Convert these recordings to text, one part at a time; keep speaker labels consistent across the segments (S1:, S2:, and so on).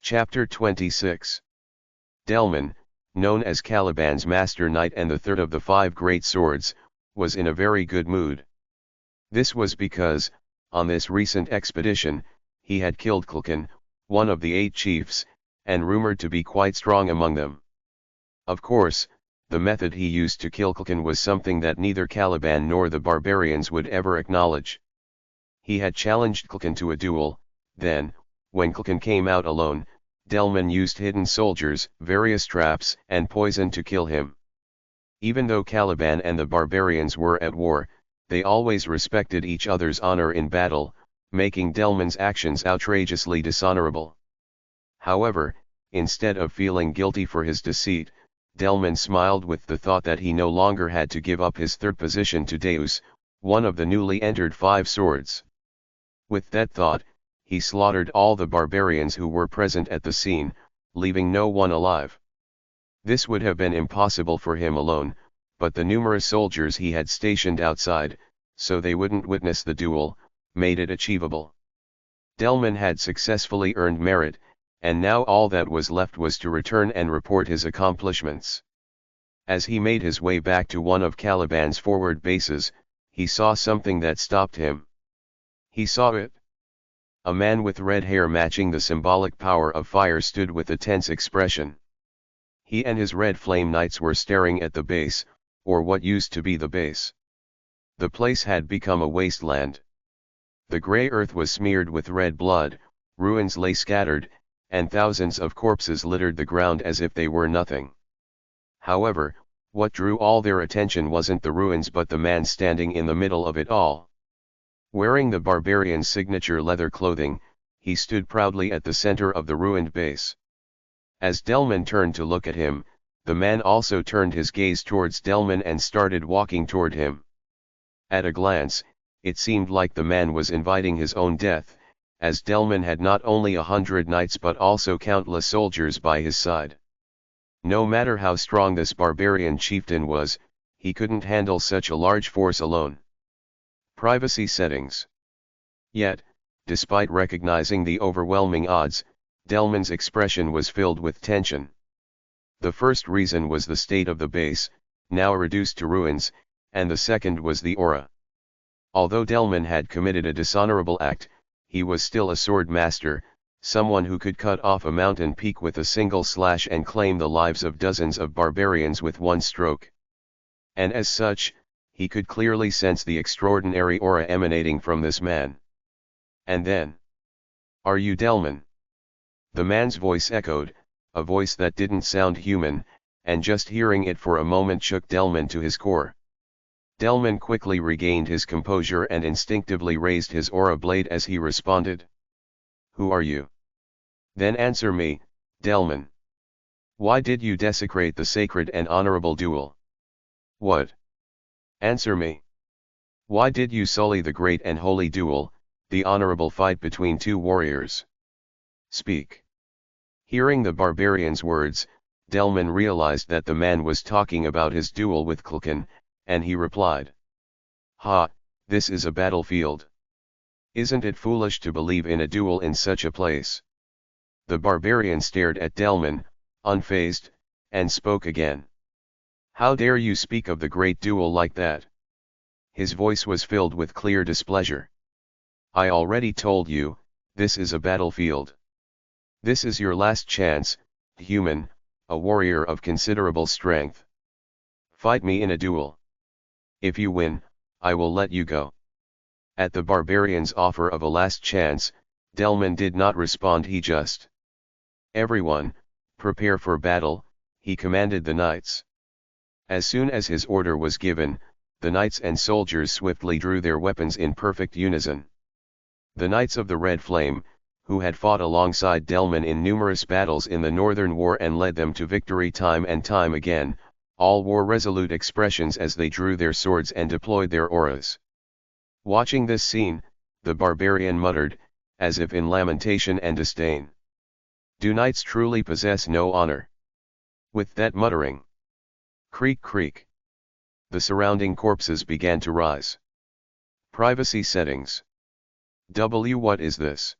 S1: Chapter 26. Delman, known as Caliban's master knight and the third of the 5 great swords, was in a very good mood. This was because, on this recent expedition, he had killed Kulkan, one of the 8 chiefs, and rumored to be quite strong among them. Of course, the method he used to kill Kulkan was something that neither Caliban nor the barbarians would ever acknowledge. He had challenged Kulkan to a duel, then, when Kulkan came out alone, Delman used hidden soldiers, various traps and poison to kill him. Even though Caliban and the barbarians were at war, they always respected each other's honor in battle, making Delman's actions outrageously dishonorable. However, instead of feeling guilty for his deceit, Delman smiled with the thought that he no longer had to give up his third position to Deus, one of the newly entered 5 swords. With that thought, he slaughtered all the barbarians who were present at the scene, leaving no one alive. This would have been impossible for him alone, but the numerous soldiers he had stationed outside, so they wouldn't witness the duel, made it achievable. Delman had successfully earned merit, and now all that was left was to return and report his accomplishments. As he made his way back to one of Caliban's forward bases, he saw something that stopped him. He saw it. A man with red hair matching the symbolic power of fire stood with a tense expression. He and his red flame knights were staring at the base, or what used to be the base. The place had become a wasteland. The grey earth was smeared with red blood, ruins lay scattered, and thousands of corpses littered the ground as if they were nothing. However, what drew all their attention wasn't the ruins but the man standing in the middle of it all. Wearing the barbarian's signature leather clothing, he stood proudly at the center of the ruined base. As Delman turned to look at him, the man also turned his gaze towards Delman and started walking toward him. At a glance, it seemed like the man was inviting his own death, as Delman had not only 100 knights but also countless soldiers by his side. No matter how strong this barbarian chieftain was, he couldn't handle such a large force alone. Privacy settings. Yet, despite recognizing the overwhelming odds, Delman's expression was filled with tension. The first reason was the state of the base, now reduced to ruins, and the second was the aura. Although Delman had committed a dishonorable act, he was still a sword master, someone who could cut off a mountain peak with a single slash and claim the lives of dozens of barbarians with one stroke. And as such, he could clearly sense the extraordinary aura emanating from this man. And then, "Are you Delman?" The man's voice echoed, a voice that didn't sound human, and just hearing it for a moment shook Delman to his core. Delman quickly regained his composure and instinctively raised his aura blade as he responded. "Who are you? Then answer me, Delman. Why did you desecrate the sacred and honorable duel? What? Answer me. Why did you sully the great and holy duel, the honorable fight between 2 warriors? Speak." Hearing the barbarian's words, Delman realized that the man was talking about his duel with Kulkan, and he replied, "Ha, this is a battlefield. Isn't it foolish to believe in a duel in such a place?" The barbarian stared at Delman, unfazed, and spoke again. "How dare you speak of the great duel like that?" His voice was filled with clear displeasure. "I already told you, this is a battlefield. This is your last chance, human, a warrior of considerable strength. Fight me in a duel. If you win, I will let you go." At the barbarian's offer of a last chance, Delman did not respond. He just, "Everyone, prepare for battle," he commanded the knights. As soon as his order was given, the knights and soldiers swiftly drew their weapons in perfect unison. The knights of the Red Flame, who had fought alongside Delman in numerous battles in the Northern War and led them to victory time and time again, all wore resolute expressions as they drew their swords and deployed their auras. Watching this scene, the barbarian muttered, as if in lamentation and disdain, "Do knights truly possess no honor?" With that muttering, creak creak, the surrounding corpses began to rise. Privacy settings. What is this?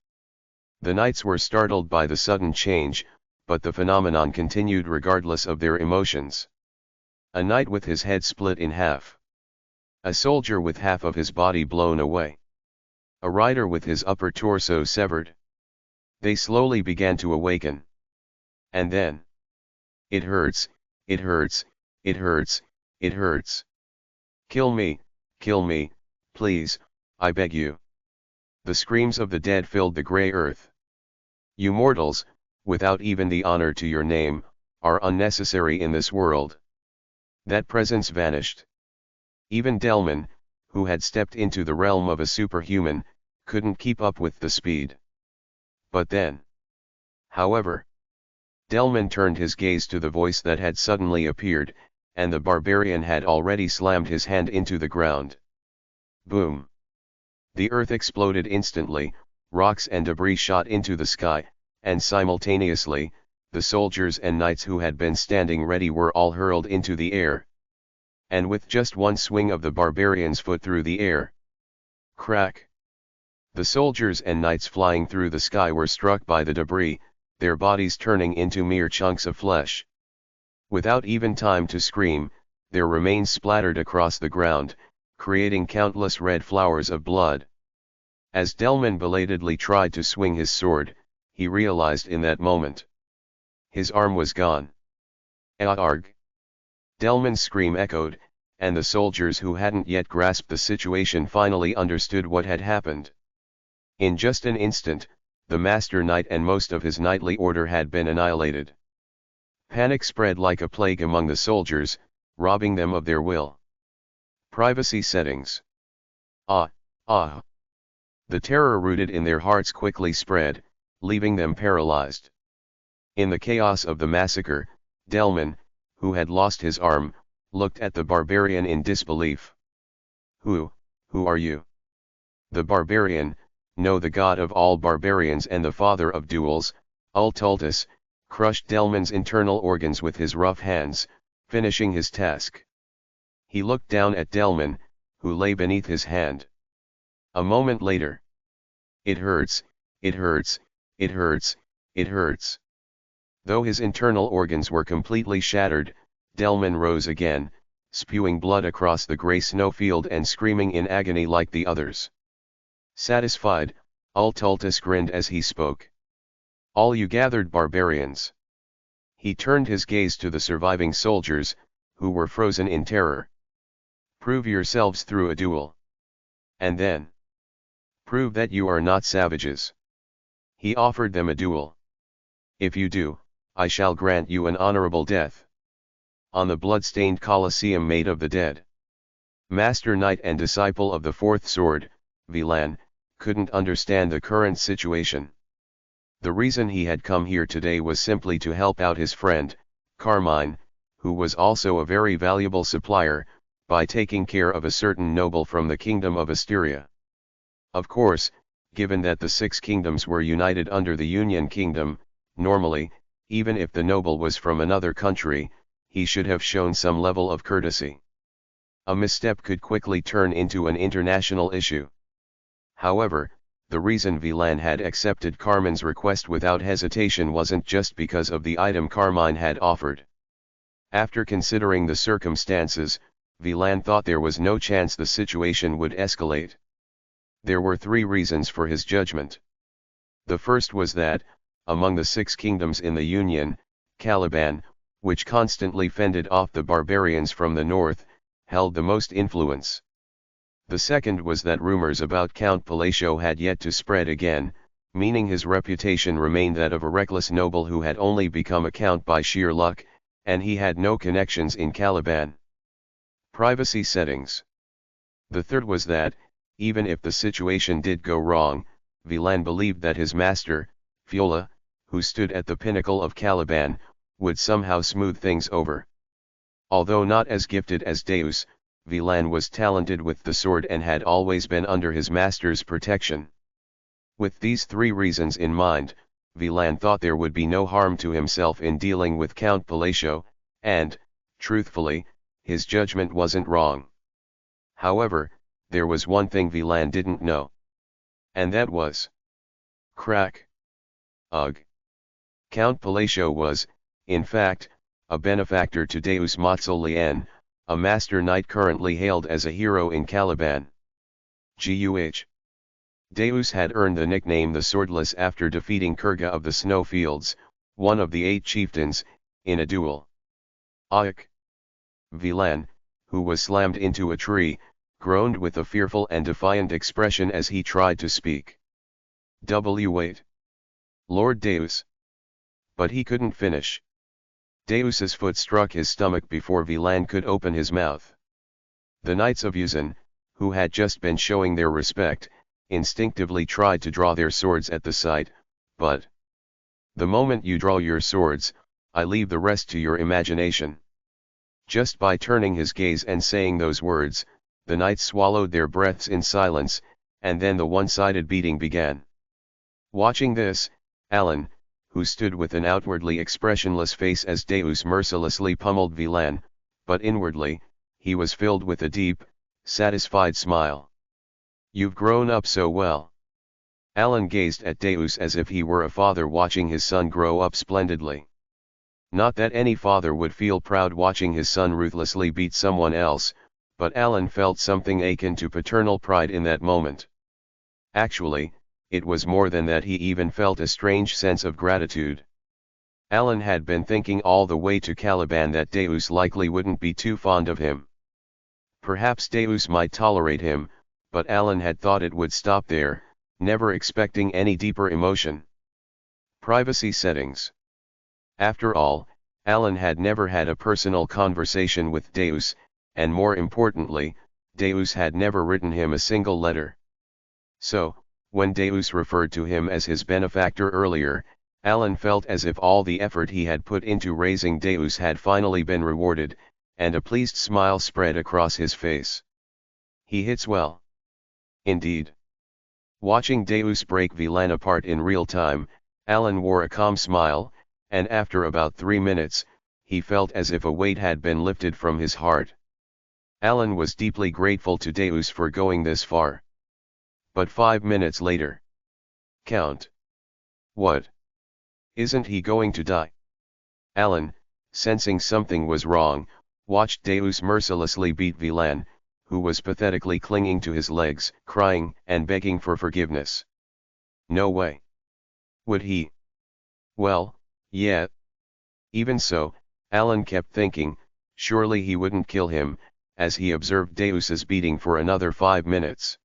S1: The knights were startled by the sudden change, but the phenomenon continued regardless of their emotions. A knight with his head split in half. A soldier with half of his body blown away. A rider with his upper torso severed. They slowly began to awaken. And then, "It hurts, it hurts, it hurts, it hurts. Kill me, please, I beg you." The screams of the dead filled the grey earth. "You mortals, without even the honor to your name, are unnecessary in this world." That presence vanished. Even Delman, who had stepped into the realm of a superhuman, couldn't keep up with the speed. But then, however, Delman turned his gaze to the voice that had suddenly appeared, and the barbarian had already slammed his hand into the ground. Boom! The earth exploded instantly, rocks and debris shot into the sky, and simultaneously, the soldiers and knights who had been standing ready were all hurled into the air. And with just one swing of the barbarian's foot through the air, crack! The soldiers and knights flying through the sky were struck by the debris, their bodies turning into mere chunks of flesh. Without even time to scream, their remains splattered across the ground, creating countless red flowers of blood. As Delman belatedly tried to swing his sword, he realized in that moment, his arm was gone. Arg! Delman's scream echoed, and the soldiers who hadn't yet grasped the situation finally understood what had happened. In just an instant, the Master Knight and most of his knightly order had been annihilated. Panic spread like a plague among the soldiers, robbing them of their will. Privacy settings. Ah. The terror rooted in their hearts quickly spread, leaving them paralyzed. In the chaos of the massacre, Delman, who had lost his arm, looked at the barbarian in disbelief. Who are you?" The barbarian, no, the god of all barbarians and the father of duels, Ultultus, crushed Delman's internal organs with his rough hands, finishing his task. He looked down at Delman, who lay beneath his hand. A moment later. "It hurts, it hurts, it hurts, it hurts." Though his internal organs were completely shattered, Delman rose again, spewing blood across the grey snowfield and screaming in agony like the others. Satisfied, Ultultus grinned as he spoke. "All you gathered barbarians." He turned his gaze to the surviving soldiers, who were frozen in terror. "Prove yourselves through a duel. And then, prove that you are not savages." He offered them a duel. "If you do, I shall grant you an honorable death. On the blood-stained Colosseum made of the dead." Master Knight and disciple of the Fourth Sword, Vilan, couldn't understand the current situation. The reason he had come here today was simply to help out his friend, Carmine, who was also a very valuable supplier, by taking care of a certain noble from the kingdom of Asteria. Of course, given that the 6 kingdoms were united under the Union Kingdom, normally, even if the noble was from another country, he should have shown some level of courtesy. A misstep could quickly turn into an international issue. However, the reason Vilan had accepted Carmine's request without hesitation wasn't just because of the item Carmine had offered. After considering the circumstances, Vilan thought there was no chance the situation would escalate. There were 3 reasons for his judgment. The first was that, among the 6 kingdoms in the Union, Caliban, which constantly fended off the barbarians from the north, held the most influence. The second was that rumors about Count Palacio had yet to spread again, meaning his reputation remained that of a reckless noble who had only become a count by sheer luck, and he had no connections in Caliban. Privacy settings. The third was that, even if the situation did go wrong, Vilan believed that his master, Fiola, who stood at the pinnacle of Caliban, would somehow smooth things over. Although not as gifted as Deus, Vilan was talented with the sword and had always been under his master's protection. With these 3 reasons in mind, Vilan thought there would be no harm to himself in dealing with Count Palacio, and, truthfully, his judgment wasn't wrong. However, there was one thing Vilan didn't know. And that was, crack. Ugh. Count Palacio was, in fact, a benefactor to Deus Motzolian, a master knight currently hailed as a hero in Caliban. Guh. Deus had earned the nickname the Swordless after defeating Kurga of the Snowfields, one of the 8 chieftains, in a duel. Auk. Vilan, who was slammed into a tree, groaned with a fearful and defiant expression as he tried to speak. Wait. Lord Deus. But he couldn't finish. Deus's foot struck his stomach before Vilan could open his mouth. The knights of Uzan, who had just been showing their respect, instinctively tried to draw their swords at the sight, but the moment you draw your swords, I leave the rest to your imagination. Just by turning his gaze and saying those words, the knights swallowed their breaths in silence, and then the one-sided beating began. Watching this, Alan, who stood with an outwardly expressionless face as Deus mercilessly pummeled Vilan, but inwardly, he was filled with a deep, satisfied smile. You've grown up so well. Alan gazed at Deus as if he were a father watching his son grow up splendidly. Not that any father would feel proud watching his son ruthlessly beat someone else, but Alan felt something akin to paternal pride in that moment. Actually, it was more than that, he even felt a strange sense of gratitude. Alan had been thinking all the way to Caliban that Deus likely wouldn't be too fond of him. Perhaps Deus might tolerate him, but Alan had thought it would stop there, never expecting any deeper emotion. Privacy settings. After all, Alan had never had a personal conversation with Deus, and more importantly, Deus had never written him a single letter. So, when Deus referred to him as his benefactor earlier, Alan felt as if all the effort he had put into raising Deus had finally been rewarded, and a pleased smile spread across his face. He hits well. Indeed. Watching Deus break Vilan apart in real time, Alan wore a calm smile, and after about 3 minutes, he felt as if a weight had been lifted from his heart. Alan was deeply grateful to Deus for going this far. But 5 minutes later. Count. What? Isn't he going to die? Alan, sensing something was wrong, watched Deus mercilessly beat Vilan, who was pathetically clinging to his legs, crying and begging for forgiveness. No way. Would he? Well, yeah. Even so, Alan kept thinking, surely he wouldn't kill him, as he observed Deus's beating for another 5 minutes.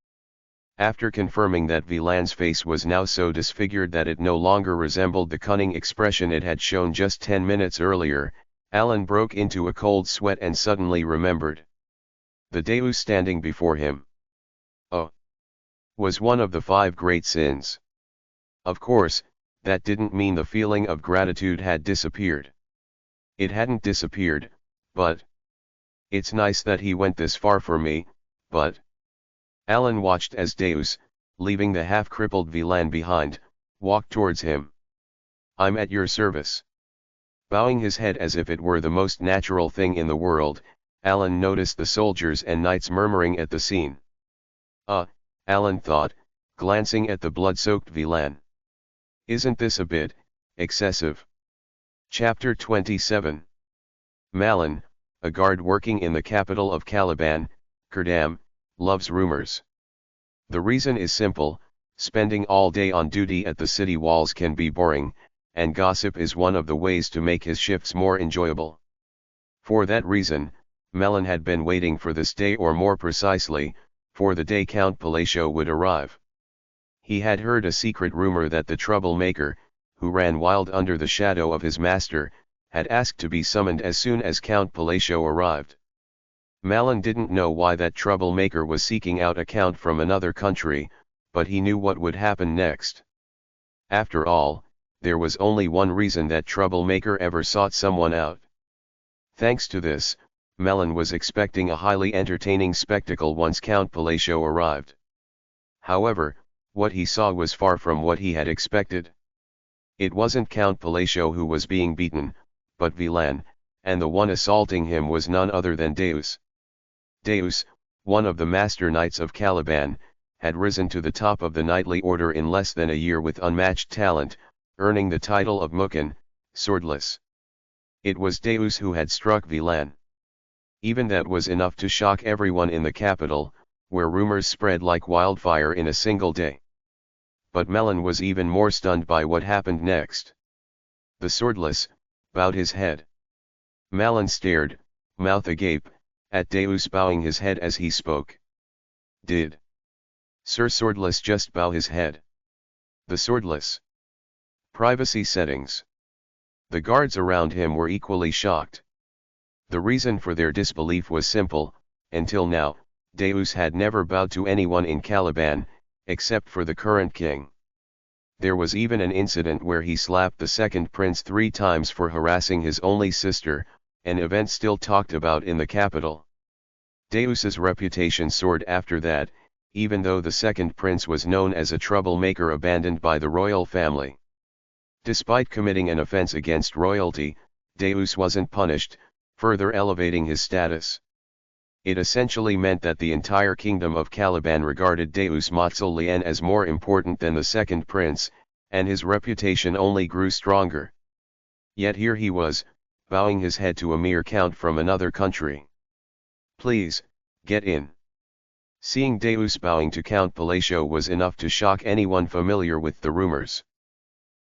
S1: After confirming that Vilan's face was now so disfigured that it no longer resembled the cunning expression it had shown just 10 minutes earlier, Alan broke into a cold sweat and suddenly remembered. The Deus standing before him. Oh! Was one of the 5 great sins. Of course, that didn't mean the feeling of gratitude had disappeared. It hadn't disappeared, but it's nice that he went this far for me, but Alan watched as Deus, leaving the half-crippled Vilan behind, walked towards him. I'm at your service. Bowing his head as if it were the most natural thing in the world, Alan noticed the soldiers and knights murmuring at the scene. Alan thought, glancing at the blood-soaked Vilan. Isn't this a bit excessive? Chapter 27. Malin, a guard working in the capital of Caliban, Kerdam, loves rumors. The reason is simple: spending all day on duty at the city walls can be boring, and gossip is one of the ways to make his shifts more enjoyable. For that reason, Malin had been waiting for this day, or more precisely, for the day Count Palacio would arrive. He had heard a secret rumor that the troublemaker, who ran wild under the shadow of his master, had asked to be summoned as soon as Count Palacio arrived. Malin didn't know why that troublemaker was seeking out a count from another country, but he knew what would happen next. After all, there was only one reason that troublemaker ever sought someone out. Thanks to this, Malin was expecting a highly entertaining spectacle once Count Palacio arrived. However, what he saw was far from what he had expected. It wasn't Count Palacio who was being beaten, but Vilan, and the one assaulting him was none other than Deus. Deus, one of the master knights of Caliban, had risen to the top of the knightly order in less than a year with unmatched talent, earning the title of Mukan, swordless. It was Deus who had struck Vilan. Even that was enough to shock everyone in the capital, where rumors spread like wildfire in a single day. But Melon was even more stunned by what happened next. The swordless bowed his head. Melon stared, mouth agape, at Deus bowing his head as he spoke. Did Sir Swordless just bow his head? The swordless. Privacy settings. The guards around him were equally shocked. The reason for their disbelief was simple: until now, Deus had never bowed to anyone in Caliban, except for the current king. There was even an incident where he slapped the second prince 3 times for harassing his only sister, an event still talked about in the capital. Deus's reputation soared after that, even though the second prince was known as a troublemaker abandoned by the royal family. Despite committing an offense against royalty, Deus wasn't punished, further elevating his status. It essentially meant that the entire kingdom of Caliban regarded Deus Mausolien as more important than the second prince, and his reputation only grew stronger. Yet here he was, bowing his head to a mere count from another country. Please, get in. Seeing Deus bowing to Count Palacio was enough to shock anyone familiar with the rumors.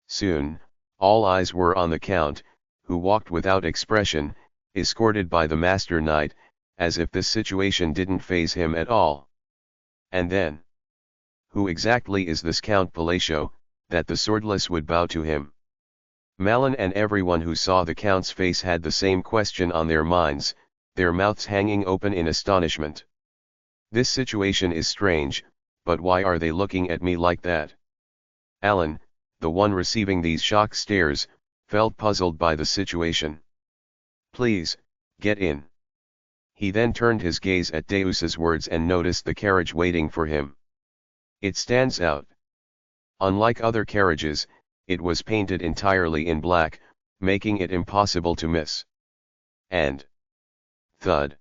S1: Soon, all eyes were on the Count, who walked without expression, escorted by the Master Knight, as if this situation didn't faze him at all. And then, who exactly is this Count Palacio, that the swordless would bow to him? Malin and everyone who saw the Count's face had the same question on their minds, their mouths hanging open in astonishment. This situation is strange, but why are they looking at me like that? Alan, the one receiving these shocked stares, felt puzzled by the situation. Please, get in. He then turned his gaze at Deus's words and noticed the carriage waiting for him. It stands out. Unlike other carriages, it was painted entirely in black, making it impossible to miss. And thud.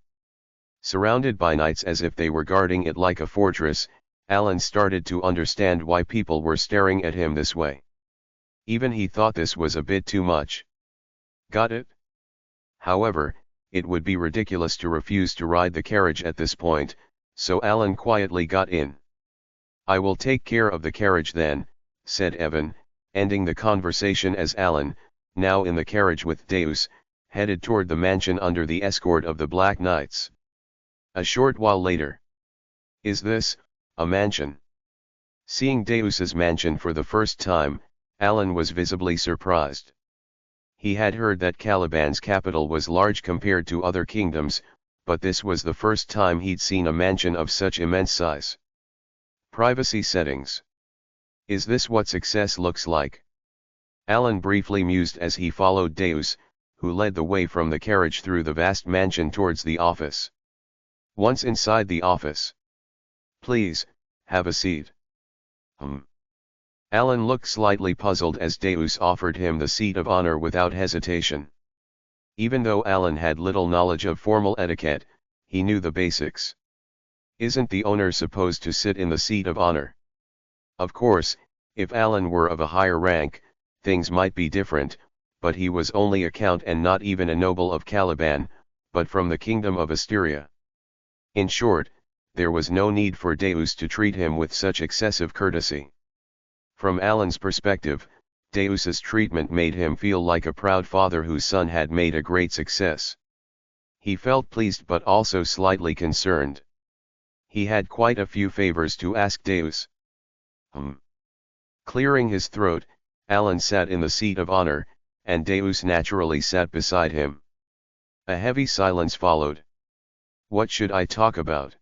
S1: Surrounded by knights as if they were guarding it like a fortress, Alan started to understand why people were staring at him this way. Even he thought this was a bit too much. Got it? However, it would be ridiculous to refuse to ride the carriage at this point, so Alan quietly got in. I will take care of the carriage then, said Evan, ending the conversation as Alan, now in the carriage with Deus, headed toward the mansion under the escort of the Black Knights. A short while later. Is this a mansion? Seeing Deus's mansion for the first time, Alan was visibly surprised. He had heard that Caliban's capital was large compared to other kingdoms, but this was the first time he'd seen a mansion of such immense size. Privacy settings. Is this what success looks like? Alan briefly mused as he followed Deus, who led the way from the carriage through the vast mansion towards the office. Once inside the office. Please, have a seat. Alan looked slightly puzzled as Deus offered him the seat of honor without hesitation. Even though Alan had little knowledge of formal etiquette, he knew the basics. Isn't the owner supposed to sit in the seat of honor? Of course, if Alan were of a higher rank, things might be different, but he was only a count and not even a noble of Caliban, but from the kingdom of Asteria. In short, there was no need for Deus to treat him with such excessive courtesy. From Alan's perspective, Deus's treatment made him feel like a proud father whose son had made a great success. He felt pleased but also slightly concerned. He had quite a few favors to ask Deus. Clearing his throat, Alan sat in the seat of honor, and Deus naturally sat beside him. A heavy silence followed. What should I talk about?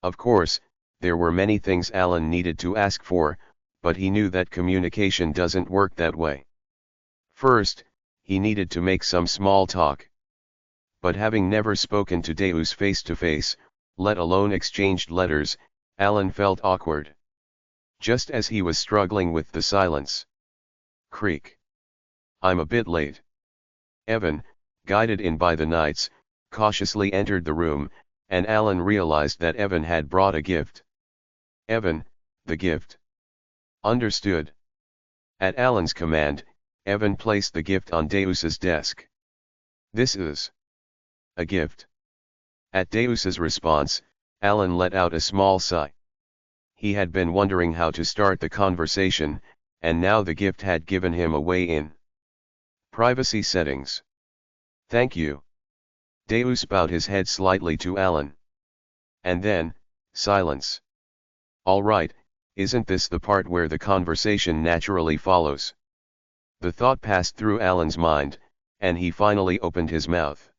S1: Of course, there were many things Alan needed to ask for, but he knew that communication doesn't work that way. First, he needed to make some small talk. But having never spoken to Deus face to face, let alone exchanged letters, Alan felt awkward. Just as he was struggling with the silence. Creak. I'm a bit late. Evan, guided in by the knights, cautiously entered the room, and Alan realized that Evan had brought a gift. Evan, the gift. Understood. At Alan's command, Evan placed the gift on Deus's desk. "This is a gift." At Deus's response, Alan let out a small sigh. He had been wondering how to start the conversation, and now the gift had given him a way in. Privacy settings. "Thank you." Deus bowed his head slightly to Alan. And then, silence. "All right, isn't this the part where the conversation naturally follows?" The thought passed through Alan's mind, and he finally opened his mouth.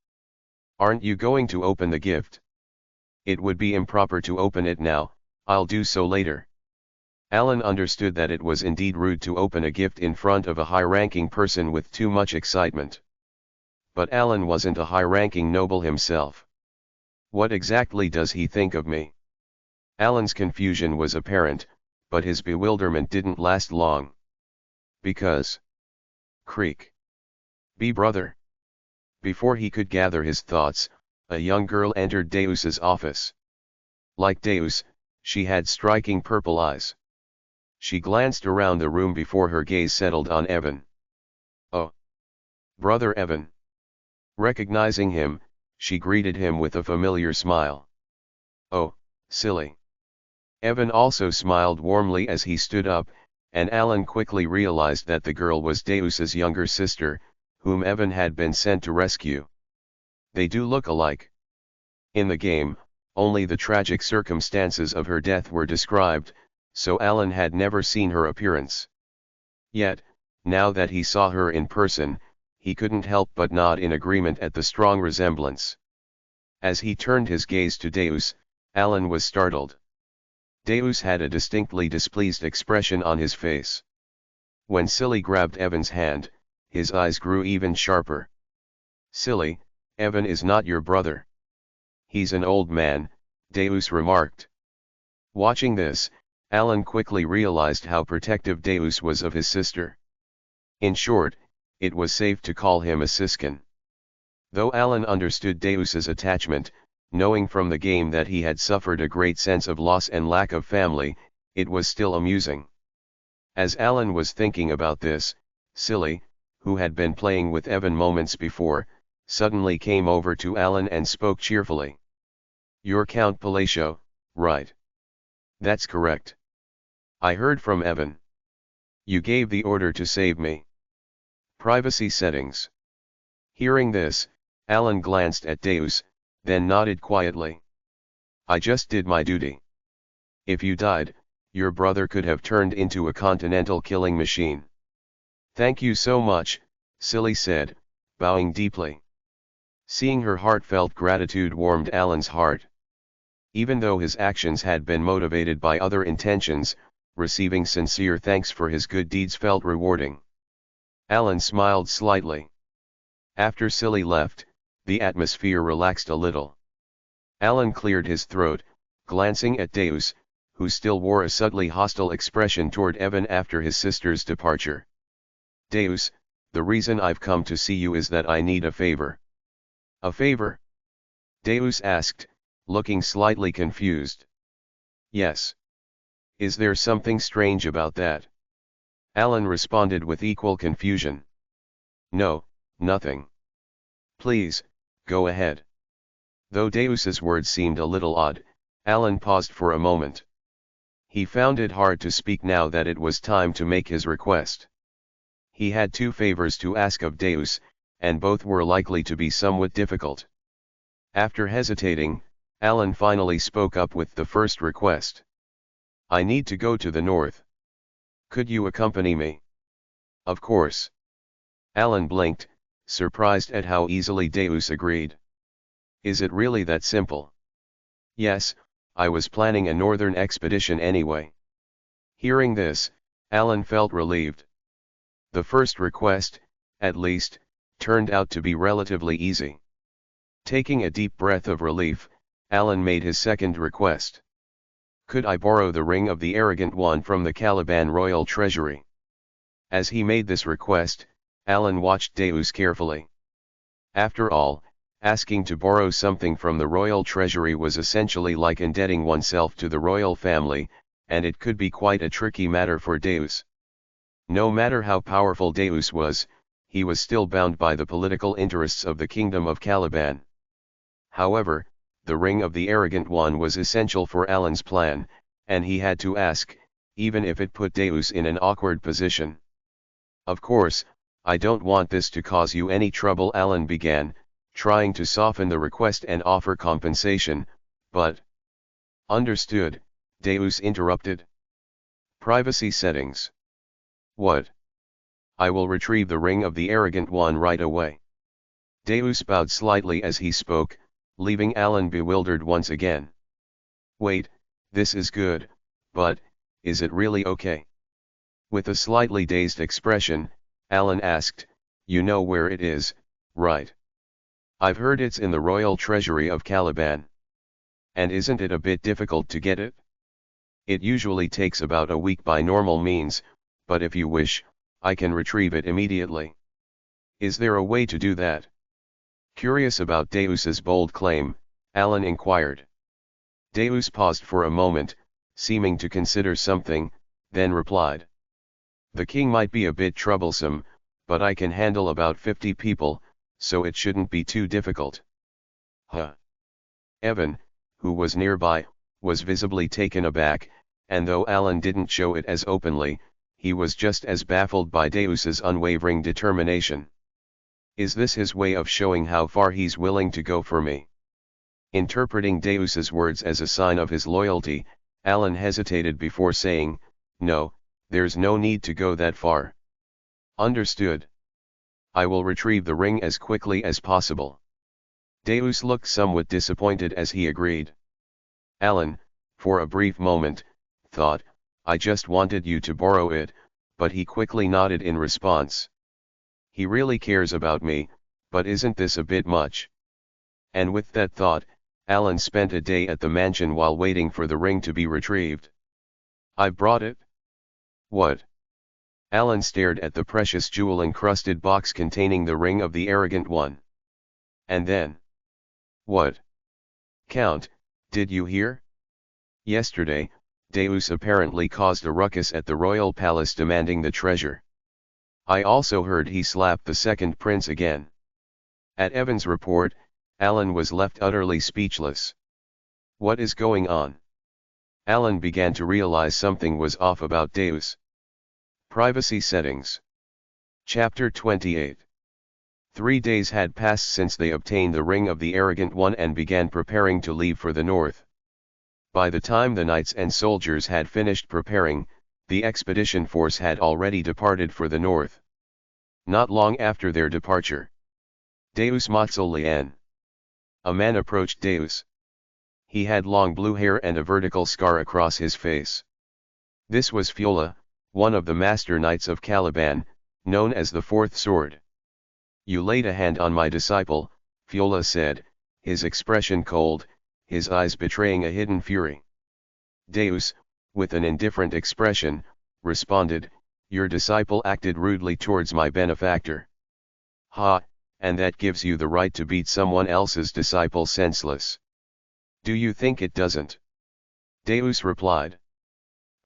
S1: "Aren't you going to open the gift?" "It would be improper to open it now, I'll do so later." Alan understood that it was indeed rude to open a gift in front of a high-ranking person with too much excitement. But Alan wasn't a high-ranking noble himself. "What exactly does he think of me?" Alan's confusion was apparent, but his bewilderment didn't last long. "Because..." Creak. "Be brother." Before he could gather his thoughts, a young girl entered Deus's office. Like Deus, she had striking purple eyes. She glanced around the room before her gaze settled on Evan. "Oh. Brother Evan." Recognizing him, she greeted him with a familiar smile. "Oh, silly." Evan also smiled warmly as he stood up, and Alan quickly realized that the girl was Deus's younger sister, whom Evan had been sent to rescue. They do look alike. In the game, only the tragic circumstances of her death were described, so Alan had never seen her appearance. Yet, now that he saw her in person, he couldn't help but nod in agreement at the strong resemblance. As he turned his gaze to Deus, Alan was startled. Deus had a distinctly displeased expression on his face. When Silly grabbed Evan's hand, his eyes grew even sharper. "Silly, Evan is not your brother." "He's an old man," Deus remarked. Watching this, Alan quickly realized how protective Deus was of his sister. In short, it was safe to call him a siskin. Though Alan understood Deus's attachment, knowing from the game that he had suffered a great sense of loss and lack of family, it was still amusing. As Alan was thinking about this, Silly, who had been playing with Evan moments before, suddenly came over to Alan and spoke cheerfully. "You're Count Palacio, right?" "That's correct. I heard from Evan. You gave the order to save me." Privacy settings. Hearing this, Alan glanced at Deus, then nodded quietly. "I just did my duty. If you died, your brother could have turned into a continental killing machine." "Thank you so much," Silly said, bowing deeply. Seeing her heartfelt gratitude warmed Alan's heart. Even though his actions had been motivated by other intentions, receiving sincere thanks for his good deeds felt rewarding. Alan smiled slightly. After Silly left, the atmosphere relaxed a little. Alan cleared his throat, glancing at Deus, who still wore a subtly hostile expression toward Evan after his sister's departure. "Deus, the reason I've come to see you is that I need a favor." "A favor?" Deus asked, looking slightly confused. "Yes. Is there something strange about that?" Alan responded with equal confusion. "No, nothing. Please, go ahead." Though Deus's words seemed a little odd, Alan paused for a moment. He found it hard to speak now that it was time to make his request. He had two favors to ask of Deus, and both were likely to be somewhat difficult. After hesitating, Alan finally spoke up with the first request. "I need to go to the north. Could you accompany me?" "Of course." Alan blinked, surprised at how easily Deus agreed. "Is it really that simple?" "Yes, I was planning a northern expedition anyway." Hearing this, Alan felt relieved. The first request, at least, turned out to be relatively easy. Taking a deep breath of relief, Alan made his second request. "Could I borrow the Ring of the Arrogant One from the Caliban Royal Treasury?" As he made this request, Alan watched Deus carefully. After all, asking to borrow something from the royal treasury was essentially like indebting oneself to the royal family, and it could be quite a tricky matter for Deus. No matter how powerful Deus was, he was still bound by the political interests of the kingdom of Caliban. However, the ring of the arrogant one was essential for Alan's plan, and he had to ask, even if it put Deus in an awkward position. Of course, I don't want this to cause you any trouble, Alan began, trying to soften the request and offer compensation, but... Understood, Deus interrupted. Privacy settings. What? I will retrieve the ring of the arrogant one right away. Deus bowed slightly as he spoke, leaving Alan bewildered once again. Wait, this is good, but, is it really okay? With a slightly dazed expression, Alan asked, you know where it is, right? I've heard it's in the royal treasury of Caliban. And isn't it a bit difficult to get it? It usually takes about a week by normal means, but if you wish, I can retrieve it immediately. Is there a way to do that? Curious about Deus's bold claim, Alan inquired. Deus paused for a moment, seeming to consider something, then replied. The king might be a bit troublesome, but I can handle about 50 people, so it shouldn't be too difficult. Huh. Evan, who was nearby, was visibly taken aback, and though Alan didn't show it as openly, he was just as baffled by Deus's unwavering determination. Is this his way of showing how far he's willing to go for me? Interpreting Deus's words as a sign of his loyalty, Alan hesitated before saying, no, there's no need to go that far. Understood. I will retrieve the ring as quickly as possible. Deus looked somewhat disappointed as he agreed. Alan, for a brief moment, thought, I just wanted you to borrow it, but he quickly nodded in response. He really cares about me, but isn't this a bit much? And with that thought, Alan spent a day at the mansion while waiting for the ring to be retrieved. I've brought it. What? Alan stared at the precious jewel-encrusted box containing the ring of the arrogant one. And then? What? Count, did you hear? Yesterday, Deus apparently caused a ruckus at the royal palace demanding the treasure. I also heard he slapped the second prince again. At Evan's report, Alan was left utterly speechless. What is going on? Alan began to realize something was off about Deus. Privacy settings. Chapter 28. 3 days had passed since they obtained the ring of the arrogant one and began preparing to leave for the north. By the time the knights and soldiers had finished preparing, the expedition force had already departed for the north. Not long after their departure, Deus Mausolien. A man approached Deus. He had long blue hair and a vertical scar across his face. This was Fiola, one of the master knights of Caliban, known as the Fourth Sword. You laid a hand on my disciple, Fiola said, his expression cold, his eyes betraying a hidden fury. Deus, with an indifferent expression, responded, your disciple acted rudely towards my benefactor. Ha, and that gives you the right to beat someone else's disciple senseless. Do you think it doesn't? Deus replied.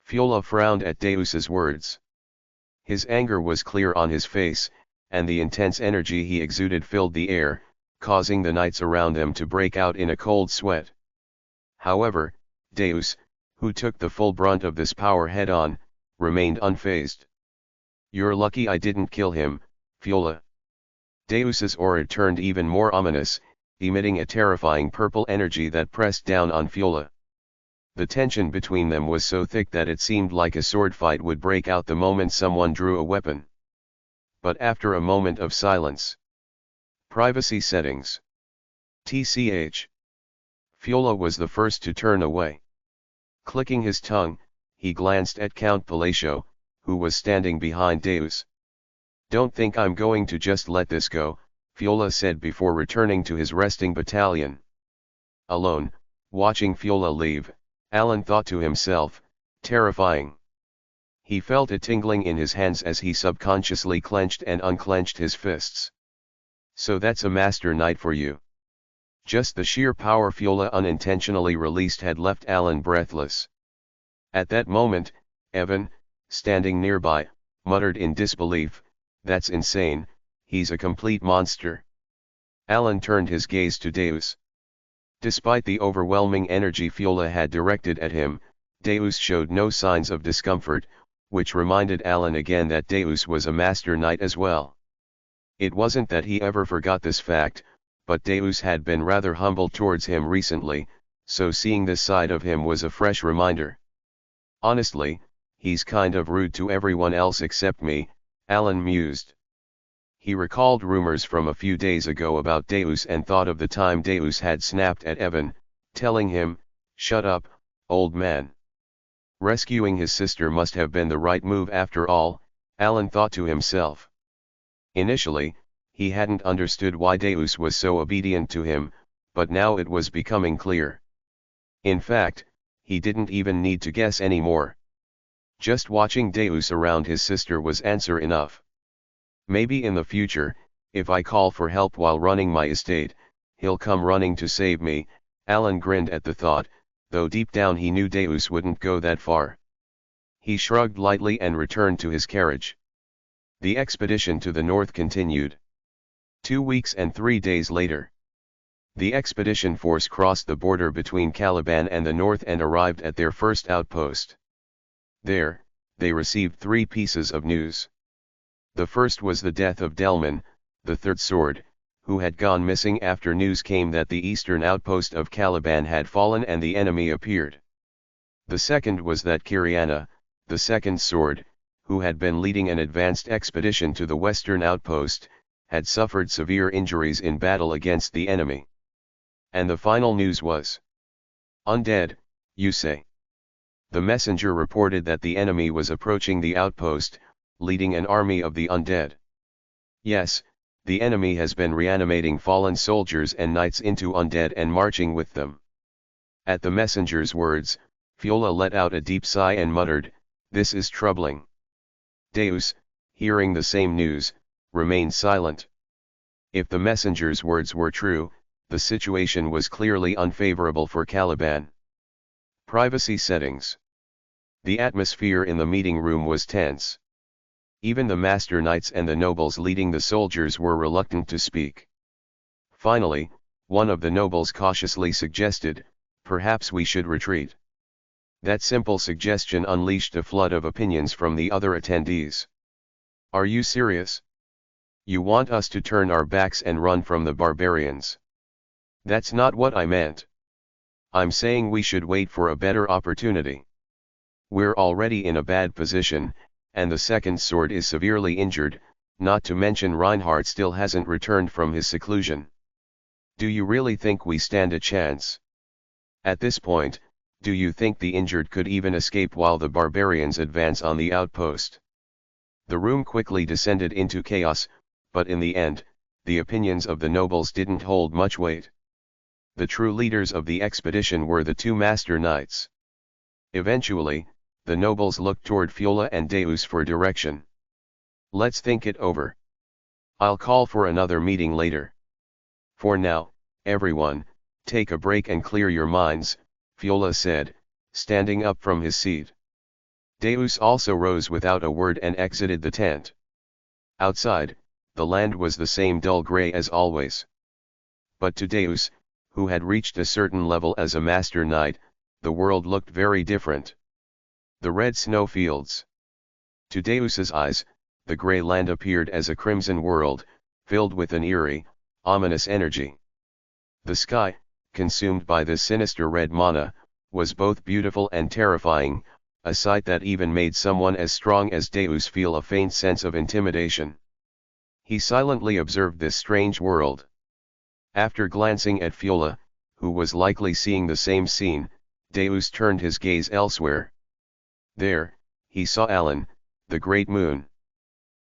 S1: Fiola frowned at Deus's words. His anger was clear on his face, and the intense energy he exuded filled the air, causing the knights around them to break out in a cold sweat. However, Deus, who took the full brunt of this power head-on, remained unfazed. You're lucky I didn't kill him, Fiola. Deus's aura turned even more ominous, emitting a terrifying purple energy that pressed down on Fiola. The tension between them was so thick that it seemed like a sword fight would break out the moment someone drew a weapon. But after a moment of silence. Privacy settings. TCH. Fiola was the first to turn away. Clicking his tongue, he glanced at Count Palacio, who was standing behind Deus. Don't think I'm going to just let this go, Fiola said before returning to his resting battalion. Alone, watching Fiola leave, Alan thought to himself, terrifying. He felt a tingling in his hands as he subconsciously clenched and unclenched his fists. So that's a master knight for you. Just the sheer power Fiola unintentionally released had left Alan breathless. At that moment, Evan, standing nearby, muttered in disbelief, "That's insane, he's a complete monster." Alan turned his gaze to Deus. Despite the overwhelming energy Fiola had directed at him, Deus showed no signs of discomfort, which reminded Alan again that Deus was a master knight as well. It wasn't that he ever forgot this fact, but Deus had been rather humble towards him recently, so seeing this side of him was a fresh reminder. "Honestly, he's kind of rude to everyone else except me," Alan mused. He recalled rumors from a few days ago about Deus and thought of the time Deus had snapped at Evan, telling him, "Shut up, old man." Rescuing his sister must have been the right move after all, Alan thought to himself. Initially, he hadn't understood why Deus was so obedient to him, but now it was becoming clear. In fact, he didn't even need to guess anymore. Just watching Deus around his sister was answer enough. Maybe in the future, if I call for help while running my estate, he'll come running to save me. Alan grinned at the thought, though deep down he knew Deus wouldn't go that far. He shrugged lightly and returned to his carriage. The expedition to the north continued. 2 weeks and 3 days later, the expedition force crossed the border between Caliban and the north and arrived at their first outpost. There, they received 3 pieces of news. The first was the death of Delman, the third sword, who had gone missing after news came that the eastern outpost of Caliban had fallen and the enemy appeared. The second was that Kiriana, the second sword, who had been leading an advanced expedition to the western outpost, had suffered severe injuries in battle against the enemy. And the final news was undead, you say? The messenger reported that the enemy was approaching the outpost, leading an army of the undead. Yes, the enemy has been reanimating fallen soldiers and knights into undead and marching with them. At the messenger's words, Fiola let out a deep sigh and muttered, "This is troubling." Deus, hearing the same news, remained silent. If the messenger's words were true, the situation was clearly unfavorable for Caliban. Privacy settings. The atmosphere in the meeting room was tense. Even the master knights and the nobles leading the soldiers were reluctant to speak. Finally, one of the nobles cautiously suggested, "Perhaps we should retreat." That simple suggestion unleashed a flood of opinions from the other attendees. "Are you serious? You want us to turn our backs and run from the barbarians?" "That's not what I meant. I'm saying we should wait for a better opportunity. We're already in a bad position, and the second sword is severely injured, not to mention Reinhardt still hasn't returned from his seclusion. Do you really think we stand a chance? At this point, do you think the injured could even escape while the barbarians advance on the outpost?" The room quickly descended into chaos, but in the end, the opinions of the nobles didn't hold much weight. The true leaders of the expedition were the 2 master knights. Eventually, the nobles looked toward Fiola and Deus for direction. "Let's think it over. I'll call for another meeting later. For now, everyone, take a break and clear your minds," Fiola said, standing up from his seat. Deus also rose without a word and exited the tent. Outside, the land was the same dull gray as always. But to Deus, who had reached a certain level as a master knight, the world looked very different. The red snowfields. To Deus's eyes, the gray land appeared as a crimson world, filled with an eerie, ominous energy. The sky, consumed by this sinister red mana, was both beautiful and terrifying, a sight that even made someone as strong as Deus feel a faint sense of intimidation. He silently observed this strange world. After glancing at Fiola, who was likely seeing the same scene, Deus turned his gaze elsewhere. There, he saw Alan, the great moon.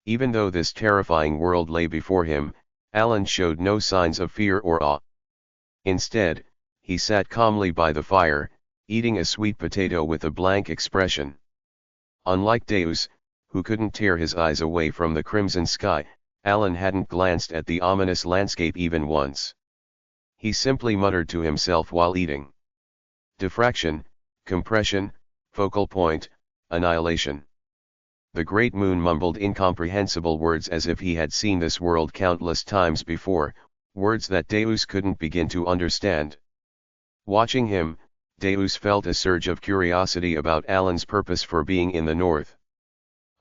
S1: Even though this terrifying world lay before him, Alan showed no signs of fear or awe. Instead, he sat calmly by the fire, eating a sweet potato with a blank expression. Unlike Deus, who couldn't tear his eyes away from the crimson sky, Alan hadn't glanced at the ominous landscape even once. He simply muttered to himself while eating. Diffraction, compression, focal point, annihilation. The great moon mumbled incomprehensible words as if he had seen this world countless times before, words that Deus couldn't begin to understand. Watching him, Deus felt a surge of curiosity about Alan's purpose for being in the north.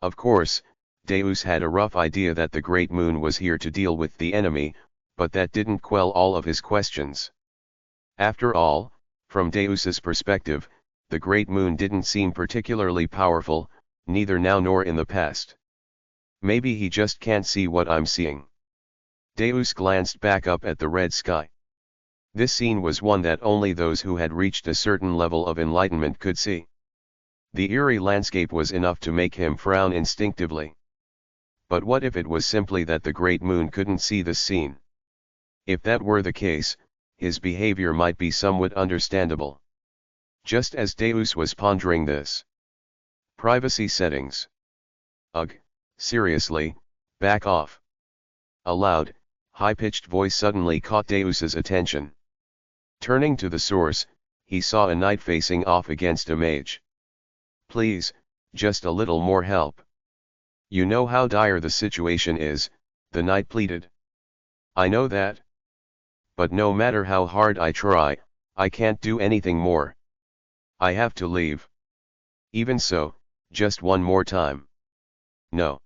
S1: Of course, Deus had a rough idea that the great moon was here to deal with the enemy, but that didn't quell all of his questions. After all, from Deus's perspective, the great moon didn't seem particularly powerful, neither now nor in the past. Maybe he just can't see what I'm seeing. Deus glanced back up at the red sky. This scene was one that only those who had reached a certain level of enlightenment could see. The eerie landscape was enough to make him frown instinctively. But what if it was simply that the great moon couldn't see the scene? If that were the case, his behavior might be somewhat understandable. Just as Deus was pondering this. Privacy settings. Ugh, seriously, back off. A loud, high-pitched voice suddenly caught Deus's attention. Turning to the source, he saw a knight facing off against a mage. Please, just a little more help. You know how dire the situation is, the knight pleaded. I know that. But no matter how hard I try, I can't do anything more. I have to leave. Even so, just one more time. No.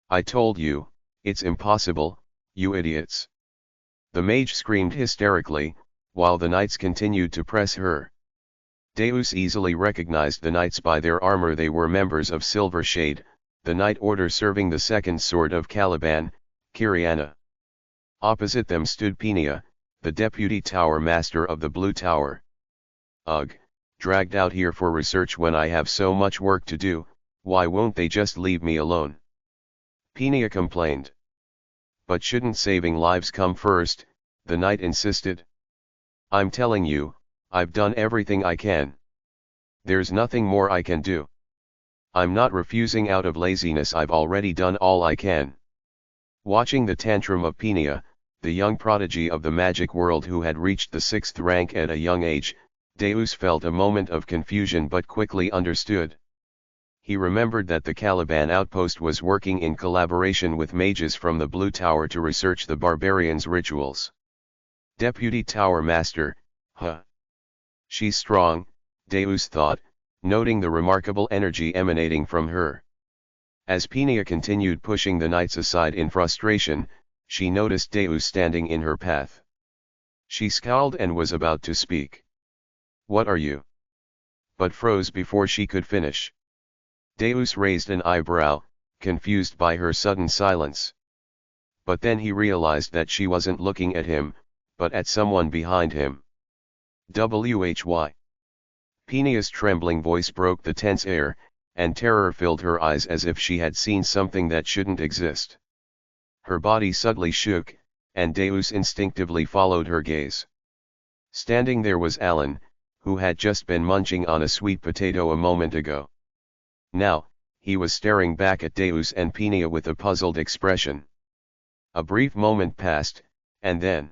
S1: I told you, it's impossible, you idiots. The mage screamed hysterically, while the knights continued to press her. Deus easily recognized the knights by their armor. They were members of Silver Shade, the knight order serving the second sword of Caliban, Kiriana. Opposite them stood Penia, the deputy tower master of the Blue Tower. Ugh, dragged out here for research when I have so much work to do, why won't they just leave me alone? Penia complained. But shouldn't saving lives come first, the knight insisted. I'm telling you, I've done everything I can. There's nothing more I can do. I'm not refusing out of laziness, I've already done all I can. Watching the tantrum of Penia, the young prodigy of the magic world who had reached the 6th rank at a young age, Deus felt a moment of confusion but quickly understood. He remembered that the Caliban outpost was working in collaboration with mages from the Blue Tower to research the barbarians' rituals. Deputy Tower Master, huh? She's strong, Deus thought, noting the remarkable energy emanating from her. As Penia continued pushing the knights aside in frustration, she noticed Deus standing in her path. She scowled and was about to speak. What are you? But froze before she could finish. Deus raised an eyebrow, confused by her sudden silence. But then he realized that she wasn't looking at him, but at someone behind him. Why? Penia's trembling voice broke the tense air, and terror filled her eyes as if she had seen something that shouldn't exist. Her body suddenly shook, and Deus instinctively followed her gaze. Standing there was Alan, who had just been munching on a sweet potato a moment ago. Now, he was staring back at Deus and Penia with a puzzled expression. A brief moment passed, and then...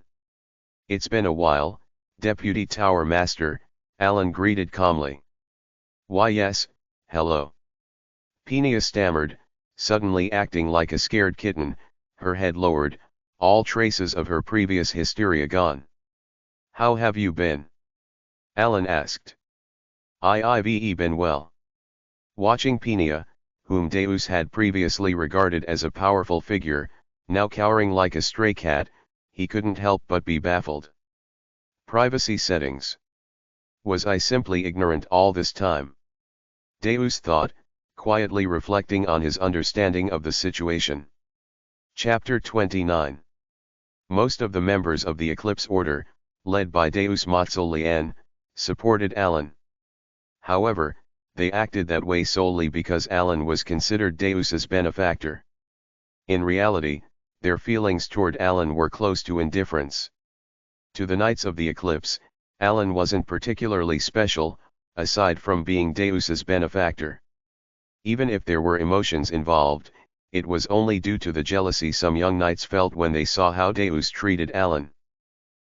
S1: It's been a while, Deputy Tower Master, Alan greeted calmly. Why yes, hello. Penia stammered, suddenly acting like a scared kitten, her head lowered, all traces of her previous hysteria gone. How have you been? Alan asked. I've been well. Watching Penia, whom Deus had previously regarded as a powerful figure, now cowering like a stray cat, he couldn't help but be baffled. Privacy settings. Was I simply ignorant all this time? Deus thought, quietly reflecting on his understanding of the situation. Chapter 29. Most of the members of the Eclipse Order, led by Deus Motzelian, supported Alan. However, they acted that way solely because Alan was considered Deus's benefactor. In reality, their feelings toward Alan were close to indifference. To the Knights of the Eclipse, Alan wasn't particularly special, aside from being Deus's benefactor. Even if there were emotions involved, it was only due to the jealousy some young knights felt when they saw how Deus treated Alan.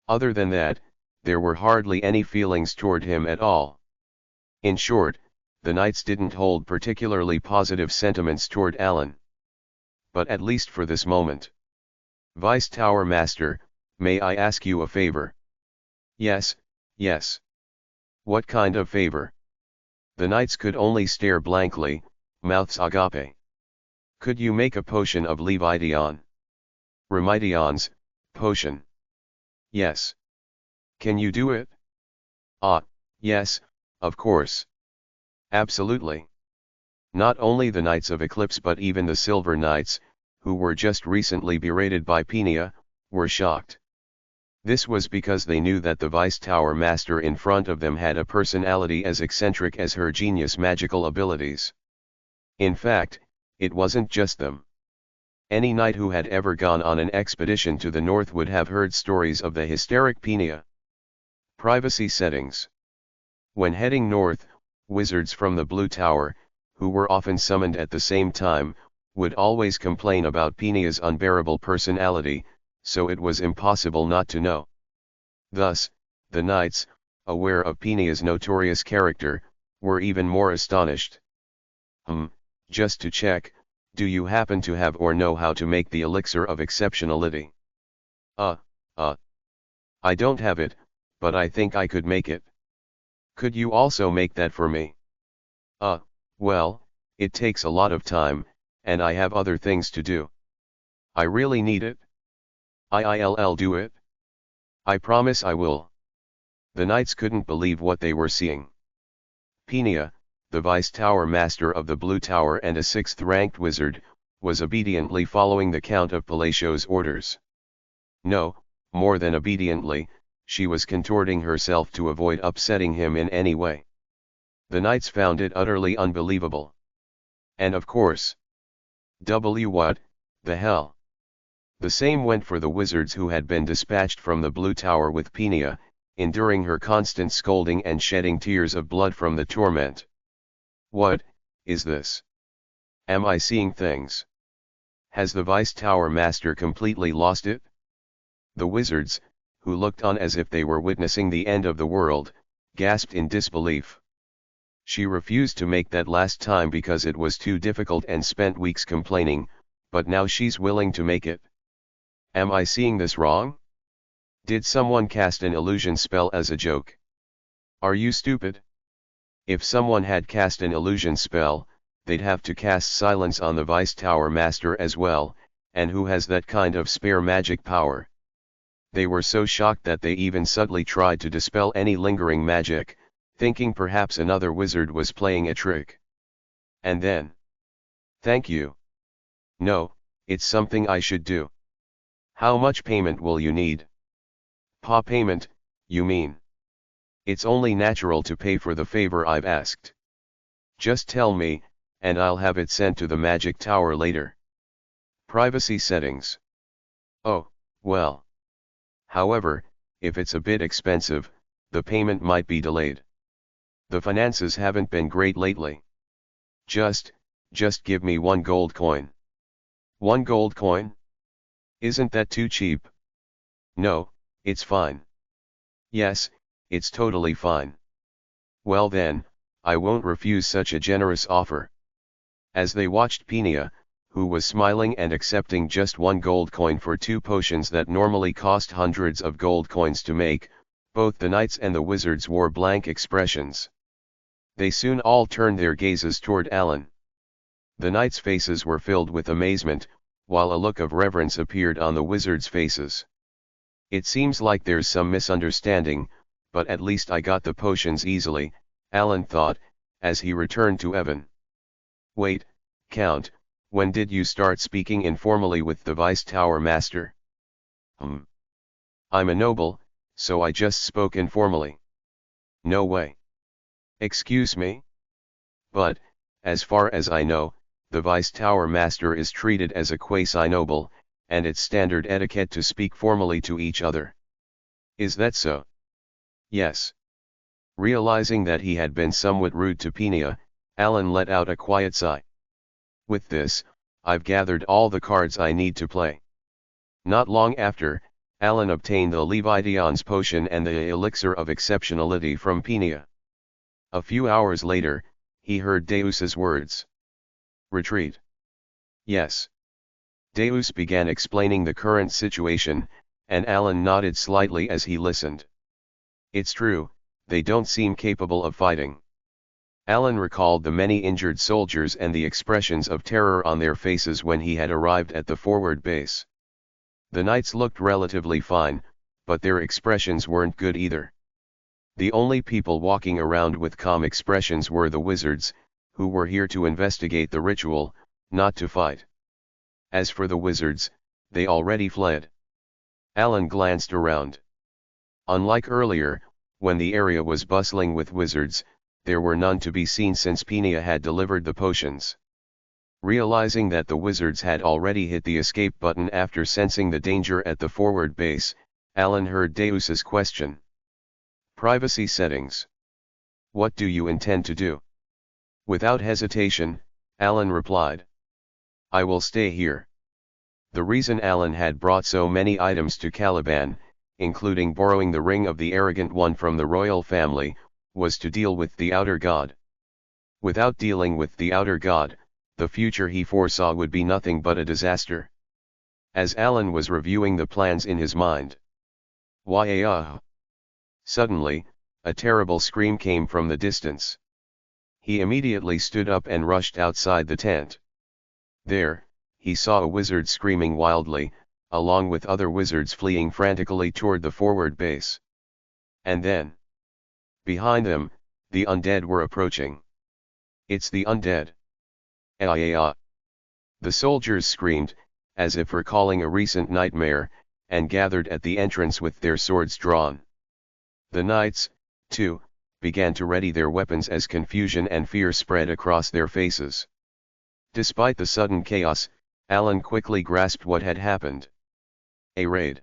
S1: Other than that, there were hardly any feelings toward him at all. In short, the knights didn't hold particularly positive sentiments toward Alan. But at least for this moment. Vice Tower Master, may I ask you a favor? Yes, yes. What kind of favor? The knights could only stare blankly, mouths agape. Could you make a potion of Levition? Remedions, potion. Yes. Can you do it? Ah, yes, of course. Absolutely. Not only the Knights of Eclipse but even the Silver Knights, who were just recently berated by Peenia, were shocked. This was because they knew that the Vice Tower Master in front of them had a personality as eccentric as her genius magical abilities. In fact, it wasn't just them. Any knight who had ever gone on an expedition to the north would have heard stories of the hysteric Peenia. Privacy settings. When heading north, wizards from the Blue Tower, who were often summoned at the same time, would always complain about Peenia's unbearable personality, so it was impossible not to know. Thus, the knights, aware of Peenia's notorious character, were even more astonished. Just to check, do you happen to have or know how to make the elixir of exceptionality? I don't have it, but I think I could make it. Could you also make that for me? Well, it takes a lot of time, and I have other things to do. I really need it. I'll do it. I promise I will. The knights couldn't believe what they were seeing. Peenia, the Vice Tower Master of the Blue Tower and a 6th-ranked wizard, was obediently following the Count of Palatios' orders. No, more than obediently, she was contorting herself to avoid upsetting him in any way. The knights found it utterly unbelievable. And of course. What the hell? The same went for the wizards who had been dispatched from the Blue Tower with Peenia, enduring her constant scolding and shedding tears of blood from the torment. What is this? Am I seeing things? Has the Vice Tower Master completely lost it? The wizards, who looked on as if they were witnessing the end of the world, gasped in disbelief. She refused to make that last time because it was too difficult and spent weeks complaining, but now she's willing to make it. Am I seeing this wrong? Did someone cast an illusion spell as a joke? Are you stupid? If someone had cast an illusion spell, they'd have to cast silence on the Vice Tower Master as well, and who has that kind of spare magic power? They were so shocked that they even subtly tried to dispel any lingering magic, thinking perhaps another wizard was playing a trick. And then, thank you. No, it's something I should do. How much payment will you need? Payment, you mean? It's only natural to pay for the favor I've asked. Just tell me, and I'll have it sent to the magic tower later. Privacy settings. Oh, well. However, if it's a bit expensive, the payment might be delayed. The finances haven't been great lately. Just give me 1 gold coin. 1 gold coin? Isn't that too cheap? No, it's fine. Yes, it's totally fine. Well then, I won't refuse such a generous offer. As they watched Peenia, who was smiling and accepting just 1 gold coin for 2 potions that normally cost hundreds of gold coins to make, both the knights and the wizards wore blank expressions. They soon all turned their gazes toward Alan. The knights' faces were filled with amazement, while a look of reverence appeared on the wizards' faces. It seems like there's some misunderstanding, but at least I got the potions easily, Alan thought, as he returned to Evan. Wait, Count, when did you start speaking informally with the Vice Tower Master? I'm a noble, so I just spoke informally. No way. Excuse me? But, as far as I know, the Vice Tower Master is treated as a quasi-noble, and it's standard etiquette to speak formally to each other. Is that so? Yes. Realizing that he had been somewhat rude to Peenia, Alan let out a quiet sigh. With this, I've gathered all the cards I need to play. Not long after, Alan obtained the Levition's potion and the elixir of exceptionality from Peenia. A few hours later, He heard Deus's words. Retreat. Yes. Deus began explaining the current situation, and Alan nodded slightly as he listened. It's true, they don't seem capable of fighting. Alan recalled the many injured soldiers and the expressions of terror on their faces when he had arrived at the forward base. The knights looked relatively fine, but their expressions weren't good either. The only people walking around with calm expressions were the wizards, who were here to investigate the ritual, not to fight. As for the wizards, they already fled. Alan glanced around. Unlike earlier, when the area was bustling with wizards, there were none to be seen since Penia had delivered the potions. Realizing that the wizards had already hit the escape button after sensing the danger at the forward base, Alan heard Deus's question. Privacy settings. What do you intend to do? Without hesitation, Alan replied. I will stay here. The reason Alan had brought so many items to Caliban, including borrowing the ring of the arrogant one from the royal family, was to deal with the outer god. Without dealing with the outer god, the future he foresaw would be nothing but a disaster. As Alan was reviewing the plans in his mind. Why? Suddenly, a terrible scream came from the distance. He immediately stood up and rushed outside the tent. There, he saw a wizard screaming wildly, along with other wizards fleeing frantically toward the forward base. And then, behind them, the undead were approaching. It's the undead. Ah! The soldiers screamed, as if recalling a recent nightmare, and gathered at the entrance with their swords drawn. The knights, too, began to ready their weapons as confusion and fear spread across their faces. Despite the sudden chaos, Alan quickly grasped what had happened. A raid.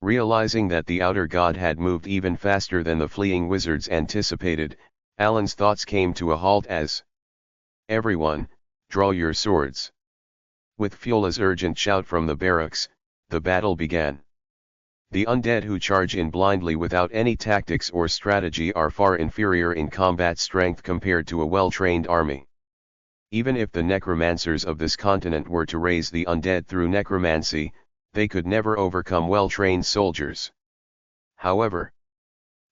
S1: Realizing that the outer god had moved even faster than the fleeing wizards anticipated, Alan's thoughts came to a halt as everyone, draw your swords. With Fiola's urgent shout from the barracks, the battle began. The undead who charge in blindly without any tactics or strategy are far inferior in combat strength compared to a well-trained army. Even if the necromancers of this continent were to raise the undead through necromancy, they could never overcome well-trained soldiers. However,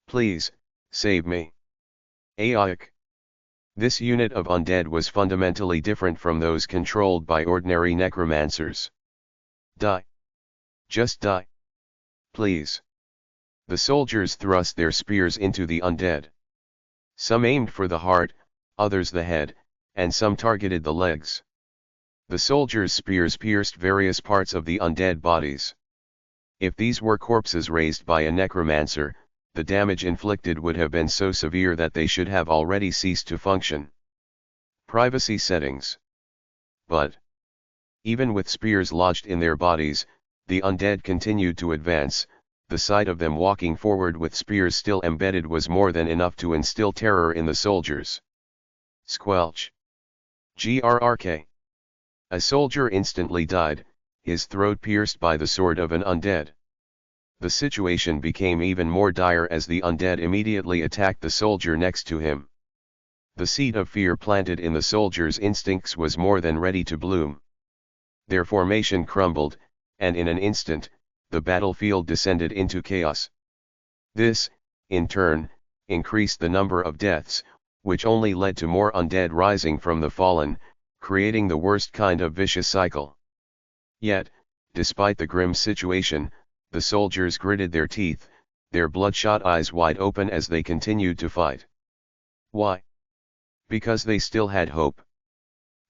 S1: please, save me. Aik. This unit of undead was fundamentally different from those controlled by ordinary necromancers. Die. Just die. Please. The soldiers thrust their spears into the undead. Some aimed for the heart, others the head, and some targeted the legs. The soldiers' spears pierced various parts of the undead bodies. If these were corpses raised by a necromancer, the damage inflicted would have been so severe that they should have already ceased to function. Privacy settings. But, even with spears lodged in their bodies, the undead continued to advance. The sight of them walking forward with spears still embedded was more than enough to instill terror in the soldiers. Squelch. Grrk. A soldier instantly died, his throat pierced by the sword of an undead. The situation became even more dire as the undead immediately attacked the soldier next to him. The seed of fear planted in the soldier's instincts was more than ready to bloom. Their formation crumbled, and in an instant, the battlefield descended into chaos. This, in turn, increased the number of deaths, which only led to more undead rising from the fallen, creating the worst kind of vicious cycle. Yet, despite the grim situation, the soldiers gritted their teeth, their bloodshot eyes wide open as they continued to fight. Why? Because they still had hope.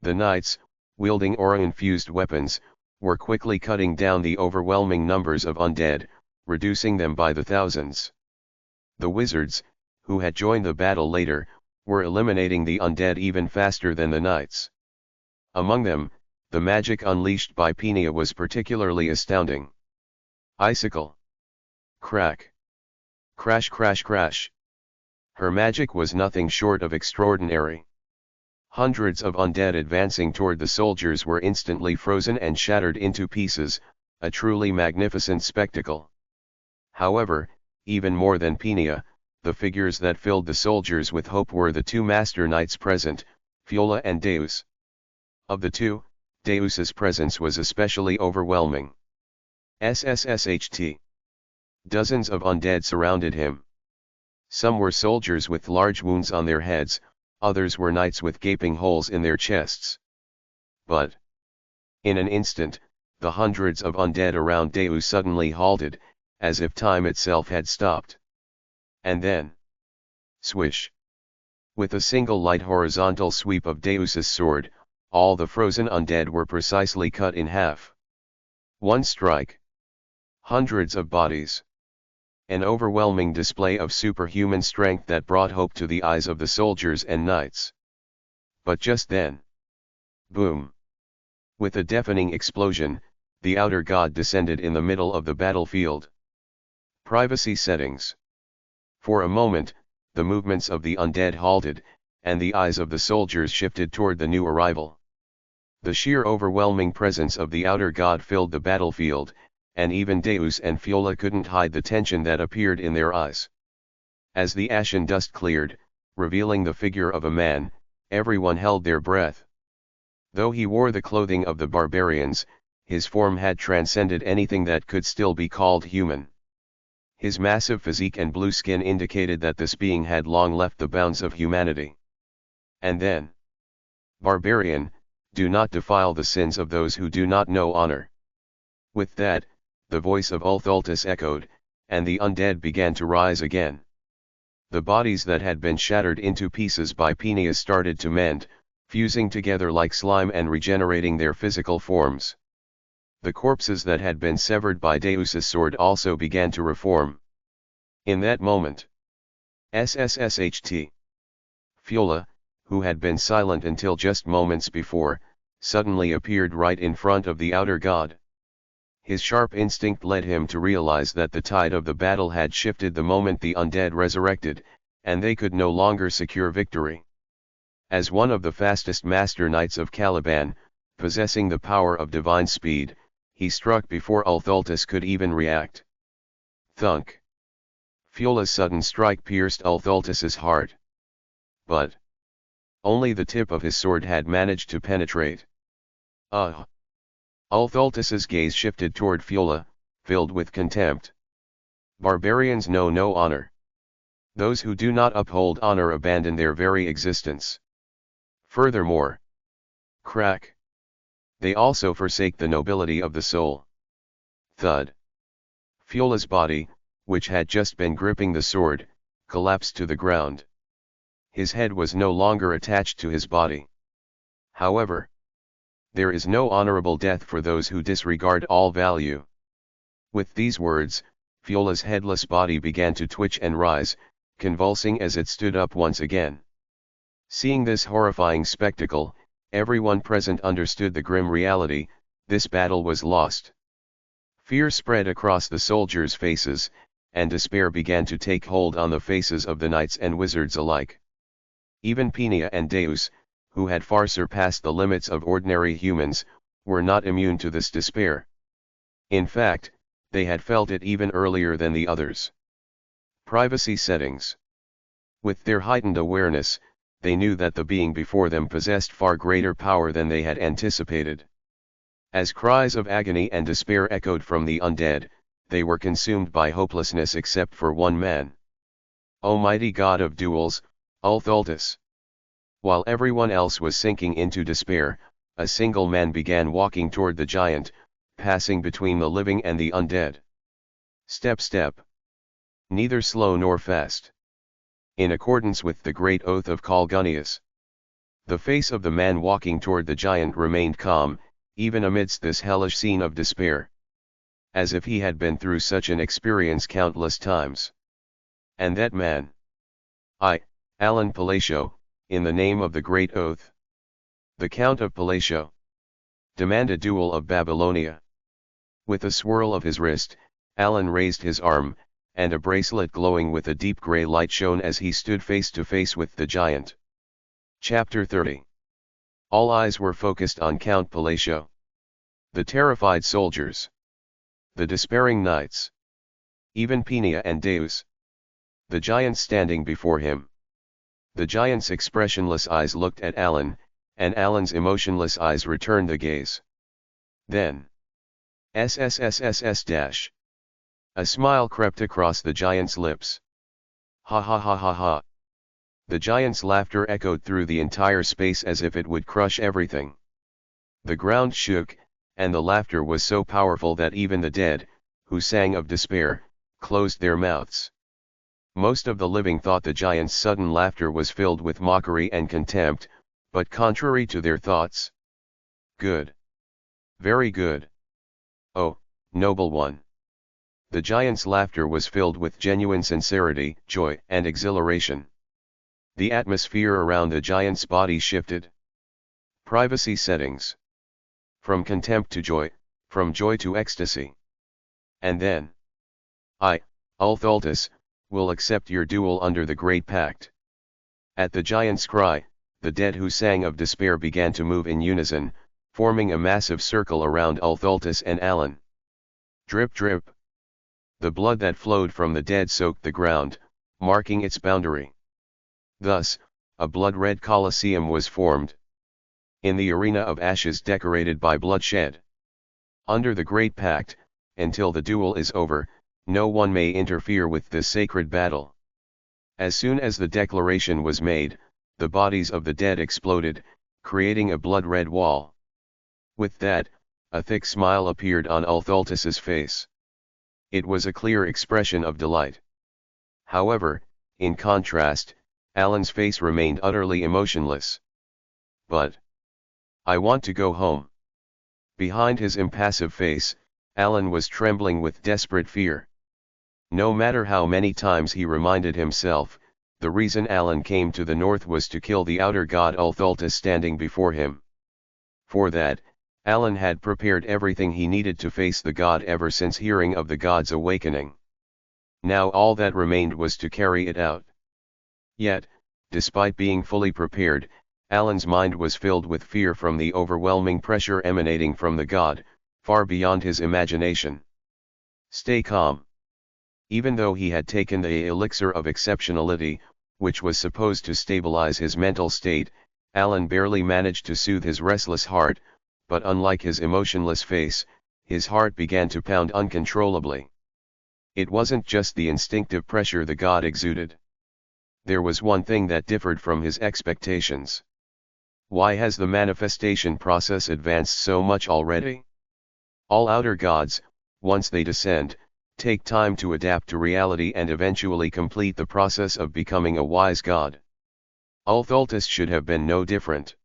S1: The knights, wielding aura-infused weapons, were quickly cutting down the overwhelming numbers of undead, reducing them by the thousands. The wizards, who had joined the battle later, were eliminating the undead even faster than the knights. Among them, the magic unleashed by Penia was particularly astounding. Icicle. Crack. Crash crash crash. Her magic was nothing short of extraordinary. Hundreds of undead advancing toward the soldiers were instantly frozen and shattered into pieces, a truly magnificent spectacle. However, even more than Penia, the figures that filled the soldiers with hope were the two master knights present, Fiola and Deus. Of the two, Deus's presence was especially overwhelming. SSSHT. Dozens of undead surrounded him. Some were soldiers with large wounds on their heads, others were knights with gaping holes in their chests. But in an instant, the hundreds of undead around Deus suddenly halted, as if time itself had stopped. And then, swish! With a single light horizontal sweep of Deus's sword, all the frozen undead were precisely cut in half. One strike. Hundreds of bodies. An overwhelming display of superhuman strength that brought hope to the eyes of the soldiers and knights. But just then, boom! With a deafening explosion, the outer god descended in the middle of the battlefield. Privacy settings. For a moment, the movements of the undead halted, and the eyes of the soldiers shifted toward the new arrival. The sheer overwhelming presence of the outer god filled the battlefield, and even Deus and Fiola couldn't hide the tension that appeared in their eyes. As the ashen dust cleared, revealing the figure of a man, everyone held their breath. Though he wore the clothing of the barbarians, his form had transcended anything that could still be called human. His massive physique and blue skin indicated that this being had long left the bounds of humanity. And then, barbarian, do not defile the sins of those who do not know honor. With that, the voice of Ulthultus echoed, and the undead began to rise again. The bodies that had been shattered into pieces by Peneus started to mend, fusing together like slime and regenerating their physical forms. The corpses that had been severed by Deus's sword also began to reform. In that moment, SSSHT. Fiola, who had been silent until just moments before, suddenly appeared right in front of the outer god. His sharp instinct led him to realize that the tide of the battle had shifted the moment the undead resurrected, and they could no longer secure victory. As one of the fastest master knights of Caliban, possessing the power of divine speed, he struck before Ulthultus could even react. Thunk! Fiola's sudden strike pierced Ulthultus's heart. But only the tip of his sword had managed to penetrate. Ulthultus's gaze shifted toward Fiola, filled with contempt. Barbarians know no honor. Those who do not uphold honor abandon their very existence. Furthermore, crack! They also forsake the nobility of the soul. Thud! Fiola's body, which had just been gripping the sword, collapsed to the ground. His head was no longer attached to his body. However, there is no honorable death for those who disregard all value. With these words, Fiola's headless body began to twitch and rise, convulsing as it stood up once again. Seeing this horrifying spectacle, everyone present understood the grim reality: this battle was lost. Fear spread across the soldiers' faces, and despair began to take hold on the faces of the knights and wizards alike. Even Peneus and Deus, who had far surpassed the limits of ordinary humans, were not immune to this despair. In fact, they had felt it even earlier than the others. Privacy settings. With their heightened awareness, they knew that the being before them possessed far greater power than they had anticipated. As cries of agony and despair echoed from the undead, they were consumed by hopelessness except for one man. Almighty God of duels, Ulthultus. While everyone else was sinking into despair, a single man began walking toward the giant, passing between the living and the undead. Step step. Neither slow nor fast. In accordance with the great oath of Colgunius. The face of the man walking toward the giant remained calm, even amidst this hellish scene of despair. As if he had been through such an experience countless times. And that man? Alan Palatio, in the name of the great oath. The Count of Palatio. Demand a duel of Babylonia. With a swirl of his wrist, Alan raised his arm, and a bracelet glowing with a deep grey light shone as he stood face to face with the giant. Chapter 30. All eyes were focused on Count Palatio. The terrified soldiers. The despairing knights. Even Peneus and Deus. The giant standing before him. The giant's expressionless eyes looked at Alan, and Alan's emotionless eyes returned the gaze. Then. SSSSS. A smile crept across the giant's lips. Ha ha ha ha ha. The giant's laughter echoed through the entire space as if it would crush everything. The ground shook, and the laughter was so powerful that even the dead, who sang of despair, closed their mouths. Most of the living thought the giant's sudden laughter was filled with mockery and contempt, but contrary to their thoughts. Good. Very good. Oh, noble one. The giant's laughter was filled with genuine sincerity, joy, and exhilaration. The atmosphere around the giant's body shifted. Privacy settings. From contempt to joy, from joy to ecstasy. And then. I, Ulthultus, will accept your duel under the Great Pact. At the giant's cry, the dead who sang of despair began to move in unison, forming a massive circle around Ulthultus and Alan. Drip drip. The blood that flowed from the dead soaked the ground, marking its boundary. Thus, a blood-red Colosseum was formed. In the arena of ashes decorated by bloodshed. Under the Great Pact, until the duel is over, no one may interfere with this sacred battle. As soon as the declaration was made, the bodies of the dead exploded, creating a blood-red wall. With that, a thick smile appeared on Ulthultus's face. It was a clear expression of delight. However, in contrast, Alan's face remained utterly emotionless. But I want to go home. Behind his impassive face, Alan was trembling with desperate fear. No matter how many times he reminded himself, the reason Alan came to the north was to kill the outer god Ulthultus standing before him. For that, Alan had prepared everything he needed to face the god ever since hearing of the god's awakening. Now all that remained was to carry it out. Yet, despite being fully prepared, Alan's mind was filled with fear from the overwhelming pressure emanating from the god, far beyond his imagination. Stay calm. Even though he had taken the elixir of exceptionality, which was supposed to stabilize his mental state, Alan barely managed to soothe his restless heart, but unlike his emotionless face, his heart began to pound uncontrollably. It wasn't just the instinctive pressure the god exuded. There was one thing that differed from his expectations. Why has the manifestation process advanced so much already? All outer gods, once they descend, take time to adapt to reality and eventually complete the process of becoming a wise god. Ulthultus should have been no different.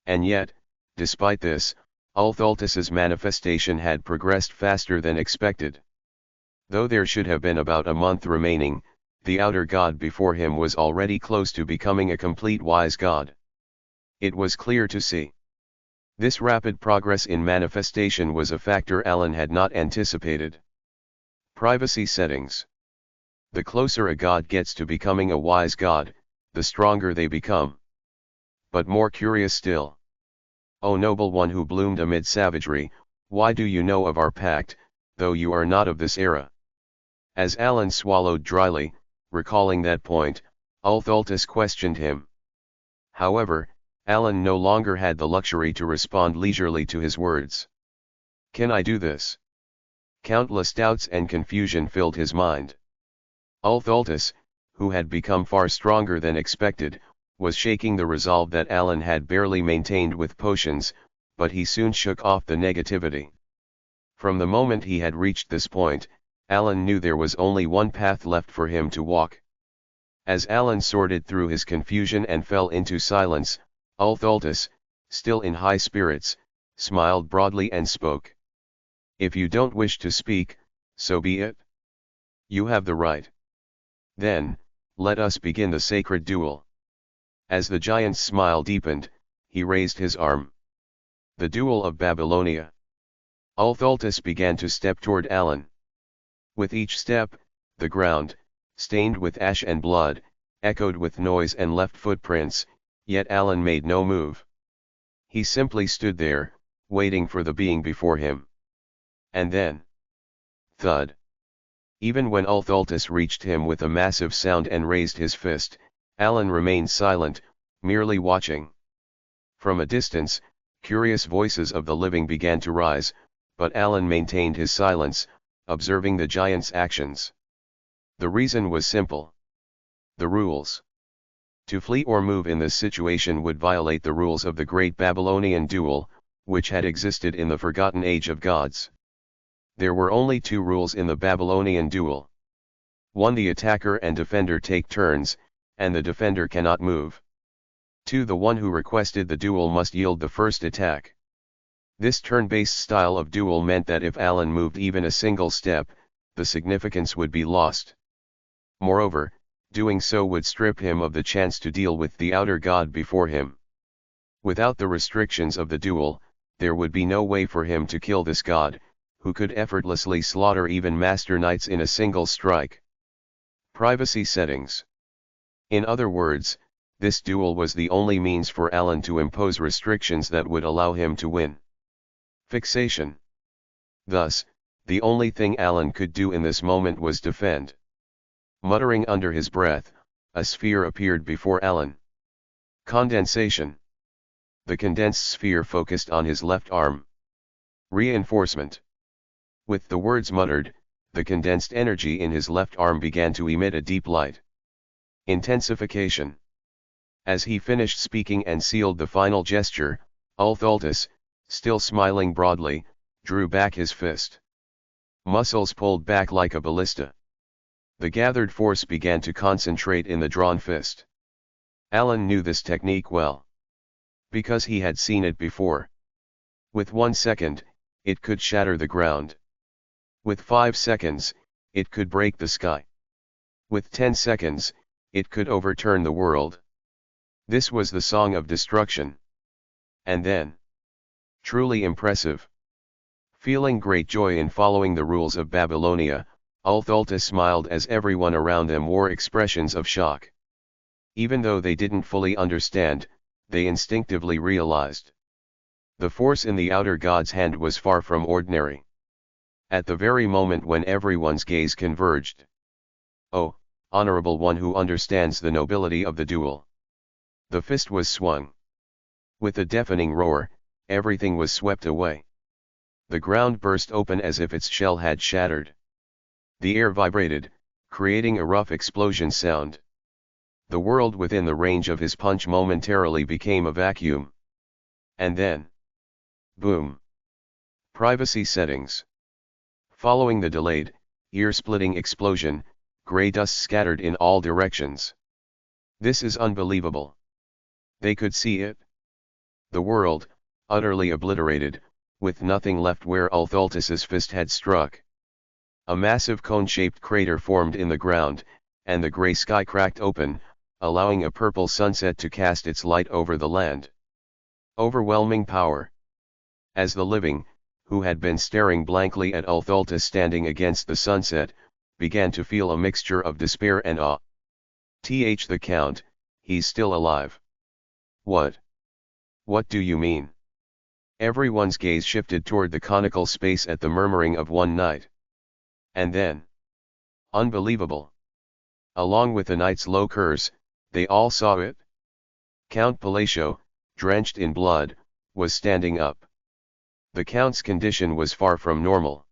S1: And yet, despite this, Ulthultus's manifestation had progressed faster than expected. Though there should have been about a month remaining, the outer god before him was already close to becoming a complete wise god. It was clear to see. This rapid progress in manifestation was a factor Alan had not anticipated. Privacy settings. The closer a god gets to becoming a wise god, the stronger they become. But more curious still. O noble one who bloomed amid savagery, why do you know of our pact, though you are not of this era? As Alan swallowed dryly, recalling that point, Ulthultus questioned him. However, Alan no longer had the luxury to respond leisurely to his words. Can I do this? Countless doubts and confusion filled his mind. Ulthultus, who had become far stronger than expected, was shaking the resolve that Alan had barely maintained with potions, but he soon shook off the negativity. From the moment he had reached this point, Alan knew there was only one path left for him to walk. As Alan sorted through his confusion and fell into silence, Ulthultus, still in high spirits, smiled broadly and spoke. If you don't wish to speak, so be it. You have the right. Then, let us begin the sacred duel. As the giant's smile deepened, he raised his arm. The duel of Babylonia. Ulthultus began to step toward Alan. With each step, the ground, stained with ash and blood, echoed with noise and left footprints, yet Alan made no move. He simply stood there, waiting for the being before him. And then. Thud. Even when Ulthultus reached him with a massive sound and raised his fist, Alan remained silent, merely watching. From a distance, curious voices of the living began to rise, but Alan maintained his silence, observing the giant's actions. The reason was simple. The rules. To flee or move in this situation would violate the rules of the great Babylonian duel, which had existed in the forgotten age of gods. There were only two rules in the Babylonian duel. 1. The attacker and defender take turns, and the defender cannot move. 2. The one who requested the duel must yield the first attack. This turn-based style of duel meant that if Alan moved even a single step, the significance would be lost. Moreover, doing so would strip him of the chance to deal with the outer god before him. Without the restrictions of the duel, there would be no way for him to kill this god, who could effortlessly slaughter even master knights in a single strike. Privacy settings. In other words, this duel was the only means for Alan to impose restrictions that would allow him to win. Fixation. Thus, the only thing Alan could do in this moment was defend. Muttering under his breath, a sphere appeared before Alan. Condensation. The condensed sphere focused on his left arm. Reinforcement. With the words muttered, the condensed energy in his left arm began to emit a deep light. Intensification. As he finished speaking and sealed the final gesture, Ulthultus, still smiling broadly, drew back his fist. Muscles pulled back like a ballista. The gathered force began to concentrate in the drawn fist. Alan knew this technique well, because he had seen it before. With 1 second, it could shatter the ground. With 5 seconds, it could break the sky. With 10 seconds, it could overturn the world. This was the song of destruction. And then, truly impressive. Feeling great joy in following the rules of Babylonia, Ulthultus smiled as everyone around them wore expressions of shock. Even though they didn't fully understand, they instinctively realized. The force in the outer god's hand was far from ordinary. At the very moment when everyone's gaze converged. Oh, honorable one who understands the nobility of the duel. The fist was swung. With a deafening roar, everything was swept away. The ground burst open as if its shell had shattered. The air vibrated, creating a rough explosion sound. The world within the range of his punch momentarily became a vacuum. And then, boom. Privacy settings. Following the delayed, ear-splitting explosion, gray dust scattered in all directions. This is unbelievable. They could see it. The world, utterly obliterated, with nothing left where Ulthultus's fist had struck. A massive cone-shaped crater formed in the ground, and the gray sky cracked open, allowing a purple sunset to cast its light over the land. Overwhelming power. As the living, who had been staring blankly at Ulthultus standing against the sunset, began to feel a mixture of despair and awe. The Count, he's still alive. What? What do you mean? Everyone's gaze shifted toward the conical space at the murmuring of one knight. And then, unbelievable. Along with the knight's low curse, they all saw it. Count Palatio, drenched in blood, was standing up. The count's condition was far from normal.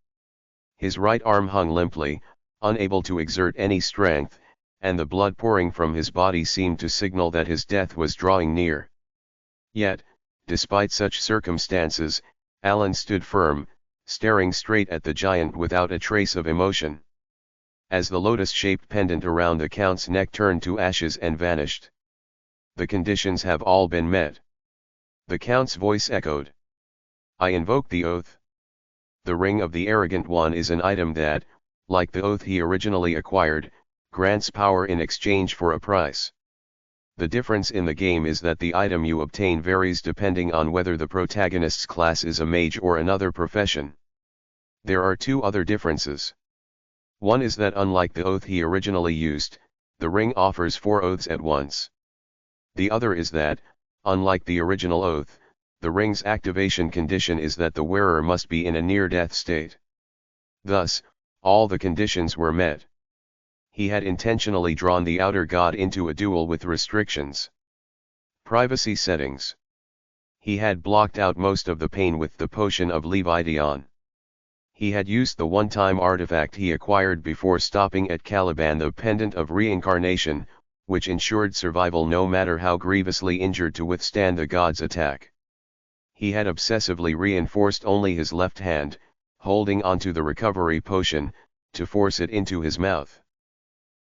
S1: His right arm hung limply, unable to exert any strength, and the blood pouring from his body seemed to signal that his death was drawing near. Yet, despite such circumstances, Alan stood firm, staring straight at the giant without a trace of emotion. As the lotus-shaped pendant around the count's neck turned to ashes and vanished. The conditions have all been met. The count's voice echoed. I invoke the oath. The ring of the arrogant one is an item that, like the oath he originally acquired, grants power in exchange for a price. The difference in the game is that the item you obtain varies depending on whether the protagonist's class is a mage or another profession. There are two other differences. One is that unlike the oath he originally used, the ring offers 4 oaths at once. The other is that, unlike the original oath, the ring's activation condition is that the wearer must be in a near-death state. Thus, All the conditions were met. He had intentionally drawn the outer god into a duel with restrictions. Privacy settings. He had blocked out most of the pain with the potion of Leviathan. He had used the one-time artifact he acquired before stopping at Caliban, the Pendant of Reincarnation, which ensured survival no matter how grievously injured to withstand the god's attack. He had obsessively reinforced only his left hand, holding onto the recovery potion, to force it into his mouth.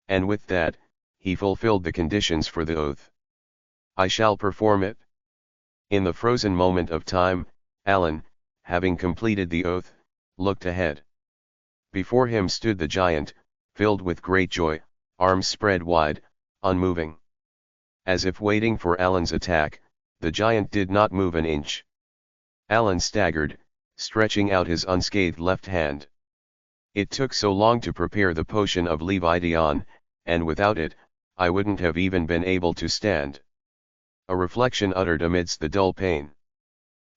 S1: And with that, he fulfilled the conditions for the oath. I shall perform it. In the frozen moment of time, Alan, having completed the oath, looked ahead. Before him stood the giant, filled with great joy, arms spread wide, unmoving. As if waiting for Alan's attack, the giant did not move an inch. Alan staggered, stretching out his unscathed left hand. It took so long to prepare the potion of Leviathan, and without it, I wouldn't have even been able to stand. A reflection uttered amidst the dull pain.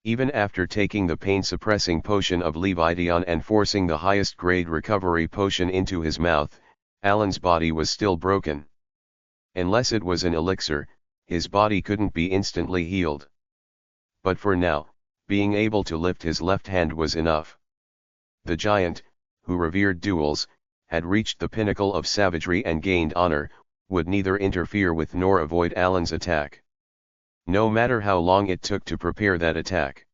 S1: Even after taking the pain-suppressing potion of Leviathan and forcing the highest-grade recovery potion into his mouth, Alan's body was still broken. Unless it was an elixir, his body couldn't be instantly healed. But for now, being able to lift his left hand was enough. The giant, who revered duels, had reached the pinnacle of savagery and gained honor, would neither interfere with nor avoid Alan's attack. No matter how long it took to prepare that attack.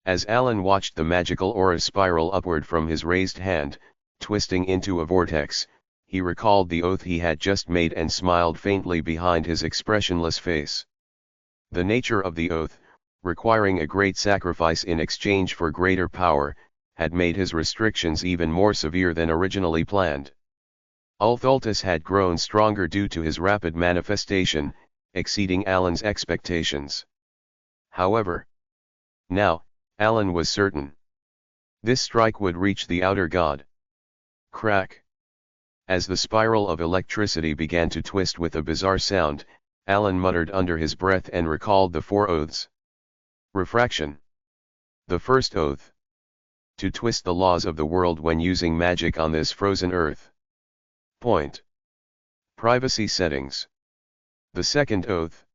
S1: As Alan watched the magical aura spiral upward from his raised hand, twisting into a vortex, he recalled the oath he had just made and smiled faintly behind his expressionless face. The nature of the oath, requiring a great sacrifice in exchange for greater power, had made his restrictions even more severe than originally planned. Ulthultus had grown stronger due to his rapid manifestation, exceeding Alan's expectations. However, now, Alan was certain. This strike would reach the outer god. Crack. As the spiral of electricity began to twist with a bizarre sound, Alan muttered under his breath and recalled the 4 oaths. Refraction. The first oath. To twist the laws of the world when using magic on this frozen earth. Point. Privacy settings. The second oath.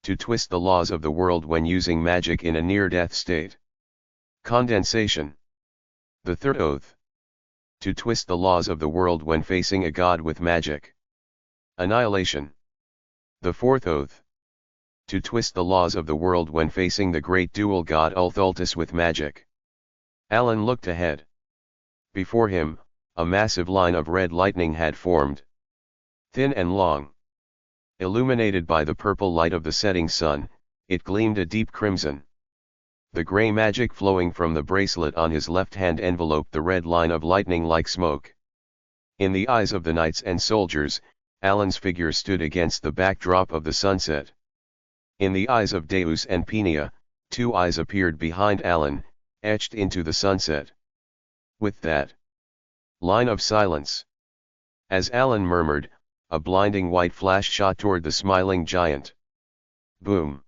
S1: To twist the laws of the world when using magic in a near-death state. Condensation. The third oath. To twist the laws of the world when facing a god with magic. Annihilation. The fourth oath. To twist the laws of the world when facing the great dual god Ulthultus with magic. Alan looked ahead. Before him, a massive line of red lightning had formed. Thin and long. Illuminated by the purple light of the setting sun, it gleamed a deep crimson. The grey magic flowing from the bracelet on his left hand enveloped the red line of lightning like smoke. In the eyes of the knights and soldiers, Alan's figure stood against the backdrop of the sunset. In the eyes of Deus and Penia, 2 eyes appeared behind Alan, etched into the sunset. With that line of silence. As Alan murmured, a blinding white flash shot toward the smiling giant. Boom.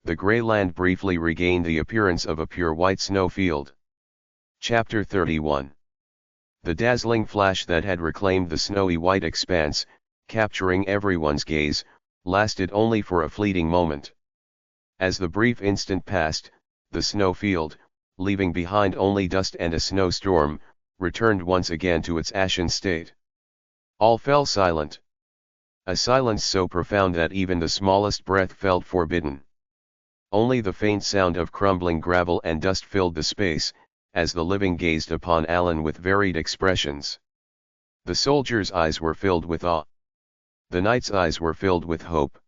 S1: The grey land briefly regained the appearance of a pure white snow field. Chapter 31. The dazzling flash that had reclaimed the snowy white expanse, capturing everyone's gaze, lasted only for a fleeting moment. As the brief instant passed, the snow field, leaving behind only dust and a snowstorm, returned once again to its ashen state. All fell silent. A silence so profound that even the smallest breath felt forbidden. Only the faint sound of crumbling gravel and dust filled the space, as the living gazed upon Alan with varied expressions. The soldier's eyes were filled with awe. The knight's eyes were filled with hope.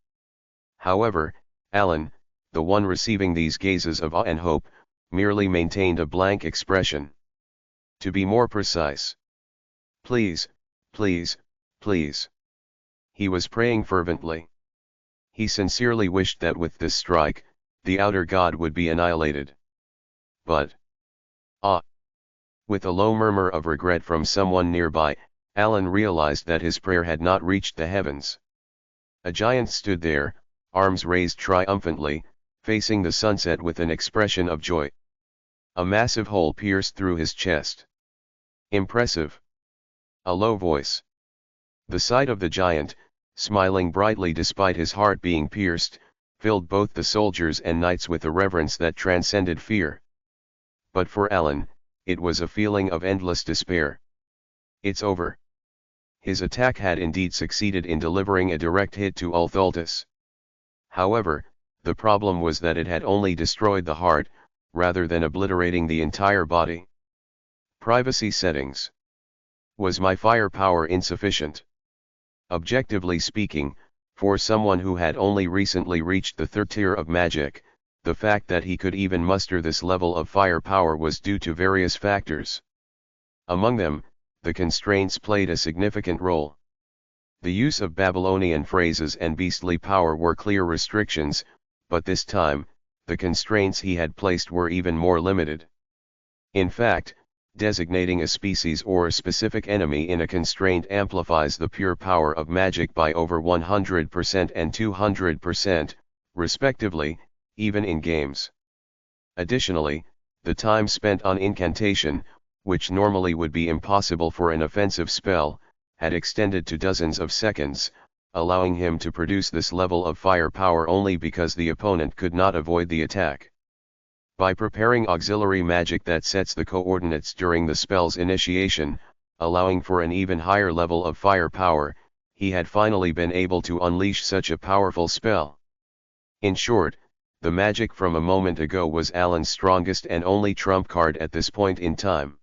S1: However, Alan, the one receiving these gazes of awe and hope, merely maintained a blank expression. To be more precise. Please, please, please. He was praying fervently. He sincerely wished that with this strike, the outer god would be annihilated. But, with a low murmur of regret from someone nearby, Alan realized that his prayer had not reached the heavens. A giant stood there, arms raised triumphantly, facing the sunset with an expression of joy. A massive hole pierced through his chest. Impressive. A low voice. The sight of the giant, smiling brightly despite his heart being pierced, filled both the soldiers and knights with a reverence that transcended fear. But for Alan, it was a feeling of endless despair. It's over. His attack had indeed succeeded in delivering a direct hit to Ulthultus. However, the problem was that it had only destroyed the heart, rather than obliterating the entire body. Privacy settings. Was my firepower insufficient? Objectively speaking, for someone who had only recently reached the third tier of magic, the fact that he could even muster this level of firepower was due to various factors. Among them, the constraints played a significant role. The use of Babylonian phrases and beastly power were clear restrictions, but this time, the constraints he had placed were even more limited. In fact, designating a species or a specific enemy in a constraint amplifies the pure power of magic by over 100% and 200%, respectively, even in games. Additionally, the time spent on incantation, which normally would be impossible for an offensive spell, had extended to dozens of seconds, allowing him to produce this level of firepower only because the opponent could not avoid the attack. By preparing auxiliary magic that sets the coordinates during the spell's initiation, allowing for an even higher level of firepower, he had finally been able to unleash such a powerful spell. In short, the magic from a moment ago was Alan's strongest and only trump card at this point in time.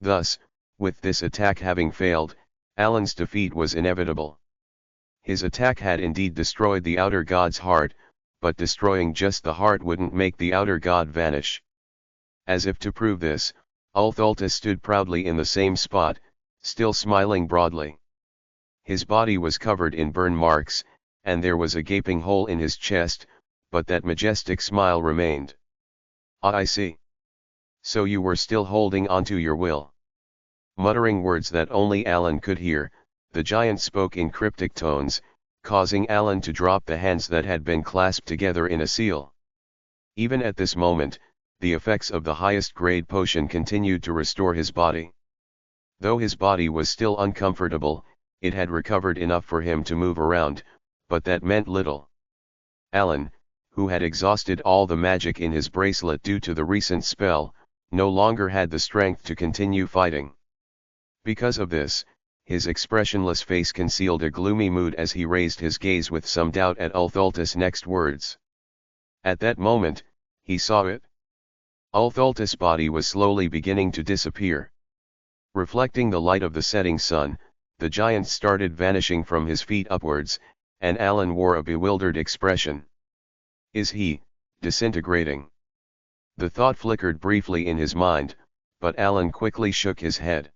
S1: Thus, with this attack having failed, Alan's defeat was inevitable. His attack had indeed destroyed the outer god's heart, but destroying just the heart wouldn't make the outer god vanish. As if to prove this, Ulthultus stood proudly in the same spot, still smiling broadly. His body was covered in burn marks, and there was a gaping hole in his chest, but that majestic smile remained. "Ah, I see. So you were still holding on to your will." Muttering words that only Alan could hear, the giant spoke in cryptic tones, causing Alan to drop the hands that had been clasped together in a seal. Even at this moment, the effects of the highest grade potion continued to restore his body. Though his body was still uncomfortable, it had recovered enough for him to move around, but that meant little. Alan, who had exhausted all the magic in his bracelet due to the recent spell, no longer had the strength to continue fighting. Because of this, his expressionless face concealed a gloomy mood as he raised his gaze with some doubt at Ulthultus' next words. At that moment, he saw it. Ulthultus' body was slowly beginning to disappear. Reflecting the light of the setting sun, the giant started vanishing from his feet upwards, and Alan wore a bewildered expression. Is he disintegrating? The thought flickered briefly in his mind, but Alan quickly shook his head.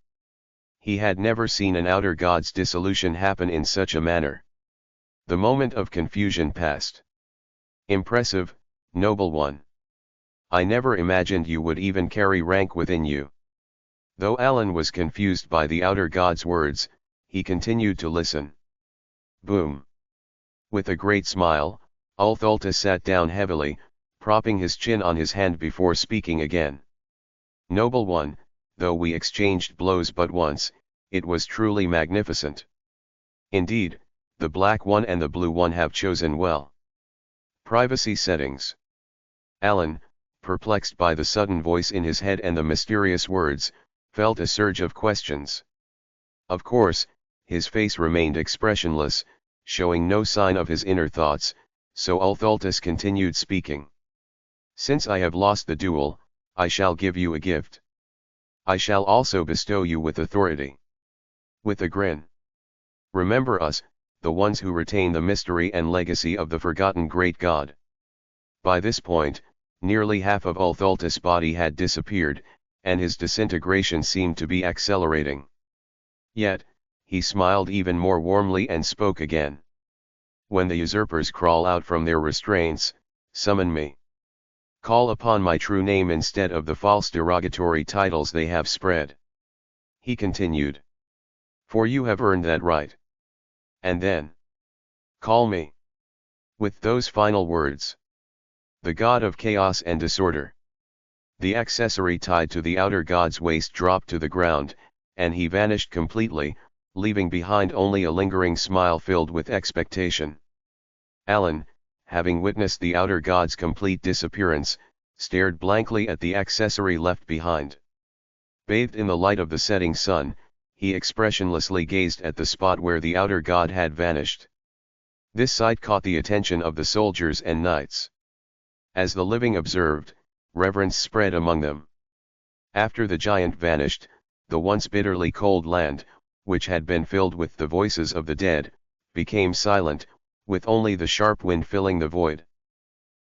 S1: He had never seen an outer god's dissolution happen in such a manner. The moment of confusion passed. Impressive, noble one. I never imagined you would even carry rank within you. Though Alan was confused by the outer god's words, he continued to listen. Boom. With a great smile, Ulthultus sat down heavily, propping his chin on his hand before speaking again. Noble one, though we exchanged blows but once, it was truly magnificent. Indeed, the black one and the blue one have chosen well. Privacy settings. Alan, perplexed by the sudden voice in his head and the mysterious words, felt a surge of questions. Of course, his face remained expressionless, showing no sign of his inner thoughts, so Ulthultus continued speaking. Since I have lost the duel, I shall give you a gift. I shall also bestow you with authority. With a grin. Remember us, the ones who retain the mystery and legacy of the forgotten great god. By this point, nearly half of Ulthultus' body had disappeared, and his disintegration seemed to be accelerating. Yet, he smiled even more warmly and spoke again. When the usurpers crawl out from their restraints, summon me. Call upon my true name instead of the false derogatory titles they have spread. He continued. For you have earned that right. And then, call me. With those final words, the god of chaos and disorder, The accessory tied to the outer god's waist dropped to the ground, and he vanished completely, leaving behind only a lingering smile filled with expectation. Alan, having witnessed the outer god's complete disappearance, stared blankly at the accessory left behind. Bathed in the light of the setting sun, he expressionlessly gazed at the spot where the outer god had vanished. This sight caught the attention of the soldiers and knights. As the living observed, reverence spread among them. After the giant vanished, the once bitterly cold land, which had been filled with the voices of the dead, became silent, with only the sharp wind filling the void.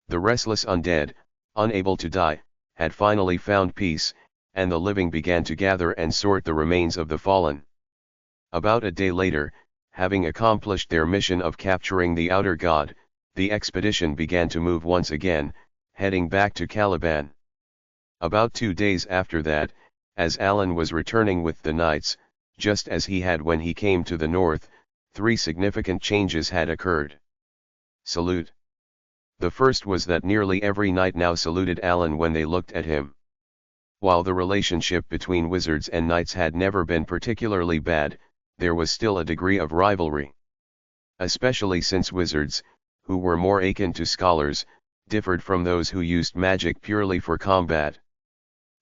S1: The restless undead, unable to die, had finally found peace, and the living began to gather and sort the remains of the fallen. About a day later, having accomplished their mission of capturing the outer god, the expedition began to move once again, heading back to Caliban. About 2 days after that, as Alan was returning with the knights, just as he had when he came to the north, 3 significant changes had occurred. Salute. The first was that nearly every knight now saluted Alan when they looked at him. While the relationship between wizards and knights had never been particularly bad, there was still a degree of rivalry. Especially since wizards, who were more akin to scholars, differed from those who used magic purely for combat.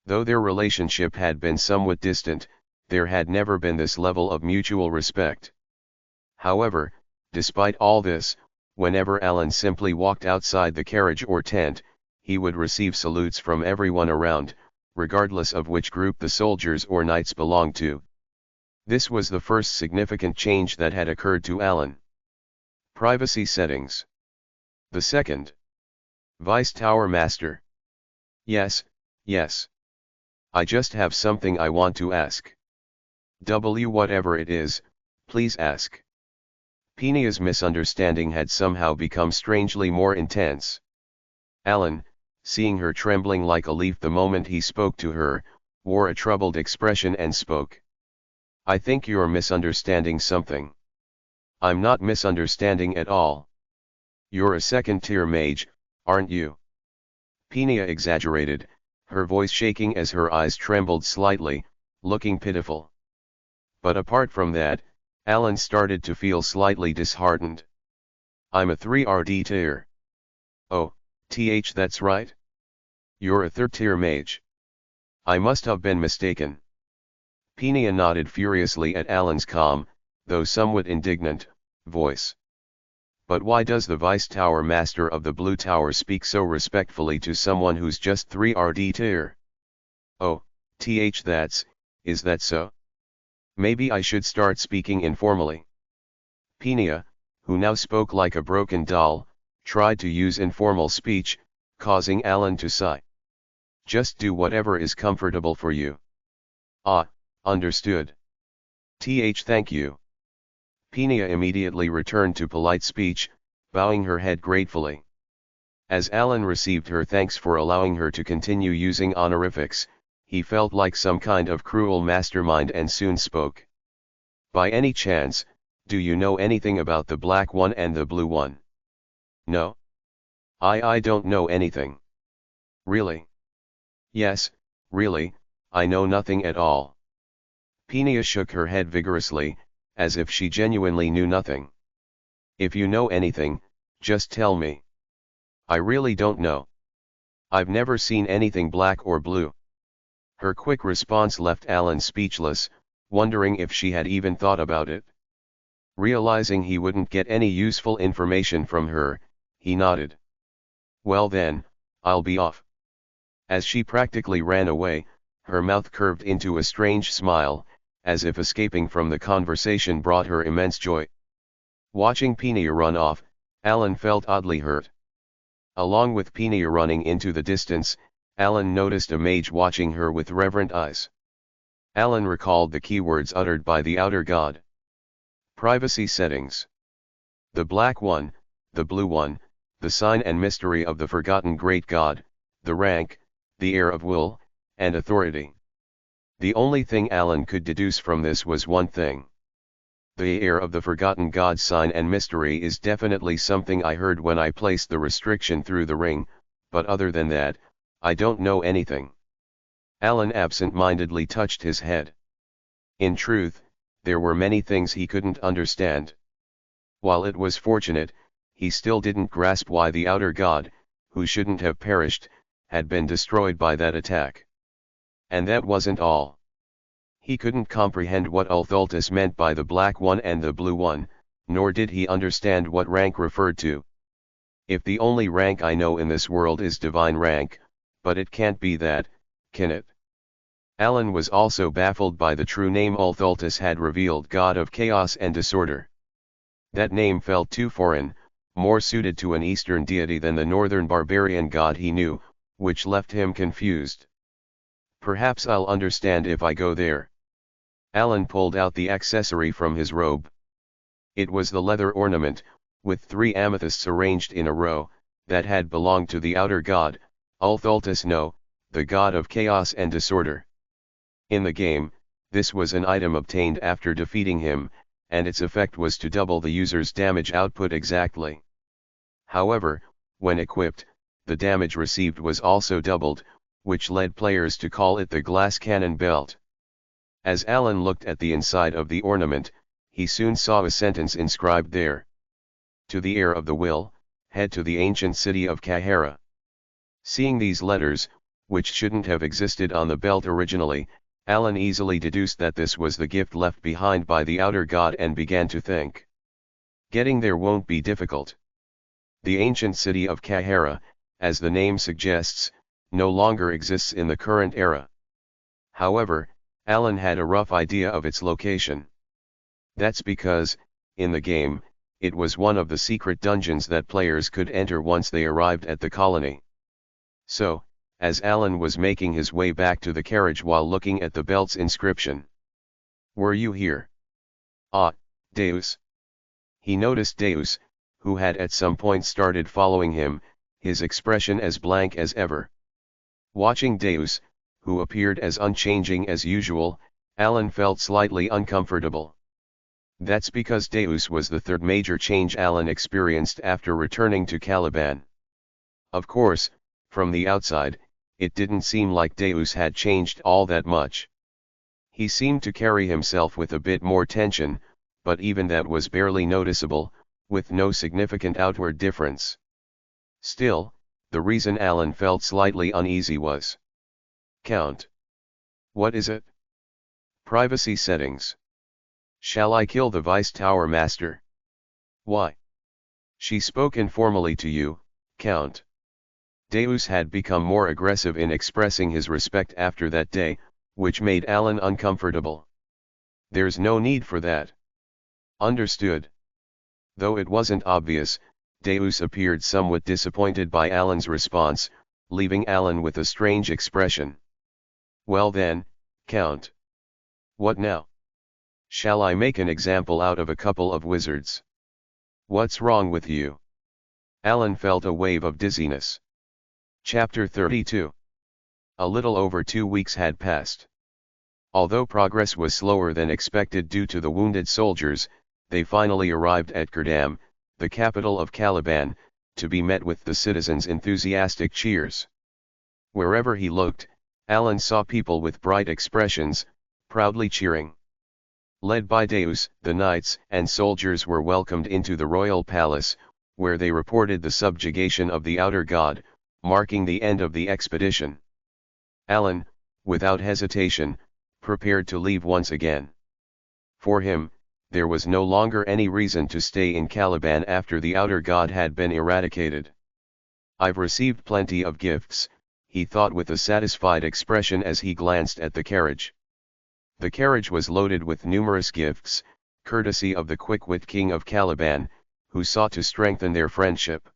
S1: Though their relationship had been somewhat distant, there had never been this level of mutual respect. However, despite all this, whenever Alan simply walked outside the carriage or tent, he would receive salutes from everyone around, regardless of which group the soldiers or knights belonged to. This was the first significant change that had occurred to Alan. Privacy settings. The second. Vice Tower Master. Yes, yes. I just have something I want to ask. Whatever it is, please ask. Penia's misunderstanding had somehow become strangely more intense. Alan, seeing her trembling like a leaf the moment he spoke to her, wore a troubled expression and spoke. I think you're misunderstanding something. I'm not misunderstanding at all. You're a second-tier mage, aren't you? Penia exaggerated, her voice shaking as her eyes trembled slightly, looking pitiful. But apart from that, Alan started to feel slightly disheartened. I'm a 3rd tier. Oh, that's right. You're a 3rd-tier mage. I must have been mistaken. Penia nodded furiously at Alan's calm, though somewhat indignant, voice. But why does the Vice Tower Master of the Blue Tower speak so respectfully to someone who's just 3rd tier? Oh, is that so? Maybe I should start speaking informally. Penia, who now spoke like a broken doll, tried to use informal speech, causing Alan to sigh. Just do whatever is comfortable for you. Ah, understood. Thank you. Penia immediately returned to polite speech, bowing her head gratefully. As Alan received her thanks for allowing her to continue using honorifics, he felt like some kind of cruel mastermind and soon spoke. By any chance, do you know anything about the black one and the blue one? No? I don't know anything. Really? Yes, really, I know nothing at all. Penia shook her head vigorously, as if she genuinely knew nothing. If you know anything, just tell me. I really don't know. I've never seen anything black or blue. Her quick response left Alan speechless, wondering if she had even thought about it. Realizing he wouldn't get any useful information from her, he nodded. Well then, I'll be off. As she practically ran away, her mouth curved into a strange smile, as if escaping from the conversation brought her immense joy. Watching Penia run off, Alan felt oddly hurt. Along with Penia running into the distance, Alan noticed a mage watching her with reverent eyes. Alan recalled the keywords uttered by the outer god. Privacy settings. The black one, the blue one, the sign and mystery of the forgotten great god, the rank, the air of will, and authority. The only thing Alan could deduce from this was one thing. The air of the forgotten god sign and mystery is definitely something I heard when I placed the restriction through the ring, but other than that, I don't know anything. Alan absent-mindedly touched his head. In truth, there were many things he couldn't understand. While it was fortunate, he still didn't grasp why the outer god, who shouldn't have perished, had been destroyed by that attack. And that wasn't all. He couldn't comprehend what Ulthultus meant by the black one and the blue one, nor did he understand what rank referred to. If the only rank I know in this world is divine rank, but it can't be that, can it? Alan was also baffled by the true name Ulthultus had revealed, god of chaos and disorder. That name felt too foreign, more suited to an Eastern deity than the northern barbarian god he knew, which left him confused. Perhaps I'll understand if I go there. Alan pulled out the accessory from his robe. It was the leather ornament, with 3 amethysts arranged in a row, that had belonged to the outer god, Ulthultus No, the god of chaos and disorder. In the game, this was an item obtained after defeating him, and its effect was to double the user's damage output exactly. However, when equipped, the damage received was also doubled, which led players to call it the glass cannon belt. As Alan looked at the inside of the ornament, he soon saw a sentence inscribed there. To the heir of the will, head to the ancient city of Kahera. Seeing these letters, which shouldn't have existed on the belt originally, Alan easily deduced that this was the gift left behind by the outer god and began to think. Getting there won't be difficult. The ancient city of Kahera, as the name suggests, no longer exists in the current era. However, Alan had a rough idea of its location. That's because, in the game, it was one of the secret dungeons that players could enter once they arrived at the colony. So, as Alan was making his way back to the carriage while looking at the belt's inscription. "Were you here?" "Ah, Deus." He noticed Deus, who had at some point started following him, his expression as blank as ever. Watching Deus, who appeared as unchanging as usual, Alan felt slightly uncomfortable. That's because Deus was the third major change Alan experienced after returning to Caliban. Of course, from the outside, it didn't seem like Deus had changed all that much. He seemed to carry himself with a bit more tension, but even that was barely noticeable, with no significant outward difference. Still, the reason Alan felt slightly uneasy was. "Count. What is it?" "Privacy settings. Shall I kill the Vice Tower Master?" "Why?" "She spoke informally to you, Count." Deus had become more aggressive in expressing his respect after that day, which made Alan uncomfortable. "There's no need for that." "Understood." Though it wasn't obvious, Deus appeared somewhat disappointed by Alan's response, leaving Alan with a strange expression. "Well then, Count. What now? Shall I make an example out of a couple of wizards?" "What's wrong with you?" Alan felt a wave of dizziness. Chapter 32. A little over 2 weeks had passed. Although progress was slower than expected due to the wounded soldiers, they finally arrived at Kerdam, the capital of Caliban, to be met with the citizens' enthusiastic cheers. Wherever he looked, Alan saw people with bright expressions, proudly cheering. Led by Deus, the knights and soldiers were welcomed into the royal palace, where they reported the subjugation of the outer god, marking the end of the expedition. Alan, without hesitation, prepared to leave once again. For him, there was no longer any reason to stay in Caliban after the outer god had been eradicated. "I've received plenty of gifts," he thought with a satisfied expression as he glanced at the carriage. The carriage was loaded with numerous gifts, courtesy of the quick-wit king of Caliban, who sought to strengthen their friendship.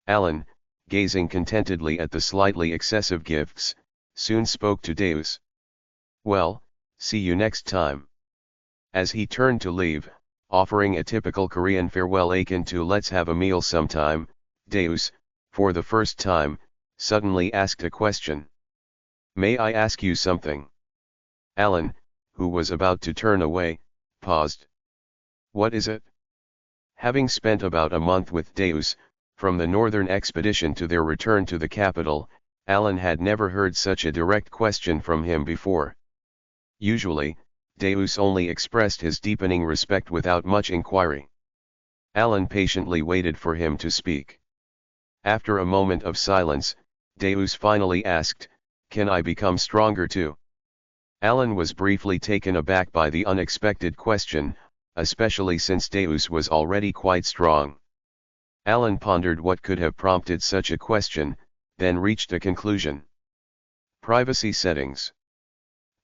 S1: Alan, gazing contentedly at the slightly excessive gifts, soon spoke to Deus. "Well, see you next time." As he turned to leave, offering a typical Korean farewell akin to "let's have a meal sometime," Deus, for the first time, suddenly asked a question. "May I ask you something?" Alan, who was about to turn away, paused. "What is it?" Having spent about a month with Deus, from the northern expedition to their return to the capital, Alan had never heard such a direct question from him before. Usually, Deus only expressed his deepening respect without much inquiry. Alan patiently waited for him to speak. After a moment of silence, Deus finally asked, "Can I become stronger too?" Alan was briefly taken aback by the unexpected question, especially since Deus was already quite strong. Alan pondered what could have prompted such a question, then reached a conclusion. Privacy settings.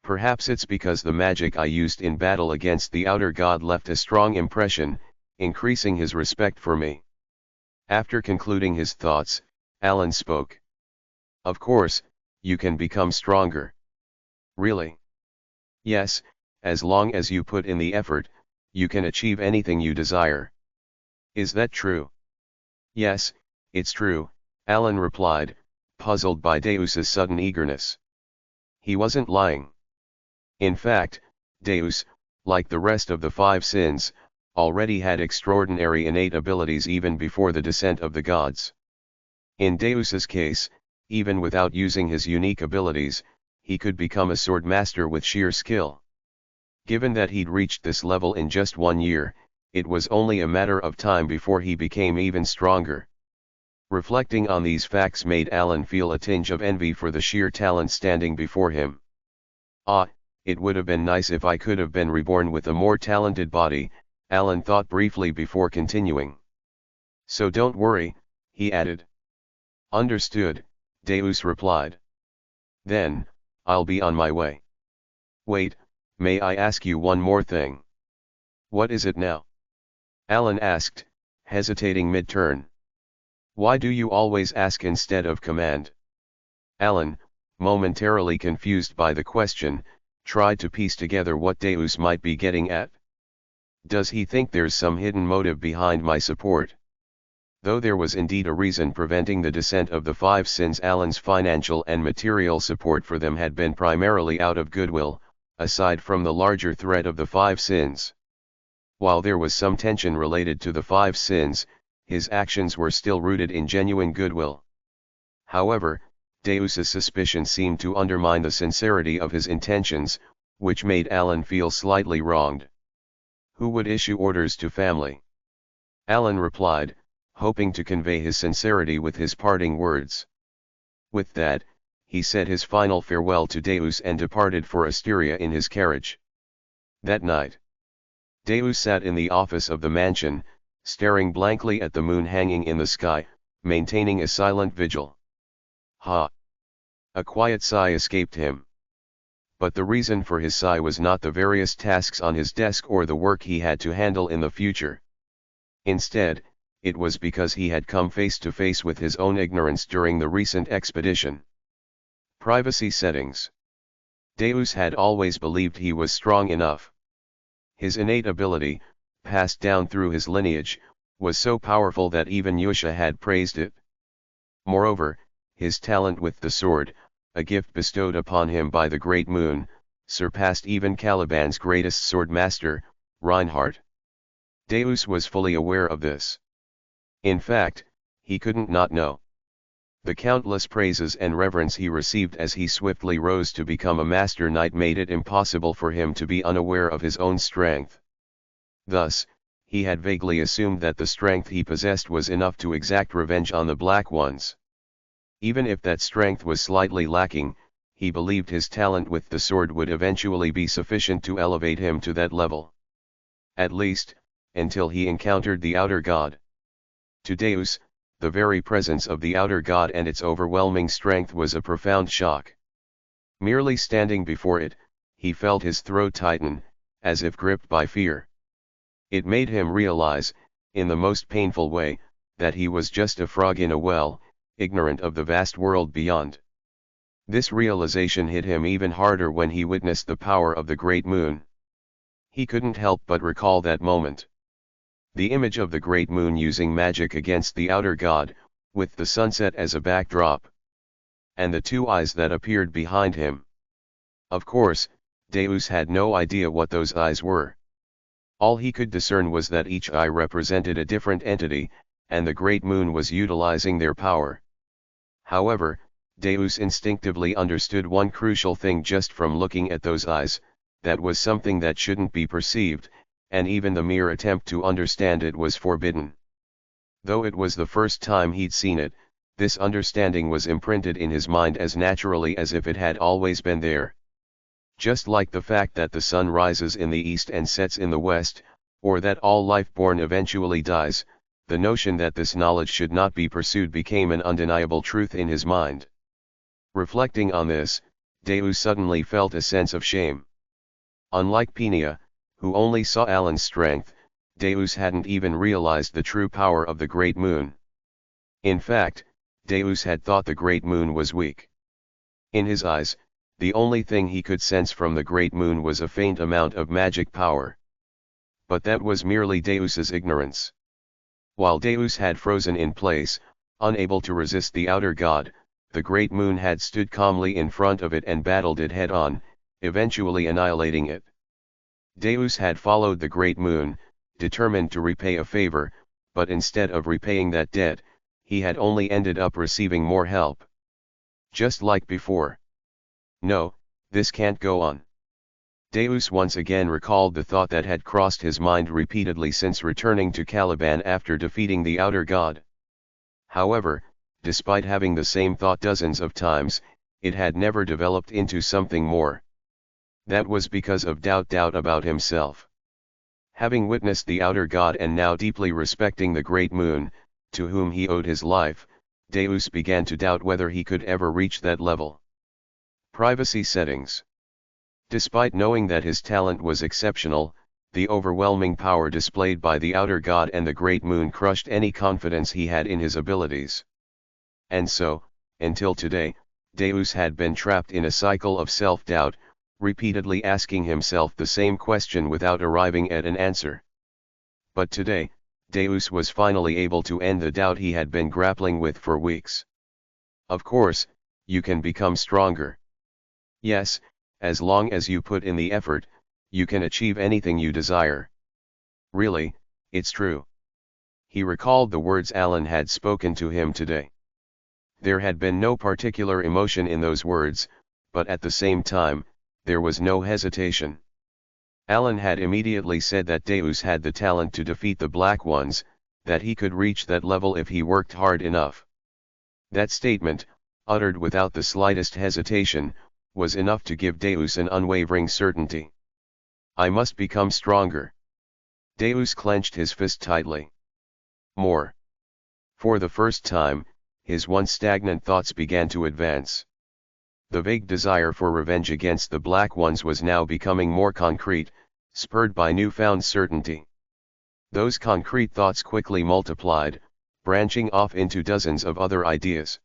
S1: Perhaps it's because the magic I used in battle against the outer god left a strong impression, increasing his respect for me. After concluding his thoughts, Alan spoke. Of course, you can become stronger. Really? Yes, as long as you put in the effort, you can achieve anything you desire. Is that true? Yes, it's true, Alan replied, puzzled by Deus's sudden eagerness. He wasn't lying. In fact, Deus, like the rest of the five sins, already had extraordinary innate abilities even before the descent of the gods. In Deus's case, even without using his unique abilities, he could become a sword master with sheer skill. Given that he'd reached this level in just 1 year, it was only a matter of time before he became even stronger. Reflecting on these facts made Alan feel a tinge of envy for the sheer talent standing before him. Ah, it would have been nice if I could have been reborn with a more talented body, Alan thought briefly before continuing. So don't worry, he added. Understood, Deus replied. Then, I'll be on my way. Wait, may I ask you one more thing? What is it now? Alan asked, hesitating mid-turn. Why do you always ask instead of command? Alan, momentarily confused by the question, tried to piece together what Deus might be getting at. Does he think there's some hidden motive behind my support? Though there was indeed a reason preventing the descent of the five sins, Alan's financial and material support for them had been primarily out of goodwill, aside from the larger threat of the five sins. While there was some tension related to the five sins, his actions were still rooted in genuine goodwill. However, Deus's suspicion seemed to undermine the sincerity of his intentions, which made Alan feel slightly wronged. Who would issue orders to family? Alan replied, hoping to convey his sincerity with his parting words. With that, he said his final farewell to Deus and departed for Asteria in his carriage. That night, Deus sat in the office of the mansion, staring blankly at the moon hanging in the sky, maintaining a silent vigil. Ha! A quiet sigh escaped him. But the reason for his sigh was not the various tasks on his desk or the work he had to handle in the future. Instead, it was because he had come face to face with his own ignorance during the recent expedition. Privacy settings. Deus had always believed he was strong enough. His innate ability, passed down through his lineage, was so powerful that even Yusha had praised it. Moreover, his talent with the sword, a gift bestowed upon him by the Great Moon, surpassed even Caliban's greatest sword master, Reinhardt. Deus was fully aware of this. In fact, he couldn't not know. The countless praises and reverence he received as he swiftly rose to become a master knight made it impossible for him to be unaware of his own strength. Thus, he had vaguely assumed that the strength he possessed was enough to exact revenge on the Black Ones. Even if that strength was slightly lacking, he believed his talent with the sword would eventually be sufficient to elevate him to that level. At least, until he encountered the outer god. To Deus, the very presence of the outer god and its overwhelming strength was a profound shock. Merely standing before it, he felt his throat tighten, as if gripped by fear. It made him realize, in the most painful way, that he was just a frog in a well, ignorant of the vast world beyond. This realization hit him even harder when he witnessed the power of the Great Moon. He couldn't help but recall that moment. The image of the Great Moon using magic against the outer god, with the sunset as a backdrop. And the two eyes that appeared behind him. Of course, Deus had no idea what those eyes were. All he could discern was that each eye represented a different entity, and the Great Moon was utilizing their power. However, Deus instinctively understood one crucial thing just from looking at those eyes, that was something that shouldn't be perceived, and even the mere attempt to understand it was forbidden. Though it was the first time he'd seen it, this understanding was imprinted in his mind as naturally as if it had always been there. Just like the fact that the sun rises in the east and sets in the west, or that all life born eventually dies, the notion that this knowledge should not be pursued became an undeniable truth in his mind. Reflecting on this, Deus suddenly felt a sense of shame. Unlike Penia, who only saw Alan's strength, Deus hadn't even realized the true power of the great moon. In fact, Deus had thought the great moon was weak. In his eyes, the only thing he could sense from the great moon was a faint amount of magic power. But that was merely Deus's ignorance. While Deus had frozen in place, unable to resist the outer god, the great moon had stood calmly in front of it and battled it head-on, eventually annihilating it. Deus had followed the great moon, determined to repay a favor, but instead of repaying that debt, he had only ended up receiving more help. Just like before. No, this can't go on. Deus once again recalled the thought that had crossed his mind repeatedly since returning to Caliban after defeating the outer god. However, despite having the same thought dozens of times, it had never developed into something more. That was because of doubt about himself. Having witnessed the outer god and now deeply respecting the great moon, to whom he owed his life, Deus began to doubt whether he could ever reach that level. Privacy settings. Despite knowing that his talent was exceptional, the overwhelming power displayed by the outer god and the great moon crushed any confidence he had in his abilities. And so, until today, Deus had been trapped in a cycle of self-doubt, repeatedly asking himself the same question without arriving at an answer. But today, Deus was finally able to end the doubt he had been grappling with for weeks. Of course, you can become stronger. Yes, as long as you put in the effort, you can achieve anything you desire. Really, it's true. He recalled the words Alan had spoken to him today. There had been no particular emotion in those words, but at the same time, there was no hesitation. Alan had immediately said that Deus had the talent to defeat the Black Ones, that he could reach that level if he worked hard enough. That statement, uttered without the slightest hesitation, was enough to give Deus an unwavering certainty. I must become stronger. Deus clenched his fist tightly. More. For the first time, his once stagnant thoughts began to advance. The vague desire for revenge against the Black Ones was now becoming more concrete, spurred by newfound certainty. Those concrete thoughts quickly multiplied, branching off into dozens of other ideas.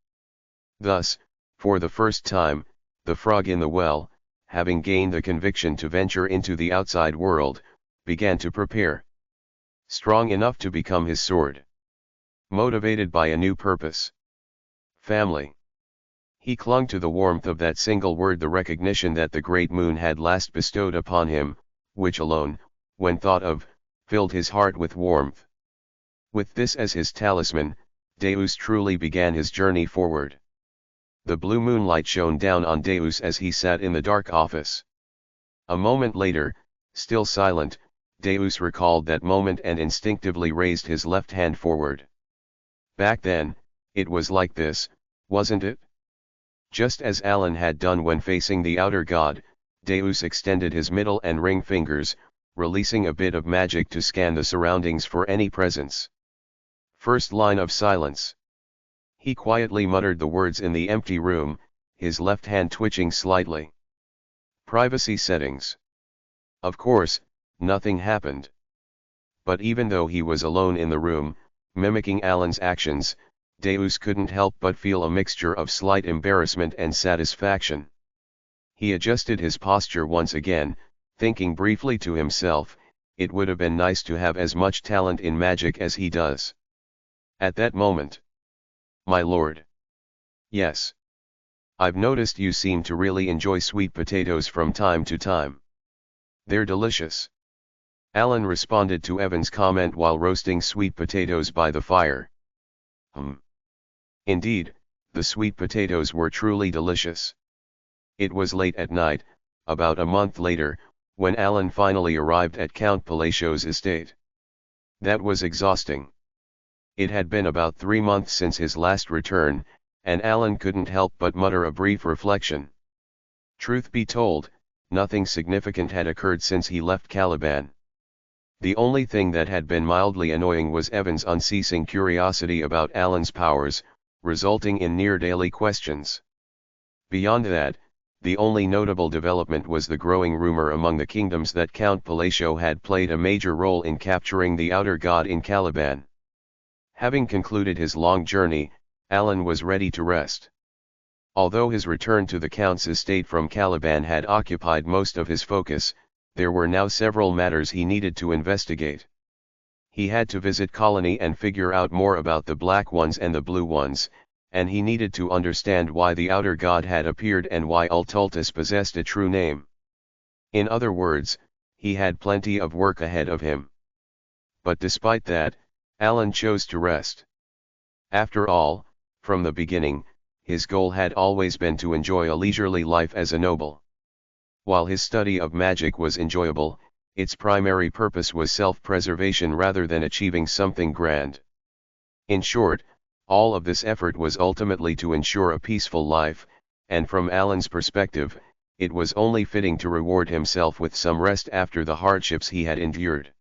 S1: Thus, for the first time, the frog in the well, having gained the conviction to venture into the outside world, began to prepare. Strong enough to become his sword. Motivated by a new purpose. Family. He clung to the warmth of that single word, the recognition that the great moon had last bestowed upon him, which alone, when thought of, filled his heart with warmth. With this as his talisman, Deus truly began his journey forward. The blue moonlight shone down on Deus as he sat in the dark office. A moment later, still silent, Deus recalled that moment and instinctively raised his left hand forward. Back then, it was like this, wasn't it? Just as Alan had done when facing the outer god, Deus extended his middle and ring fingers, releasing a bit of magic to scan the surroundings for any presence. First line of silence. He quietly muttered the words in the empty room, his left hand twitching slightly. Privacy settings. Of course, nothing happened. But even though he was alone in the room, mimicking Alan's actions, Deus couldn't help but feel a mixture of slight embarrassment and satisfaction. He adjusted his posture once again, thinking briefly to himself, it would have been nice to have as much talent in magic as he does. At that moment. My lord. Yes. I've noticed you seem to really enjoy sweet potatoes from time to time. They're delicious. Alan responded to Evan's comment while roasting sweet potatoes by the fire. Indeed, the sweet potatoes were truly delicious. It was late at night, about a month later, when Alan finally arrived at Count Palacio's estate. That was exhausting. It had been about 3 months since his last return, and Alan couldn't help but mutter a brief reflection. Truth be told, nothing significant had occurred since he left Caliban. The only thing that had been mildly annoying was Evan's unceasing curiosity about Alan's powers, resulting in near-daily questions. Beyond that, the only notable development was the growing rumor among the kingdoms that Count Palacio had played a major role in capturing the outer god in Caliban. Having concluded his long journey, Alan was ready to rest. Although his return to the Count's estate from Caliban had occupied most of his focus, there were now several matters he needed to investigate. He had to visit Colony and figure out more about the Black Ones and the Blue Ones, and he needed to understand why the outer god had appeared and why Ultultus possessed a true name. In other words, he had plenty of work ahead of him. But despite that, Alan chose to rest. After all, from the beginning, his goal had always been to enjoy a leisurely life as a noble. While his study of magic was enjoyable, its primary purpose was self-preservation rather than achieving something grand. In short, all of this effort was ultimately to ensure a peaceful life, and from Alan's perspective, it was only fitting to reward himself with some rest after the hardships he had endured.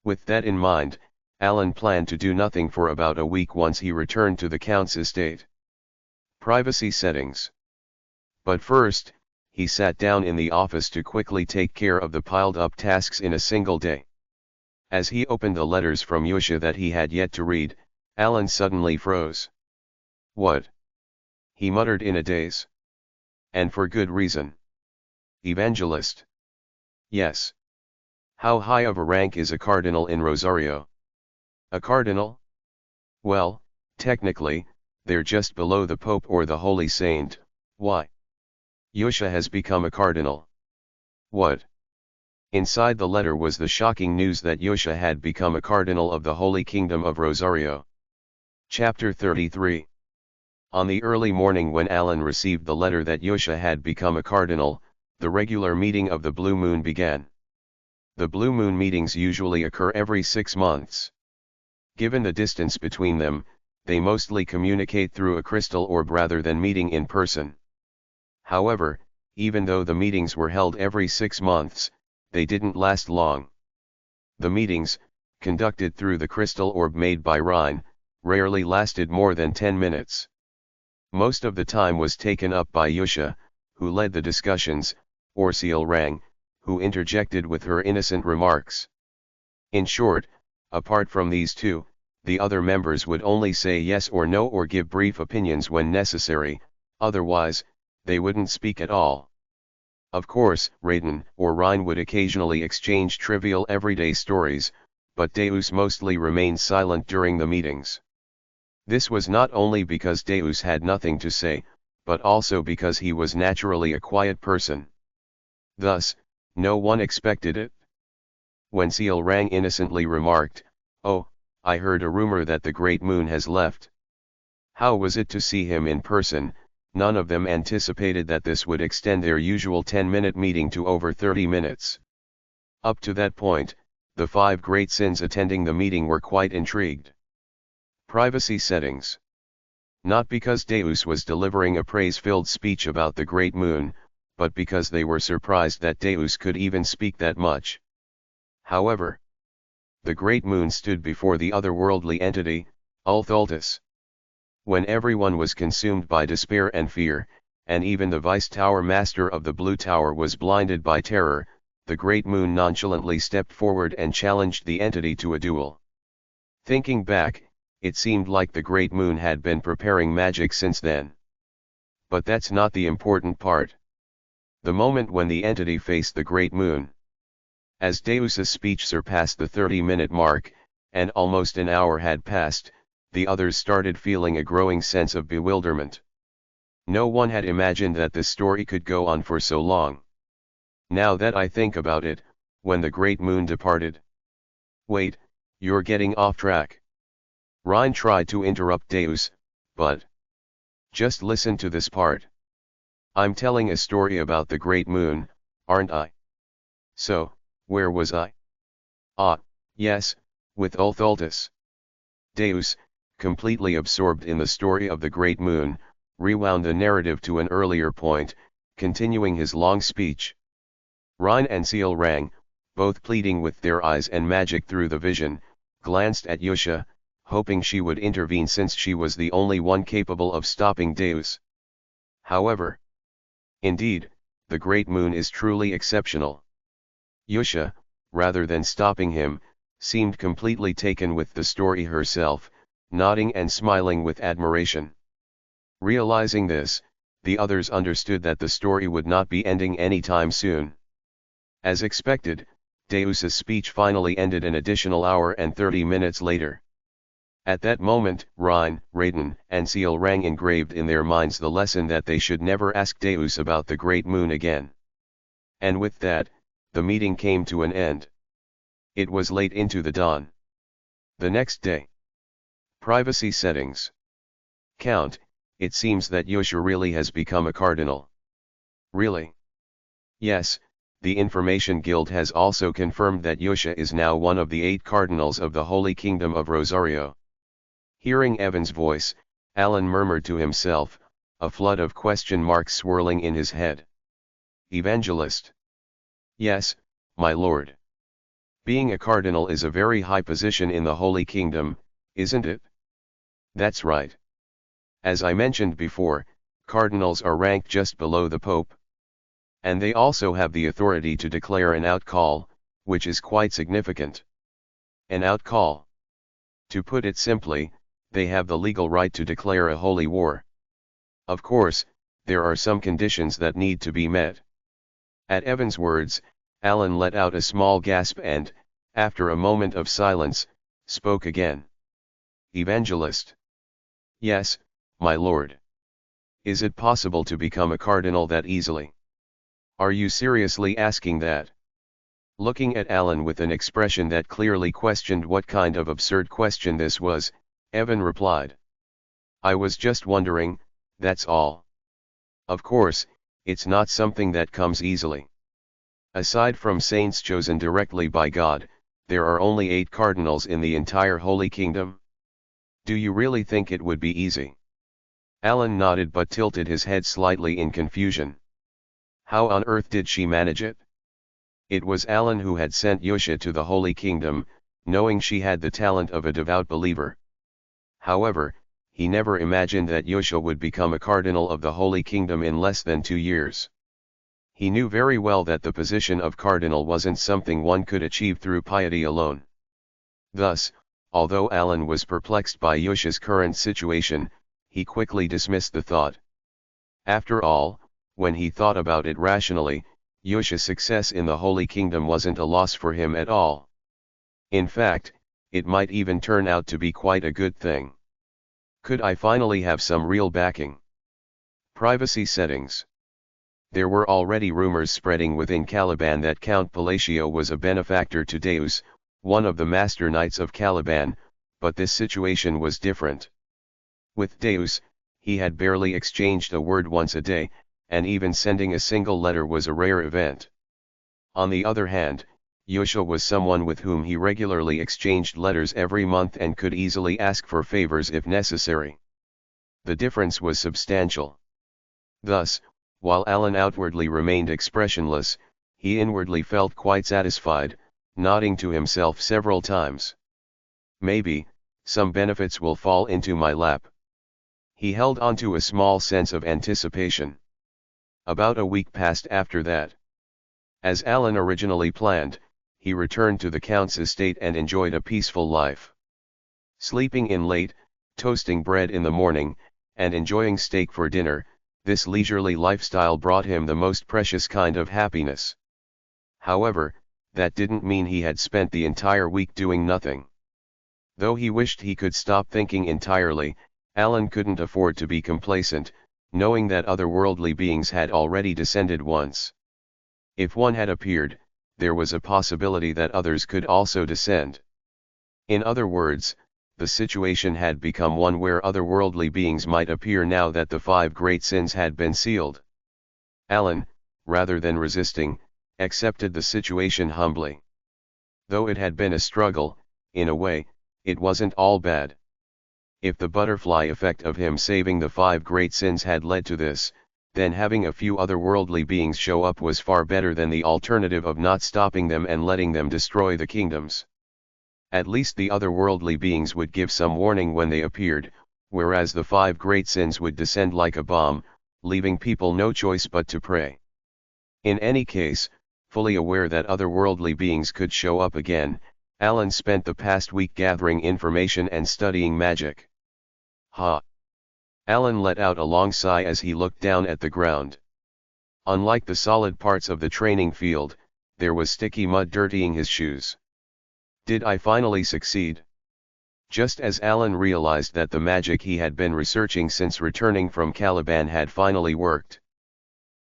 S1: With that in mind, Alan planned to do nothing for about a week once he returned to the Count's estate. Privacy settings. But first, he sat down in the office to quickly take care of the piled-up tasks in a single day. As he opened the letters from Yusha that he had yet to read, Alan suddenly froze. What? He muttered in a daze. And for good reason. Evangelist. Yes. How high of a rank is a cardinal in Rosario? A cardinal? Well, technically, they're just below the Pope or the Holy Saint. Why? Yusha has become a cardinal. What? Inside the letter was the shocking news that Yusha had become a cardinal of the Holy Kingdom of Rosario. Chapter 33. On the early morning when Alan received the letter that Yusha had become a cardinal, the regular meeting of the Blue Moon began. The Blue Moon meetings usually occur every 6 months. Given the distance between them, they mostly communicate through a crystal orb rather than meeting in person. However, even though the meetings were held every 6 months, they didn't last long. The meetings, conducted through the crystal orb made by Rhine, rarely lasted more than 10 minutes. Most of the time was taken up by Yusha, who led the discussions, or Seal Rang, who interjected with her innocent remarks. In short, apart from these two, the other members would only say yes or no or give brief opinions when necessary, otherwise, they wouldn't speak at all. Of course, Raiden or Rhine would occasionally exchange trivial everyday stories, but Deus mostly remained silent during the meetings. This was not only because Deus had nothing to say, but also because he was naturally a quiet person. Thus, no one expected it. When Seal Rang innocently remarked, "Oh, I heard a rumor that the Great Moon has left. How was it to see him in person?" None of them anticipated that this would extend their usual 10-minute meeting to over 30 minutes. Up to that point, the 5 great sins attending the meeting were quite intrigued. Privacy settings. Not because Deus was delivering a praise-filled speech about the Great Moon, but because they were surprised that Deus could even speak that much. However, the Great Moon stood before the otherworldly entity, Ulthultus. When everyone was consumed by despair and fear, and even the Vice-Tower Master of the Blue Tower was blinded by terror, the Great Moon nonchalantly stepped forward and challenged the entity to a duel. Thinking back, it seemed like the Great Moon had been preparing magic since then. But that's not the important part. The moment when the entity faced the Great Moon. As Deus's speech surpassed the 30-minute mark, and almost an hour had passed, the others started feeling a growing sense of bewilderment. No one had imagined that this story could go on for so long. Now that I think about it, when the Great Moon departed. Wait, you're getting off track. Rhine tried to interrupt Deus, but Just listen to this part. I'm telling a story about the great moon, aren't I? So, where was I? Ah, yes, with Ulthultus. Deus, completely absorbed in the story of the great moon, rewound the narrative to an earlier point, continuing his long speech. Rhine and Seal rang, both pleading with their eyes and magic through the vision, glanced at Yusha, hoping she would intervene since she was the only one capable of stopping Deus. However, indeed, the great moon is truly exceptional. Yusha, rather than stopping him, seemed completely taken with the story herself, nodding and smiling with admiration. Realizing this, the others understood that the story would not be ending anytime soon. As expected, Deus's speech finally ended an additional hour and 30 minutes later. At that moment, Rhine, Raiden, and Seal rang engraved in their minds the lesson that they should never ask Deus about the great moon again. And with that, the meeting came to an end. It was late into the dawn. The next day. Privacy settings. Count, it seems that Yusha really has become a cardinal. Really? Yes, the Information Guild has also confirmed that Yusha is now one of the 8 cardinals of the Holy Kingdom of Rosario. Hearing Evan's voice, Alan murmured to himself, a flood of question marks swirling in his head. Evangelist. Yes, my lord. Being a cardinal is a very high position in the Holy Kingdom, isn't it? That's right. As I mentioned before, cardinals are ranked just below the Pope. And they also have the authority to declare an outcall, which is quite significant. An outcall. To put it simply, they have the legal right to declare a holy war. Of course, there are some conditions that need to be met. At Evan's words, Alan let out a small gasp and, after a moment of silence, spoke again. Evangelist. Yes, my lord. Is it possible to become a cardinal that easily? Are you seriously asking that? Looking at Alan with an expression that clearly questioned what kind of absurd question this was, Evan replied. I was just wondering, that's all. Of course, it's not something that comes easily. Aside from saints chosen directly by God, there are only 8 cardinals in the entire Holy Kingdom. Do you really think it would be easy? Alan nodded but tilted his head slightly in confusion. How on earth did she manage it? It was Alan who had sent Yusha to the Holy Kingdom, knowing she had the talent of a devout believer. However, he never imagined that Yusha would become a cardinal of the Holy Kingdom in less than 2 years. He knew very well that the position of cardinal wasn't something one could achieve through piety alone. Thus, although Alan was perplexed by Yusha's current situation, he quickly dismissed the thought. After all, when he thought about it rationally, Yusha's success in the Holy Kingdom wasn't a loss for him at all. In fact, it might even turn out to be quite a good thing. Could I finally have some real backing? Privacy settings. There were already rumors spreading within Caliban that Count Palacio was a benefactor to Deus, one of the master knights of Caliban, but this situation was different. With Deus, he had barely exchanged a word once a day, and even sending a single letter was a rare event. On the other hand, Yusha was someone with whom he regularly exchanged letters every month and could easily ask for favors if necessary. The difference was substantial. Thus, while Alan outwardly remained expressionless, he inwardly felt quite satisfied, nodding to himself several times. Maybe, some benefits will fall into my lap. He held on to a small sense of anticipation. About a week passed after that. As Alan originally planned, he returned to the Count's estate and enjoyed a peaceful life. Sleeping in late, toasting bread in the morning, and enjoying steak for dinner, this leisurely lifestyle brought him the most precious kind of happiness. However, that didn't mean he had spent the entire week doing nothing. Though he wished he could stop thinking entirely, Alan couldn't afford to be complacent, knowing that other worldly beings had already descended once. If one had appeared, there was a possibility that others could also descend. In other words, the situation had become one where otherworldly beings might appear now that the 5 great sins had been sealed. Alan, rather than resisting, accepted the situation humbly. Though it had been a struggle, in a way, it wasn't all bad. If the butterfly effect of him saving the 5 great sins had led to this, then having a few otherworldly beings show up was far better than the alternative of not stopping them and letting them destroy the kingdoms. At least the otherworldly beings would give some warning when they appeared, whereas the 5 great sins would descend like a bomb, leaving people no choice but to pray. In any case, fully aware that otherworldly beings could show up again, Alan spent the past week gathering information and studying magic. Alan let out a long sigh as he looked down at the ground. Unlike the solid parts of the training field, there was sticky mud dirtying his shoes. Did I finally succeed? Just as Alan realized that the magic he had been researching since returning from Caliban had finally worked.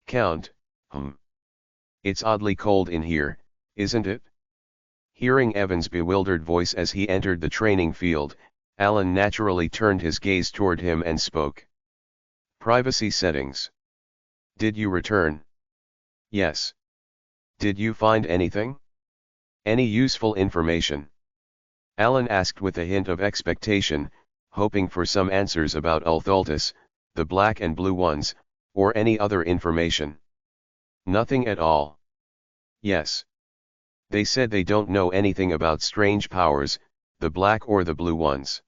S1: Count, It's oddly cold in here, isn't it? Hearing Evan's bewildered voice as he entered the training field, Alan naturally turned his gaze toward him and spoke. Privacy settings. Did you return? Yes. Did you find anything? Any useful information? Alan asked with a hint of expectation, hoping for some answers about Ulthultus, the black and blue ones, or any other information. Nothing at all. Yes. They said they don't know anything about strange powers, the black or the blue ones.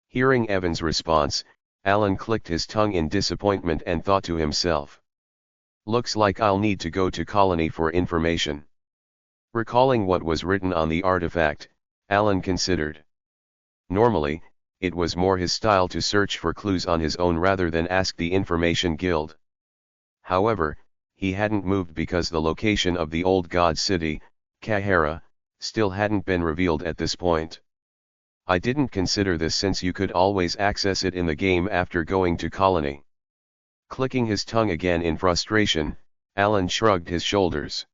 S1: Hearing Evan's response, Alan clicked his tongue in disappointment and thought to himself. Looks like I'll need to go to Colony for information. Recalling what was written on the artifact, Alan considered. Normally, it was more his style to search for clues on his own rather than ask the Information Guild. However, he hadn't moved because the location of the old god city, Kahara, still hadn't been revealed at this point. I didn't consider this since you could always access it in the game after going to Colony. Clicking his tongue again in frustration, Alan shrugged his shoulders.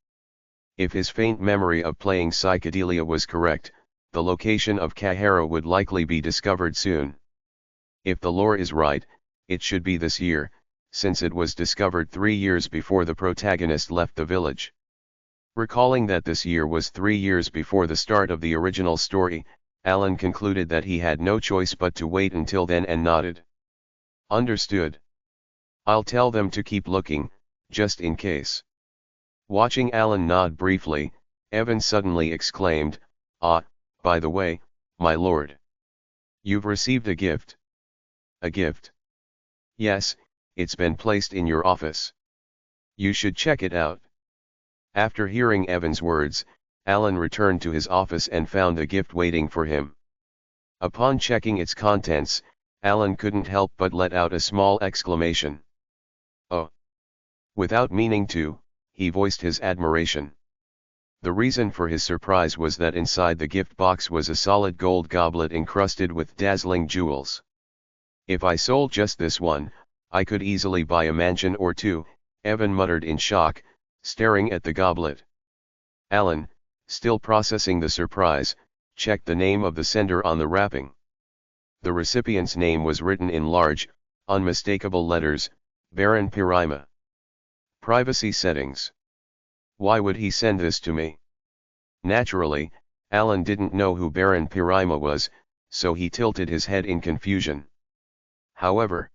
S1: If his faint memory of playing psychedelia was correct, the location of Kahara would likely be discovered soon. If the lore is right, it should be this year, since it was discovered 3 years before the protagonist left the village. Recalling that this year was 3 years before the start of the original story, Alan concluded that he had no choice but to wait until then and nodded. Understood. I'll tell them to keep looking, just in case. Watching Alan nod briefly, Evan suddenly exclaimed, by the way, my lord. You've received a gift. A gift? Yes, it's been placed in your office. You should check it out. After hearing Evan's words, Alan returned to his office and found a gift waiting for him. Upon checking its contents, Alan couldn't help but let out a small exclamation. Oh! Without meaning to, he voiced his admiration. The reason for his surprise was that inside the gift box was a solid gold goblet encrusted with dazzling jewels. If I sold just this one, I could easily buy a mansion or two, Evan muttered in shock, staring at the goblet. Alan, still processing the surprise, checked the name of the sender on the wrapping. The recipient's name was written in large, unmistakable letters, Baron Pirima. Privacy settings. Why would he send this to me? Naturally, Alan didn't know who Baron Pirima was, so he tilted his head in confusion. However,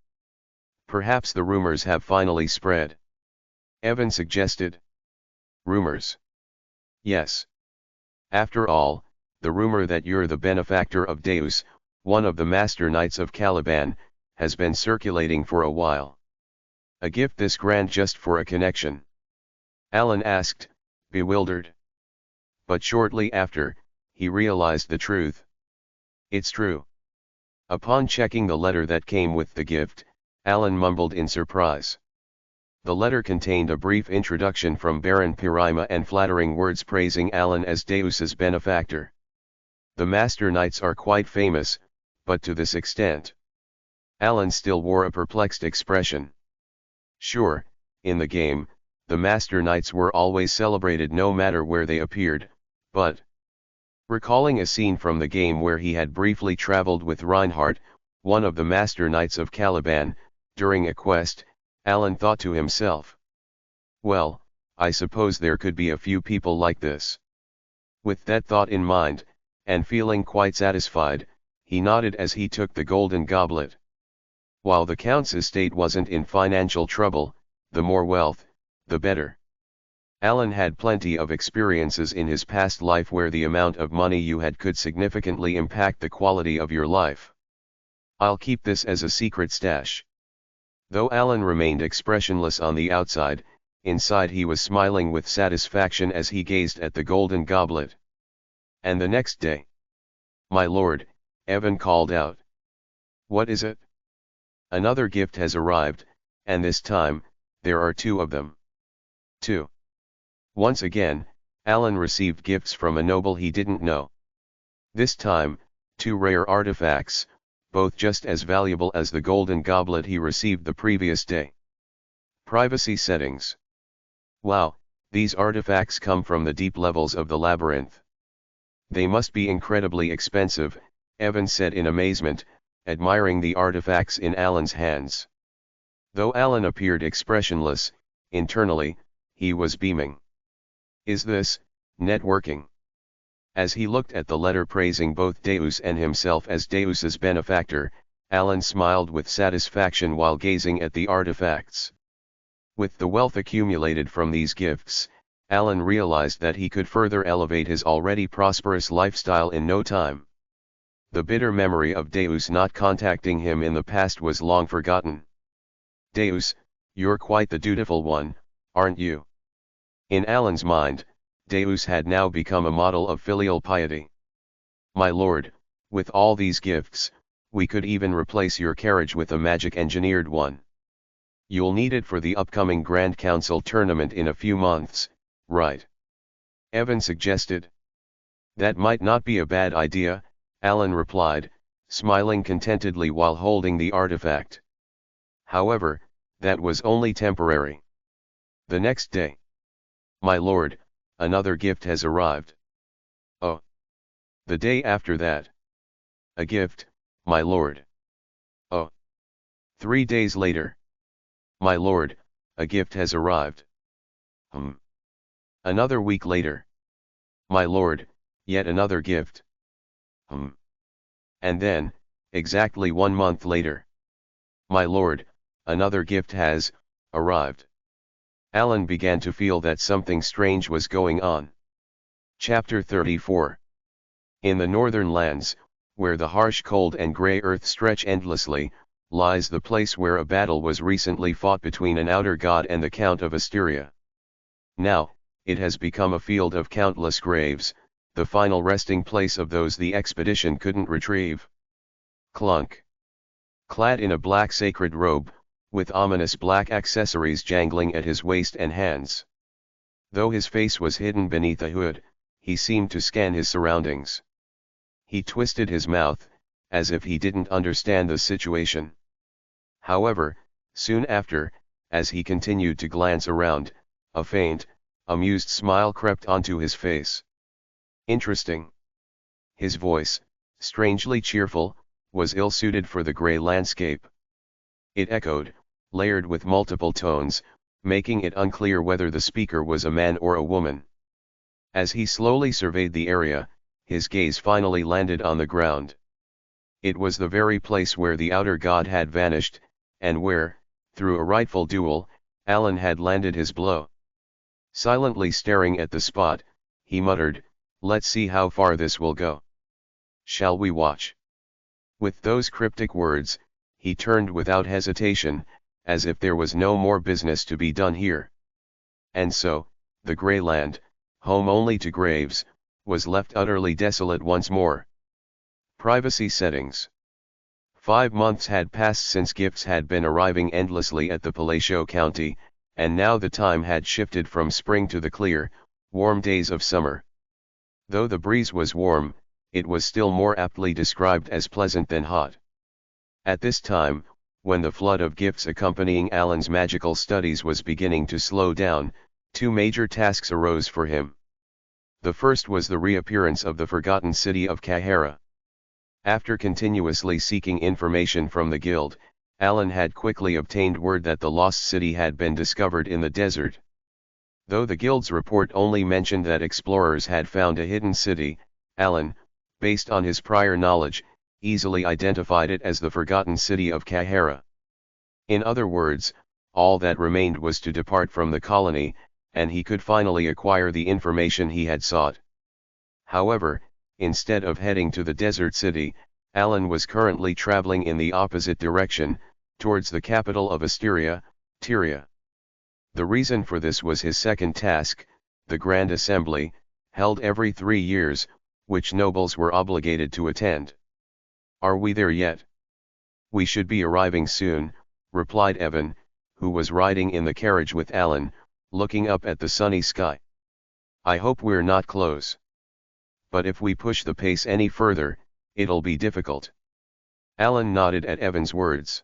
S1: perhaps the rumors have finally spread. Evan suggested. Rumors? Yes. After all, the rumor that you're the benefactor of Deus, one of the Master Knights of Caliban, has been circulating for a while. A gift this grand just for a connection? Alan asked, bewildered. But shortly after, he realized the truth. It's true. Upon checking the letter that came with the gift, Alan mumbled in surprise. The letter contained a brief introduction from Baron Pirima and flattering words praising Alan as Deus's benefactor. The Master Knights are quite famous, but to this extent. Alan still wore a perplexed expression. Sure, in the game, the Master Knights were always celebrated no matter where they appeared, but Recalling a scene from the game where he had briefly traveled with Reinhardt, one of the Master Knights of Caliban, during a quest, Alan thought to himself, "Well, I suppose there could be a few people like this." With that thought in mind, and feeling quite satisfied, he nodded as he took the golden goblet. While the Count's estate wasn't in financial trouble, the more wealth, the better. Alan had plenty of experiences in his past life where the amount of money you had could significantly impact the quality of your life. "I'll keep this as a secret stash." Though Alan remained expressionless on the outside, inside he was smiling with satisfaction as he gazed at the golden goblet. And the next day, "My lord," Evan called out. "What is it?" "Another gift has arrived, and this time, there are two of them." "Two." Once again, Alan received gifts from a noble he didn't know. This time, two rare artifacts, both just as valuable as the golden goblet he received the previous day. Privacy settings. "Wow, these artifacts come from the deep levels of the labyrinth. They must be incredibly expensive," Evan said in amazement, admiring the artifacts in Alan's hands. Though Alan appeared expressionless, internally, he was beaming. "Is this networking?" As he looked at the letter praising both Deus and himself as Deus's benefactor, Alan smiled with satisfaction while gazing at the artifacts. With the wealth accumulated from these gifts, Alan realized that he could further elevate his already prosperous lifestyle in no time. The bitter memory of Deus not contacting him in the past was long forgotten. "Deus, you're quite the dutiful one, aren't you?" In Alan's mind, Deus had now become a model of filial piety. "My lord, with all these gifts, we could even replace your carriage with a magic-engineered one. You'll need it for the upcoming Grand Council tournament in a few months, right?" Evan suggested. "That might not be a bad idea," Alan replied, smiling contentedly while holding the artifact. However, that was only temporary. The next day, "My lord, another gift has arrived." "Oh." The day after that, "A gift, my lord." "Oh." 3 days later, "My lord, a gift has arrived." Another week later, "My lord, yet another gift." And then, exactly 1 month later, "My lord, another gift has arrived." Alan began to feel that something strange was going on. Chapter 34. In the northern lands, where the harsh cold and grey earth stretch endlessly, lies the place where a battle was recently fought between an outer god and the Count of Asteria. Now, it has become a field of countless graves, the final resting place of those the expedition couldn't retrieve. Clunk. Clad in a black sacred robe, with ominous black accessories jangling at his waist and hands. Though his face was hidden beneath a hood, he seemed to scan his surroundings. He twisted his mouth, as if he didn't understand the situation. However, soon after, as he continued to glance around, a faint, amused smile crept onto his face. "Interesting." His voice, strangely cheerful, was ill-suited for the grey landscape. It echoed, layered with multiple tones, making it unclear whether the speaker was a man or a woman. As he slowly surveyed the area, his gaze finally landed on the ground. It was the very place where the outer god had vanished, and where, through a rightful duel, Alan had landed his blow. Silently staring at the spot, he muttered, "Let's see how far this will go. Shall we watch?" With those cryptic words, he turned without hesitation, as if there was no more business to be done here. And so, the grey land, home only to graves, was left utterly desolate once more. Privacy settings. 5 months had passed since gifts had been arriving endlessly at the Palacio County, and now the time had shifted from spring to the clear, warm days of summer. Though the breeze was warm, it was still more aptly described as pleasant than hot. At this time, when the flood of gifts accompanying Alan's magical studies was beginning to slow down, 2 major tasks arose for him. The first was the reappearance of the forgotten city of Kahara. After continuously seeking information from the guild, Alan had quickly obtained word that the lost city had been discovered in the desert. Though the guild's report only mentioned that explorers had found a hidden city, Alan, based on his prior knowledge, easily identified it as the forgotten city of Kahara. In other words, all that remained was to depart from the colony, and he could finally acquire the information he had sought. However, instead of heading to the desert city, Alan was currently traveling in the opposite direction, towards the capital of Asteria, Tyria. The reason for this was his second task, the Grand Assembly, held every 3 years, which nobles were obligated to attend. "Are we there yet?" "We should be arriving soon," replied Evan, who was riding in the carriage with Alan, looking up at the sunny sky. "I hope we're not close. But if we push the pace any further, it'll be difficult." Alan nodded at Evan's words.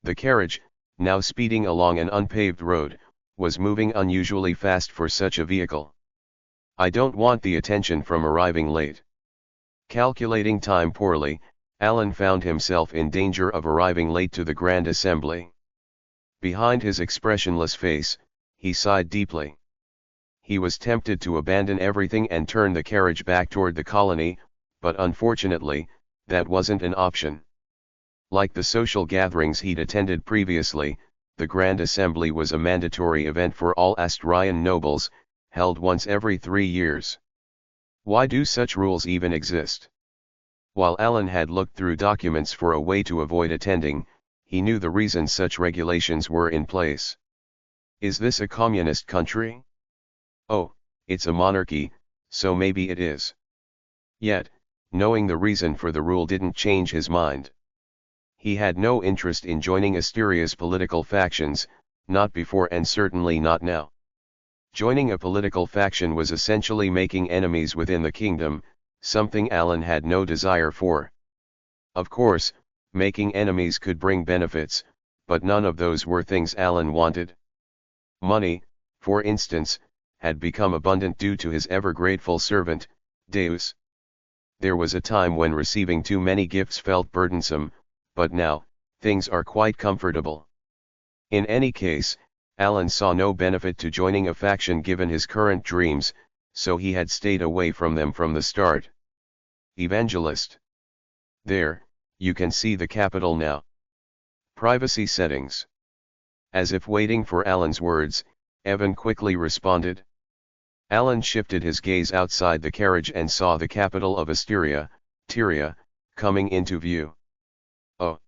S1: The carriage, now speeding along an unpaved road, was moving unusually fast for such a vehicle. "I don't want the attention from arriving late." Calculating time poorly, Alan found himself in danger of arriving late to the Grand Assembly. Behind his expressionless face, he sighed deeply. He was tempted to abandon everything and turn the carriage back toward the colony, but unfortunately, that wasn't an option. Like the social gatherings he'd attended previously, the Grand Assembly was a mandatory event for all Astrian nobles, held once every 3 years. Why do such rules even exist? While Alan had looked through documents for a way to avoid attending, he knew the reason such regulations were in place. Is this a communist country? Oh, it's a monarchy, so maybe it is. Yet, knowing the reason for the rule didn't change his mind. He had no interest in joining Asteria's political factions, not before and certainly not now. Joining a political faction was essentially making enemies within the kingdom, something Alan had no desire for. Of course, making enemies could bring benefits, but none of those were things Alan wanted. Money, for instance, had become abundant due to his ever-grateful servant, Deus. There was a time when receiving too many gifts felt burdensome, but now, things are quite comfortable. In any case, Alan saw no benefit to joining a faction given his current dreams, so he had stayed away from them from the start. Evangelist. There, you can see the capital now. Privacy settings. As if waiting for Alan's words, Evan quickly responded. Alan shifted his gaze outside the carriage and saw the capital of Asteria, Tyria, coming into view. Oh!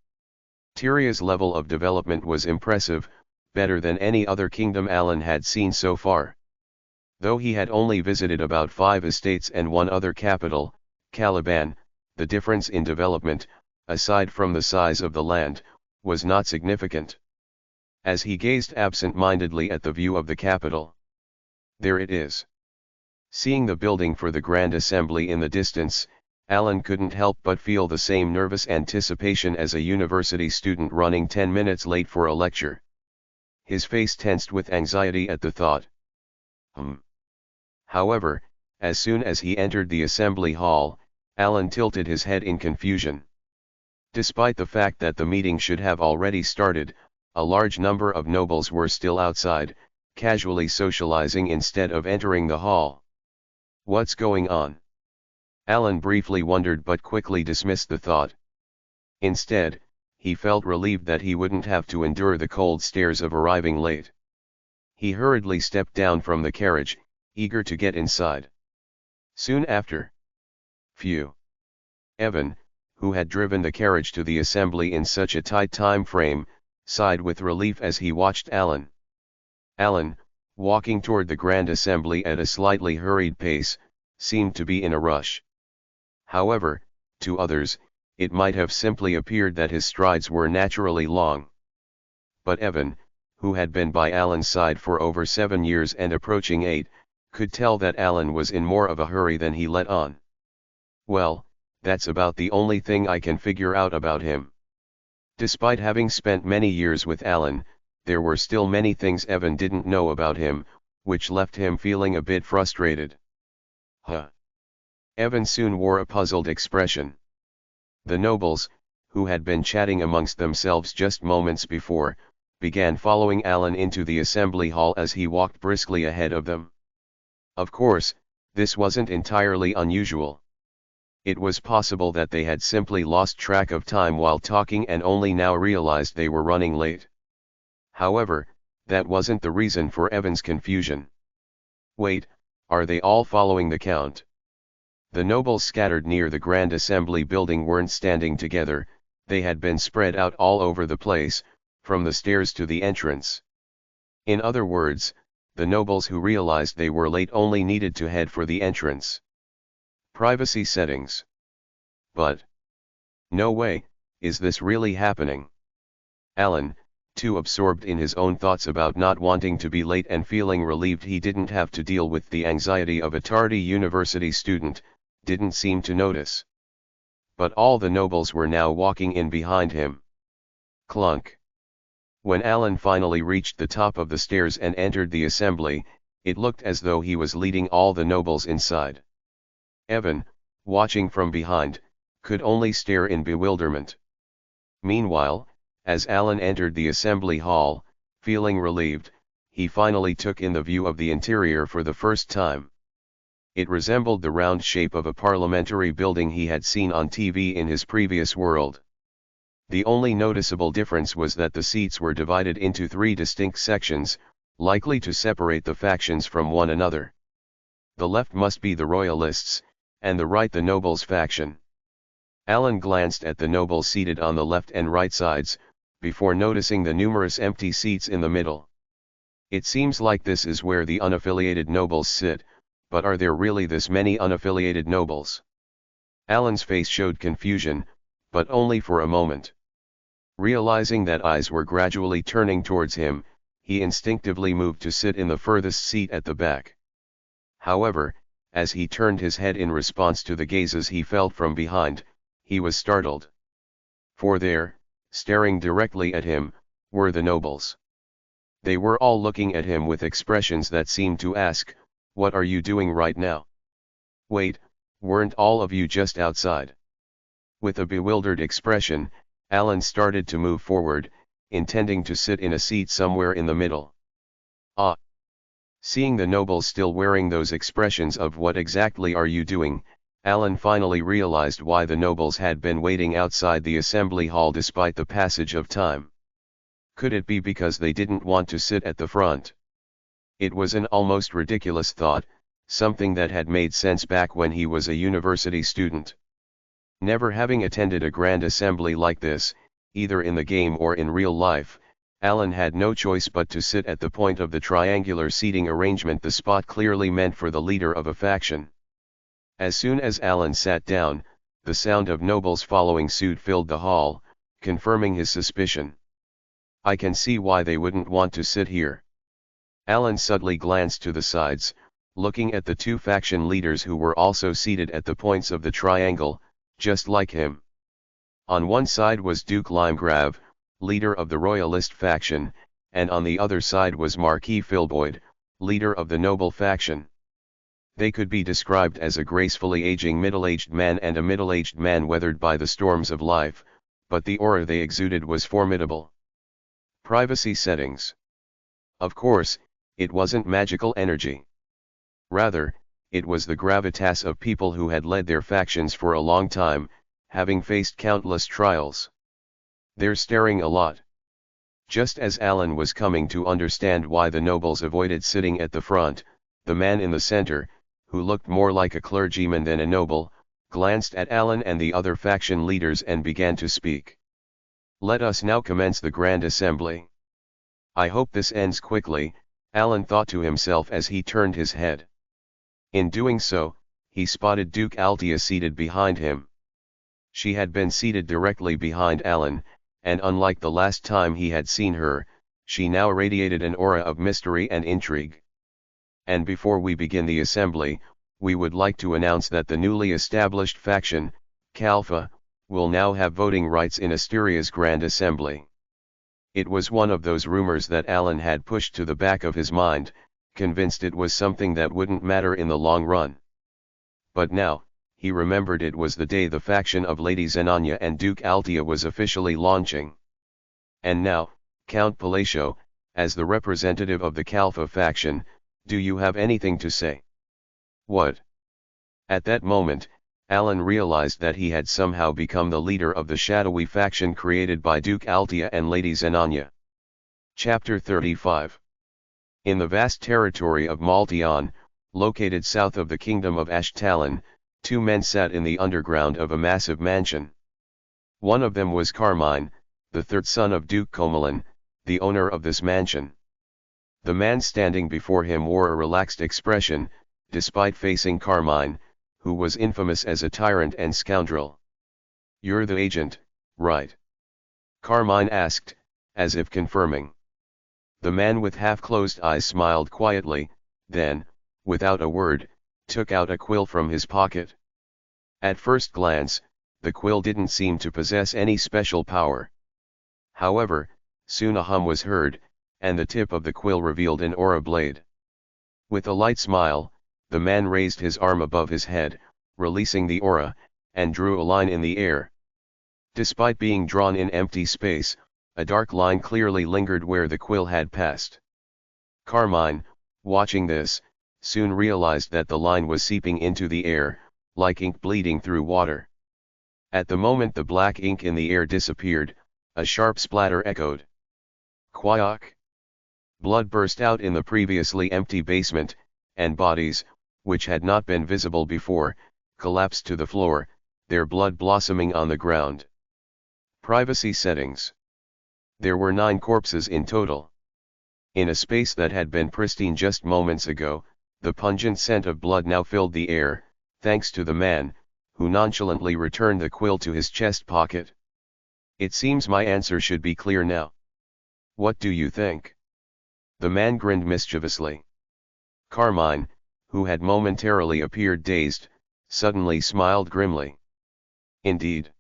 S1: Tyria's level of development was impressive, better than any other kingdom Alan had seen so far. Though he had only visited about 5 estates and one other capital, Caliban, the difference in development, aside from the size of the land, was not significant. As he gazed absent-mindedly at the view of the capital. There it is. Seeing the building for the Grand Assembly in the distance, Alan couldn't help but feel the same nervous anticipation as a university student running 10 minutes late for a lecture. His face tensed with anxiety at the thought. However, as soon as he entered the assembly hall, Alan tilted his head in confusion. Despite the fact that the meeting should have already started, a large number of nobles were still outside, casually socializing instead of entering the hall. What's going on? Alan briefly wondered but quickly dismissed the thought. Instead, he felt relieved that he wouldn't have to endure the cold stares of arriving late. He hurriedly stepped down from the carriage, eager to get inside. Soon after. Phew. Evan, who had driven the carriage to the assembly in such a tight time frame, sighed with relief as he watched Alan. Alan, walking toward the Grand Assembly at a slightly hurried pace, seemed to be in a rush. However, to others, it might have simply appeared that his strides were naturally long. But Evan, who had been by Alan's side for over 7 years and approaching 8, could tell that Alan was in more of a hurry than he let on. Well, that's about the only thing I can figure out about him. Despite having spent many years with Alan, there were still many things Evan didn't know about him, which left him feeling a bit frustrated. Huh. Evan soon wore a puzzled expression. The nobles, who had been chatting amongst themselves just moments before, began following Alan into the assembly hall as he walked briskly ahead of them. Of course, this wasn't entirely unusual. It was possible that they had simply lost track of time while talking and only now realized they were running late. However, that wasn't the reason for Evan's confusion. Wait, are they all following the count? The nobles scattered near the Grand Assembly building weren't standing together, they had been spread out all over the place, from the stairs to the entrance. In other words, the nobles who realized they were late only needed to head for the entrance. Privacy settings. But no way, is this really happening? Alan, too absorbed in his own thoughts about not wanting to be late and feeling relieved he didn't have to deal with the anxiety of a tardy university student, didn't seem to notice. But all the nobles were now walking in behind him. Clunk. When Alan finally reached the top of the stairs and entered the assembly, it looked as though he was leading all the nobles inside. Evan, watching from behind, could only stare in bewilderment. Meanwhile, as Alan entered the assembly hall, feeling relieved, he finally took in the view of the interior for the first time. It resembled the round shape of a parliamentary building he had seen on TV in his previous world. The only noticeable difference was that the seats were divided into 3 distinct sections, likely to separate the factions from one another. The left must be the royalists, and the right the nobles faction. Alan glanced at the nobles seated on the left and right sides, before noticing the numerous empty seats in the middle. It seems like this is where the unaffiliated nobles sit, but are there really this many unaffiliated nobles? Alan's face showed confusion, but only for a moment. Realizing that eyes were gradually turning towards him, he instinctively moved to sit in the furthest seat at the back. However, as he turned his head in response to the gazes he felt from behind, he was startled. For there, staring directly at him, were the nobles. They were all looking at him with expressions that seemed to ask, "What are you doing right now? Wait, weren't all of you just outside?" With a bewildered expression, Alan started to move forward, intending to sit in a seat somewhere in the middle. Ah! Seeing the nobles still wearing those expressions of "What exactly are you doing?" Alan finally realized why the nobles had been waiting outside the assembly hall despite the passage of time. Could it be because they didn't want to sit at the front? It was an almost ridiculous thought, something that had made sense back when he was a university student. Never having attended a grand assembly like this, either in the game or in real life, Alan had no choice but to sit at the point of the triangular seating arrangement, the spot clearly meant for the leader of a faction. As soon as Alan sat down, the sound of nobles following suit filled the hall, confirming his suspicion. I can see why they wouldn't want to sit here. Alan suddenly glanced to the sides, looking at the 2 faction leaders who were also seated at the points of the triangle, just like him. On one side was Duke Limegrave, leader of the royalist faction, and on the other side was Marquis Filboid, leader of the noble faction. They could be described as a gracefully aging middle-aged man and a middle-aged man weathered by the storms of life, but the aura they exuded was formidable. Privacy settings. Of course, it wasn't magical energy. Rather, it was the gravitas of people who had led their factions for a long time, having faced countless trials. They're staring a lot. Just as Alan was coming to understand why the nobles avoided sitting at the front, the man in the center, who looked more like a clergyman than a noble, glanced at Alan and the other faction leaders and began to speak. Let us now commence the Grand Assembly. I hope this ends quickly, Alan thought to himself as he turned his head. In doing so, he spotted Duke Altia seated behind him. She had been seated directly behind Alan, and unlike the last time he had seen her, she now radiated an aura of mystery and intrigue. And before we begin the assembly, we would like to announce that the newly established faction, Kalfa, will now have voting rights in Asteria's Grand Assembly. It was one of those rumors that Alan had pushed to the back of his mind, convinced it was something that wouldn't matter in the long run. but now, he remembered it was the day the faction of Lady Zenania and Duke Altea was officially launching. And now, Count Palacio, as the representative of the Kalfa faction, do you have anything to say? What? At that moment, Alan realized that he had somehow become the leader of the shadowy faction created by Duke Altea and Lady Zenania. Chapter 35. In the vast territory of Maltion, located south of the kingdom of Ashtalan, two men sat in the underground of a massive mansion. One of them was Carmine, the third son of Duke Comelin, the owner of this mansion. The man standing before him wore a relaxed expression, despite facing Carmine, who was infamous as a tyrant and scoundrel. "You're the agent, right?" Carmine asked, as if confirming. The man with half-closed eyes smiled quietly, then, without a word, took out a quill from his pocket. At first glance, the quill didn't seem to possess any special power. However, soon a hum was heard, and the tip of the quill revealed an aura blade. With a light smile, the man raised his arm above his head, releasing the aura, and drew a line in the air. Despite being drawn in empty space, a dark line clearly lingered where the quill had passed. Carmine, watching this, soon realized that the line was seeping into the air, like ink bleeding through water. At the moment the black ink in the air disappeared, a sharp splatter echoed. Quack! Blood burst out in the previously empty basement, and bodies, which had not been visible before, collapsed to the floor, their blood blossoming on the ground. Privacy settings. There were 9 corpses in total. In a space that had been pristine just moments ago, the pungent scent of blood now filled the air, thanks to the man, who nonchalantly returned the quill to his chest pocket. "It seems my answer should be clear now. What do you think?" The man grinned mischievously. Carmine, who had momentarily appeared dazed, suddenly smiled grimly. "Indeed.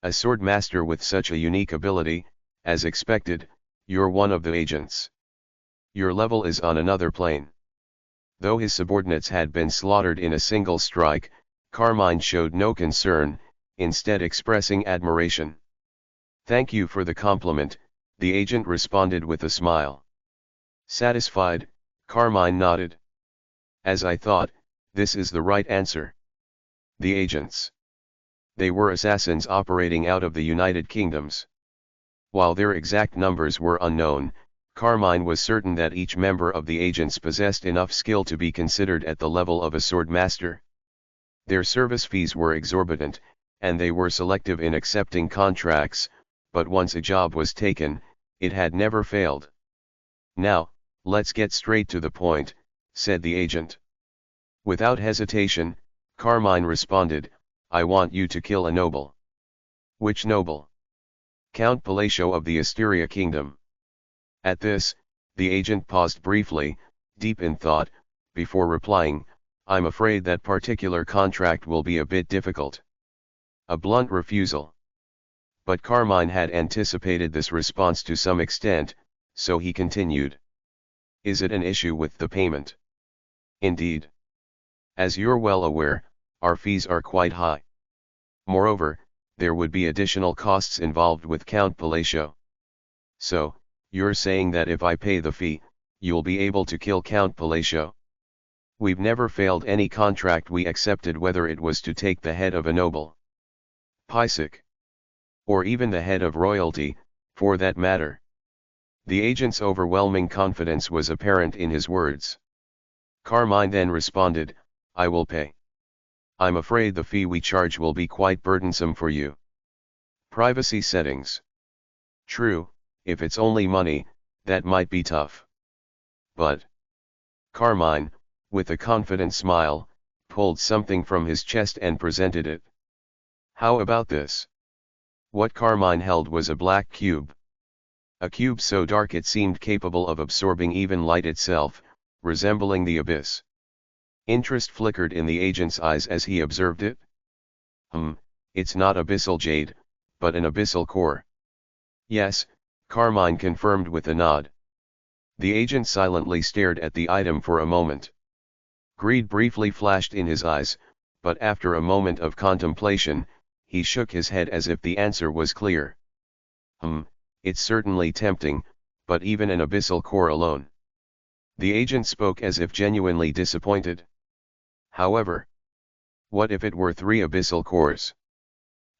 S1: A sword master with such a unique ability, as expected, you're one of the agents. Your level is on another plane." Though his subordinates had been slaughtered in a single strike, Carmine showed no concern, instead expressing admiration. "Thank you for the compliment," the agent responded with a smile. Satisfied, Carmine nodded. "As I thought, this is the right answer." The agents. They were assassins operating out of the United Kingdoms. While their exact numbers were unknown, Carmine was certain that each member of the agents possessed enough skill to be considered at the level of a sword master. Their service fees were exorbitant, and they were selective in accepting contracts, but once a job was taken, it had never failed. "Now, let's get straight to the point," said the agent. Without hesitation, Carmine responded, "I want you to kill a noble." "Which noble?" "Count Palacio of the Asteria Kingdom." At this, the agent paused briefly, deep in thought, before replying, "I'm afraid that particular contract will be a bit difficult." A blunt refusal. But Carmine had anticipated this response to some extent, so he continued. "Is it an issue with the payment?" "Indeed. As you're well aware, our fees are quite high. Moreover, there would be additional costs involved with Count Palacio." "So, you're saying that if I pay the fee, you'll be able to kill Count Palacio?" "We've never failed any contract we accepted, whether it was to take the head of a noble, Pysic, or even the head of royalty, for that matter." The agent's overwhelming confidence was apparent in his words. Carmine then responded, "I will pay. I'm afraid the fee we charge will be quite burdensome for you." Privacy settings. True, if it's only money, that might be tough. But Carmine, with a confident smile, pulled something from his chest and presented it. "How about this?" What Carmine held was a black cube. A cube so dark it seemed capable of absorbing even light itself, resembling the abyss. Interest flickered in the agent's eyes as he observed it. It's not abyssal jade, but an abyssal core." "Yes," Carmine confirmed with a nod. The agent silently stared at the item for a moment. Greed briefly flashed in his eyes, but after a moment of contemplation, he shook his head as if the answer was clear. It's certainly tempting, but even an abyssal core alone. The agent spoke as if genuinely disappointed. However, what if it were 3 abyssal cores?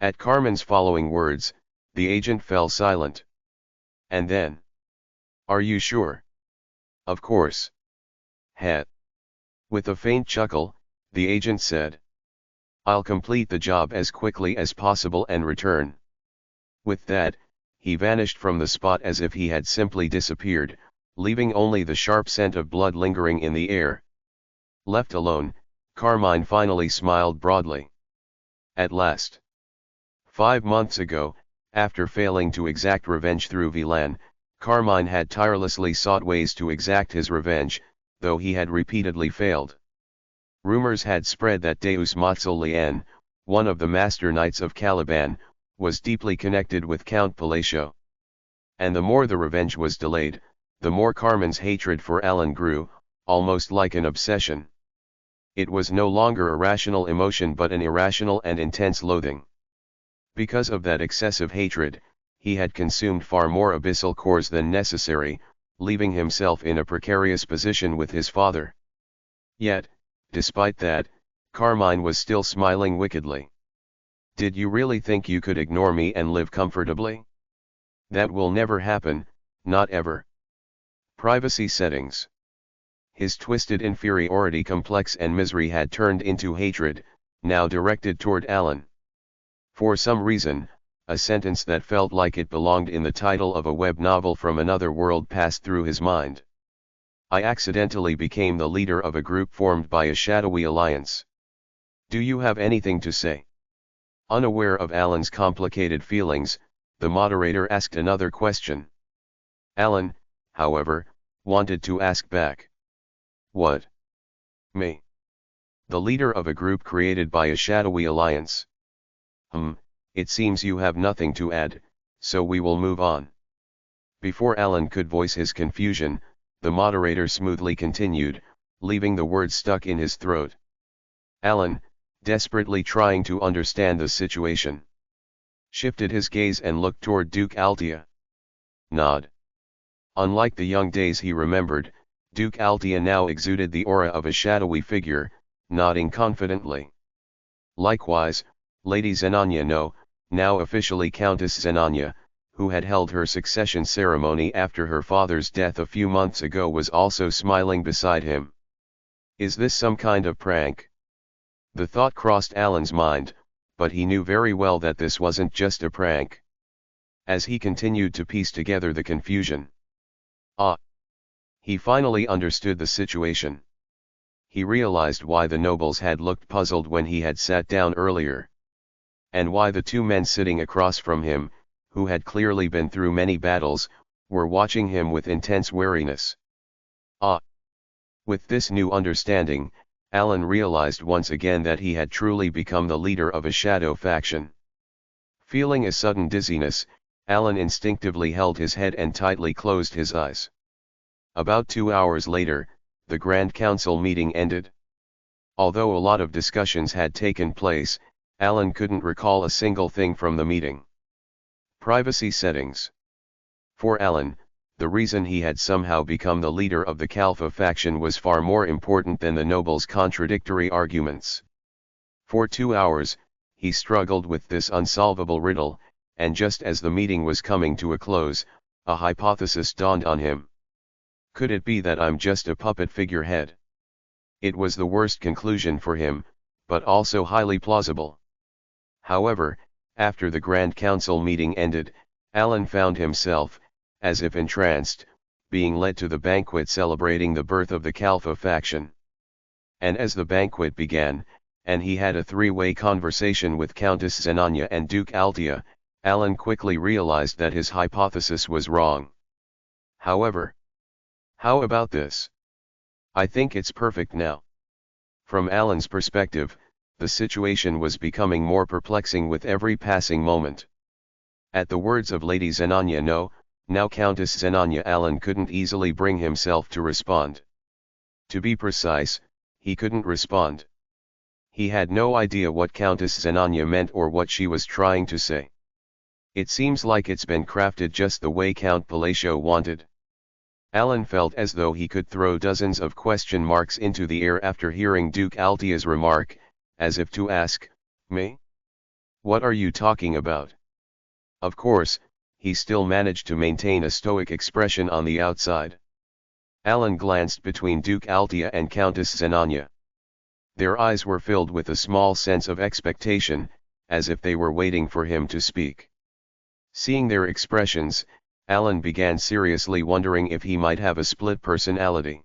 S1: At Carmen's following words, the agent fell silent. And then, "Are you sure?" "Of course." "Heh." With a faint chuckle, the agent said, "I'll complete the job as quickly as possible and return." With that, he vanished from the spot as if he had simply disappeared, leaving only the sharp scent of blood lingering in the air. Left alone, Carmine finally smiled broadly. At last. 5 months ago, after failing to exact revenge through Vilan, Carmine had tirelessly sought ways to exact his revenge, though he had repeatedly failed. Rumors had spread that Deus Motzolian, one of the master knights of Caliban, was deeply connected with Count Palacio. And the more the revenge was delayed, the more Carmine's hatred for Alan grew, almost like an obsession. It was no longer a rational emotion but an irrational and intense loathing. Because of that excessive hatred, he had consumed far more abyssal cores than necessary, leaving himself in a precarious position with his father. Yet, despite that, Carmine was still smiling wickedly. "Did you really think you could ignore me and live comfortably? That will never happen, not ever." Privacy settings. His twisted inferiority complex and misery had turned into hatred, now directed toward Alan. For some reason, a sentence that felt like it belonged in the title of a web novel from another world passed through his mind. "I accidentally became the leader of a group formed by a shadowy alliance. Do you have anything to say?" Unaware of Alan's complicated feelings, the moderator asked another question. Alan, however, wanted to ask back. "What? Me? The leader of a group created by a shadowy alliance? It seems you have nothing to add, so we will move on." Before Alan could voice his confusion, the moderator smoothly continued, leaving the words stuck in his throat. Alan, desperately trying to understand the situation, shifted his gaze and looked toward Duke Altea. Nod. Unlike the young days he remembered, Duke Altea now exuded the aura of a shadowy figure, nodding confidently. Likewise, Lady Zenania No, now officially Countess Zenania, who had held her succession ceremony after her father's death a few months ago, was also smiling beside him. Is this some kind of prank? The thought crossed Alan's mind, but he knew very well that this wasn't just a prank. As he continued to piece together the confusion. He finally understood the situation. He realized why the nobles had looked puzzled when he had sat down earlier. And why the 2 men sitting across from him, who had clearly been through many battles, were watching him with intense wariness. With this new understanding, Alan realized once again that he had truly become the leader of a shadow faction. Feeling a sudden dizziness, Alan instinctively held his head and tightly closed his eyes. About 2 hours later, the Grand Council meeting ended. Although a lot of discussions had taken place, Alan couldn't recall a single thing from the meeting. Privacy settings. For Alan, the reason he had somehow become the leader of the Kalfa faction was far more important than the nobles' contradictory arguments. For 2 hours, he struggled with this unsolvable riddle, and just as the meeting was coming to a close, a hypothesis dawned on him. Could it be that I'm just a puppet figurehead? It was the worst conclusion for him, but also highly plausible. However, after the Grand Council meeting ended, Alan found himself, as if entranced, being led to the banquet celebrating the birth of the Kalfa faction. And as the banquet began, and he had a 3-way conversation with Countess Zenania and Duke Altea, Alan quickly realized that his hypothesis was wrong. However, how about this? I think it's perfect now. From Alan's perspective, the situation was becoming more perplexing with every passing moment. At the words of Lady Zenania No, now Countess Zenania, Alan couldn't easily bring himself to respond. To be precise, he couldn't respond. He had no idea what Countess Zenanya meant or what she was trying to say. It seems like it's been crafted just the way Count Palacio wanted. Alan felt as though he could throw dozens of question marks into the air after hearing Duke Altia's remark, as if to ask, "Me? What are you talking about?" Of course, he still managed to maintain a stoic expression on the outside. Alan glanced between Duke Altia and Countess Zenanya. Their eyes were filled with a small sense of expectation, as if they were waiting for him to speak. Seeing their expressions, Alan began seriously wondering if he might have a split personality.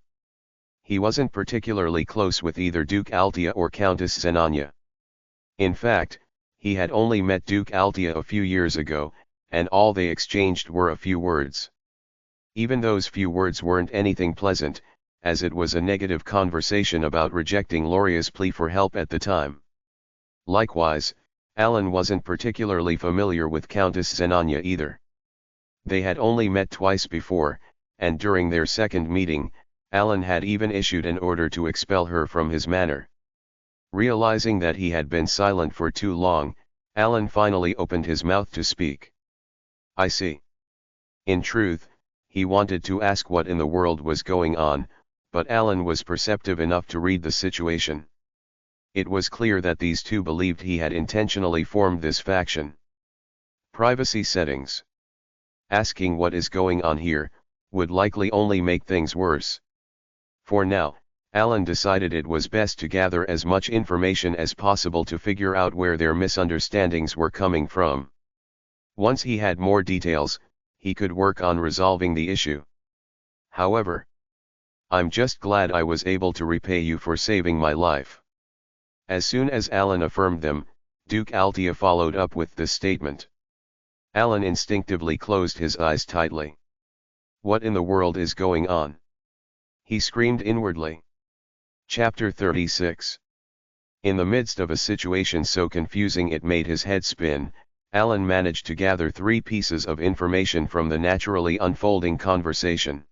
S1: He wasn't particularly close with either Duke Altia or Countess Zenanya. In fact, he had only met Duke Altia a few years ago, and all they exchanged were a few words. Even those few words weren't anything pleasant, as it was a negative conversation about rejecting Loria's plea for help at the time. Likewise, Alan wasn't particularly familiar with Countess Zenanya either. They had only met twice before, and during their second meeting, Alan had even issued an order to expel her from his manor. Realizing that he had been silent for too long, Alan finally opened his mouth to speak. "I see." In truth, he wanted to ask what in the world was going on, but Alan was perceptive enough to read the situation. It was clear that these two believed he had intentionally formed this faction. Privacy settings. Asking what is going on here would likely only make things worse. For now, Alan decided it was best to gather as much information as possible to figure out where their misunderstandings were coming from. Once he had more details, he could work on resolving the issue. However, "I'm just glad I was able to repay you for saving my life." As soon as Alan affirmed them, Duke Altia followed up with this statement. Alan instinctively closed his eyes tightly. What in the world is going on? He screamed inwardly. Chapter 36. In the midst of a situation so confusing it made his head spin, Alan managed to gather 3 pieces of information from the naturally unfolding conversation.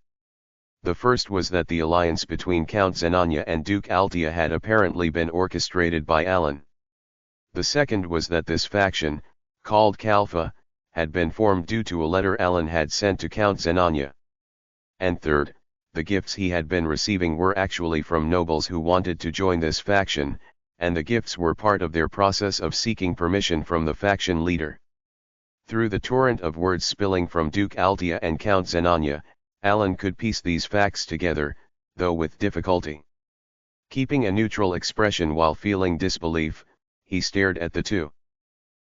S1: The first was that the alliance between Count Zenanya and Duke Altia had apparently been orchestrated by Alan. The second was that this faction, called Kalfa, had been formed due to a letter Alan had sent to Count Zenanya. And third, the gifts he had been receiving were actually from nobles who wanted to join this faction, and the gifts were part of their process of seeking permission from the faction leader. Through the torrent of words spilling from Duke Altia and Count Zenanya, Alan could piece these facts together, though with difficulty. Keeping a neutral expression while feeling disbelief, he stared at the two.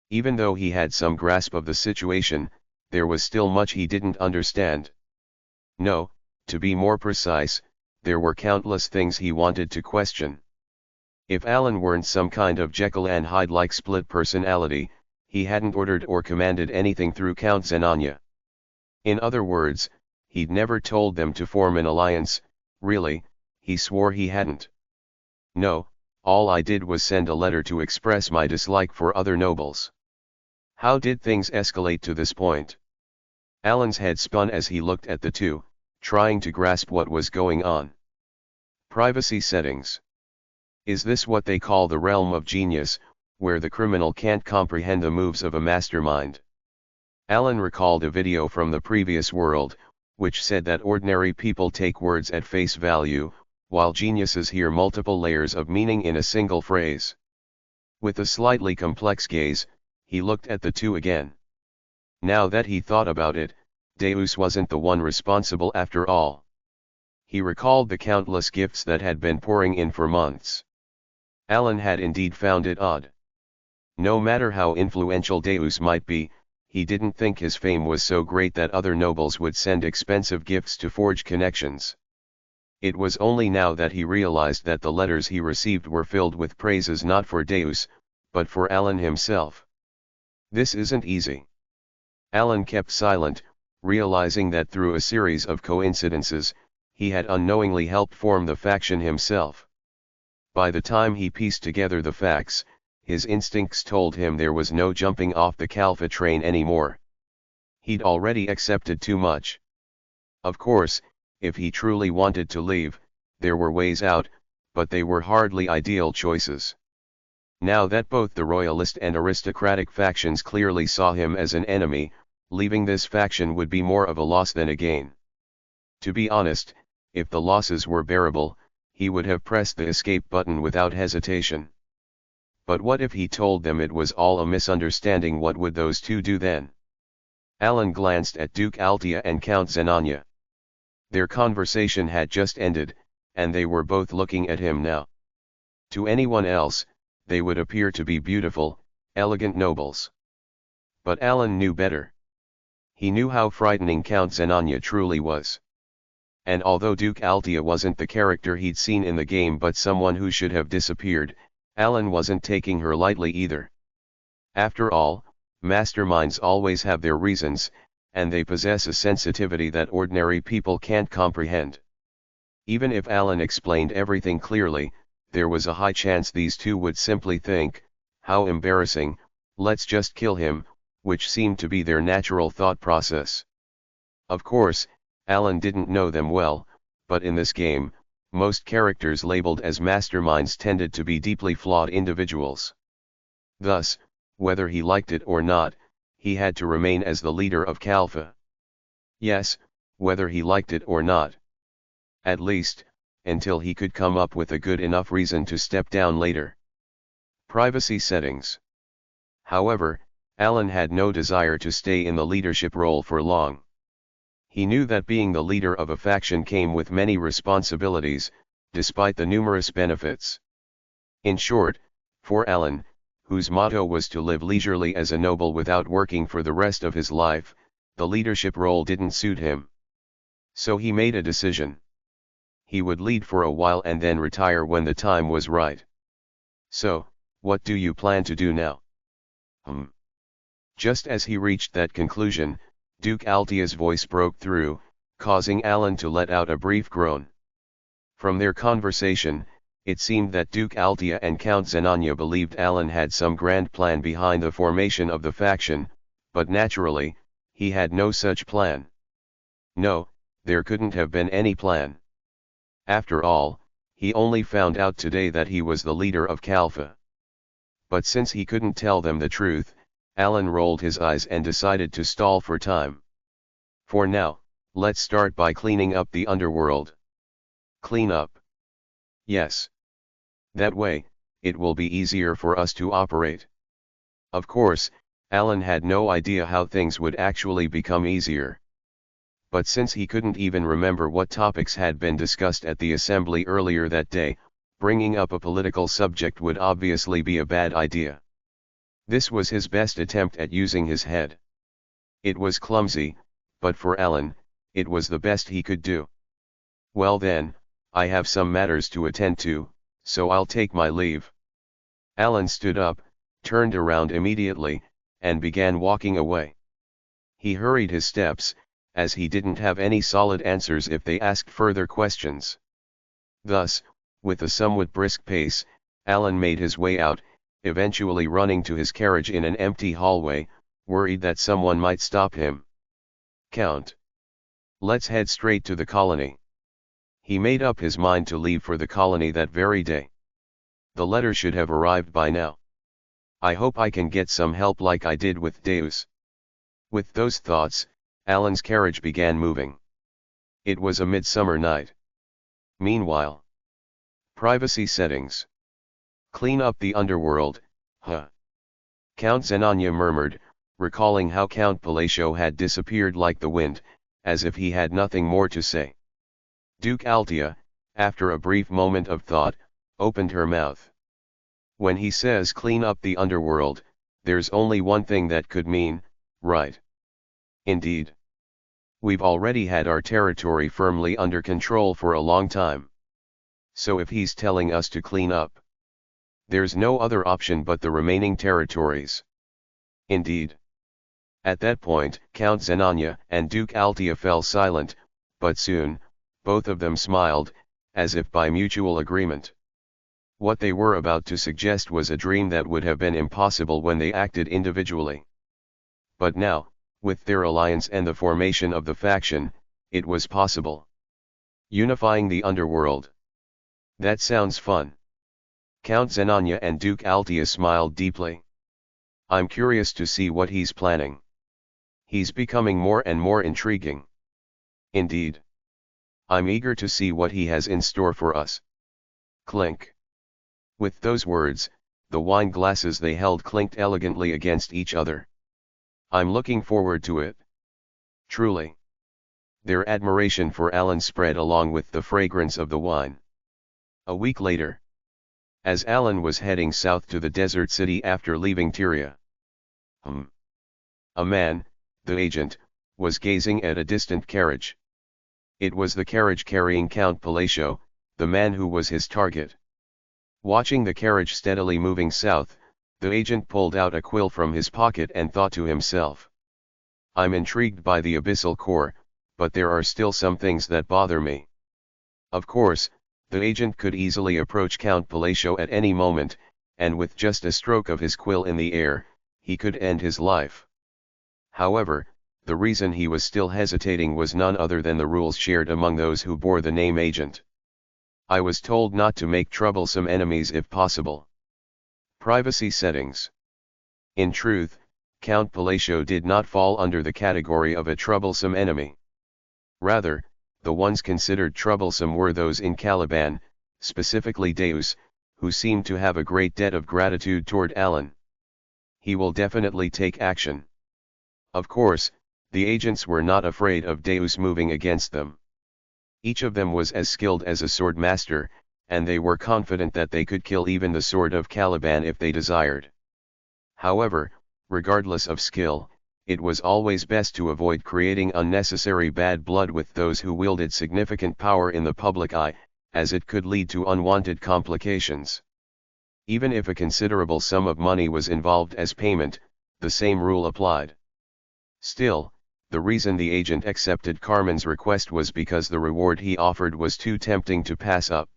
S1: Even though he had some grasp of the situation, there was still much he didn't understand. No, to be more precise, there were countless things he wanted to question. If Alan weren't some kind of Jekyll and Hyde-like split personality, he hadn't ordered or commanded anything through Count Zenanya. In other words, he'd never told them to form an alliance. Really, he swore he hadn't. "No, all I did was send a letter to express my dislike for other nobles." How did things escalate to this point? Alan's head spun as he looked at the two, trying to grasp what was going on. Privacy settings. Is this what they call the realm of genius, where the criminal can't comprehend the moves of a mastermind? Alan recalled a video from the previous world, which said that ordinary people take words at face value, while geniuses hear multiple layers of meaning in a single phrase. With a slightly complex gaze, he looked at the two again. Now that he thought about it, Deus wasn't the one responsible after all. He recalled the countless gifts that had been pouring in for months. Alan had indeed found it odd. No matter how influential Deus might be, he didn't think his fame was so great that other nobles would send expensive gifts to forge connections. It was only now that he realized that the letters he received were filled with praises not for Deus, but for Alan himself. This isn't easy. Alan kept silent, realizing that through a series of coincidences, he had unknowingly helped form the faction himself. By the time he pieced together the facts, his instincts told him there was no jumping off the Kalfa train anymore. He'd already accepted too much. Of course, if he truly wanted to leave, there were ways out, but they were hardly ideal choices. Now that both the royalist and aristocratic factions clearly saw him as an enemy, leaving this faction would be more of a loss than a gain. To be honest, if the losses were bearable, he would have pressed the escape button without hesitation. But what if he told them it was all a misunderstanding? What would those two do then? Alan glanced at Duke Altia and Count Zenanya. Their conversation had just ended, and they were both looking at him now. To anyone else, they would appear to be beautiful, elegant nobles. But Alan knew better. He knew how frightening Count Zenanya truly was. And although Duke Altia wasn't the character he'd seen in the game but someone who should have disappeared, Alan wasn't taking her lightly either. After all, masterminds always have their reasons, and they possess a sensitivity that ordinary people can't comprehend. Even if Alan explained everything clearly, there was a high chance these two would simply think, "How embarrassing, let's just kill him," which seemed to be their natural thought process. Of course, Alan didn't know them well, but in this game, most characters labeled as masterminds tended to be deeply flawed individuals. Thus, whether he liked it or not, he had to remain as the leader of Kalfa. Yes, whether he liked it or not. At least, until he could come up with a good enough reason to step down later. Privacy settings. However, Alan had no desire to stay in the leadership role for long. He knew that being the leader of a faction came with many responsibilities, despite the numerous benefits. In short, for Alan, whose motto was to live leisurely as a noble without working for the rest of his life, the leadership role didn't suit him. So he made a decision. He would lead for a while and then retire when the time was right. "So, what do you plan to do now?" Just as he reached that conclusion, Duke Altia's voice broke through, causing Alan to let out a brief groan. From their conversation, it seemed that Duke Altia and Count Zenanya believed Alan had some grand plan behind the formation of the faction, but naturally, he had no such plan. No, there couldn't have been any plan. After all, he only found out today that he was the leader of Kalfa. But since he couldn't tell them the truth, Alan rolled his eyes and decided to stall for time. "For now, let's start by cleaning up the underworld." "Clean up?" "Yes. That way, it will be easier for us to operate." Of course, Alan had no idea how things would actually become easier. But since he couldn't even remember what topics had been discussed at the assembly earlier that day, bringing up a political subject would obviously be a bad idea. This was his best attempt at using his head. It was clumsy, but for Alan, it was the best he could do. "Well then, I have some matters to attend to, so I'll take my leave." Alan stood up, turned around immediately, and began walking away. He hurried his steps, as he didn't have any solid answers if they asked further questions. Thus, with a somewhat brisk pace, Alan made his way out, eventually running to his carriage in an empty hallway, worried that someone might stop him. "Count. Let's head straight to the colony." He made up his mind to leave for the colony that very day. The letter should have arrived by now. I hope I can get some help like I did with Deus. With those thoughts, Alan's carriage began moving. It was a midsummer night. Meanwhile, privacy settings. "Clean up the underworld, huh?" Count Zenanya murmured, recalling how Count Palacio had disappeared like the wind, as if he had nothing more to say. Duke Altia, after a brief moment of thought, opened her mouth. "When he says clean up the underworld, there's only one thing that could mean, right?" "Indeed. We've already had our territory firmly under control for a long time. So if he's telling us to clean up, there's no other option but the remaining territories." "Indeed." At that point, Count Zenanya and Duke Altia fell silent, but soon, both of them smiled, as if by mutual agreement. What they were about to suggest was a dream that would have been impossible when they acted individually. But now, with their alliance and the formation of the faction, it was possible. Unifying the underworld. That sounds fun. Count Zenanya and Duke Altia smiled deeply. I'm curious to see what he's planning. He's becoming more and more intriguing. Indeed. I'm eager to see what he has in store for us. Clink. With those words, the wine glasses they held clinked elegantly against each other. I'm looking forward to it. Truly. Their admiration for Alan spread along with the fragrance of the wine. A week later, as Alan was heading south to the desert city after leaving Tyria, a man, the agent, was gazing at a distant carriage. It was the carriage carrying Count Palacio, the man who was his target. Watching the carriage steadily moving south, the agent pulled out a quill from his pocket and thought to himself. I'm intrigued by the abyssal core, but there are still some things that bother me. Of course, the agent could easily approach Count Palacio at any moment, and with just a stroke of his quill in the air, he could end his life. However, the reason he was still hesitating was none other than the rules shared among those who bore the name agent. I was told not to make troublesome enemies if possible. Privacy settings. In truth, Count Palacio did not fall under the category of a troublesome enemy. Rather, the ones considered troublesome were those in Caliban, specifically Deus, who seemed to have a great debt of gratitude toward Alan. He will definitely take action. Of course, the agents were not afraid of Deus moving against them. Each of them was as skilled as a sword master, and they were confident that they could kill even the sword of Caliban if they desired. However, regardless of skill, it was always best to avoid creating unnecessary bad blood with those who wielded significant power in the public eye, as it could lead to unwanted complications. Even if a considerable sum of money was involved as payment, the same rule applied. Still, the reason the agent accepted Carmen's request was because the reward he offered was too tempting to pass up.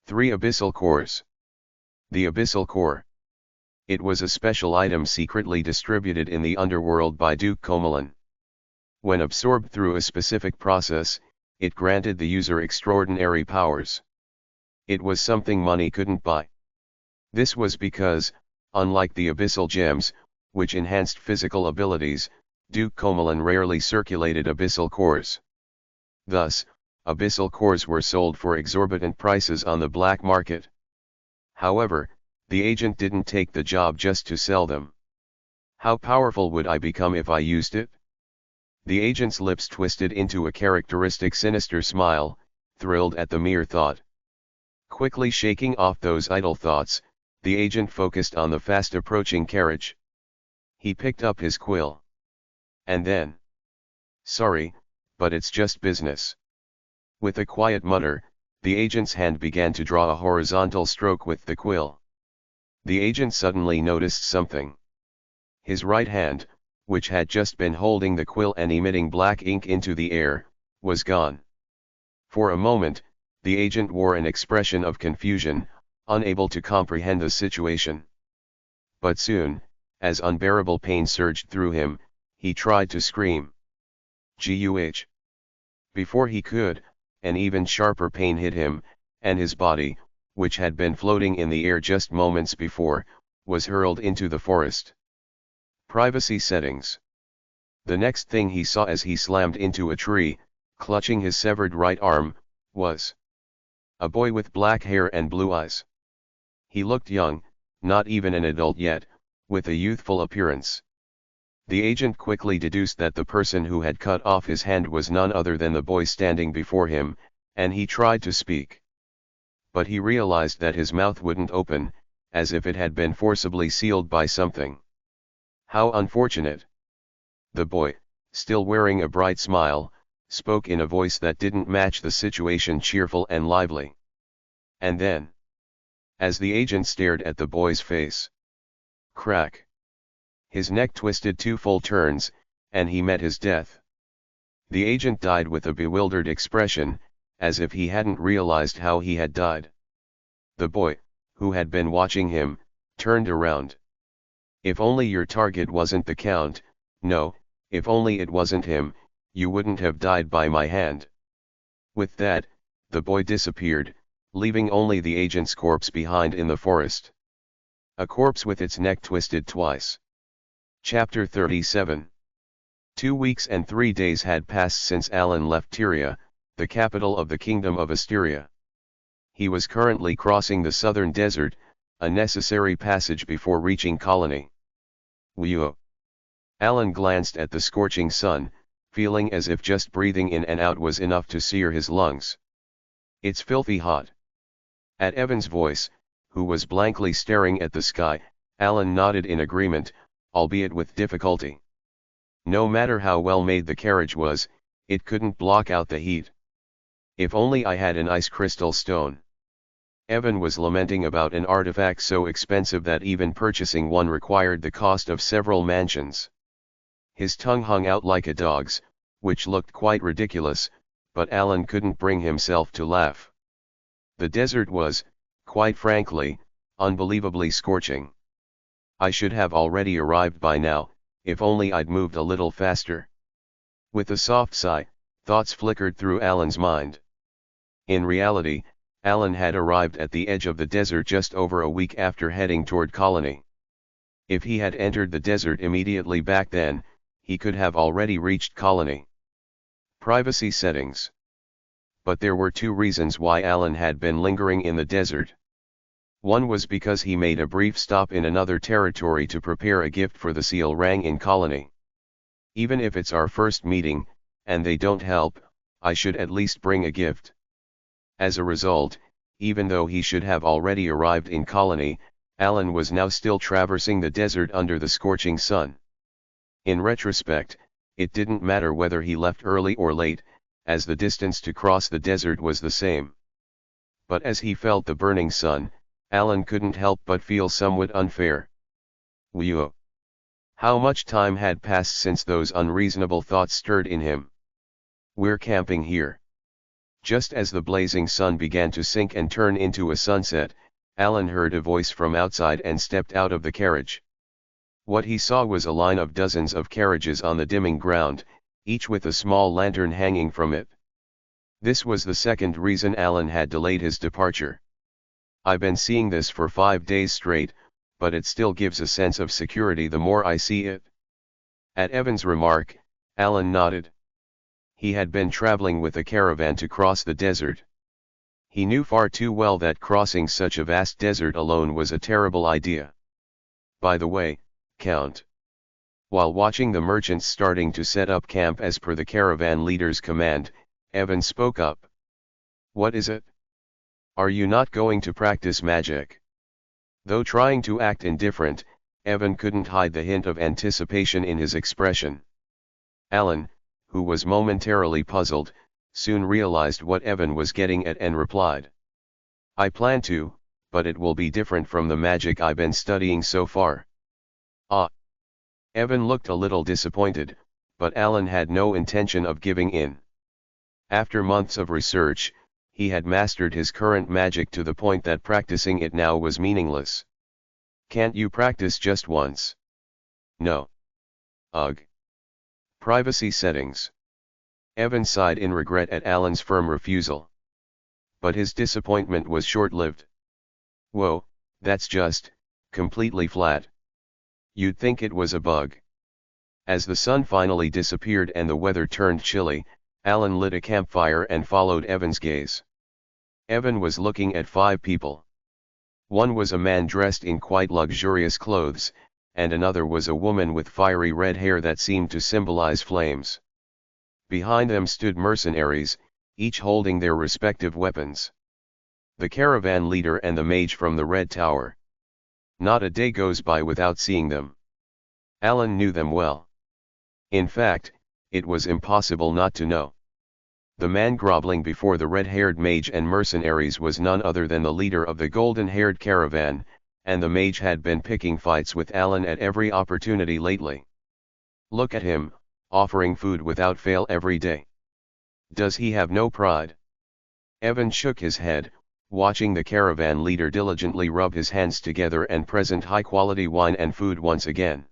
S1: 3 Abyssal Cores. The Abyssal Core. It was a special item secretly distributed in the underworld by Duke Comelin. When absorbed through a specific process, it granted the user extraordinary powers. It was something money couldn't buy. This was because, unlike the Abyssal Gems, which enhanced physical abilities, Duke Comelin rarely circulated Abyssal Cores. Thus, Abyssal Cores were sold for exorbitant prices on the black market. However, the agent didn't take the job just to sell them. How powerful would I become if I used it? The agent's lips twisted into a characteristic sinister smile, thrilled at the mere thought. Quickly shaking off those idle thoughts, the agent focused on the fast-approaching carriage. He picked up his quill. And then, sorry, but it's just business. With a quiet mutter, the agent's hand began to draw a horizontal stroke with the quill. The agent suddenly noticed something. His right hand, which had just been holding the quill and emitting black ink into the air, was gone. For a moment, the agent wore an expression of confusion, unable to comprehend the situation. But soon, as unbearable pain surged through him, he tried to scream. Guh! Before he could, an even sharper pain hit him, and his body, which had been floating in the air just moments before, was hurled into the forest. Privacy settings. The next thing he saw as he slammed into a tree, clutching his severed right arm, was a boy with black hair and blue eyes. He looked young, not even an adult yet, with a youthful appearance. The agent quickly deduced that the person who had cut off his hand was none other than the boy standing before him, and he tried to speak. But he realized that his mouth wouldn't open, as if it had been forcibly sealed by something. How unfortunate. The boy, still wearing a bright smile, spoke in a voice that didn't match the situation, cheerful and lively. And then, as the agent stared at the boy's face, crack. His neck twisted 2 full turns, and he met his death. The agent died with a bewildered expression, as if he hadn't realized how he had died. The boy, who had been watching him, turned around. If only your target wasn't the Count, no, if only it wasn't him, you wouldn't have died by my hand. With that, the boy disappeared, leaving only the agent's corpse behind in the forest. A corpse with its neck twisted twice. Chapter 37. 2 weeks and 3 days had passed since Alan left Tyria, the capital of the Kingdom of Asteria. He was currently crossing the southern desert, a necessary passage before reaching Colony. Whew! Alan glanced at the scorching sun, feeling as if just breathing in and out was enough to sear his lungs. It's filthy hot. At Evan's voice, who was blankly staring at the sky, Alan nodded in agreement, albeit with difficulty. No matter how well made the carriage was, it couldn't block out the heat. If only I had an ice crystal stone. Evan was lamenting about an artifact so expensive that even purchasing one required the cost of several mansions. His tongue hung out like a dog's, which looked quite ridiculous, but Alan couldn't bring himself to laugh. The desert was, quite frankly, unbelievably scorching. I should have already arrived by now, if only I'd moved a little faster. With a soft sigh, thoughts flickered through Alan's mind. In reality, Alan had arrived at the edge of the desert just over a week after heading toward Colony. If he had entered the desert immediately back then, he could have already reached Colony. Privacy settings. But there were two reasons why Alan had been lingering in the desert. One was because he made a brief stop in another territory to prepare a gift for the seal rang in Colony. Even if it's our first meeting, and they don't help, I should at least bring a gift. As a result, even though he should have already arrived in Colony, Alan was now still traversing the desert under the scorching sun. In retrospect, it didn't matter whether he left early or late, as the distance to cross the desert was the same. But as he felt the burning sun, Alan couldn't help but feel somewhat unfair. Whew! How much time had passed since those unreasonable thoughts stirred in him? We're camping here. Just as the blazing sun began to sink and turn into a sunset, Alan heard a voice from outside and stepped out of the carriage. What he saw was a line of dozens of carriages on the dimming ground, each with a small lantern hanging from it. This was the second reason Alan had delayed his departure. I've been seeing this for 5 days straight, but it still gives a sense of security the more I see it. At Evan's remark, Alan nodded. He had been traveling with a caravan to cross the desert. He knew far too well that crossing such a vast desert alone was a terrible idea. By the way, Count. While watching the merchants starting to set up camp as per the caravan leader's command, Evan spoke up. What is it? Are you not going to practice magic? Though trying to act indifferent, Evan couldn't hide the hint of anticipation in his expression. Alan, who was momentarily puzzled, soon realized what Evan was getting at and replied. I plan to, but it will be different from the magic I've been studying so far. Ah! Evan looked a little disappointed, but Alan had no intention of giving in. After months of research, he had mastered his current magic to the point that practicing it now was meaningless. Can't you practice just once? No. Ugh. Privacy settings. Evan sighed in regret at Alan's firm refusal. But his disappointment was short-lived. Whoa, that's just, completely flat. You'd think it was a bug. As the sun finally disappeared and the weather turned chilly, Alan lit a campfire and followed Evan's gaze. Evan was looking at 5 people. One was a man dressed in quite luxurious clothes, and another was a woman with fiery red hair that seemed to symbolize flames. Behind them stood mercenaries, each holding their respective weapons. The caravan leader and the mage from the Red Tower. Not a day goes by without seeing them. Alan knew them well. In fact, it was impossible not to know. The man groveling before the red-haired mage and mercenaries was none other than the leader of the golden-haired caravan, and the mage had been picking fights with Alan at every opportunity lately. Look at him, offering food without fail every day. Does he have no pride? Evan shook his head, watching the caravan leader diligently rub his hands together and present high-quality wine and food once again.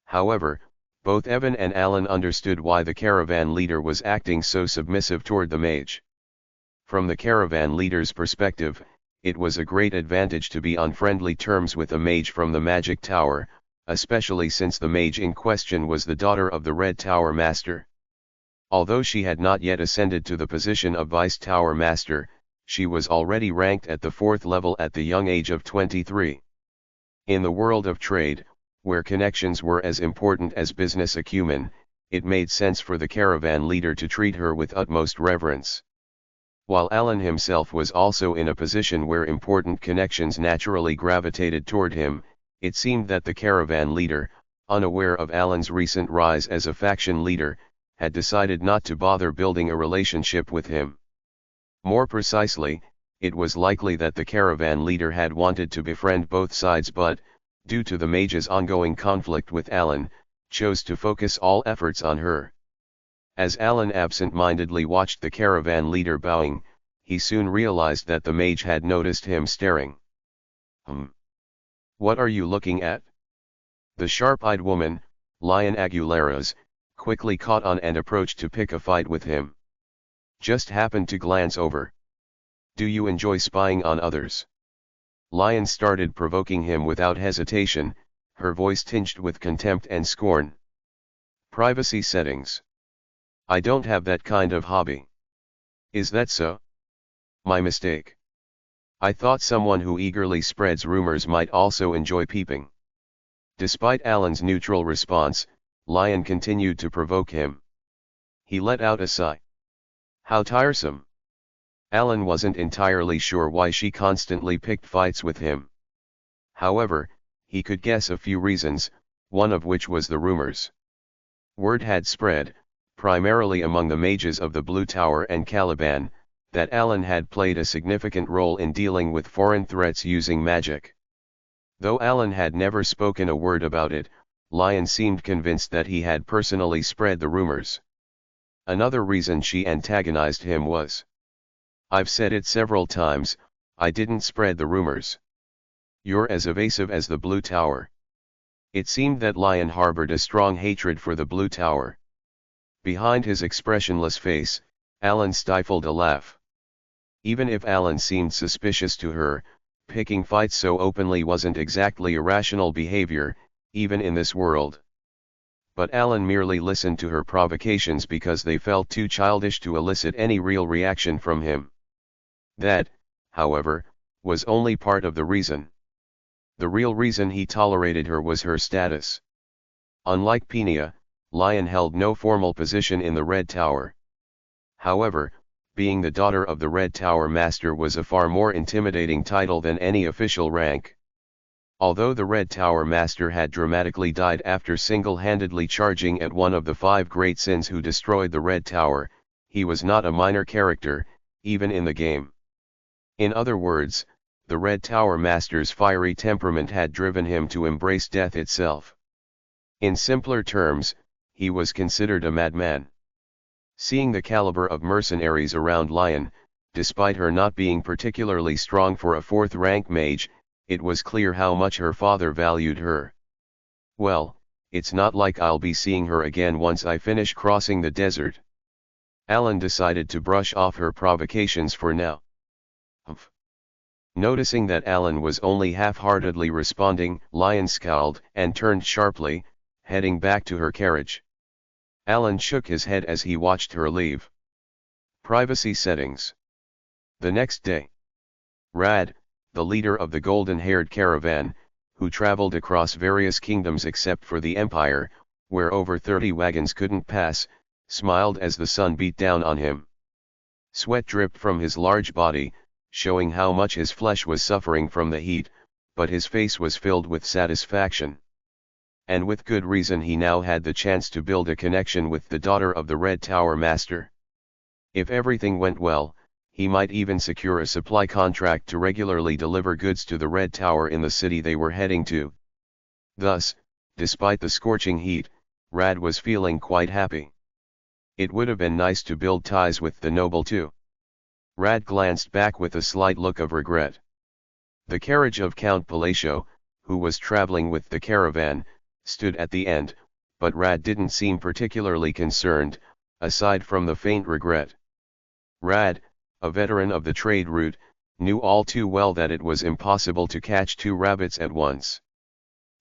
S1: However, both Evan and Alan understood why the caravan leader was acting so submissive toward the mage. From the caravan leader's perspective, it was a great advantage to be on friendly terms with a mage from the Magic Tower, especially since the mage in question was the daughter of the Red Tower Master. Although she had not yet ascended to the position of Vice Tower Master, she was already ranked at the 4th level at the young age of 23. In the world of trade, where connections were as important as business acumen, it made sense for the caravan leader to treat her with utmost reverence. While Alan himself was also in a position where important connections naturally gravitated toward him, it seemed that the caravan leader, unaware of Alan's recent rise as a faction leader, had decided not to bother building a relationship with him. More precisely, it was likely that the caravan leader had wanted to befriend both sides but, due to the mage's ongoing conflict with Alan, chose to focus all efforts on her. As Alan absent-mindedly watched the caravan leader bowing, he soon realized that the mage had noticed him staring. What are you looking at? The sharp-eyed woman, Lion Aguilera's, quickly caught on and approached to pick a fight with him. Just happened to glance over. Do you enjoy spying on others? Lion started provoking him without hesitation, her voice tinged with contempt and scorn. Privacy settings. I don't have that kind of hobby. Is that so? My mistake. I thought someone who eagerly spreads rumors might also enjoy peeping. Despite Alan's neutral response, Lion continued to provoke him. He let out a sigh. How tiresome. Alan wasn't entirely sure why she constantly picked fights with him. However, he could guess a few reasons, one of which was the rumors. Word had spread, primarily among the mages of the Blue Tower and Caliban, that Alan had played a significant role in dealing with foreign threats using magic. Though Alan had never spoken a word about it, Lion seemed convinced that he had personally spread the rumors. Another reason she antagonized him was, I've said it several times, I didn't spread the rumors. You're as evasive as the Blue Tower. It seemed that Lion harbored a strong hatred for the Blue Tower. Behind his expressionless face, Alan stifled a laugh. Even if Alan seemed suspicious to her, picking fights so openly wasn't exactly irrational behavior, even in this world. But Alan merely listened to her provocations because they felt too childish to elicit any real reaction from him. That, however, was only part of the reason. The real reason he tolerated her was her status. Unlike Peenia, Lion held no formal position in the Red Tower. However, being the daughter of the Red Tower Master was a far more intimidating title than any official rank. Although the Red Tower Master had dramatically died after single-handedly charging at one of the 5 great sins who destroyed the Red Tower, he was not a minor character, even in the game. In other words, the Red Tower Master's fiery temperament had driven him to embrace death itself. In simpler terms, he was considered a madman. Seeing the caliber of mercenaries around Lion, despite her not being particularly strong for a 4th-rank mage, it was clear how much her father valued her. Well, it's not like I'll be seeing her again once I finish crossing the desert. Alan decided to brush off her provocations for now. Humph. Noticing that Alan was only half-heartedly responding, Lion scowled and turned sharply, heading back to her carriage. Alan shook his head as he watched her leave. Privacy settings. The next day, Rad, the leader of the golden-haired caravan, who traveled across various kingdoms except for the Empire, where over 30 wagons couldn't pass, smiled as the sun beat down on him. Sweat dripped from his large body, showing how much his flesh was suffering from the heat, but his face was filled with satisfaction. And with good reason. He now had the chance to build a connection with the daughter of the Red Tower Master. If everything went well, he might even secure a supply contract to regularly deliver goods to the Red Tower in the city they were heading to. Thus, despite the scorching heat, Rad was feeling quite happy. It would have been nice to build ties with the noble too. Rad glanced back with a slight look of regret. The carriage of Count Palacio, who was traveling with the caravan, stood at the end, but Rad didn't seem particularly concerned, aside from the faint regret. Rad, a veteran of the trade route, knew all too well that it was impossible to catch two rabbits at once.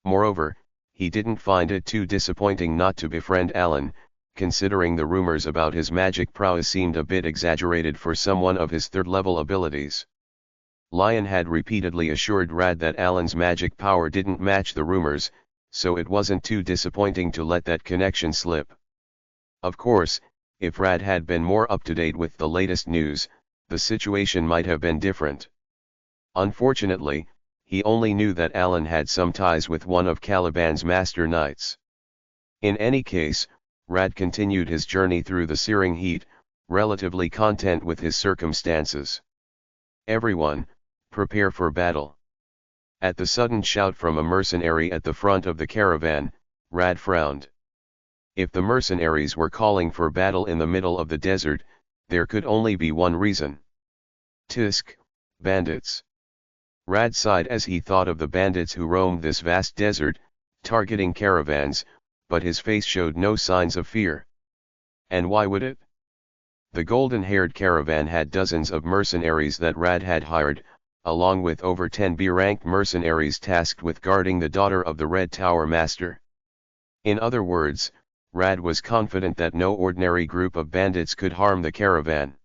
S1: Moreover, he didn't find it too disappointing not to befriend Alan, considering the rumors about his magic prowess seemed a bit exaggerated for someone of his third-level abilities. Lion had repeatedly assured Rad that Alan's magic power didn't match the rumors, so it wasn't too disappointing to let that connection slip. Of course, if Rad had been more up-to-date with the latest news, the situation might have been different. Unfortunately, he only knew that Alan had some ties with one of Caliban's master knights. In any case, Rad continued his journey through the searing heat, relatively content with his circumstances. "Everyone, prepare for battle." At the sudden shout from a mercenary at the front of the caravan, Rad frowned. If the mercenaries were calling for battle in the middle of the desert, there could only be one reason. Tisk, bandits. Rad sighed as he thought of the bandits who roamed this vast desert, targeting caravans, but his face showed no signs of fear. And why would it? The golden-haired caravan had dozens of mercenaries that Rad had hired, along with over 10 B-ranked mercenaries tasked with guarding the daughter of the Red Tower Master. In other words, Rad was confident that no ordinary group of bandits could harm the caravan.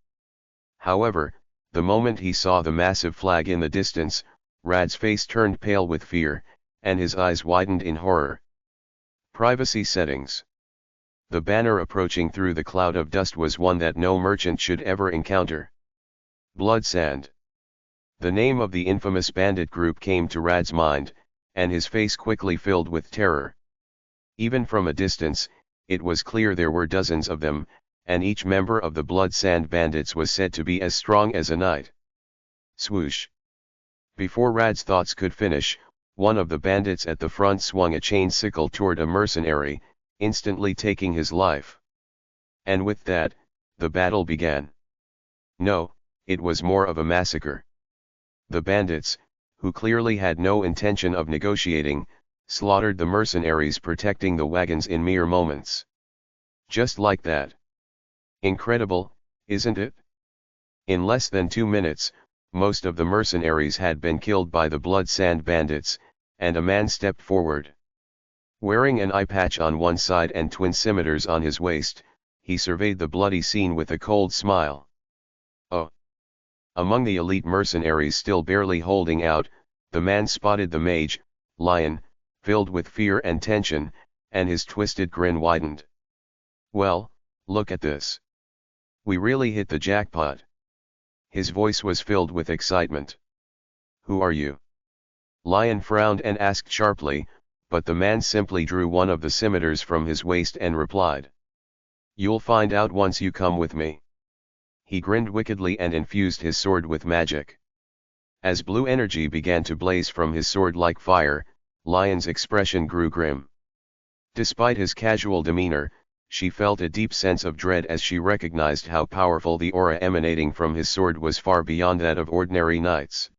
S1: However, the moment he saw the massive flag in the distance, Rad's face turned pale with fear, and his eyes widened in horror. Privacy settings. The banner approaching through the cloud of dust was one that no merchant should ever encounter. Bloodsand. The name of the infamous bandit group came to Rad's mind, and his face quickly filled with terror. Even from a distance, it was clear there were dozens of them, and each member of the Bloodsand bandits was said to be as strong as a knight. Swoosh. Before Rad's thoughts could finish, one of the bandits at the front swung a chain sickle toward a mercenary, instantly taking his life. And with that, the battle began. No, it was more of a massacre. The bandits, who clearly had no intention of negotiating, slaughtered the mercenaries protecting the wagons in mere moments. Just like that. Incredible, isn't it? In less than 2 minutes, most of the mercenaries had been killed by the Bloodsand bandits, and a man stepped forward. Wearing an eye patch on one side and twin scimitars on his waist, he surveyed the bloody scene with a cold smile. Oh! Among the elite mercenaries still barely holding out, the man spotted the mage, Lion, filled with fear and tension, and his twisted grin widened. "Well, look at this. We really hit the jackpot." His voice was filled with excitement. "Who are you?" Lion frowned and asked sharply, but the man simply drew one of the scimitars from his waist and replied. "You'll find out once you come with me." He grinned wickedly and infused his sword with magic. As blue energy began to blaze from his sword like fire, Lion's expression grew grim. Despite his casual demeanor, she felt a deep sense of dread as she recognized how powerful the aura emanating from his sword was far beyond that of ordinary knights.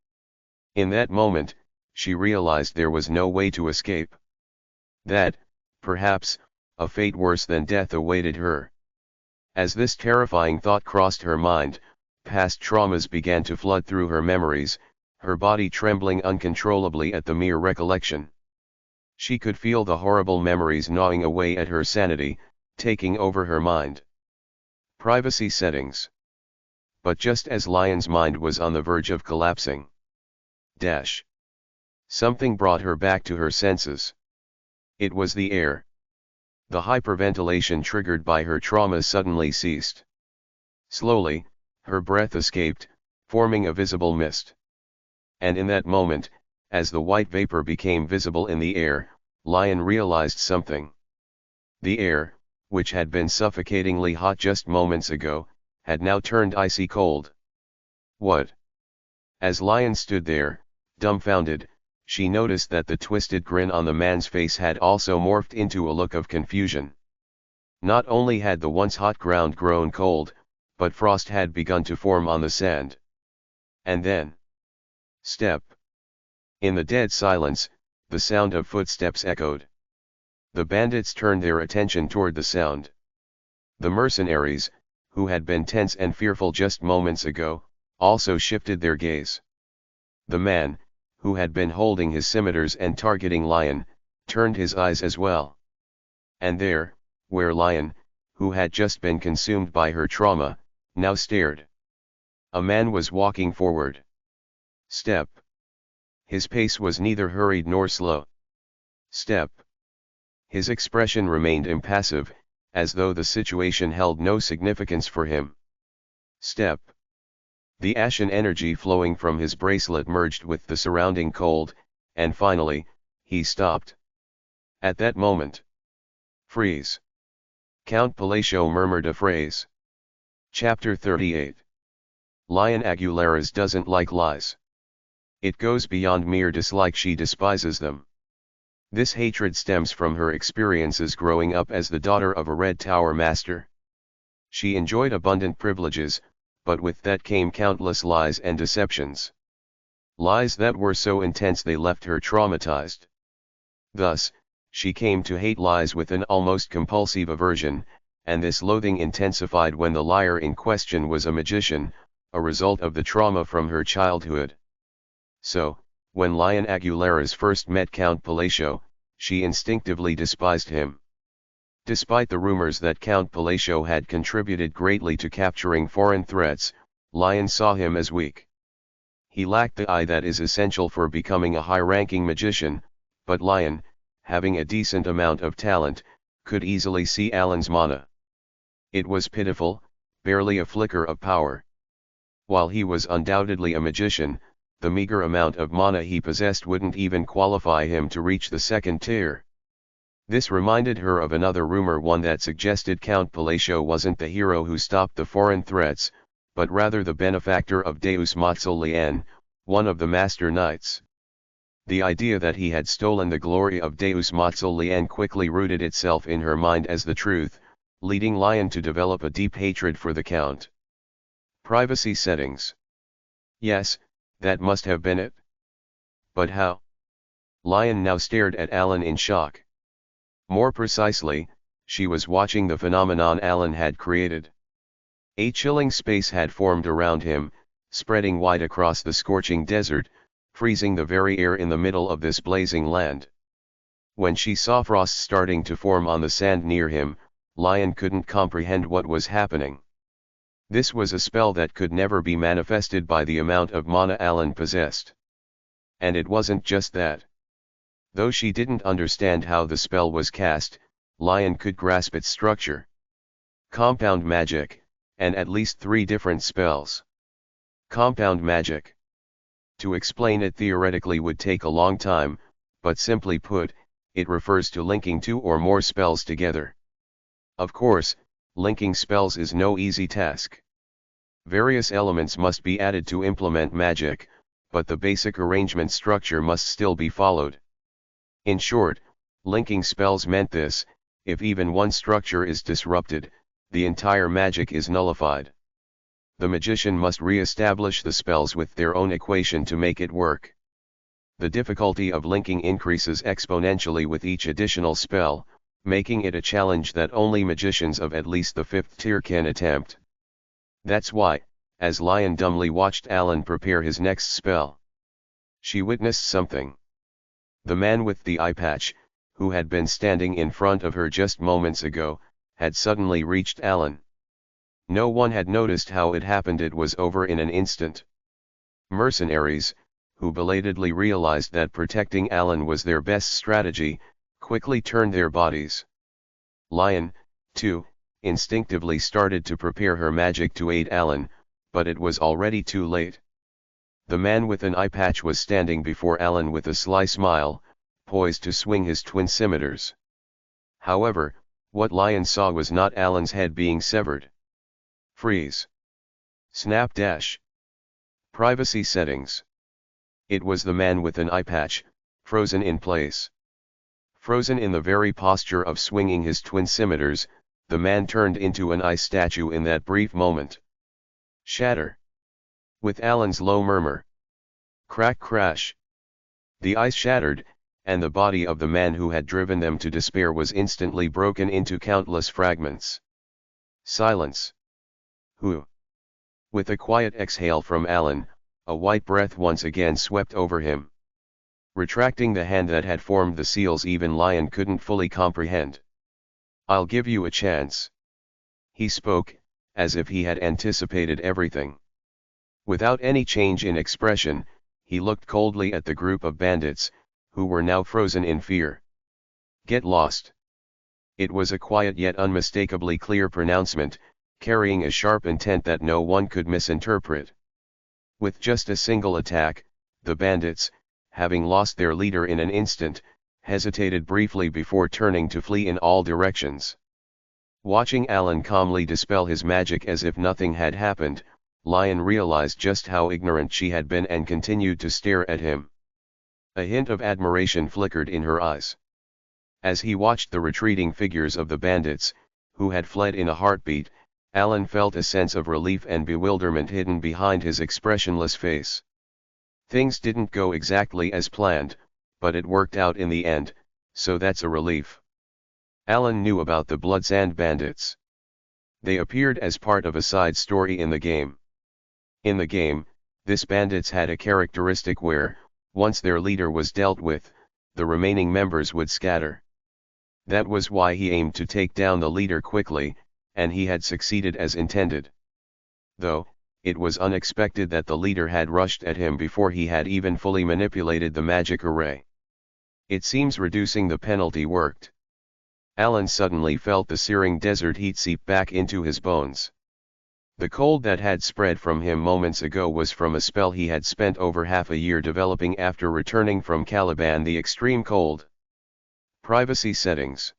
S1: In that moment, she realized there was no way to escape. That, perhaps, a fate worse than death awaited her. As this terrifying thought crossed her mind, past traumas began to flood through her memories, her body trembling uncontrollably at the mere recollection. She could feel the horrible memories gnawing away at her sanity, taking over her mind. Privacy settings. But just as Lion's mind was on the verge of collapsing, something brought her back to her senses. It was the air. The hyperventilation triggered by her trauma suddenly ceased. Slowly, her breath escaped, forming a visible mist. And in that moment, as the white vapor became visible in the air, Lion realized something. The air, which had been suffocatingly hot just moments ago, had now turned icy cold. What? As Lion stood there, dumbfounded, she noticed that the twisted grin on the man's face had also morphed into a look of confusion. Not only had the once hot ground grown cold, but frost had begun to form on the sand. And then... step. In the dead silence, the sound of footsteps echoed. The bandits turned their attention toward the sound. The mercenaries, who had been tense and fearful just moments ago, also shifted their gaze. The man, who had been holding his scimitars and targeting Lion, turned his eyes as well. And there, where Lion, who had just been consumed by her trauma, now stared. A man was walking forward. Step. His pace was neither hurried nor slow. Step. His expression remained impassive, as though the situation held no significance for him. Step. The ashen energy flowing from his bracelet merged with the surrounding cold, and finally, he stopped. At that moment. Freeze. Count Palacio murmured a phrase. Chapter 38. Lion Aguilera's doesn't like lies. It goes beyond mere dislike, she despises them. This hatred stems from her experiences growing up as the daughter of a Red Tower master. She enjoyed abundant privileges, but with that came countless lies and deceptions. Lies that were so intense they left her traumatized. Thus, she came to hate lies with an almost compulsive aversion, and this loathing intensified when the liar in question was a magician, a result of the trauma from her childhood. So, when Lion Aguilera's first met Count Palacio, she instinctively despised him. Despite the rumors that Count Palacio had contributed greatly to capturing foreign threats, Lion saw him as weak. He lacked the eye that is essential for becoming a high-ranking magician, but Lion, having a decent amount of talent, could easily see Alan's mana. It was pitiful, barely a flicker of power. While he was undoubtedly a magician, the meager amount of mana he possessed wouldn't even qualify him to reach the second tier. This reminded her of another rumor, one that suggested Count Palacio wasn't the hero who stopped the foreign threats, but rather the benefactor of Deus Mausollean, one of the Master Knights. The idea that he had stolen the glory of Deus Mausollean quickly rooted itself in her mind as the truth, leading Lion to develop a deep hatred for the Count. Privacy settings. Yes, that must have been it. But how? Lion now stared at Alan in shock. More precisely, she was watching the phenomenon Alan had created. A chilling space had formed around him, spreading wide across the scorching desert, freezing the very air in the middle of this blazing land. When she saw frost starting to form on the sand near him, Lion couldn't comprehend what was happening. This was a spell that could never be manifested by the amount of mana Alan possessed. And it wasn't just that. Though she didn't understand how the spell was cast, Lion could grasp its structure. Compound magic, and at least 3 different spells. Compound magic. To explain it theoretically would take a long time, but simply put, it refers to linking 2 or more spells together. Of course, linking spells is no easy task. Various elements must be added to implement magic, but the basic arrangement structure must still be followed. In short, linking spells meant this: if even one structure is disrupted, the entire magic is nullified. The magician must re-establish the spells with their own equation to make it work. The difficulty of linking increases exponentially with each additional spell, making it a challenge that only magicians of at least the 5th tier can attempt. That's why, as Lion dumbly watched Alan prepare his next spell, she witnessed something. The man with the eye patch, who had been standing in front of her just moments ago, had suddenly reached Alan. No one had noticed how it happened. It was over in an instant. Mercenaries, who belatedly realized that protecting Alan was their best strategy, quickly turned their bodies. Lion, too, instinctively started to prepare her magic to aid Alan, but it was already too late. The man with an eye patch was standing before Alan with a sly smile, poised to swing his twin scimitars. However, what Lion saw was not Alan's head being severed. Freeze. Snap dash. Privacy settings. It was the man with an eye patch, frozen in place. Frozen in the very posture of swinging his twin scimitars, the man turned into an ice statue in that brief moment. Shatter. With Alan's low murmur. Crack crash. The ice shattered, and the body of the man who had driven them to despair was instantly broken into countless fragments. Silence. Who? With a quiet exhale from Alan, a white breath once again swept over him. Retracting the hand that had formed the seals, even Lion couldn't fully comprehend. "I'll give you a chance." He spoke, as if he had anticipated everything. Without any change in expression, he looked coldly at the group of bandits, who were now frozen in fear. "Get lost." It was a quiet yet unmistakably clear pronouncement, carrying a sharp intent that no one could misinterpret. With just a single attack, the bandits, having lost their leader in an instant, hesitated briefly before turning to flee in all directions. Watching Alan calmly dispel his magic as if nothing had happened, Lion realized just how ignorant she had been and continued to stare at him. A hint of admiration flickered in her eyes. As he watched the retreating figures of the bandits, who had fled in a heartbeat, Alan felt a sense of relief and bewilderment hidden behind his expressionless face. Things didn't go exactly as planned, but it worked out in the end, so that's a relief. Alan knew about the Bloodsand bandits. They appeared as part of a side story in the game. In the game, this bandits had a characteristic where, once their leader was dealt with, the remaining members would scatter. That was why he aimed to take down the leader quickly, and he had succeeded as intended. Though, it was unexpected that the leader had rushed at him before he had even fully manipulated the magic array. It seems reducing the penalty worked. Alan suddenly felt the searing desert heat seep back into his bones. The cold that had spread from him moments ago was from a spell he had spent over half a year developing after returning from Caliban, the Extreme Cold. Privacy settings.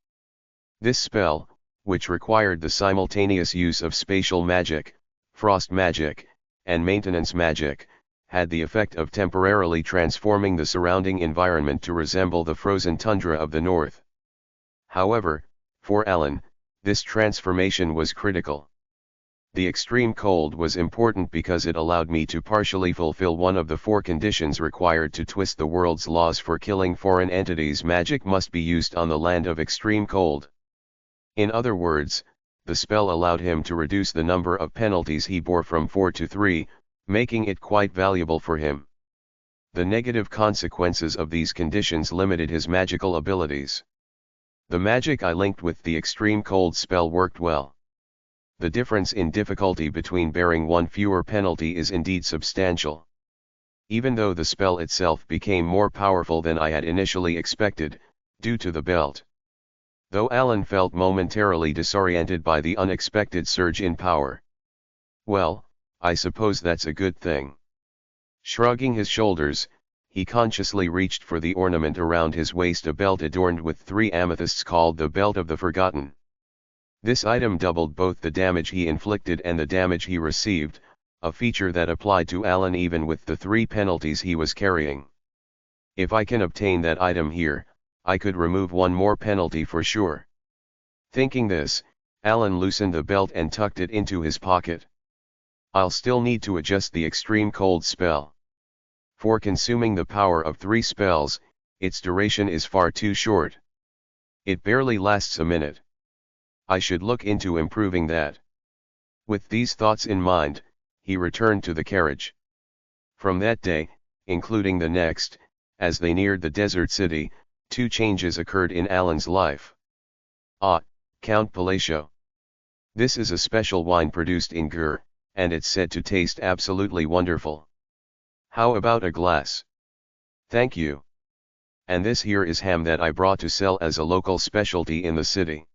S1: This spell, which required the simultaneous use of spatial magic, frost magic, and maintenance magic, had the effect of temporarily transforming the surrounding environment to resemble the frozen tundra of the north. However, for Alan, this transformation was critical. The extreme cold was important because it allowed me to partially fulfill one of the 4 conditions required to twist the world's laws for killing foreign entities. Magic must be used on the land of extreme cold. In other words, the spell allowed him to reduce the number of penalties he bore from 4 to 3, making it quite valuable for him. The negative consequences of these conditions limited his magical abilities. The magic I linked with the extreme cold spell worked well. The difference in difficulty between bearing 1 fewer penalty is indeed substantial. Even though the spell itself became more powerful than I had initially expected, due to the belt. Though Alan felt momentarily disoriented by the unexpected surge in power. Well, I suppose that's a good thing. Shrugging his shoulders, he consciously reached for the ornament around his waist, a belt adorned with 3 amethysts called the Belt of the Forgotten. This item doubled both the damage he inflicted and the damage he received, a feature that applied to Alan even with the 3 penalties he was carrying. If I can obtain that item here, I could remove 1 more penalty for sure. Thinking this, Alan loosened the belt and tucked it into his pocket. I'll still need to adjust the extreme cold spell. For consuming the power of 3 spells, its duration is far too short. It barely lasts a minute. I should look into improving that. With these thoughts in mind, he returned to the carriage. From that day, including the next, as they neared the desert city, 2 changes occurred in Alan's life. Count Palacio. This is a special wine produced in Gur, and it's said to taste absolutely wonderful. How about a glass? Thank you. And this here is ham that I brought to sell as a local specialty in the city.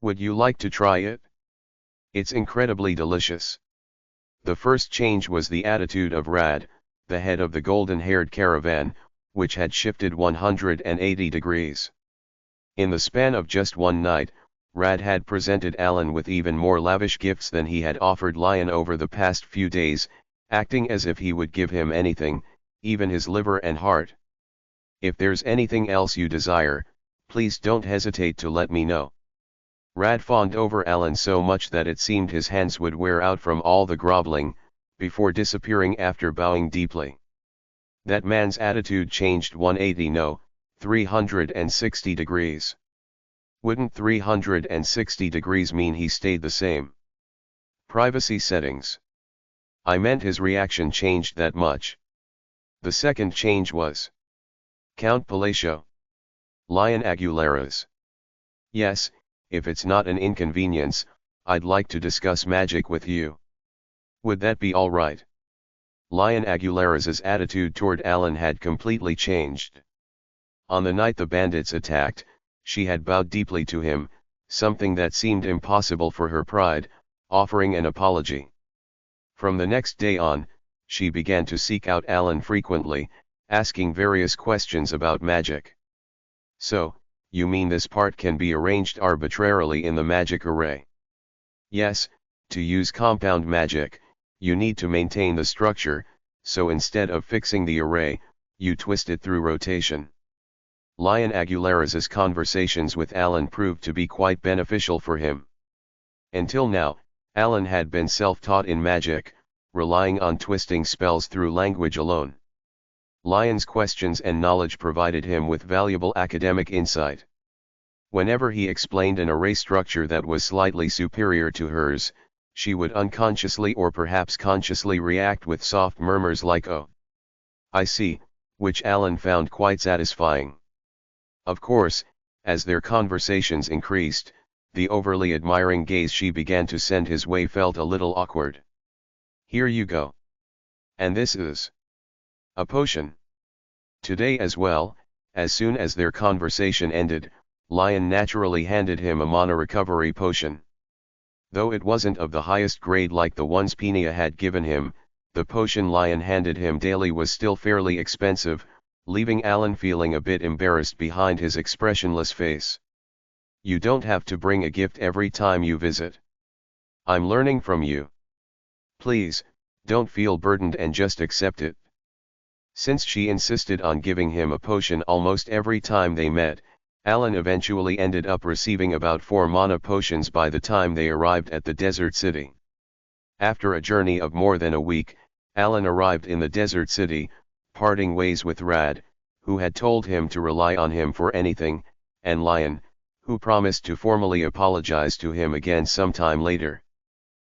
S1: Would you like to try it? It's incredibly delicious. The first change was the attitude of Rad, the head of the golden-haired caravan, which had shifted 180 degrees. In the span of just one night, Rad had presented Alan with even more lavish gifts than he had offered Lion over the past few days, acting as if he would give him anything, even his liver and heart. If there's anything else you desire, please don't hesitate to let me know. Rad fawned over Alan so much that it seemed his hands would wear out from all the groveling, before disappearing after bowing deeply. That man's attitude changed 180 no, 360 degrees. Wouldn't 360 degrees mean he stayed the same? Privacy settings. I meant his reaction changed that much. The second change was Count Palacio. Lion Aguilera's. Yes, if it's not an inconvenience, I'd like to discuss magic with you. Would that be alright? Lion Aguilera's attitude toward Alan had completely changed. On the night the bandits attacked, she had bowed deeply to him, something that seemed impossible for her pride, offering an apology. From the next day on, she began to seek out Alan frequently, asking various questions about magic. So, you mean this part can be arranged arbitrarily in the magic array? Yes, to use compound magic, you need to maintain the structure, so instead of fixing the array, you twist it through rotation. Lion Aguilera's conversations with Alan proved to be quite beneficial for him. Until now, Alan had been self-taught in magic, relying on twisting spells through language alone. Lion's questions and knowledge provided him with valuable academic insight. Whenever he explained an array structure that was slightly superior to hers, she would unconsciously or perhaps consciously react with soft murmurs like "oh, I see," which Alan found quite satisfying. Of course, as their conversations increased, the overly admiring gaze she began to send his way felt a little awkward. Here you go. And this is a potion. Today as well, as soon as their conversation ended, Lion naturally handed him a mana recovery potion. Though it wasn't of the highest grade like the ones Penia had given him, the potion Lion handed him daily was still fairly expensive, leaving Alan feeling a bit embarrassed behind his expressionless face. You don't have to bring a gift every time you visit. I'm learning from you. Please, don't feel burdened and just accept it. Since she insisted on giving him a potion almost every time they met, Alan eventually ended up receiving about 4 mana potions by the time they arrived at the desert city. After a journey of more than a week, Alan arrived in the desert city, parting ways with Rad, who had told him to rely on him for anything, and Lion, who promised to formally apologize to him again sometime later.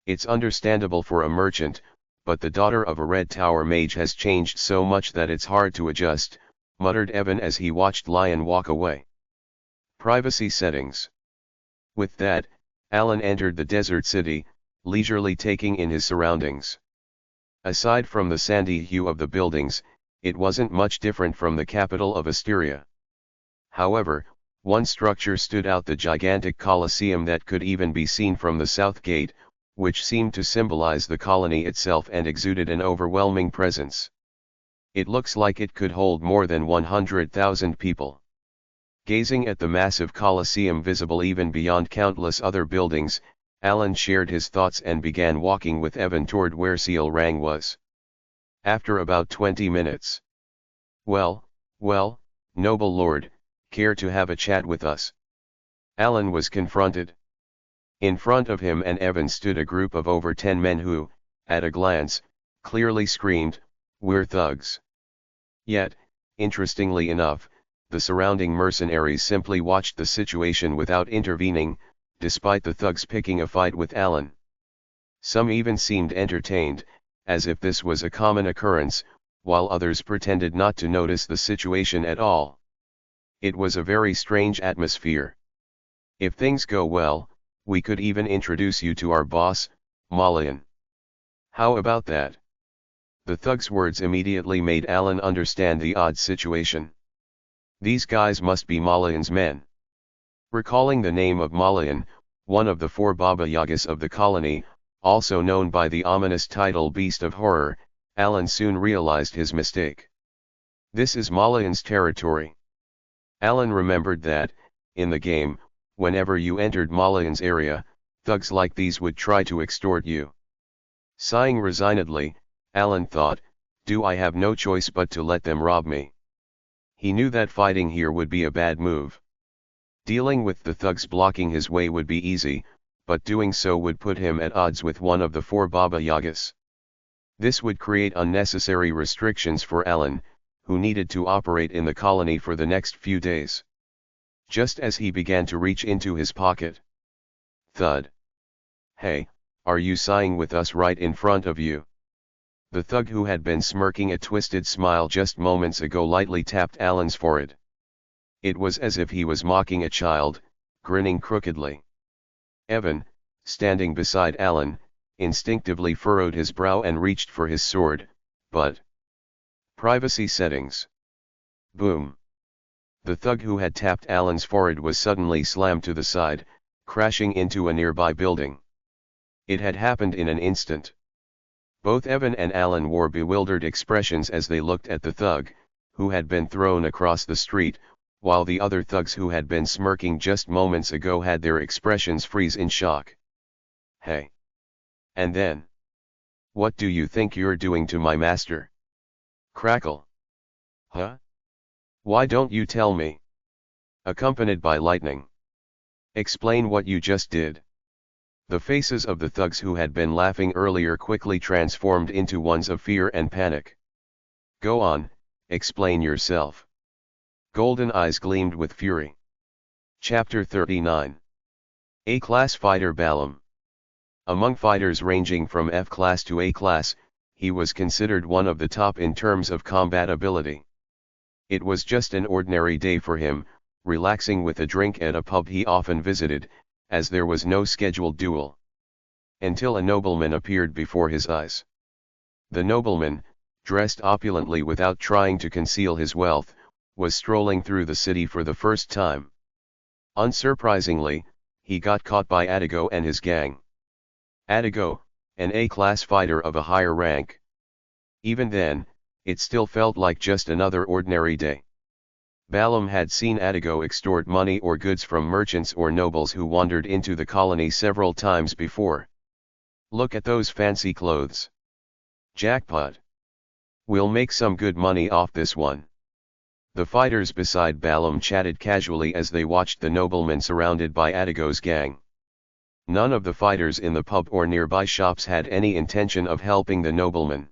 S1: It's understandable for a merchant, but the daughter of a Red Tower mage has changed so much that it's hard to adjust, muttered Evan as he watched Lion walk away. Privacy settings. With that, Alan entered the desert city, leisurely taking in his surroundings. Aside from the sandy hue of the buildings, it wasn't much different from the capital of Asteria. However, one structure stood out: the gigantic Colosseum that could even be seen from the south gate, which seemed to symbolize the colony itself and exuded an overwhelming presence. It looks like it could hold more than 100,000 people. Gazing at the massive Colosseum visible even beyond countless other buildings, Alan shared his thoughts and began walking with Evan toward where Seal Rang was. After about 20 minutes. Well, noble lord, care to have a chat with us? Alan was confronted. In front of him and Evan stood a group of over 10 men who, at a glance, clearly screamed, "We're thugs." Yet, interestingly enough, the surrounding mercenaries simply watched the situation without intervening, despite the thugs picking a fight with Alan. Some even seemed entertained, as if this was a common occurrence, while others pretended not to notice the situation at all. It was a very strange atmosphere. If things go well, we could even introduce you to our boss, Malian. How about that? The thug's words immediately made Alan understand the odd situation. These guys must be Malian's men. Recalling the name of Malian, one of the 4 Baba Yagas of the colony, also known by the ominous title Beast of Horror, Alan soon realized his mistake. This is Malian's territory. Alan remembered that, in the game, whenever you entered Malian's area, thugs like these would try to extort you. Sighing resignedly, Alan thought, do I have no choice but to let them rob me? He knew that fighting here would be a bad move. Dealing with the thugs blocking his way would be easy, but doing so would put him at odds with one of the 4 Baba Yagas. This would create unnecessary restrictions for Alan, who needed to operate in the colony for the next few days. Just as he began to reach into his pocket. Thud. Hey, Are you sighing with us right in front of you? The thug who had been smirking a twisted smile just moments ago lightly tapped Alan's forehead. It was as if he was mocking a child, grinning crookedly. Evan, standing beside Alan, instinctively furrowed his brow and reached for his sword, but... Privacy settings. Boom. The thug who had tapped Alan's forehead was suddenly slammed to the side, crashing into a nearby building. It had happened in an instant. Both Evan and Alan wore bewildered expressions as they looked at the thug, who had been thrown across the street, while the other thugs who had been smirking just moments ago had their expressions freeze in shock. Hey! And then? What do you think you're doing to my master? Crackle. Huh? Why don't you tell me? Accompanied by lightning. Explain what you just did. The faces of the thugs who had been laughing earlier quickly transformed into ones of fear and panic. Go on, explain yourself. Golden eyes gleamed with fury. Chapter 39. A-class fighter Balam. Among fighters ranging from F-class to A-class, he was considered one of the top in terms of combat ability. It was just an ordinary day for him, relaxing with a drink at a pub he often visited, as there was no scheduled duel. Until a nobleman appeared before his eyes. The nobleman, dressed opulently without trying to conceal his wealth, was strolling through the city for the first time. Unsurprisingly, he got caught by Adigo and his gang. Adigo, an A-class fighter of a higher rank. Even then, it still felt like just another ordinary day. Balam had seen Adigo extort money or goods from merchants or nobles who wandered into the colony several times before. Look at those fancy clothes. Jackpot. We'll make some good money off this one. The fighters beside Balam chatted casually as they watched the nobleman surrounded by Adigo's gang. None of the fighters in the pub or nearby shops had any intention of helping the nobleman.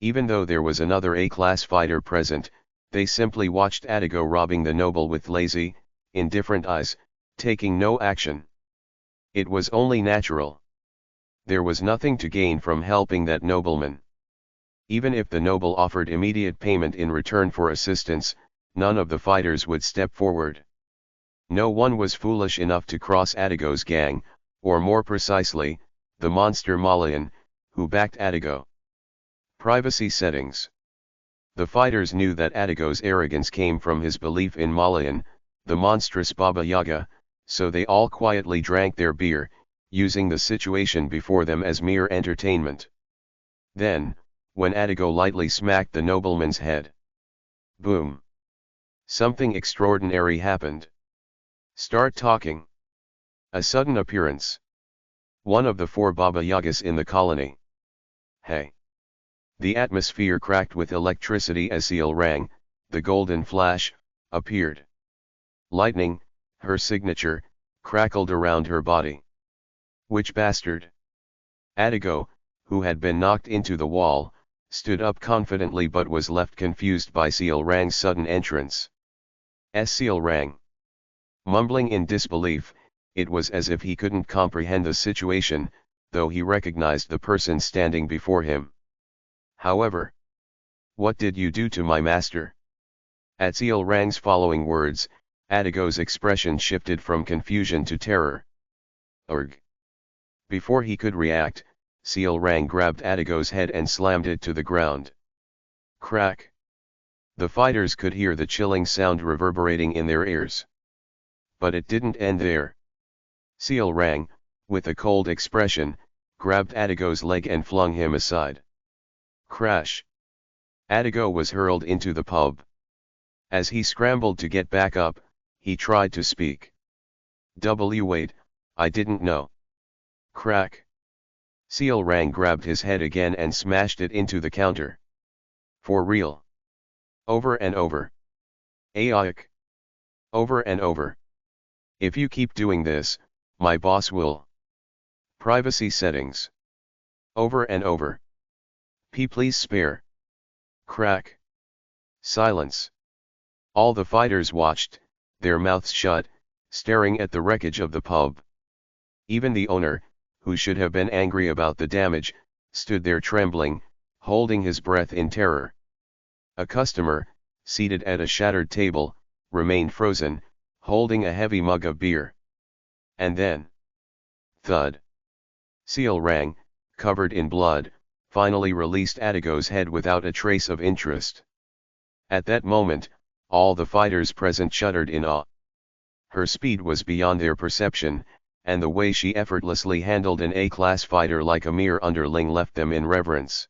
S1: Even though there was another A-class fighter present, they simply watched Adigo robbing the noble with lazy, indifferent eyes, taking no action. It was only natural. There was nothing to gain from helping that nobleman. Even if the noble offered immediate payment in return for assistance, none of the fighters would step forward. No one was foolish enough to cross Adigo's gang, or more precisely, the monster Malayan, who backed Adigo. Privacy settings. The fighters knew that Adigo's arrogance came from his belief in Malayan, the monstrous Baba Yaga, so they all quietly drank their beer, using the situation before them as mere entertainment. Then, when Adigo lightly smacked the nobleman's head. Boom! Something extraordinary happened. Start talking. A sudden appearance. One of the 4 Baba Yagas in the colony. Hey! The atmosphere cracked with electricity as Seal rang, the golden flash, appeared. Lightning, her signature, crackled around her body. Which bastard? Adigo, who had been knocked into the wall, stood up confidently but was left confused by Seal Rang's sudden entrance. Seal Rang. Mumbling in disbelief, it was as if he couldn't comprehend the situation, though he recognized the person standing before him. However, what did you do to my master? At Seal Rang's following words, Adigo's expression shifted from confusion to terror. Urgh! Before he could react, Seal Rang grabbed Adigo's head and slammed it to the ground. Crack! The fighters could hear the chilling sound reverberating in their ears. But it didn't end there. Seal Rang, with a cold expression, grabbed Adigo's leg and flung him aside. Crash! Adigo was hurled into the pub. As he scrambled to get back up, he tried to speak. Wait, I didn't know. Crack! Seal Rang grabbed his head again and smashed it into the counter. For real. Over and over. Ayak. Over and over. If you keep doing this, my boss will. Privacy settings. Over and over. Please spare. Crack. Silence. All the fighters watched, their mouths shut, staring at the wreckage of the pub. Even the owner, who should have been angry about the damage, stood there trembling, holding his breath in terror. A customer, seated at a shattered table, remained frozen, holding a heavy mug of beer. And then, thud. Seal rang, covered in blood, finally released Adigo's head without a trace of interest. At that moment, all the fighters present shuddered in awe. Her speed was beyond their perception, and the way she effortlessly handled an A-class fighter like a mere underling left them in reverence.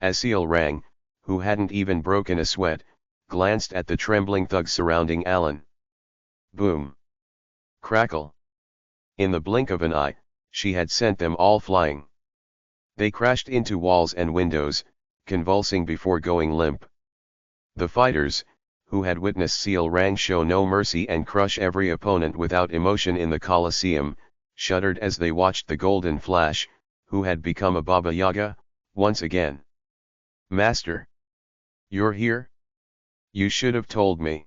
S1: As Seal rang, who hadn't even broken a sweat, glanced at the trembling thugs surrounding Alan. Boom! Crackle! In the blink of an eye, she had sent them all flying. They crashed into walls and windows, convulsing before going limp. The fighters, who had witnessed Seal Rang show no mercy and crush every opponent without emotion in the Colosseum, shuddered as they watched the Golden Flash, who had become a Baba Yaga, once again. Master! You're here? You should have told me.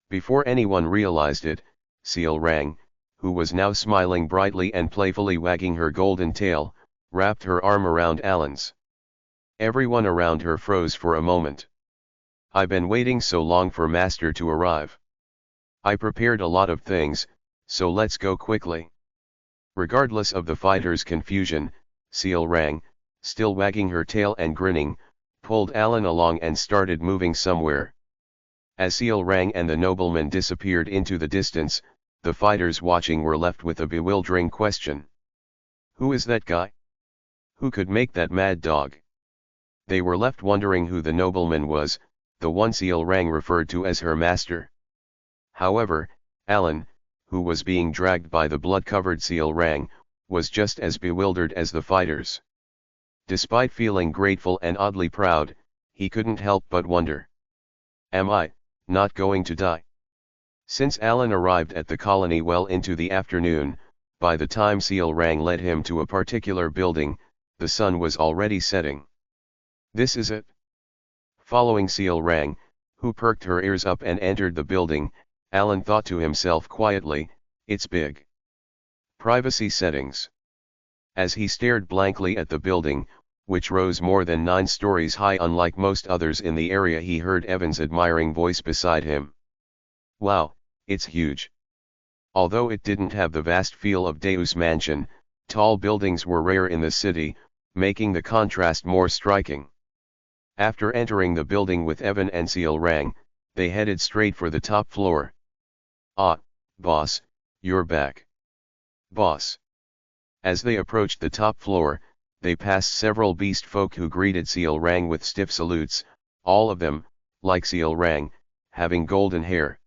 S1: Before anyone realized it, Seal Rang, who was now smiling brightly and playfully wagging her golden tail, wrapped her arm around Alan's. Everyone around her froze for a moment. I've been waiting so long for Master to arrive. I prepared a lot of things, so let's go quickly. Regardless of the fighters' confusion, Seal Rang, still wagging her tail and grinning, pulled Alan along and started moving somewhere. As Seal Rang and the nobleman disappeared into the distance, the fighters watching were left with a bewildering question. Who is that guy? Who could make that mad dog? They were left wondering who the nobleman was, the one Seal Rang referred to as her master. However, Alan, who was being dragged by the blood-covered Seal Rang, was just as bewildered as the fighters. Despite feeling grateful and oddly proud, he couldn't help but wonder. Am I not going to die? Since Alan arrived at the colony well into the afternoon, by the time Seal Rang led him to a particular building, the sun was already setting. This is it. Following Seal Rang, who perked her ears up and entered the building, Alan thought to himself quietly, it's big. Privacy settings. As he stared blankly at the building, which rose more than 9 stories high unlike most others in the area, he heard Evan's admiring voice beside him. Wow, it's huge. Although it didn't have the vast feel of Deus Mansion, tall buildings were rare in the city, making the contrast more striking. After entering the building with Evan and Seal Rang, they headed straight for the top floor. Ah, boss, you're back. Boss. As they approached the top floor, they passed several beast folk who greeted Seal Rang with stiff salutes, all of them, like Seal Rang, having golden hair.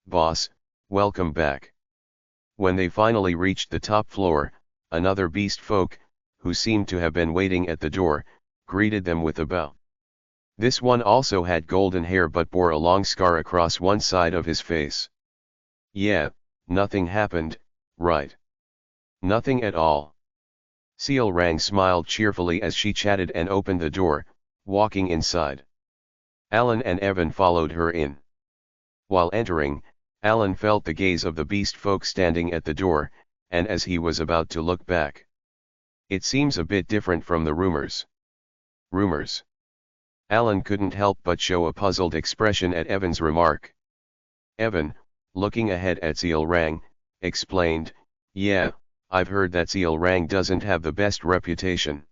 S1: Boss, welcome back. When they finally reached the top floor, another beast folk, who seemed to have been waiting at the door, greeted them with a bow. This one also had golden hair but bore a long scar across one side of his face. Yeah, nothing happened, right? Nothing at all. Seal Rang smiled cheerfully as she chatted and opened the door, walking inside. Alan and Evan followed her in. While entering, Alan felt the gaze of the beast folk standing at the door, and as he was about to look back. It seems a bit different from the rumors. Rumors. Alan couldn't help but show a puzzled expression at Evan's remark. Evan, looking ahead at Seal Rang, explained, yeah, I've heard that Seal Rang doesn't have the best reputation.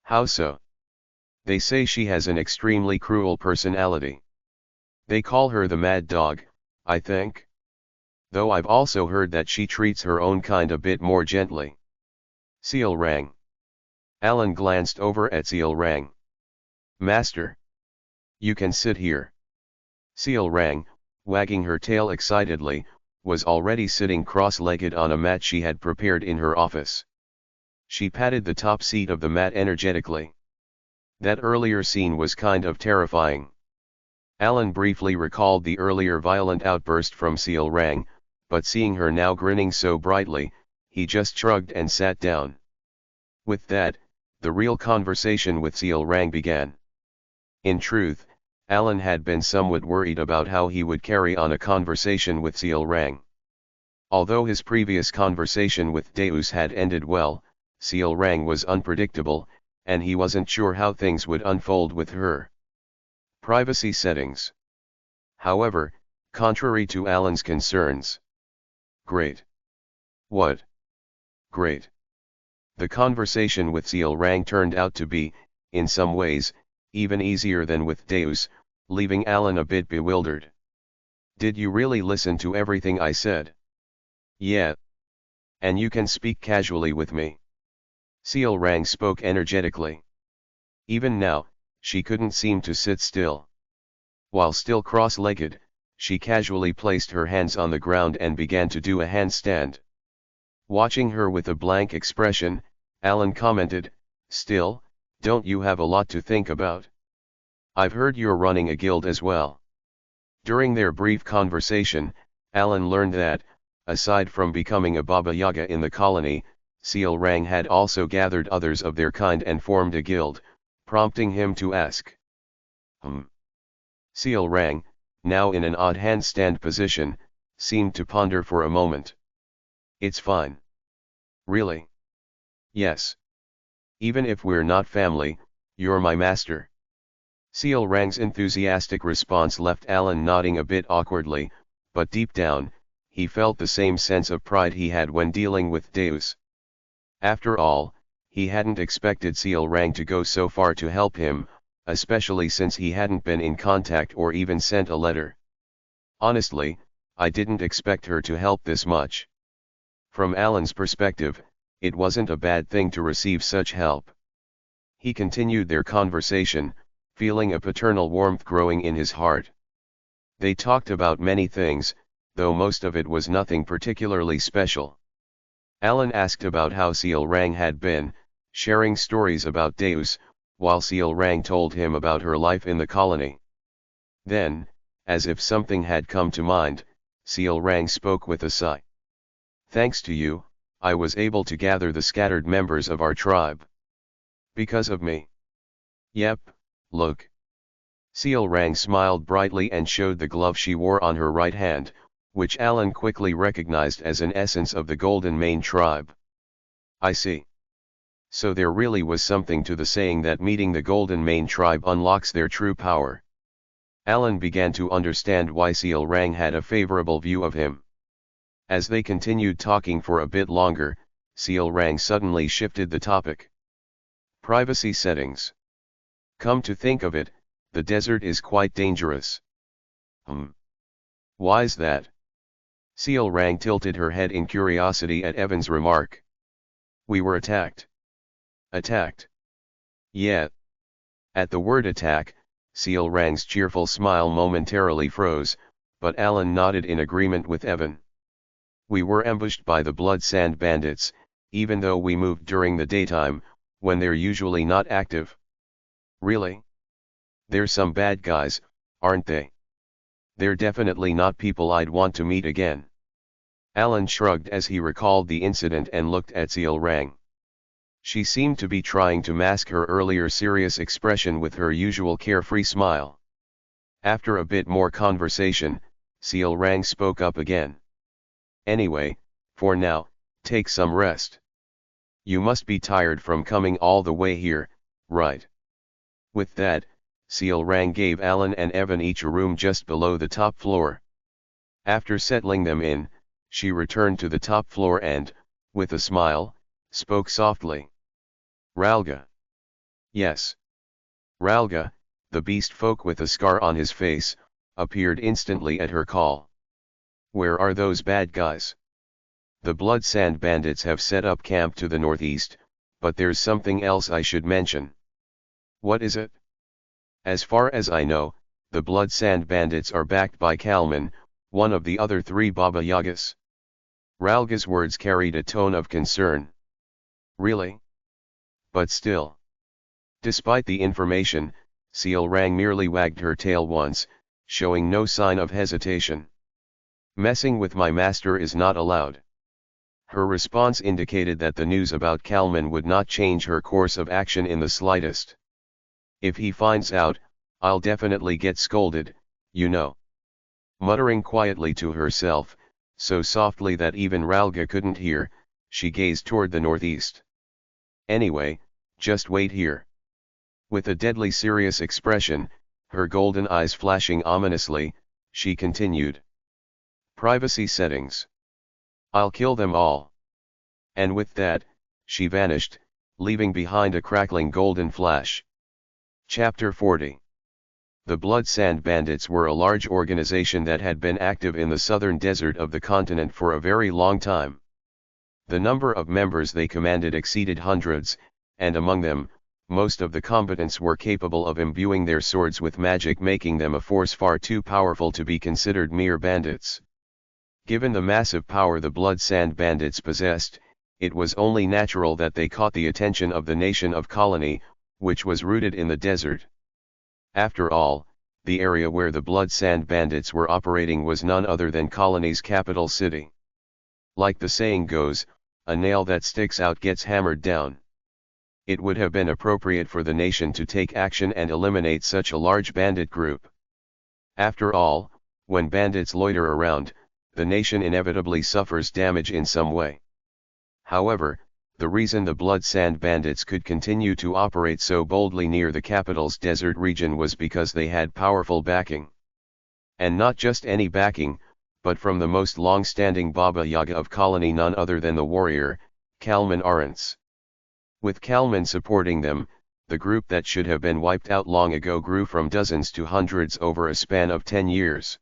S1: How so? They say she has an extremely cruel personality. They call her the Mad Dog, I think. Though I've also heard that she treats her own kind a bit more gently. Seal Rang. Alan glanced over at Seal Rang. Master. You can sit here. Seal Rang, wagging her tail excitedly, was already sitting cross-legged on a mat she had prepared in her office. She patted the top seat of the mat energetically. That earlier scene was kind of terrifying. Alan briefly recalled the earlier violent outburst from Seal Rang, but seeing her now grinning so brightly, he just shrugged and sat down. With that, the real conversation with Seal Rang began. In truth, Alan had been somewhat worried about how he would carry on a conversation with Seal Rang. Although his previous conversation with Deus had ended well, Seal Rang was unpredictable, and he wasn't sure how things would unfold with her. Privacy settings. However, contrary to Alan's concerns. Great. What? Great. The conversation with Seal Rang turned out to be, in some ways, even easier than with Deus, leaving Alan a bit bewildered. Did you really listen to everything I said? Yeah. And you can speak casually with me. Seal Rang spoke energetically. Even now, she couldn't seem to sit still. While still cross-legged, she casually placed her hands on the ground and began to do a handstand. Watching her with a blank expression, Alan commented, "Still, don't you have a lot to think about? I've heard you're running a guild as well." During their brief conversation, Alan learned that, aside from becoming a Baba Yaga in the colony, Seal Rang had also gathered others of their kind and formed a guild, prompting him to ask. Seal Rang, now in an odd handstand position, seemed to ponder for a moment. "It's fine." "Really?" "Yes. Even if we're not family, you're my master." Seal Rang's enthusiastic response left Alan nodding a bit awkwardly, but deep down, he felt the same sense of pride he had when dealing with Deus. After all, he hadn't expected Seal Rang to go so far to help him, especially since he hadn't been in contact or even sent a letter. "Honestly, I didn't expect her to help this much." From Alan's perspective, it wasn't a bad thing to receive such help. He continued their conversation, feeling a paternal warmth growing in his heart. They talked about many things, though most of it was nothing particularly special. Alan asked about how Seal Rang had been, sharing stories about Deus, while Seal Rang told him about her life in the colony. Then, as if something had come to mind, Seal Rang spoke with a sigh. "Thanks to you, I was able to gather the scattered members of our tribe." "Because of me?" "Yep, look." Seal Rang smiled brightly and showed the glove she wore on her right hand, which Alan quickly recognized as an essence of the Golden Mane tribe. "I see. So there really was something to the saying that meeting the Golden Mane tribe unlocks their true power." Alan began to understand why Seal Rang had a favorable view of him. As they continued talking for a bit longer, Seal Rang suddenly shifted the topic. "Privacy settings. Come to think of it, the desert is quite dangerous." "Why's that?" Seal Rang tilted her head in curiosity at Evan's remark. "We were attacked." "Attacked?" "Yeah." At the word attack, Seal Rang's cheerful smile momentarily froze, but Alan nodded in agreement with Evan. "We were ambushed by the Blood Sand Bandits, even though we moved during the daytime, when they're usually not active." "Really? They're some bad guys, aren't they?" "They're definitely not people I'd want to meet again." Alan shrugged as he recalled the incident and looked at Seal Rang. She seemed to be trying to mask her earlier serious expression with her usual carefree smile. After a bit more conversation, Seal Rang spoke up again. "Anyway, for now, take some rest. You must be tired from coming all the way here, right?" With that, Seal Rang gave Alan and Evan each a room just below the top floor. After settling them in, she returned to the top floor and, with a smile, spoke softly. "Ralga." "Yes." Ralga, the beast folk with a scar on his face, appeared instantly at her call. "Where are those bad guys?" "The Blood Sand Bandits have set up camp to the northeast, but there's something else I should mention." "What is it?" "As far as I know, the Blood Sand Bandits are backed by Kalman, one of the other 3 Baba Yagas." Ralga's words carried a tone of concern. "Really? But still." Despite the information, Seal Rang merely wagged her tail once, showing no sign of hesitation. "Messing with my master is not allowed." Her response indicated that the news about Kalman would not change her course of action in the slightest. "If he finds out, I'll definitely get scolded, you know." Muttering quietly to herself, so softly that even Ralga couldn't hear. She gazed toward the northeast. Anyway, just wait here. With a deadly serious expression, her golden eyes flashing ominously, she continued. Privacy settings. I'll kill them all. And with that, she vanished, leaving behind a crackling golden flash. Chapter 40. The Blood Sand Bandits were a large organization that had been active in the southern desert of the continent for a very long time. The number of members they commanded exceeded hundreds, and among them, most of the combatants were capable of imbuing their swords with magic, making them a force far too powerful to be considered mere bandits. Given the massive power the Blood Sand Bandits possessed, it was only natural that they caught the attention of the nation of Colony, which was rooted in the desert. After all, the area where the Blood Sand Bandits were operating was none other than Colony's capital city. Like the saying goes, a nail that sticks out gets hammered down. It would have been appropriate for the nation to take action and eliminate such a large bandit group. After all, when bandits loiter around, the nation inevitably suffers damage in some way. However, the reason the Blood Sand Bandits could continue to operate so boldly near the capital's desert region was because they had powerful backing. And not just any backing, but from the most long-standing Baba Yaga of Colony, none other than the warrior, Kalman Arents. With Kalman supporting them, the group that should have been wiped out long ago grew from dozens to hundreds over a span of 10 years.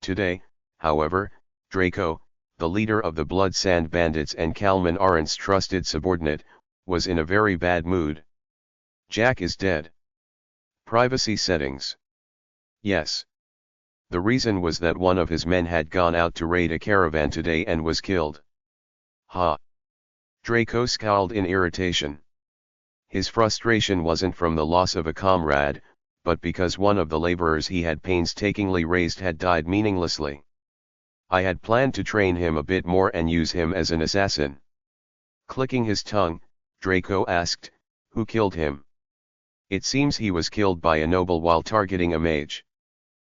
S1: Today, however, Draco, the leader of the Blood Sand Bandits and Kalman Arents' trusted subordinate, was in a very bad mood. Jack is dead. Privacy settings. Yes. The reason was that one of his men had gone out to raid a caravan today and was killed. Ha! Draco scowled in irritation. His frustration wasn't from the loss of a comrade, but because one of the laborers he had painstakingly raised had died meaninglessly. I had planned to train him a bit more and use him as an assassin. Clicking his tongue, Draco asked, who killed him? It seems he was killed by a noble while targeting a mage.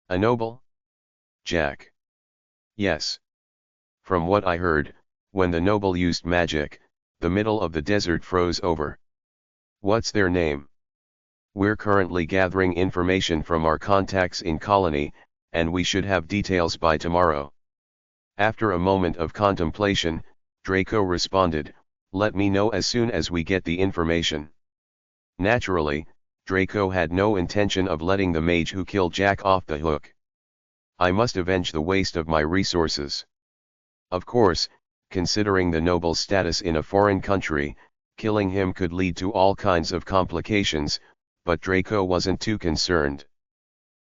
S1: A noble? Jack. Yes. From what I heard, when the noble used magic, the middle of the desert froze over. What's their name? We're currently gathering information from our contacts in Colony, and we should have details by tomorrow. After a moment of contemplation, Draco responded, let me know as soon as we get the information. Naturally, Draco had no intention of letting the mage who killed Jack off the hook. I must avenge the waste of my resources. Of course, considering the noble's status in a foreign country, killing him could lead to all kinds of complications, but Draco wasn't too concerned.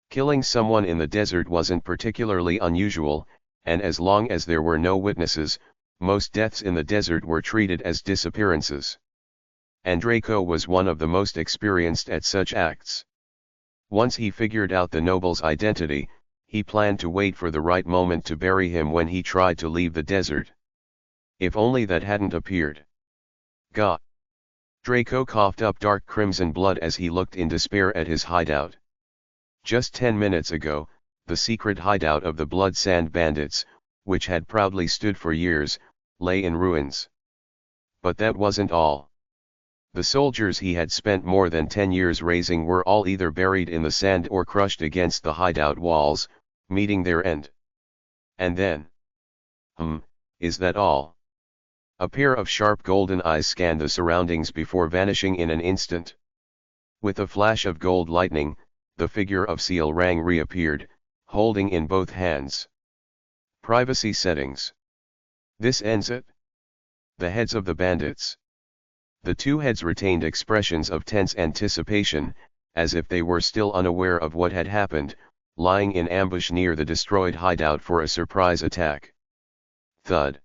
S1: Killing someone in the desert wasn't particularly unusual, and as long as there were no witnesses, most deaths in the desert were treated as disappearances. And Draco was one of the most experienced at such acts. Once he figured out the noble's identity, he planned to wait for the right moment to bury him when he tried to leave the desert. If only that hadn't appeared. Gah! Draco coughed up dark crimson blood as he looked in despair at his hideout. Just 10 minutes ago, the secret hideout of the Blood Sand Bandits, which had proudly stood for years, lay in ruins. But that wasn't all. The soldiers he had spent more than 10 years raising were all either buried in the sand or crushed against the hideout walls, meeting their end. And then... is that all? A pair of sharp golden eyes scanned the surroundings before vanishing in an instant. With a flash of gold lightning, the figure of Seal Rang reappeared, holding in both hands. Privacy settings. This ends it. The heads of the bandits. The two heads retained expressions of tense anticipation, as if they were still unaware of what had happened, lying in ambush near the destroyed hideout for a surprise attack. Thud.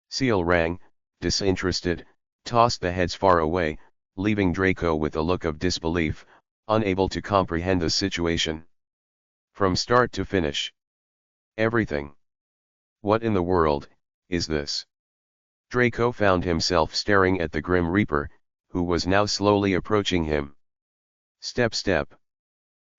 S1: Seal Rang, disinterested, tossed the heads far away, leaving Draco with a look of disbelief, unable to comprehend the situation. From start to finish. Everything. What in the world is this? Draco found himself staring at the Grim Reaper, who was now slowly approaching him. Step.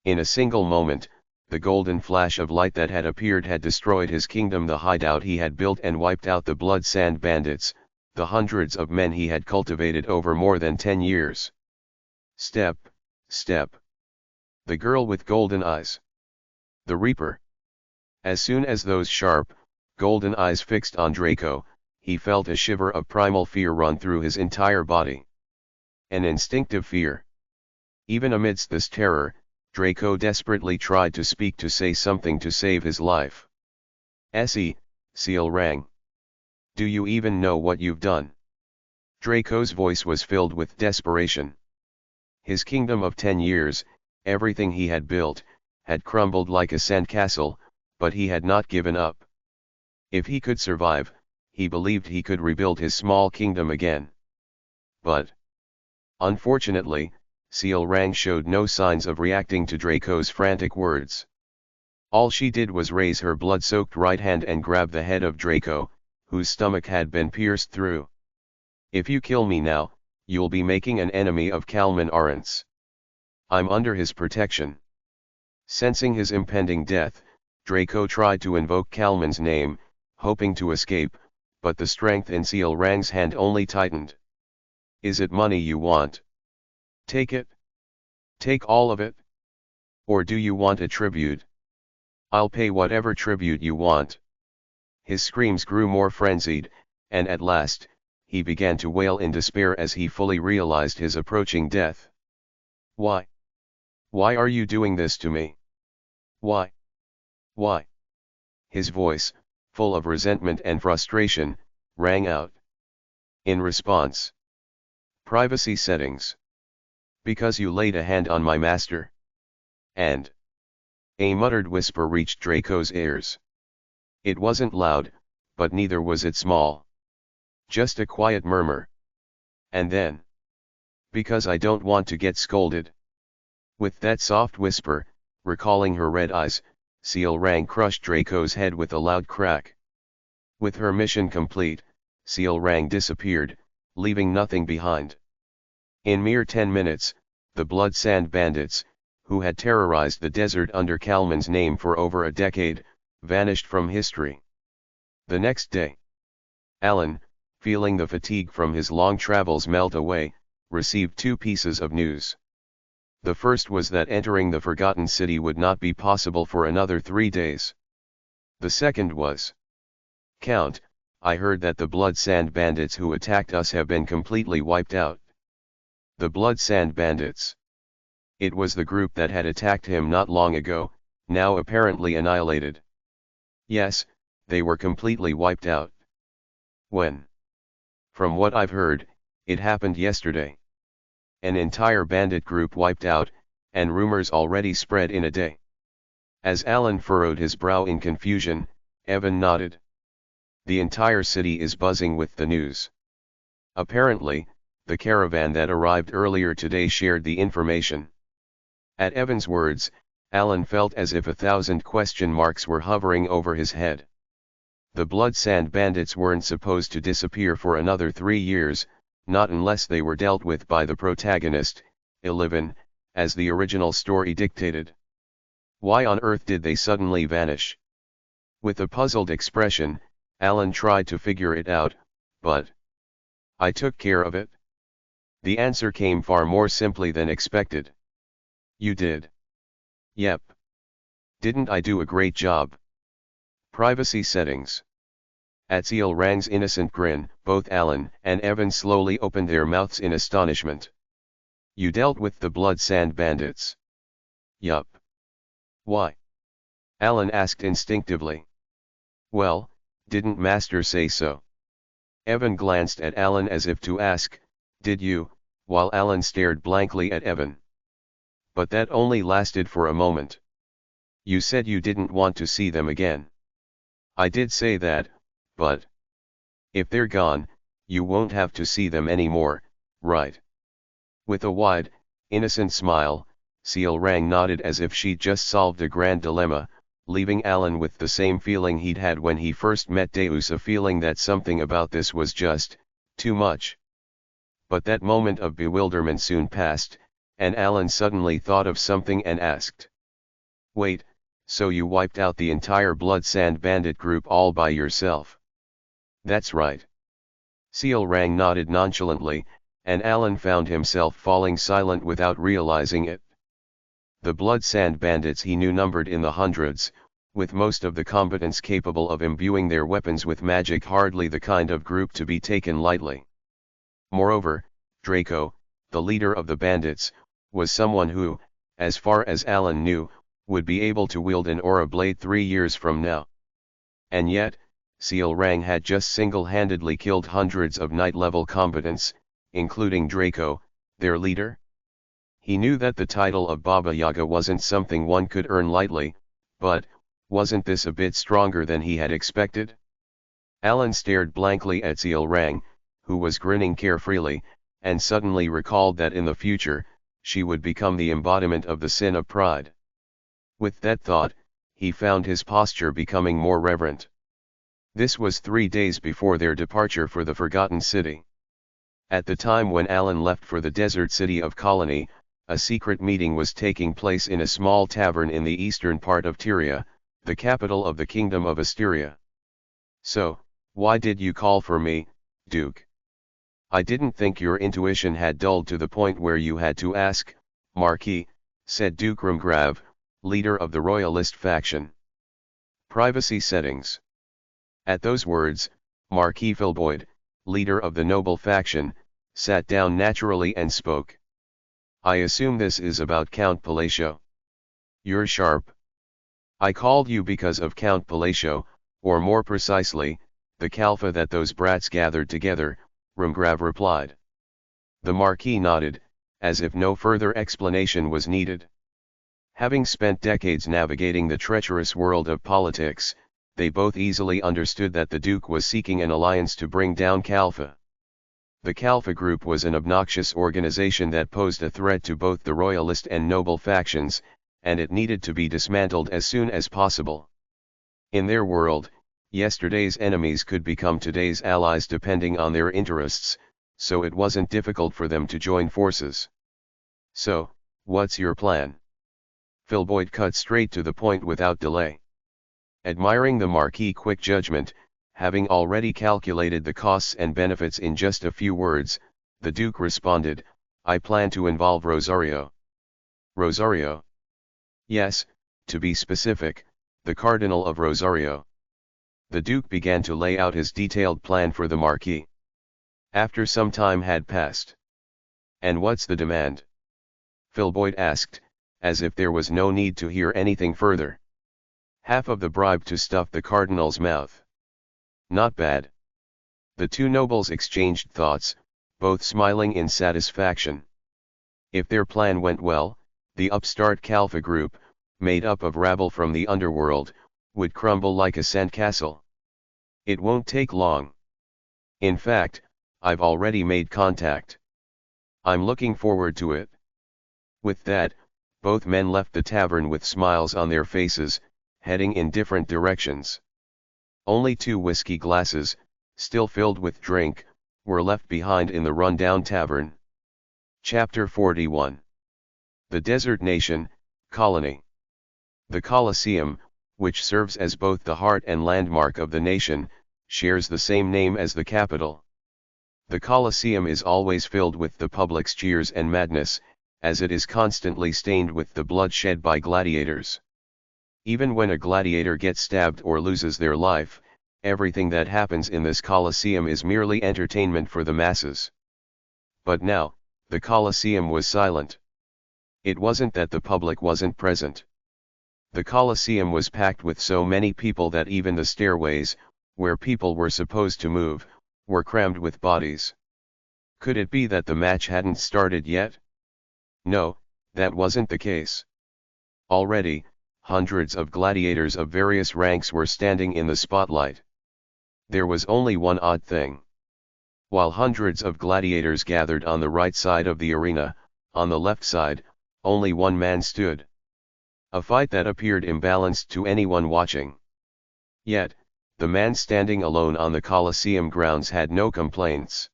S1: In a single moment, the golden flash of light that had appeared had destroyed his kingdom, the hideout he had built, and wiped out the blood sand bandits, the hundreds of men he had cultivated over more than 10 years. Step, step. The girl with golden eyes. The Reaper. As soon as those sharp, golden eyes fixed on Draco, he felt a shiver of primal fear run through his entire body. An instinctive fear. Even amidst this terror, Draco desperately tried to speak, to say something to save his life. Seal rang. Do you even know what you've done? Draco's voice was filled with desperation. His kingdom of 10 years, everything he had built, had crumbled like a sandcastle, but he had not given up. If he could survive, he believed he could rebuild his small kingdom again. But, unfortunately, Seal Rang showed no signs of reacting to Draco's frantic words. All she did was raise her blood-soaked right hand and grab the head of Draco, whose stomach had been pierced through. If you kill me now, you'll be making an enemy of Kalman Arentz. I'm under his protection. Sensing his impending death, Draco tried to invoke Kalman's name, hoping to escape, but the strength in Seal Rang's hand only tightened. Is it money you want? Take it. Take all of it. Or do you want a tribute? I'll pay whatever tribute you want. His screams grew more frenzied, and at last, he began to wail in despair as he fully realized his approaching death. Why? Why are you doing this to me? Why? Why? His voice, full of resentment and frustration, rang out. In response. Privacy settings. Because you laid a hand on my master. And a muttered whisper reached Draco's ears. It wasn't loud, but neither was it small. Just a quiet murmur. And then. Because I don't want to get scolded. With that soft whisper, recalling her red eyes, Seal Rang crushed Draco's head with a loud crack. With her mission complete, Seal Rang disappeared, leaving nothing behind. In mere 10 minutes, the Blood Sand Bandits, who had terrorized the desert under Kalman's name for over a decade, vanished from history. The next day, Alan, feeling the fatigue from his long travels melt away, received 2 pieces of news. The first was that entering the Forgotten City would not be possible for another 3 days. The second was, Count, I heard that the Blood Sand Bandits who attacked us have been completely wiped out. The Blood Sand Bandits. It was the group that had attacked him not long ago, now apparently annihilated. Yes, they were completely wiped out. When? From what I've heard, it happened yesterday. An entire bandit group wiped out, and rumors already spread in a day. As Alan furrowed his brow in confusion, Evan nodded. The entire city is buzzing with the news. Apparently, the caravan that arrived earlier today shared the information. At Evan's words, Alan felt as if 1,000 question marks were hovering over his head. The Blood Sand Bandits weren't supposed to disappear for another 3 years, not unless they were dealt with by the protagonist, Eleven, as the original story dictated. Why on earth did they suddenly vanish? With a puzzled expression, Alan tried to figure it out, but I took care of it. The answer came far more simply than expected. You did. Yep. Didn't I do a great job? Privacy settings. At Seal Rang's innocent grin, both Alan and Evan slowly opened their mouths in astonishment. You dealt with the Blood Sand Bandits? Yup. Why? Alan asked instinctively. Well, didn't Master say so? Evan glanced at Alan as if to ask, did you, while Alan stared blankly at Evan. But that only lasted for a moment. You said you didn't want to see them again. I did say that, but if they're gone, you won't have to see them anymore, right? With a wide, innocent smile, Seal Rang nodded as if she'd just solved a grand dilemma, leaving Alan with the same feeling he'd had when he first met Deus, a feeling that something about this was just too much. But that moment of bewilderment soon passed, and Alan suddenly thought of something and asked. Wait, So you wiped out the entire Blood Sand Bandit group all by yourself. That's right. Seal Rang nodded nonchalantly, and Alan found himself falling silent without realizing it. The Blood Sand Bandits he knew numbered in the hundreds, with most of the combatants capable of imbuing their weapons with magic, hardly the kind of group to be taken lightly. Moreover, Draco, the leader of the bandits, was someone who, as far as Alan knew, would be able to wield an aura blade 3 years from now. And yet, Seal Rang had just single-handedly killed hundreds of night-level combatants, including Draco, their leader. He knew that the title of Baba Yaga wasn't something one could earn lightly, but, wasn't this a bit stronger than he had expected? Alan stared blankly at Seal Rang, who was grinning carefreely, and suddenly recalled that in the future, she would become the embodiment of the sin of pride. With that thought, he found his posture becoming more reverent. This was 3 days before their departure for the Forgotten City. At the time when Alan left for the desert city of Colony, a secret meeting was taking place in a small tavern in the eastern part of Tyria, the capital of the Kingdom of Asteria. "So, why did you call for me, Duke? I didn't think your intuition had dulled to the point where you had to ask, Marquis," said Duke Rumgrav, leader of the Royalist faction. Privacy settings. At those words, Marquis Filboid, leader of the noble faction, sat down naturally and spoke. "I assume this is about Count Palacio. You're sharp. I called you because of Count Palacio, or more precisely, the Kalfa that those brats gathered together," Rumgrav replied. The Marquis nodded, as if no further explanation was needed. Having spent decades navigating the treacherous world of politics, they both easily understood that the Duke was seeking an alliance to bring down Kalfa. The Kalfa Group was an obnoxious organization that posed a threat to both the Royalist and noble factions, and it needed to be dismantled as soon as possible. In their world, yesterday's enemies could become today's allies depending on their interests, so it wasn't difficult for them to join forces. "So, what's your plan?" Filboid cut straight to the point without delay. Admiring the Marquis' quick judgment, having already calculated the costs and benefits in just a few words, the Duke responded, "I plan to involve Rosario." "Rosario?" "Yes, to be specific, the Cardinal of Rosario." The Duke began to lay out his detailed plan for the Marquis. After some time had passed. "And what's the demand?" Filboid asked, as if there was no need to hear anything further. "Half of the bribe to stuff the Cardinal's mouth." "Not bad." The two nobles exchanged thoughts, both smiling in satisfaction. If their plan went well, the upstart Kalfa group, made up of rabble from the underworld, would crumble like a sandcastle. "It won't take long. In fact, I've already made contact. I'm looking forward to it." With that, both men left the tavern with smiles on their faces, heading in different directions. Only 2 whiskey glasses, still filled with drink, were left behind in the run-down tavern. Chapter 41. The Desert Nation, Colony. The Colosseum, which serves as both the heart and landmark of the nation, shares the same name as the capital. The Colosseum is always filled with the public's cheers and madness, as it is constantly stained with the blood shed by gladiators. Even when a gladiator gets stabbed or loses their life, everything that happens in this Colosseum is merely entertainment for the masses. But now, the Colosseum was silent. It wasn't that the public wasn't present. The Colosseum was packed with so many people that even the stairways, where people were supposed to move, were crammed with bodies. Could it be that the match hadn't started yet? No, that wasn't the case. Already, hundreds of gladiators of various ranks were standing in the spotlight. There was only one odd thing. While hundreds of gladiators gathered on the right side of the arena, on the left side, only one man stood. A fight that appeared imbalanced to anyone watching. Yet, the man standing alone on the Colosseum grounds had no complaints.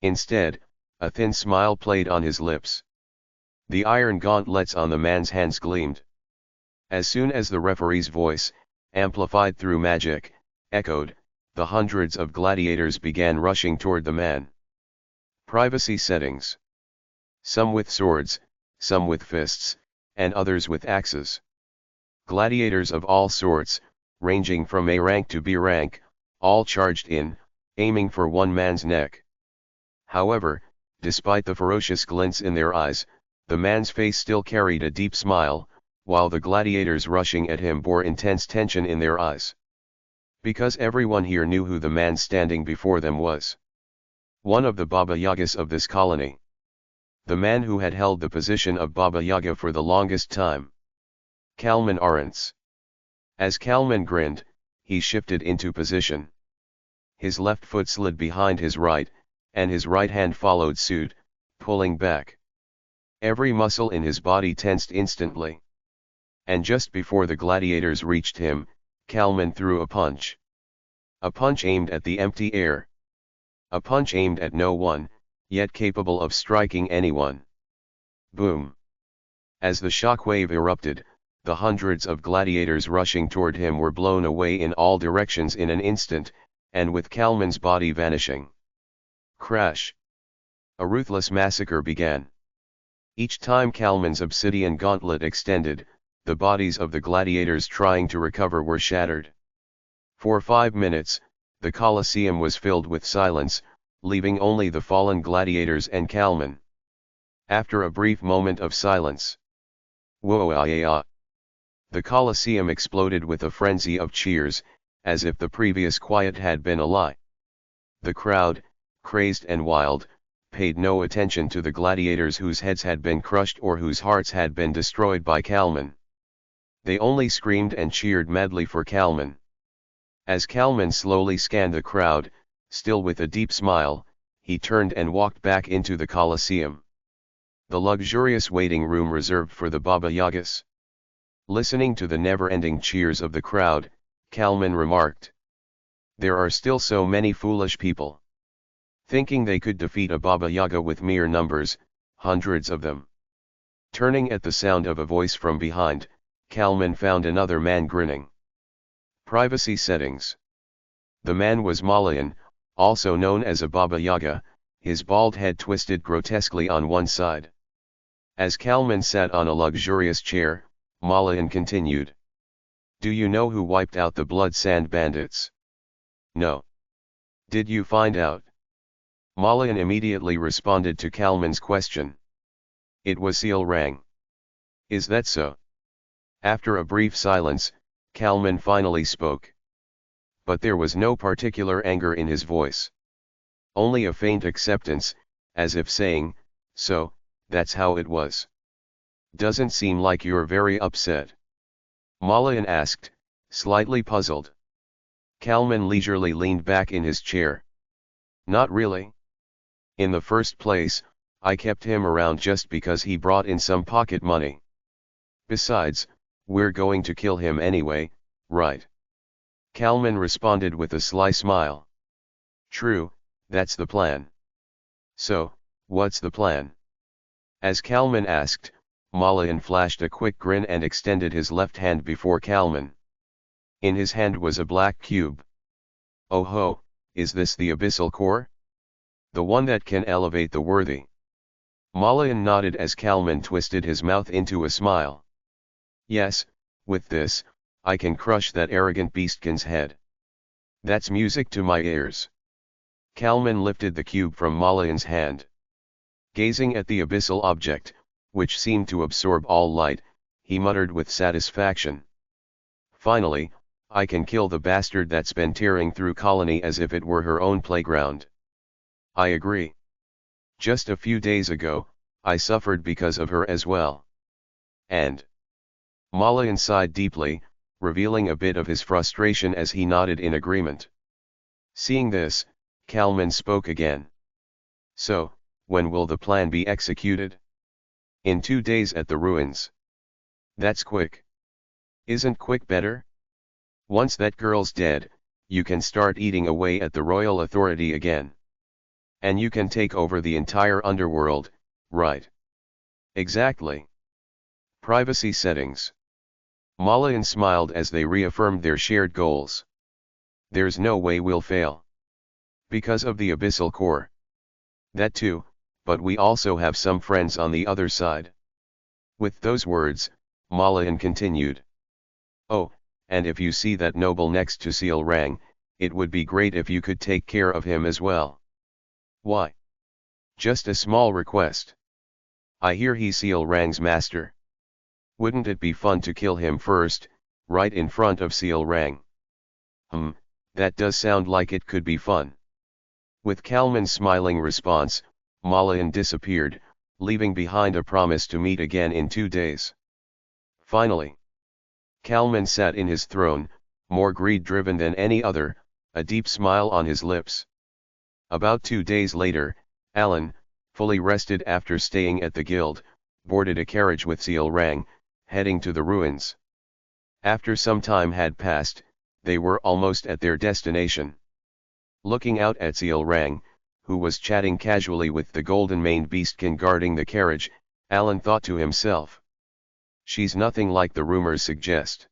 S1: Instead, a thin smile played on his lips. The iron gauntlets on the man's hands gleamed. As soon as the referee's voice, amplified through magic, echoed, the hundreds of gladiators began rushing toward the man. Privacy settings. Some with swords, some with fists, and others with axes. Gladiators of all sorts, ranging from A rank to B rank, all charged in, aiming for one man's neck. However, despite the ferocious glints in their eyes, the man's face still carried a deep smile, while the gladiators rushing at him bore intense tension in their eyes. Because everyone here knew who the man standing before them was. One of the Baba Yagas of this colony. The man who had held the position of Baba Yaga for the longest time. Kalman Arantz. As Kalman grinned, he shifted into position. His left foot slid behind his right, and his right hand followed suit, pulling back. Every muscle in his body tensed instantly. And just before the gladiators reached him, Kalman threw a punch. A punch aimed at the empty air. A punch aimed at no one, yet capable of striking anyone. Boom! As the shockwave erupted, the hundreds of gladiators rushing toward him were blown away in all directions in an instant, and with Kalman's body vanishing. Crash! A ruthless massacre began. Each time Kalman's obsidian gauntlet extended, the bodies of the gladiators trying to recover were shattered. For 5 minutes, the Colosseum was filled with silence, leaving only the fallen gladiators and Kalman. After a brief moment of silence, whoa-ah-ah! The Colosseum exploded with a frenzy of cheers, as if the previous quiet had been a lie. The crowd, crazed and wild, paid no attention to the gladiators whose heads had been crushed or whose hearts had been destroyed by Kalman. They only screamed and cheered madly for Kalman. As Kalman slowly scanned the crowd, still with a deep smile, he turned and walked back into the Colosseum. The luxurious waiting room reserved for the Baba Yagas. Listening to the never-ending cheers of the crowd, Kalman remarked, "There are still so many foolish people. Thinking they could defeat a Baba Yaga with mere numbers, hundreds of them." Turning at the sound of a voice from behind, Kalman found another man grinning. Privacy settings. The man was Malayan, also known as a Baba Yaga, his bald head twisted grotesquely on one side. As Kalman sat on a luxurious chair, Malayan continued. "Do you know who wiped out the Blood Sand Bandits?" "No." "Did you find out?" Malayan immediately responded to Kalman's question. "It was Seal Rang." "Is that so?" After a brief silence, Kalman finally spoke. But there was no particular anger in his voice. Only a faint acceptance, as if saying, "So, that's how it was. Doesn't seem like you're very upset." Malayan asked, slightly puzzled. Kalman leisurely leaned back in his chair. "Not really. In the first place, I kept him around just because he brought in some pocket money. Besides, we're going to kill him anyway, right?" Kalman responded with a sly smile. "True, that's the plan." "So, what's the plan?" As Kalman asked, Malayan flashed a quick grin and extended his left hand before Kalman. In his hand was a black cube. "Oh ho, is this the abyssal core? The one that can elevate the worthy?" Malayan nodded as Kalman twisted his mouth into a smile. "Yes, with this, I can crush that arrogant beastkin's head. That's music to my ears." Kalman lifted the cube from Malayan's hand. Gazing at the abyssal object, which seemed to absorb all light, he muttered with satisfaction. "Finally, I can kill the bastard that's been tearing through colony as if it were her own playground." "I agree. Just a few days ago, I suffered because of her as well." "And?" Malayan sighed deeply, revealing a bit of his frustration as he nodded in agreement. Seeing this, Kalman spoke again. "So, when will the plan be executed?" "In 2 days at the ruins." "That's quick. Isn't quick better? Once that girl's dead, you can start eating away at the royal authority again. And you can take over the entire underworld, right?" "Exactly." Privacy settings. Malayan smiled as they reaffirmed their shared goals. There's no way we'll fail. Because of the abyssal core. That too, but we also have some friends on the other side. With those words, Malayan continued. Oh, and if you see that noble next to Seal Rang, it would be great if you could take care of him as well. Why? Just a small request. I hear he's Seal Rang's master. Wouldn't it be fun to kill him first, right in front of Seal Rang? That does sound like it could be fun. With Kalman's smiling response, Malayan disappeared, leaving behind a promise to meet again in 2 days. Finally, Kalman sat in his throne, more greed-driven than any other, a deep smile on his lips. About 2 days later, Alan, fully rested after staying at the guild, boarded a carriage with Seal Rang, heading to the ruins. After some time had passed, they were almost at their destination. Looking out at Seal Rang, who was chatting casually with the golden-maned beastkin guarding the carriage, Alan thought to himself. She's nothing like the rumors suggest.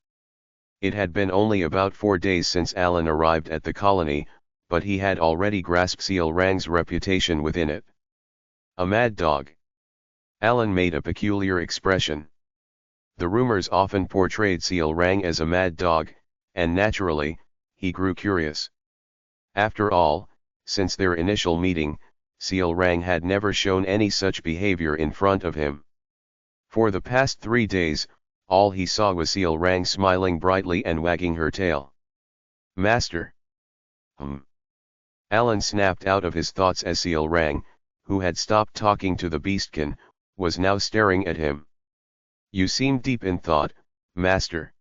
S1: It had been only about 4 days since Alan arrived at the colony, but he had already grasped Seal Rang's reputation within it. A mad dog. Alan made a peculiar expression. The rumors often portrayed Seal Rang as a mad dog, and naturally, he grew curious. After all, since their initial meeting, Seal Rang had never shown any such behavior in front of him. For the past 3 days, all he saw was Seal Rang smiling brightly and wagging her tail. Master. Alan snapped out of his thoughts as Seal Rang, who had stopped talking to the beastkin, was now staring at him. You seem deep in thought, master.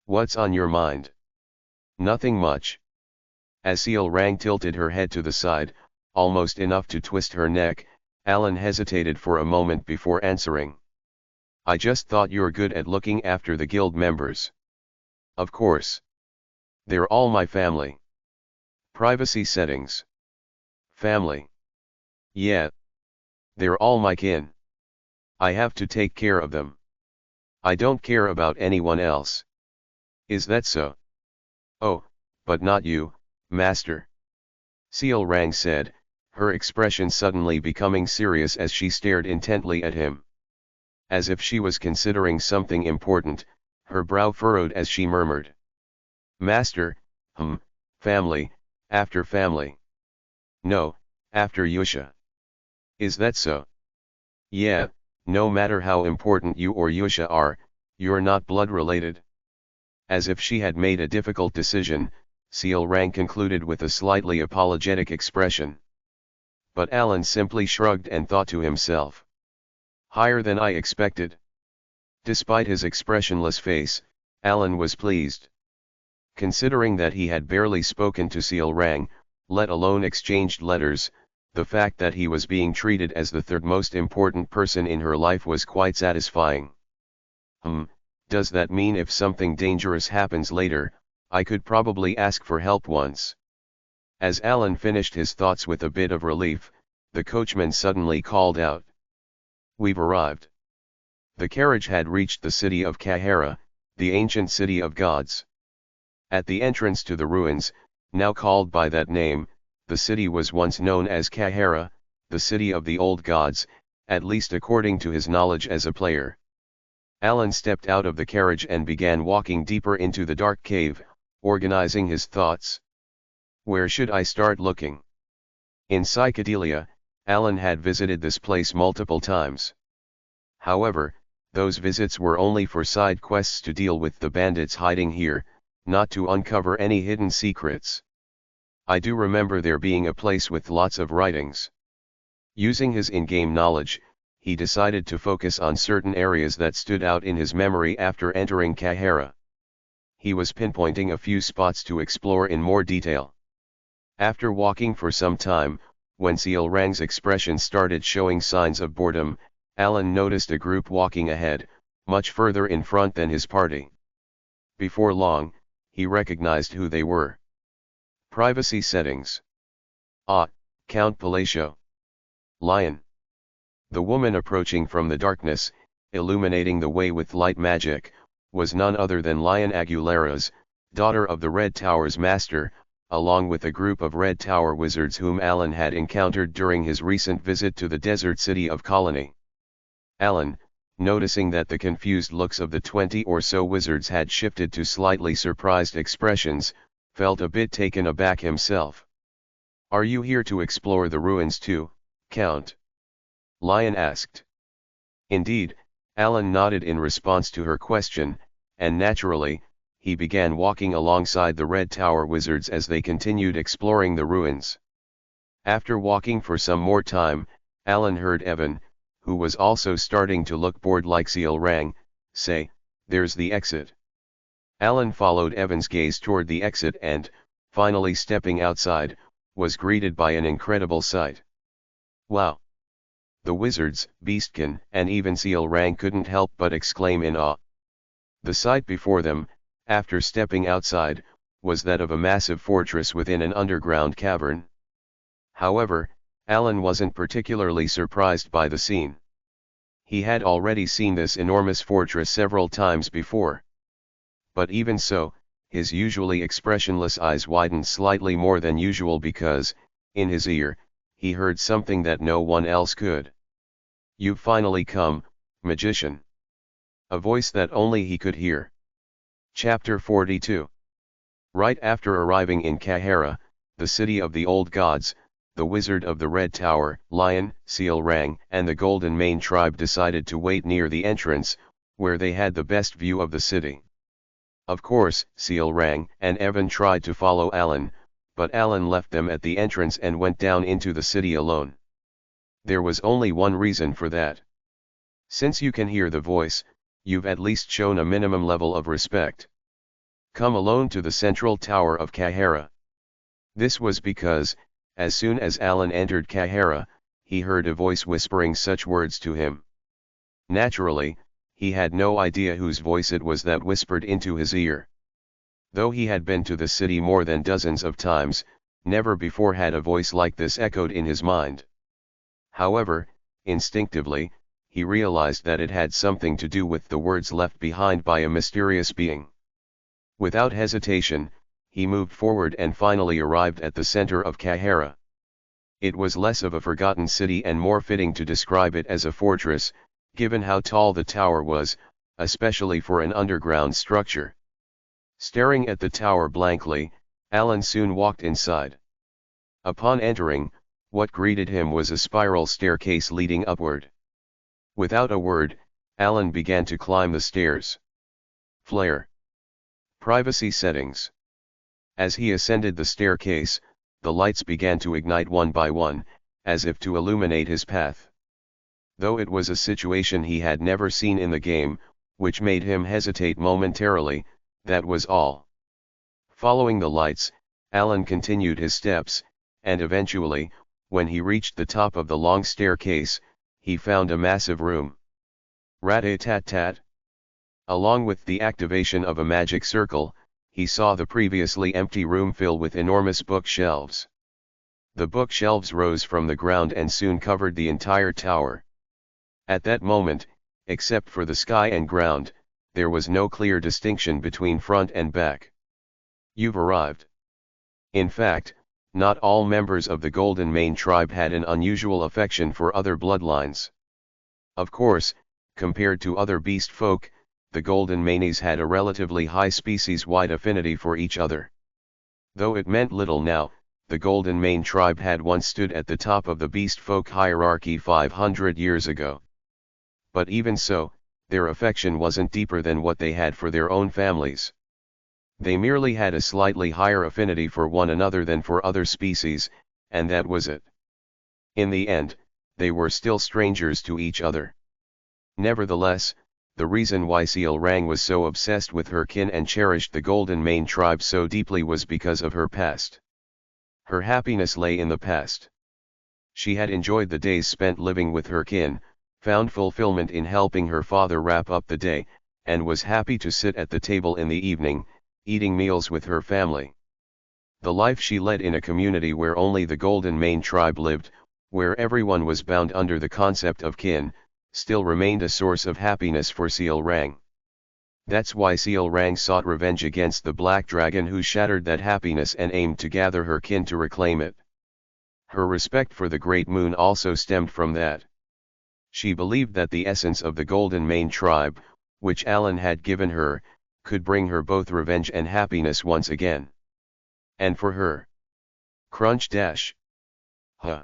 S1: What's on your mind? Nothing much. As Seal Rang tilted her head to the side, almost enough to twist her neck, Alan hesitated for a moment before answering. I just thought you're good at looking after the guild members. Of course. They're all my family. Privacy settings. Family. Yeah. They're all my kin. I have to take care of them. I don't care about anyone else. Is that so? Oh, but not you, master. Seal Rang said, her expression suddenly becoming serious as she stared intently at him. As if she was considering something important, her brow furrowed as she murmured. Master, family, after family. No, after Yusha. Is that so? Yeah, no matter how important you or Yusha are, you're not blood related. As if she had made a difficult decision, Seal Rang concluded with a slightly apologetic expression. But Alan simply shrugged and thought to himself. Higher than I expected. Despite his expressionless face, Alan was pleased. Considering that he had barely spoken to Seal Rang, let alone exchanged letters, the fact that he was being treated as the third most important person in her life was quite satisfying. Does that mean if something dangerous happens later, I could probably ask for help once? As Alan finished his thoughts with a bit of relief, the coachman suddenly called out. We've arrived. The carriage had reached the city of Kahara, the ancient city of gods. At the entrance to the ruins, now called by that name, the city was once known as Kahara, the city of the old gods, at least according to his knowledge as a player. Alan stepped out of the carriage and began walking deeper into the dark cave, organizing his thoughts. Where should I start looking? In Psychedelia, Alan had visited this place multiple times. However, those visits were only for side quests to deal with the bandits hiding here, not to uncover any hidden secrets. I do remember there being a place with lots of writings. Using his in-game knowledge, he decided to focus on certain areas that stood out in his memory after entering Kahara. He was pinpointing a few spots to explore in more detail. After walking for some time, when Seal Rang's expression started showing signs of boredom, Alan noticed a group walking ahead, much further in front than his party. Before long, he recognized who they were. Privacy settings. Ah, Count Palacio. Lion. The woman approaching from the darkness, illuminating the way with light magic, was none other than Lion Aguilera's, daughter of the Red Tower's master, along with a group of Red Tower wizards whom Alan had encountered during his recent visit to the desert city of Colony. Alan, noticing that the confused looks of the 20 or so wizards had shifted to slightly surprised expressions, felt a bit taken aback himself. "Are you here to explore the ruins too, Count?" Lion asked. Indeed, Alan nodded in response to her question, and naturally, he began walking alongside the Red Tower wizards as they continued exploring the ruins. After walking for some more time, Alan heard Evan, who was also starting to look bored like Seal Rang, say, "There's the exit." Alan followed Evan's gaze toward the exit and, finally stepping outside, was greeted by an incredible sight. "Wow!" The wizards, Beastkin, and even Seal Rang couldn't help but exclaim in awe. The sight before them, after stepping outside, was that of a massive fortress within an underground cavern. However, Alan wasn't particularly surprised by the scene. He had already seen this enormous fortress several times before. But even so, his usually expressionless eyes widened slightly more than usual because, in his ear, he heard something that no one else could. "You've finally come, magician." A voice that only he could hear. Chapter 42. Right after arriving in Kahara, the city of the old gods, the wizard of the Red Tower, Lion, Seal Rang, and the Golden Mane tribe decided to wait near the entrance, where they had the best view of the city. Of course, Seal Rang and Evan tried to follow Alan, but Alan left them at the entrance and went down into the city alone. There was only one reason for that. Since you can hear the voice, you've at least shown a minimum level of respect. Come alone to the central tower of Kahara. This was because, as soon as Alan entered Kahara, he heard a voice whispering such words to him. Naturally, he had no idea whose voice it was that whispered into his ear. Though he had been to the city more than dozens of times, never before had a voice like this echoed in his mind. However, instinctively, he realized that it had something to do with the words left behind by a mysterious being. Without hesitation, he moved forward and finally arrived at the center of Kahara. It was less of a forgotten city and more fitting to describe it as a fortress, given how tall the tower was, especially for an underground structure. Staring at the tower blankly, Alan soon walked inside. Upon entering, what greeted him was a spiral staircase leading upward. Without a word, Alan began to climb the stairs. Flare. Privacy settings. As he ascended the staircase, the lights began to ignite one by one, as if to illuminate his path. Though it was a situation he had never seen in the game, which made him hesitate momentarily, that was all. Following the lights, Alan continued his steps, and eventually, when he reached the top of the long staircase, he found a massive room. Rat-a-tat-tat. Along with the activation of a magic circle, he saw the previously empty room fill with enormous bookshelves. The bookshelves rose from the ground and soon covered the entire tower. At that moment, except for the sky and ground, there was no clear distinction between front and back. You've arrived. In fact, not all members of the Golden Mane tribe had an unusual affection for other bloodlines. Of course, compared to other beast folk, the Golden Manes had a relatively high species-wide affinity for each other. Though it meant little now, the Golden Mane tribe had once stood at the top of the beast folk hierarchy 500 years ago. But even so, their affection wasn't deeper than what they had for their own families. They merely had a slightly higher affinity for one another than for other species, and that was it. In the end, they were still strangers to each other. Nevertheless, the reason why Seal Rang was so obsessed with her kin and cherished the Golden Mane tribe so deeply was because of her past. Her happiness lay in the past. She had enjoyed the days spent living with her kin, found fulfillment in helping her father wrap up the day, and was happy to sit at the table in the evening, eating meals with her family. The life she led in a community where only the Golden Mane tribe lived, where everyone was bound under the concept of kin, still remained a source of happiness for Seal Rang. That's why Seal Rang sought revenge against the black dragon who shattered that happiness and aimed to gather her kin to reclaim it. Her respect for the Great Moon also stemmed from that. She believed that the essence of the Golden Mane tribe, which Alan had given her, could bring her both revenge and happiness once again. And for her. Crunch dash. Huh.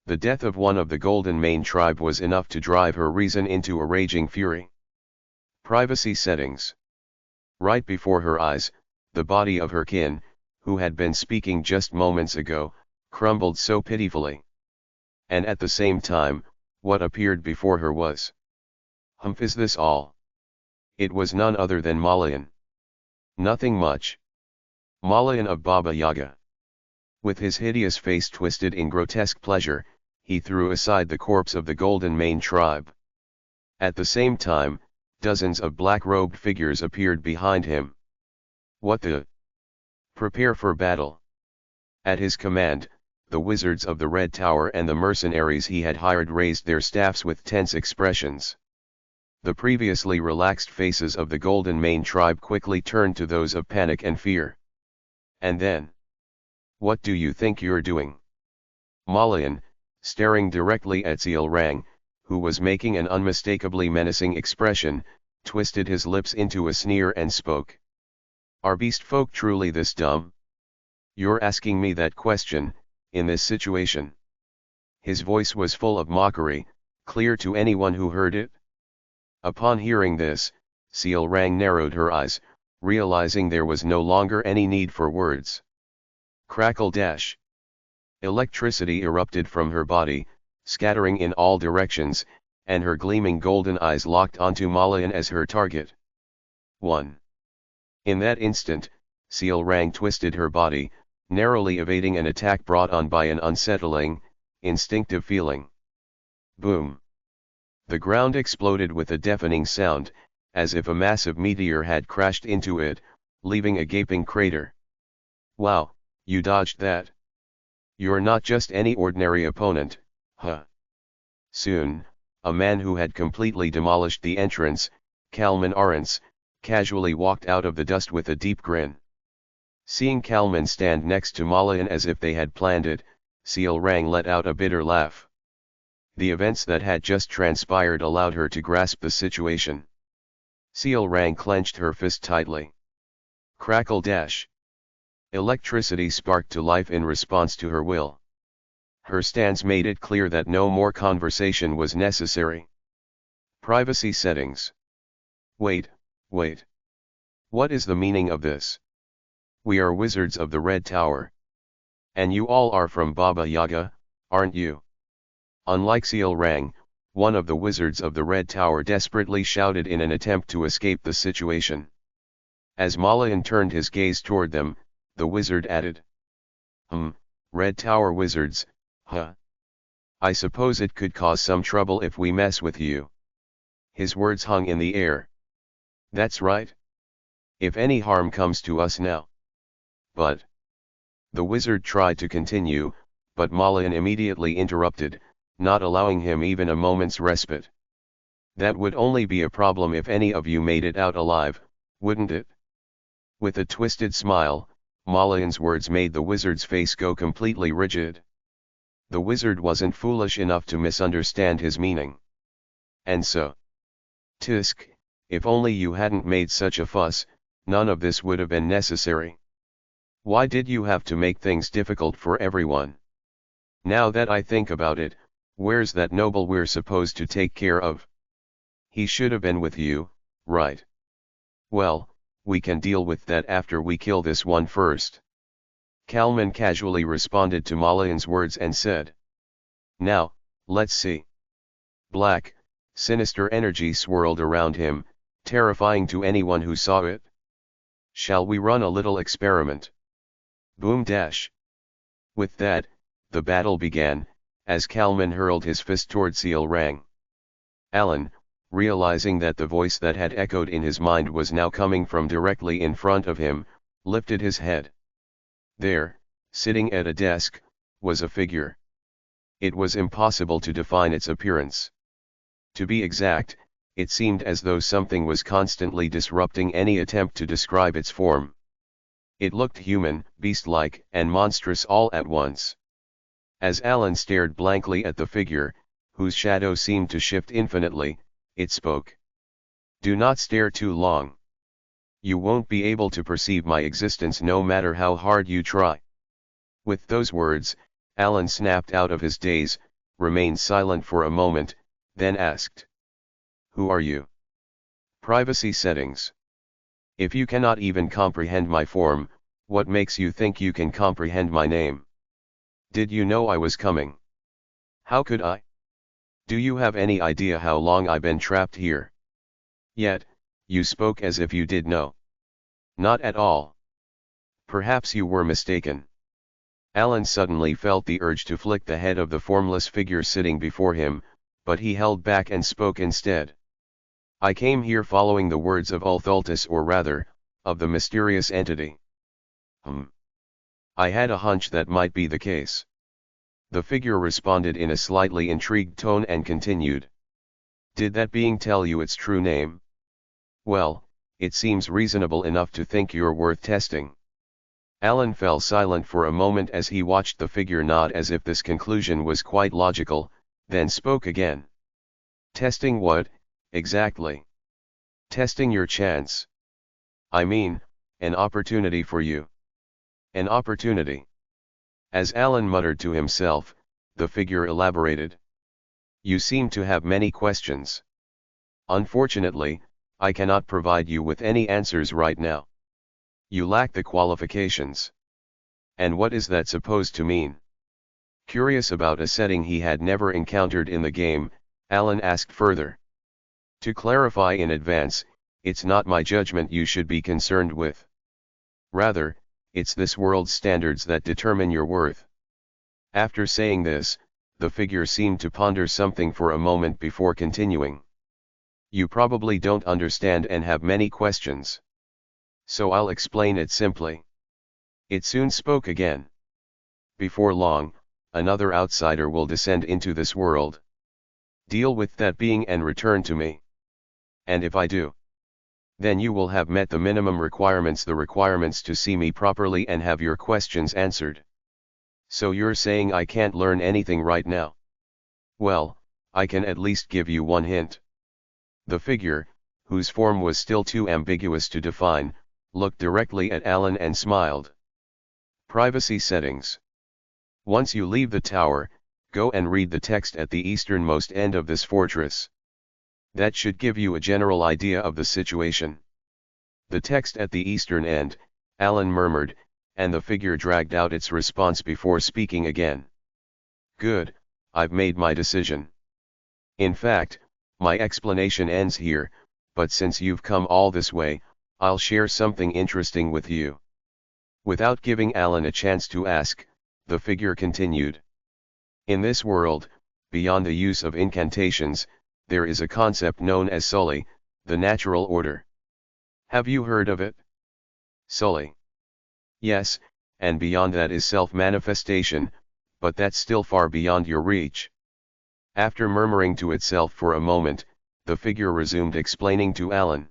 S1: The death of one of the Golden Mane tribe was enough to drive her reason into a raging fury. Privacy settings. Right before her eyes, the body of her kin, who had been speaking just moments ago, crumbled so pitifully. And at the same time, what appeared before her was. Humph, is this all? It was none other than Malayan. Nothing much. Malayan of Baba Yaga. With his hideous face twisted in grotesque pleasure, he threw aside the corpse of the Golden Mane tribe. At the same time, dozens of black-robed figures appeared behind him. What the? Prepare for battle. At his command, the wizards of the Red Tower and the mercenaries he had hired raised their staffs with tense expressions. The previously relaxed faces of the Golden Mane tribe quickly turned to those of panic and fear. And then? What do you think you're doing? Malayan, staring directly at Seal Rang, who was making an unmistakably menacing expression, twisted his lips into a sneer and spoke. Are beast folk truly this dumb? You're asking me that question, in this situation? His voice was full of mockery, clear to anyone who heard it. Upon hearing this, Seal Rang narrowed her eyes, realizing there was no longer any need for words. Crackle dash. Electricity erupted from her body, scattering in all directions, and her gleaming golden eyes locked onto Malayan as her target. 1. In that instant, Seal Rang twisted her body, narrowly evading an attack brought on by an unsettling, instinctive feeling. Boom! The ground exploded with a deafening sound, as if a massive meteor had crashed into it, leaving a gaping crater. Wow, you dodged that. You're not just any ordinary opponent, huh? Soon, a man who had completely demolished the entrance, Kalman Arance, casually walked out of the dust with a deep grin. Seeing Kalman stand next to Malayan as if they had planned it, Seal Rang let out a bitter laugh. The events that had just transpired allowed her to grasp the situation. Seal Rang clenched her fist tightly. Crackle dash. Electricity sparked to life in response to her will. Her stance made it clear that no more conversation was necessary. Privacy settings. Wait. What is the meaning of this? We are wizards of the Red Tower. And you all are from Baba Yaga, aren't you? Unlike Seal Rang, one of the wizards of the Red Tower desperately shouted in an attempt to escape the situation. As Malayan turned his gaze toward them, the wizard added. Red Tower wizards, huh? I suppose it could cause some trouble if we mess with you. His words hung in the air. That's right. If any harm comes to us now. But. The wizard tried to continue, but Malayan immediately interrupted, not allowing him even a moment's respite. That would only be a problem if any of you made it out alive, wouldn't it? With a twisted smile, Malayan's words made the wizard's face go completely rigid. The wizard wasn't foolish enough to misunderstand his meaning. And so. Tisk, if only you hadn't made such a fuss, none of this would have been necessary. Why did you have to make things difficult for everyone? Now that I think about it, where's that noble we're supposed to take care of? He should have been with you, right? Well, we can deal with that after we kill this one first. Kalman casually responded to Malayan's words and said. Now, let's see. Black, sinister energy swirled around him, terrifying to anyone who saw it. Shall we run a little experiment? Boom dash. With that, the battle began, as Kalman hurled his fist toward Seal Rang. Alan, realizing that the voice that had echoed in his mind was now coming from directly in front of him, lifted his head. There, sitting at a desk, was a figure. It was impossible to define its appearance. To be exact, it seemed as though something was constantly disrupting any attempt to describe its form. It looked human, beast-like, and monstrous all at once. As Alan stared blankly at the figure, whose shadow seemed to shift infinitely, it spoke. "Do not stare too long. You won't be able to perceive my existence no matter how hard you try." With those words, Alan snapped out of his daze, remained silent for a moment, then asked, "Who are you?" Privacy settings. If you cannot even comprehend my form, what makes you think you can comprehend my name? Did you know I was coming? How could I? Do you have any idea how long I've been trapped here? Yet, you spoke as if you did know. Not at all. Perhaps you were mistaken. Alan suddenly felt the urge to flick the head of the formless figure sitting before him, but he held back and spoke instead. "I came here following the words of Ulthultus, or rather, of the mysterious entity." "I had a hunch that might be the case." The figure responded in a slightly intrigued tone and continued. "Did that being tell you its true name? Well, it seems reasonable enough to think you're worth testing." Alan fell silent for a moment as he watched the figure nod as if this conclusion was quite logical, then spoke again. "Testing what, exactly?" "Testing your chance. I mean, an opportunity for you." "An opportunity?" As Alan muttered to himself, the figure elaborated. "You seem to have many questions. Unfortunately, I cannot provide you with any answers right now. You lack the qualifications." "And what is that supposed to mean?" Curious about a setting he had never encountered in the game, Alan asked further. "To clarify in advance, it's not my judgment you should be concerned with. Rather, it's this world's standards that determine your worth." After saying this, the figure seemed to ponder something for a moment before continuing. "You probably don't understand and have many questions. So I'll explain it simply." It soon spoke again. "Before long, another outsider will descend into this world. Deal with that being and return to me. And if I do, then you will have met the minimum requirements, the requirements to see me properly and have your questions answered. So you're saying I can't learn anything right now? Well, I can at least give you one hint." The figure, whose form was still too ambiguous to define, looked directly at Alan and smiled. "Privacy settings. Once you leave the tower, go and read the text at the easternmost end of this fortress. That should give you a general idea of the situation." "The text at the eastern end," Alan murmured, and the figure dragged out its response before speaking again. "Good, I've made my decision. In fact, my explanation ends here, but since you've come all this way, I'll share something interesting with you." Without giving Alan a chance to ask, the figure continued. "In this world, beyond the use of incantations, there is a concept known as Sully, the natural order. Have you heard of it?" "Sully? Yes, and beyond that is self-manifestation, but that's still far beyond your reach." After murmuring to itself for a moment, the figure resumed explaining to Alan.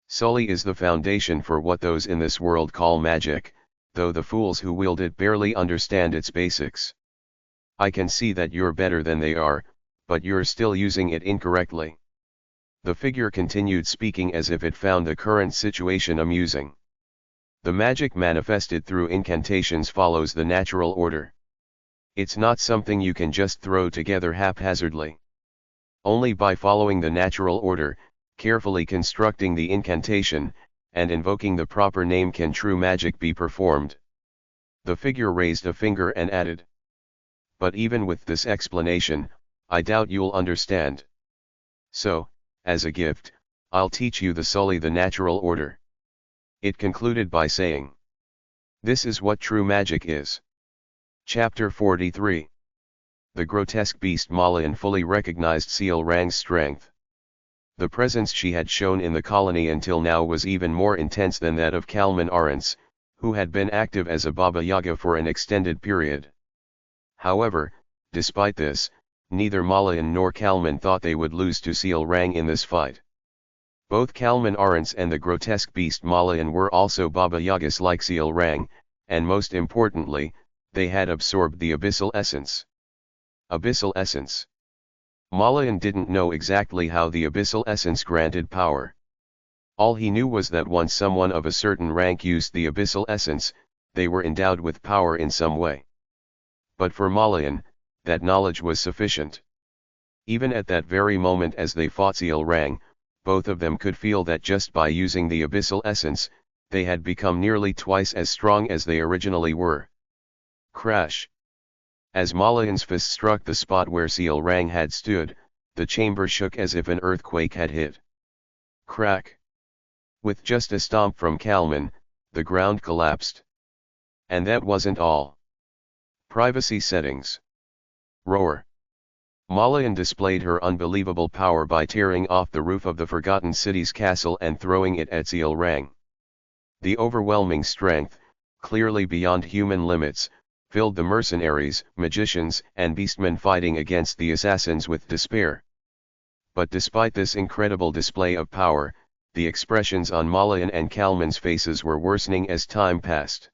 S1: "Sully is the foundation for what those in this world call magic, though the fools who wield it barely understand its basics. I can see that you're better than they are, but you're still using it incorrectly." The figure continued speaking as if it found the current situation amusing. "The magic manifested through incantations follows the natural order. It's not something you can just throw together haphazardly. Only by following the natural order, carefully constructing the incantation, and invoking the proper name can true magic be performed." The figure raised a finger and added, "But even with this explanation, I doubt you'll understand. So, as a gift, I'll teach you the Sully, the natural order." It concluded by saying, "This is what true magic is." Chapter 43. The grotesque beast Malayan fully recognized Seal Rang's strength. The presence she had shown in the colony until now was even more intense than that of Kalman Arance, who had been active as a Baba Yaga for an extended period. However, despite this, neither Malayan nor Kalman thought they would lose to Seal Rang in this fight. Both Kalman Arants and the grotesque beast Malayan were also Baba Yagas like Seal Rang, and most importantly, they had absorbed the abyssal essence. Abyssal essence. Malayan didn't know exactly how the abyssal essence granted power. All he knew was that once someone of a certain rank used the abyssal essence, they were endowed with power in some way. But for Malayan, that knowledge was sufficient. Even at that very moment as they fought Seal Rang, both of them could feel that just by using the abyssal essence, they had become nearly twice as strong as they originally were. Crash! As Malayan's fist struck the spot where Seal Rang had stood, the chamber shook as if an earthquake had hit. Crack! With just a stomp from Kalman, the ground collapsed. And that wasn't all. Privacy settings. Roar! Malayan displayed her unbelievable power by tearing off the roof of the Forgotten City's castle and throwing it at Seal Rang. The overwhelming strength, clearly beyond human limits, filled the mercenaries, magicians, and beastmen fighting against the assassins with despair. But despite this incredible display of power, the expressions on Malayan and Kalman's faces were worsening as time passed.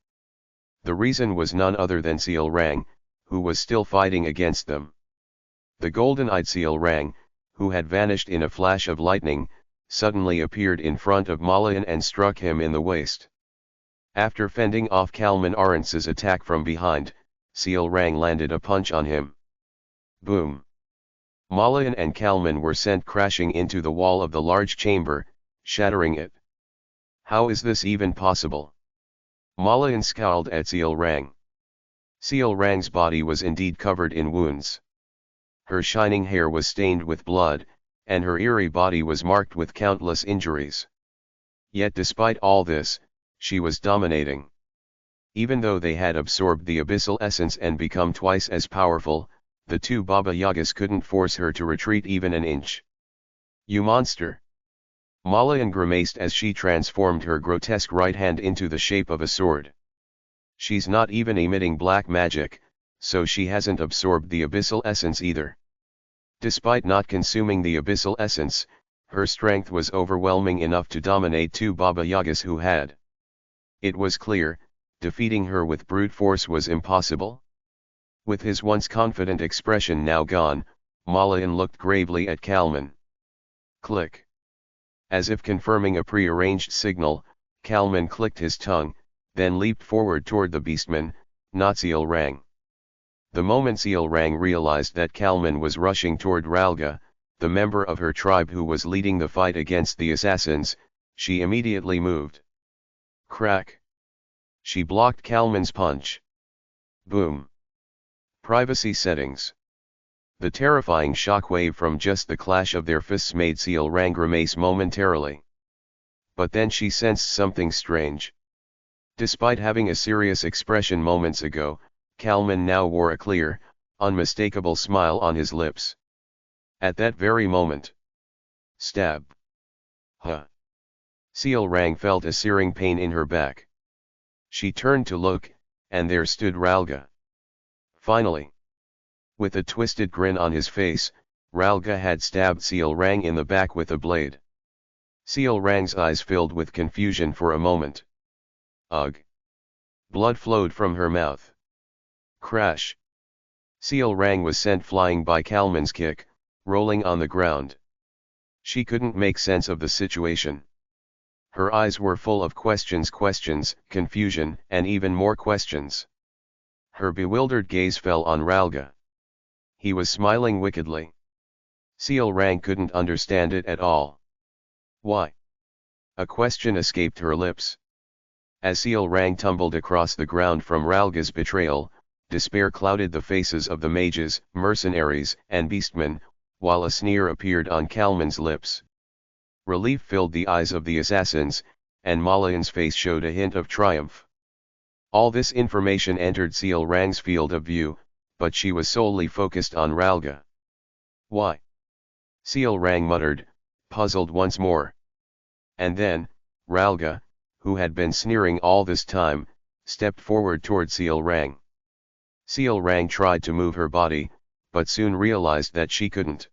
S1: The reason was none other than Seal Rang, who was still fighting against them. The golden-eyed Seal Rang, who had vanished in a flash of lightning, suddenly appeared in front of Malayan and struck him in the waist. After fending off Kalman Arants's attack from behind, Seal Rang landed a punch on him. Boom! Malayan and Kalman were sent crashing into the wall of the large chamber, shattering it. How is this even possible? Malayan scowled at Seal Rang. Seal Rang's body was indeed covered in wounds. Her shining hair was stained with blood, and her eerie body was marked with countless injuries. Yet despite all this, she was dominating. Even though they had absorbed the abyssal essence and become twice as powerful, the two Baba Yagas couldn't force her to retreat even an inch. You monster! Malayan grimaced as she transformed her grotesque right hand into the shape of a sword. She's not even emitting black magic, so she hasn't absorbed the abyssal essence either. Despite not consuming the abyssal essence, her strength was overwhelming enough to dominate two Baba Yagas who had. It was clear, defeating her with brute force was impossible. With his once confident expression now gone, Malayan looked gravely at Kalman. Click. As if confirming a pre-arranged signal, Kalman clicked his tongue, then leaped forward toward the beastman, not Seal Rang. The moment Seal Rang realized that Kalman was rushing toward Ralga, the member of her tribe who was leading the fight against the assassins, she immediately moved. Crack! She blocked Kalman's punch. Boom! Privacy settings. The terrifying shockwave from just the clash of their fists made Seal Rang grimace momentarily. But then she sensed something strange. Despite having a serious expression moments ago, Kalman now wore a clear, unmistakable smile on his lips. At that very moment. Stab. Huh. Seal Rang felt a searing pain in her back. She turned to look, and there stood Ralga. Finally. With a twisted grin on his face, Ralga had stabbed Seal Rang in the back with a blade. Seal Rang's eyes filled with confusion for a moment. Ugh! Blood flowed from her mouth. Crash! Seal Rang was sent flying by Kalman's kick, rolling on the ground. She couldn't make sense of the situation. Her eyes were full of questions, confusion, and even more questions. Her bewildered gaze fell on Ralga. He was smiling wickedly. Seal Rang couldn't understand it at all. Why? A question escaped her lips. As Seal Rang tumbled across the ground from Ralga's betrayal, despair clouded the faces of the mages, mercenaries, and beastmen, while a sneer appeared on Kalman's lips. Relief filled the eyes of the assassins, and Malayan's face showed a hint of triumph. All this information entered Seal Rang's field of view, but she was solely focused on Ralga. Why? Seal Rang muttered, puzzled once more. And then, Ralga, who had been sneering all this time, stepped forward toward Seal Rang. Seal Rang tried to move her body, but soon realized that she couldn't.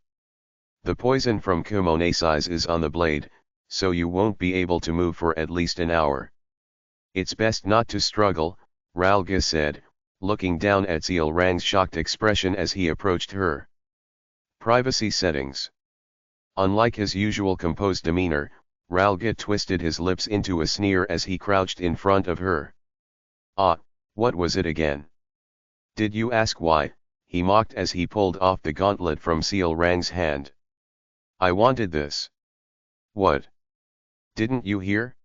S1: The poison from Kumonesize is on the blade, so you won't be able to move for at least an hour. It's best not to struggle, Ralga said, looking down at Sealrang's shocked expression as he approached her. Privacy settings. Unlike his usual composed demeanor, Ralga twisted his lips into a sneer as he crouched in front of her. Ah, what was it again? Did you ask why? He mocked as he pulled off the gauntlet from Sealrang's hand. I wanted this. What? Didn't you hear?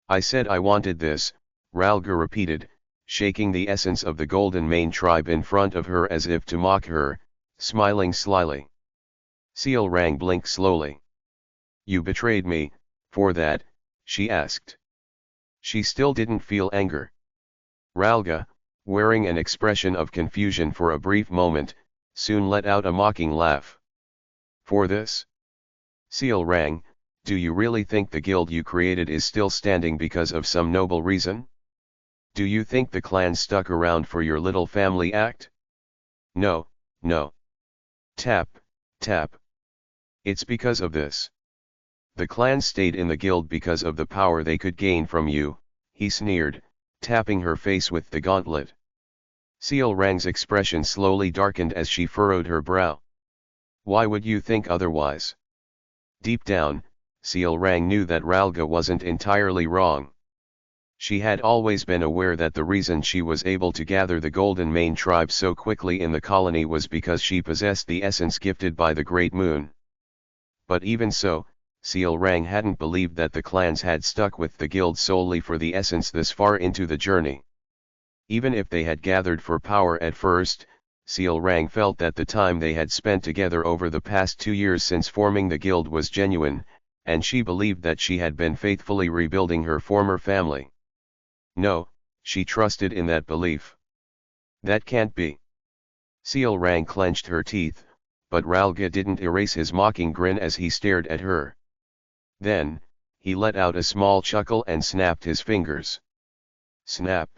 S1: I said I wanted this, Ralga repeated, shaking the essence of the Golden Mane tribe in front of her as if to mock her, smiling slyly. Sealrang blinked slowly. You betrayed me, for that, she asked. She still didn't feel anger. Ralga, wearing an expression of confusion for a brief moment, soon let out a mocking laugh. For this? Sealrang, do you really think the guild you created is still standing because of some noble reason? Do you think the clan stuck around for your little family act? No, no. Tap, tap. It's because of this. The clan stayed in the guild because of the power they could gain from you, he sneered, tapping her face with the gauntlet. Sealrang's expression slowly darkened as she furrowed her brow. Why would you think otherwise? Deep down, Sealrang knew that Ralga wasn't entirely wrong. She had always been aware that the reason she was able to gather the Golden Mane tribe so quickly in the colony was because she possessed the essence gifted by the Great Moon. But even so, Sealrang hadn't believed that the clans had stuck with the guild solely for the essence this far into the journey. Even if they had gathered for power at first, Sealrang felt that the time they had spent together over the past 2 years since forming the guild was genuine, and she believed that she had been faithfully rebuilding her former family. No, she trusted in that belief. That can't be. Sealrang clenched her teeth, but Ralga didn't erase his mocking grin as he stared at her. Then, he let out a small chuckle and snapped his fingers. Snap.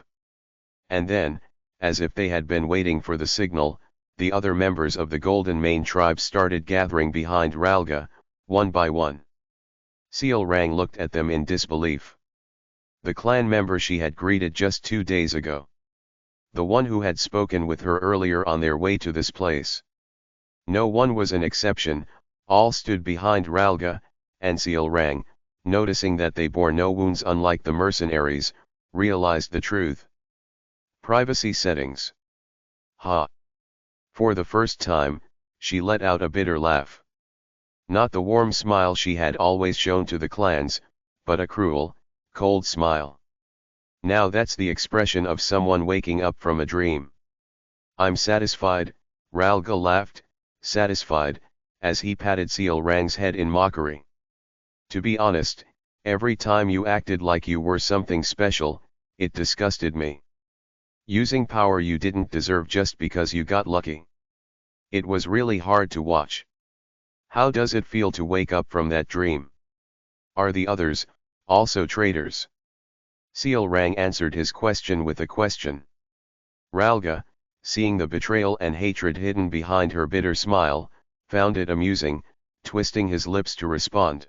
S1: And then, as if they had been waiting for the signal, the other members of the Golden Mane tribe started gathering behind Ralga, one by one. Sealrang looked at them in disbelief. The clan member she had greeted just 2 days ago. The one who had spoken with her earlier on their way to this place. No one was an exception, all stood behind Ralga, and Sealrang, noticing that they bore no wounds unlike the mercenaries, realized the truth. Privacy settings. Ha! For the first time, she let out a bitter laugh. Not the warm smile she had always shown to the clans, but a cruel, cold smile. Now that's the expression of someone waking up from a dream. I'm satisfied, Ralga laughed, satisfied, as he patted Sealrang's head in mockery. To be honest, every time you acted like you were something special, it disgusted me. Using power you didn't deserve just because you got lucky. It was really hard to watch. How does it feel to wake up from that dream? Are the others also traitors? Sealrang answered his question with a question. Ralga, seeing the betrayal and hatred hidden behind her bitter smile, found it amusing, twisting his lips to respond.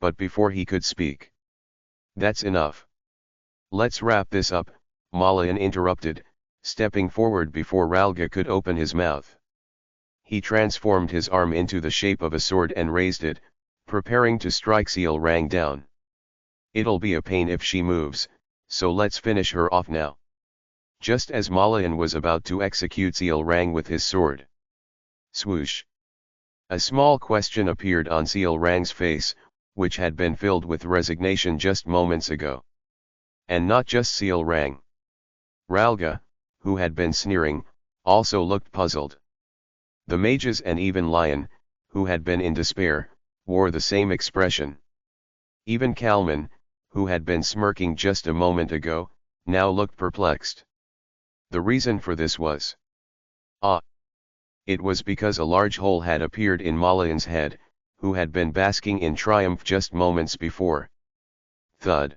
S1: But before he could speak. That's enough. Let's wrap this up, Malayan interrupted, stepping forward before Ralga could open his mouth. He transformed his arm into the shape of a sword and raised it, preparing to strike Sealrang down. It'll be a pain if she moves, so let's finish her off now. Just as Malayan was about to execute Sealrang with his sword. Swoosh. A small question appeared on Sealrang's face, which had been filled with resignation just moments ago. And not just Sealrang. Ralga, who had been sneering, also looked puzzled. The mages and even Lion, who had been in despair, wore the same expression. Even Kalman, who had been smirking just a moment ago, now looked perplexed. The reason for this was... It was because a large hole had appeared in Malayan's head, who had been basking in triumph just moments before. Thud.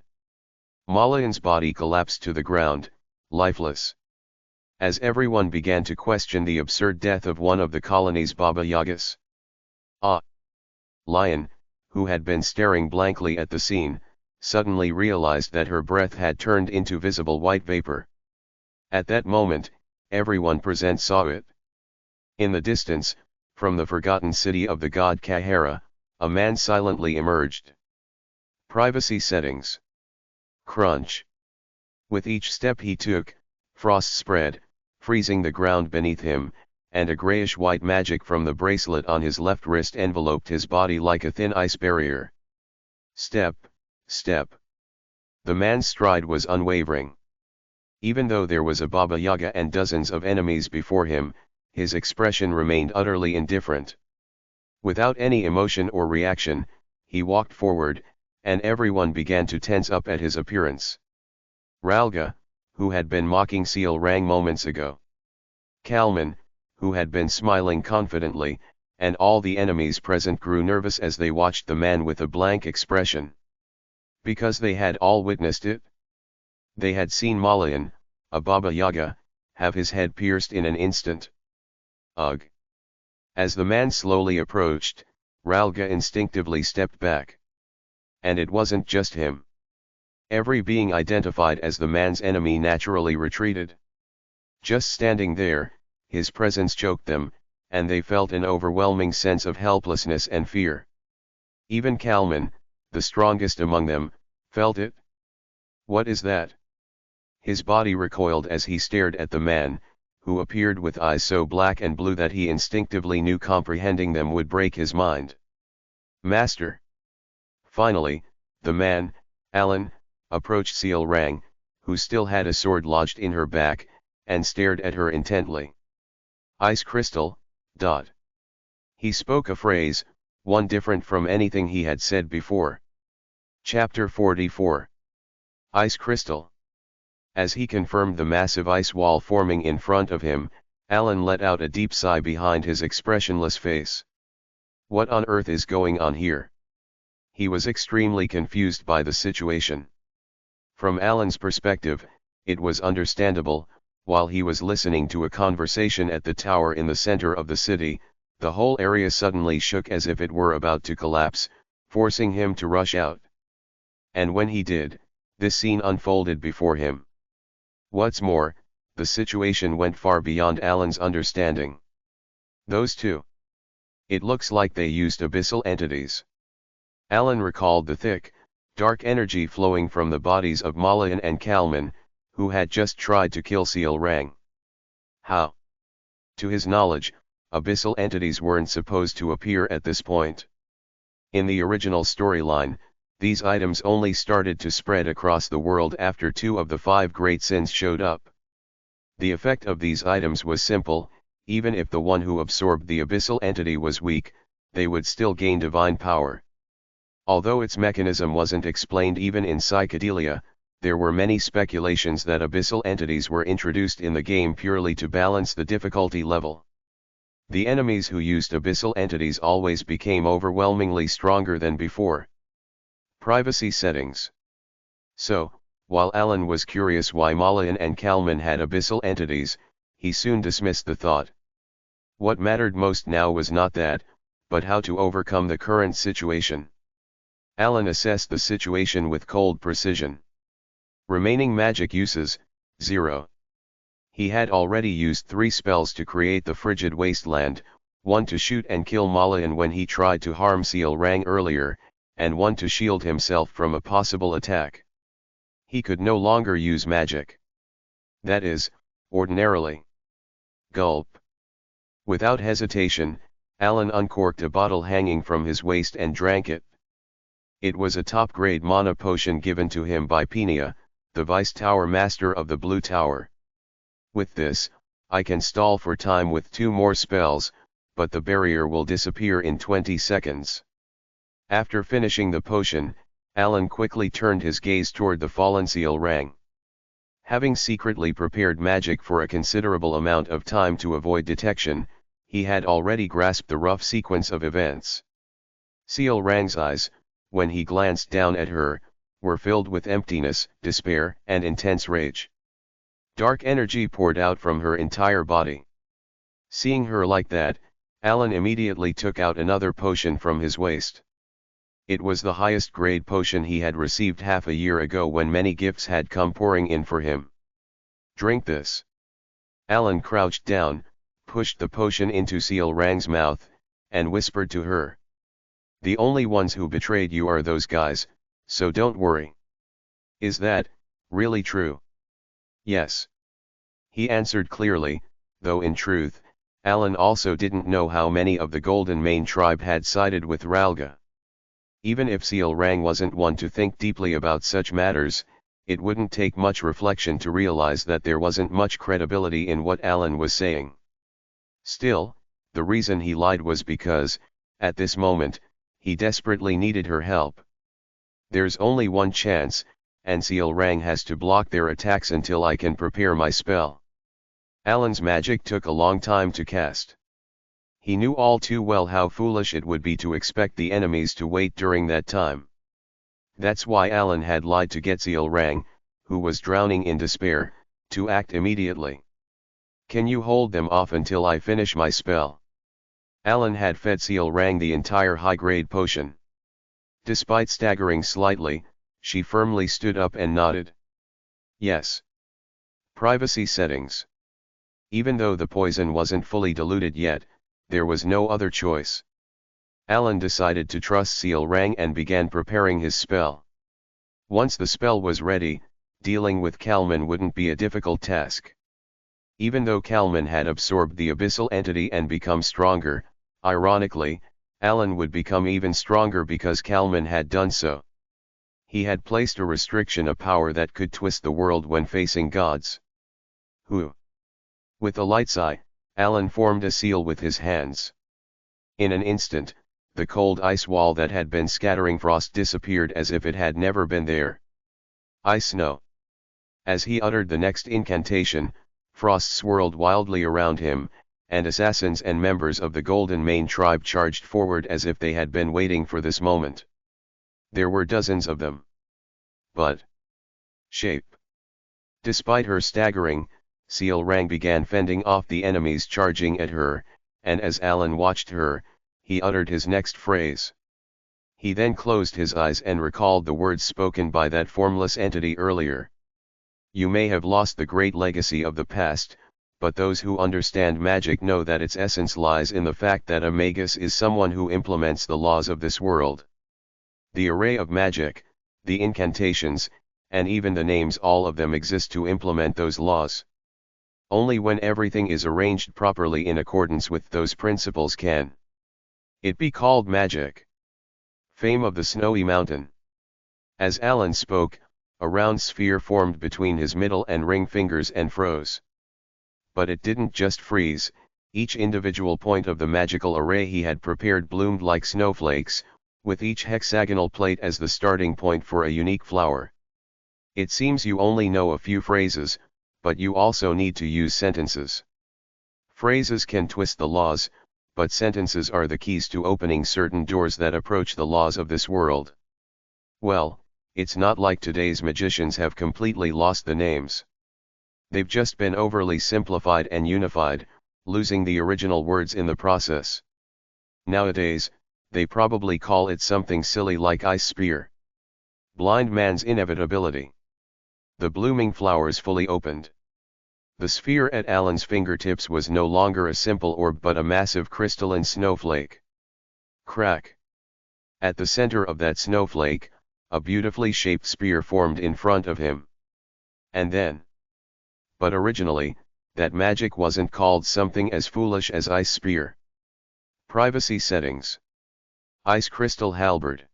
S1: Malayan's body collapsed to the ground, lifeless. as everyone began to question the absurd death of one of the colony's Baba Yagas. Ah! Lion, who had been staring blankly at the scene, suddenly realized that her breath had turned into visible white vapor. At that moment, everyone present saw it. In the distance, from the forgotten city of the god Kahara, a man silently emerged. Privacy settings. Crunch. With each step he took, frost spread, freezing the ground beneath him, and a grayish-white magic from the bracelet on his left wrist enveloped his body like a thin ice barrier. Step, step. The man's stride was unwavering. Even though there was a Baba Yaga and dozens of enemies before him, his expression remained utterly indifferent. Without any emotion or reaction, he walked forward, and everyone began to tense up at his appearance. Ralga, who had been mocking Seal Rang moments ago. Kalman, who had been smiling confidently, and all the enemies present grew nervous as they watched the man with a blank expression. Because they had all witnessed it. They had seen Malayan, a Baba Yaga, have his head pierced in an instant. Ugh! As the man slowly approached, Ralga instinctively stepped back. And it wasn't just him. Every being identified as the man's enemy naturally retreated. Just standing there, his presence choked them, and they felt an overwhelming sense of helplessness and fear. Even Kalman, the strongest among them, felt it. What is that? His body recoiled as he stared at the man, who appeared with eyes so black and blue that he instinctively knew comprehending them would break his mind. Master! Finally, the man, Alan, approached Seal Rang, who still had a sword lodged in her back, and stared at her intently. Ice crystal, ... He spoke a phrase, one different from anything he had said before. Chapter 44. Ice crystal. As he confirmed the massive ice wall forming in front of him, Alan let out a deep sigh behind his expressionless face. What on earth is going on here? He was extremely confused by the situation. From Alan's perspective, it was understandable. While he was listening to a conversation at the tower in the center of the city, the whole area suddenly shook as if it were about to collapse, forcing him to rush out. And when he did, this scene unfolded before him. What's more, the situation went far beyond Alan's understanding. Those two. It looks like they used abyssal entities. Alan recalled the thick, dark energy flowing from the bodies of Malayan and Kalman, who had just tried to kill Seal Rang. How? To his knowledge, abyssal entities weren't supposed to appear at this point. In the original storyline, these items only started to spread across the world after 2 of the 5 great sins showed up. The effect of these items was simple: even if the one who absorbed the abyssal entity was weak, they would still gain divine power. Although its mechanism wasn't explained even in Psychedelia, there were many speculations that abyssal entities were introduced in the game purely to balance the difficulty level. The enemies who used abyssal entities always became overwhelmingly stronger than before. Privacy settings. So, while Alan was curious why Malayan and Kalman had abyssal entities, he soon dismissed the thought. What mattered most now was not that, but how to overcome the current situation. Alan assessed the situation with cold precision. Remaining magic uses, 0. He had already used 3 spells to create the frigid wasteland, 1 to shoot and kill Malayan when he tried to harm Seal Rang earlier, and 1 to shield himself from a possible attack. He could no longer use magic. That is, ordinarily. Gulp. Without hesitation, Alan uncorked a bottle hanging from his waist and drank it. It was a top-grade mana potion given to him by Penia, the Vice Tower Master of the Blue Tower. With this, I can stall for time with 2 more spells, but the barrier will disappear in 20 seconds. After finishing the potion, Alan quickly turned his gaze toward the fallen Seal Rang. Having secretly prepared magic for a considerable amount of time to avoid detection, he had already grasped the rough sequence of events. Seal Rang's eyes, when he glanced down at her, were filled with emptiness, despair, and intense rage. Dark energy poured out from her entire body. Seeing her like that, Alan immediately took out another potion from his waist. It was the highest grade potion he had received half a year ago when many gifts had come pouring in for him. Drink this. Alan crouched down, pushed the potion into Seal Rang's mouth, and whispered to her. The only ones who betrayed you are those guys, so don't worry. Is that, really true? Yes. He answered clearly, though in truth, Alan also didn't know how many of the Golden Mane tribe had sided with Ralga. Even if Seal Rang wasn't one to think deeply about such matters, it wouldn't take much reflection to realize that there wasn't much credibility in what Alan was saying. Still, the reason he lied was because, at this moment, he desperately needed her help. There's only one chance, and Seal Rang has to block their attacks until I can prepare my spell. Alan's magic took a long time to cast. He knew all too well how foolish it would be to expect the enemies to wait during that time. That's why Alan had lied to get Seal Rang, who was drowning in despair, to act immediately. Can you hold them off until I finish my spell? Alan had fed Seal Rang the entire high-grade potion. Despite staggering slightly, she firmly stood up and nodded. Yes. Privacy settings. Even though the poison wasn't fully diluted yet, there was no other choice. Alan decided to trust Seal Rang and began preparing his spell. Once the spell was ready, dealing with Kalman wouldn't be a difficult task. Even though Kalman had absorbed the abyssal entity and become stronger, ironically, Alan would become even stronger because Kalman had done so. He had placed a restriction of power that could twist the world when facing gods. Who? With a light's eye, Alan formed a seal with his hands. In an instant, the cold ice wall that had been scattering frost disappeared as if it had never been there. Ice snow. As he uttered the next incantation, frost swirled wildly around him, and assassins and members of the Golden Mane tribe charged forward as if they had been waiting for this moment. There were dozens of them. But Shape. Despite her staggering, Seal Rang began fending off the enemies charging at her, and as Alan watched her, he uttered his next phrase. He then closed his eyes and recalled the words spoken by that formless entity earlier. You may have lost the great legacy of the past, but those who understand magic know that its essence lies in the fact that a magus is someone who implements the laws of this world. The array of magic, the incantations, and even the names, all of them exist to implement those laws. Only when everything is arranged properly in accordance with those principles can it be called magic. Fame of the Snowy Mountain. As Alan spoke, a round sphere formed between his middle and ring fingers and froze. But it didn't just freeze, each individual point of the magical array he had prepared bloomed like snowflakes, with each hexagonal plate as the starting point for a unique flower. It seems you only know a few phrases, but you also need to use sentences. Phrases can twist the laws, but sentences are the keys to opening certain doors that approach the laws of this world. Well, it's not like today's magicians have completely lost the names. They've just been overly simplified and unified, losing the original words in the process. Nowadays, they probably call it something silly like ice spear. Blind man's inevitability. The blooming flowers fully opened. The sphere at Alan's fingertips was no longer a simple orb but a massive crystalline snowflake. Crack. At the center of that snowflake, a beautifully shaped spear formed in front of him. And then. But originally, that magic wasn't called something as foolish as ice spear. Privacy settings. Ice crystal halberd.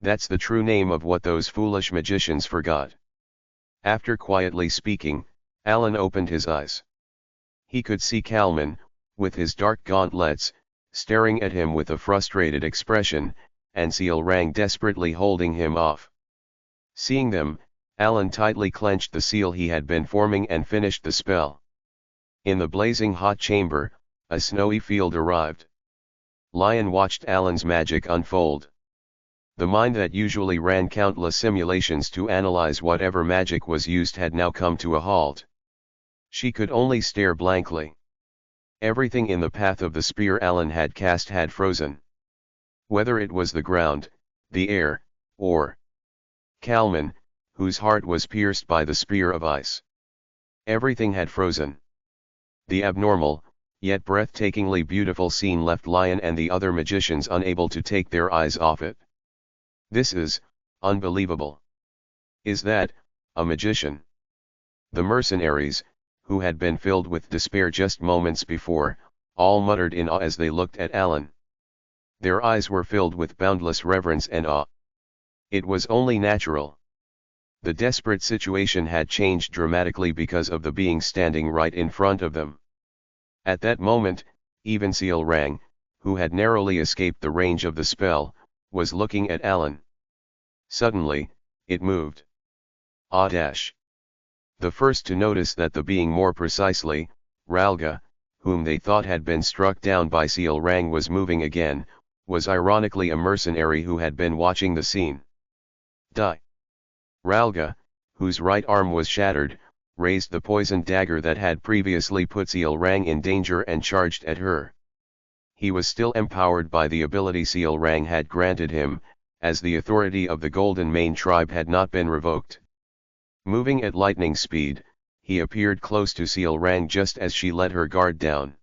S1: That's the true name of what those foolish magicians forgot. After quietly speaking, Alan opened his eyes. He could see Kalman, with his dark gauntlets, staring at him with a frustrated expression, and Seal Rang desperately holding him off. Seeing them, Alan tightly clenched the seal he had been forming and finished the spell. In the blazing hot chamber, a snowy field arrived. Lion watched Alan's magic unfold. The mind that usually ran countless simulations to analyze whatever magic was used had now come to a halt. She could only stare blankly. Everything in the path of the spear Alan had cast had frozen. Whether it was the ground, the air, or Kalman, whose heart was pierced by the spear of ice. Everything had frozen. The abnormal, yet breathtakingly beautiful scene left Lion and the other magicians unable to take their eyes off it. This is unbelievable. Is that a magician? The mercenaries, who had been filled with despair just moments before, all muttered in awe as they looked at Alan. Their eyes were filled with boundless reverence and awe. It was only natural. The desperate situation had changed dramatically because of the being standing right in front of them. At that moment, even Seal Rang, who had narrowly escaped the range of the spell, was looking at Alan. Suddenly, it moved. Ah dash. The first to notice that the being, more precisely, Ralga, whom they thought had been struck down by Seal Rang, was moving again, was ironically a mercenary who had been watching the scene. Die. Ralga, whose right arm was shattered, raised the poisoned dagger that had previously put Seal Rang in danger and charged at her. He was still empowered by the ability Seal Rang had granted him, as the authority of the Golden Mane tribe had not been revoked. Moving at lightning speed, he appeared close to Seal Rang just as she let her guard down.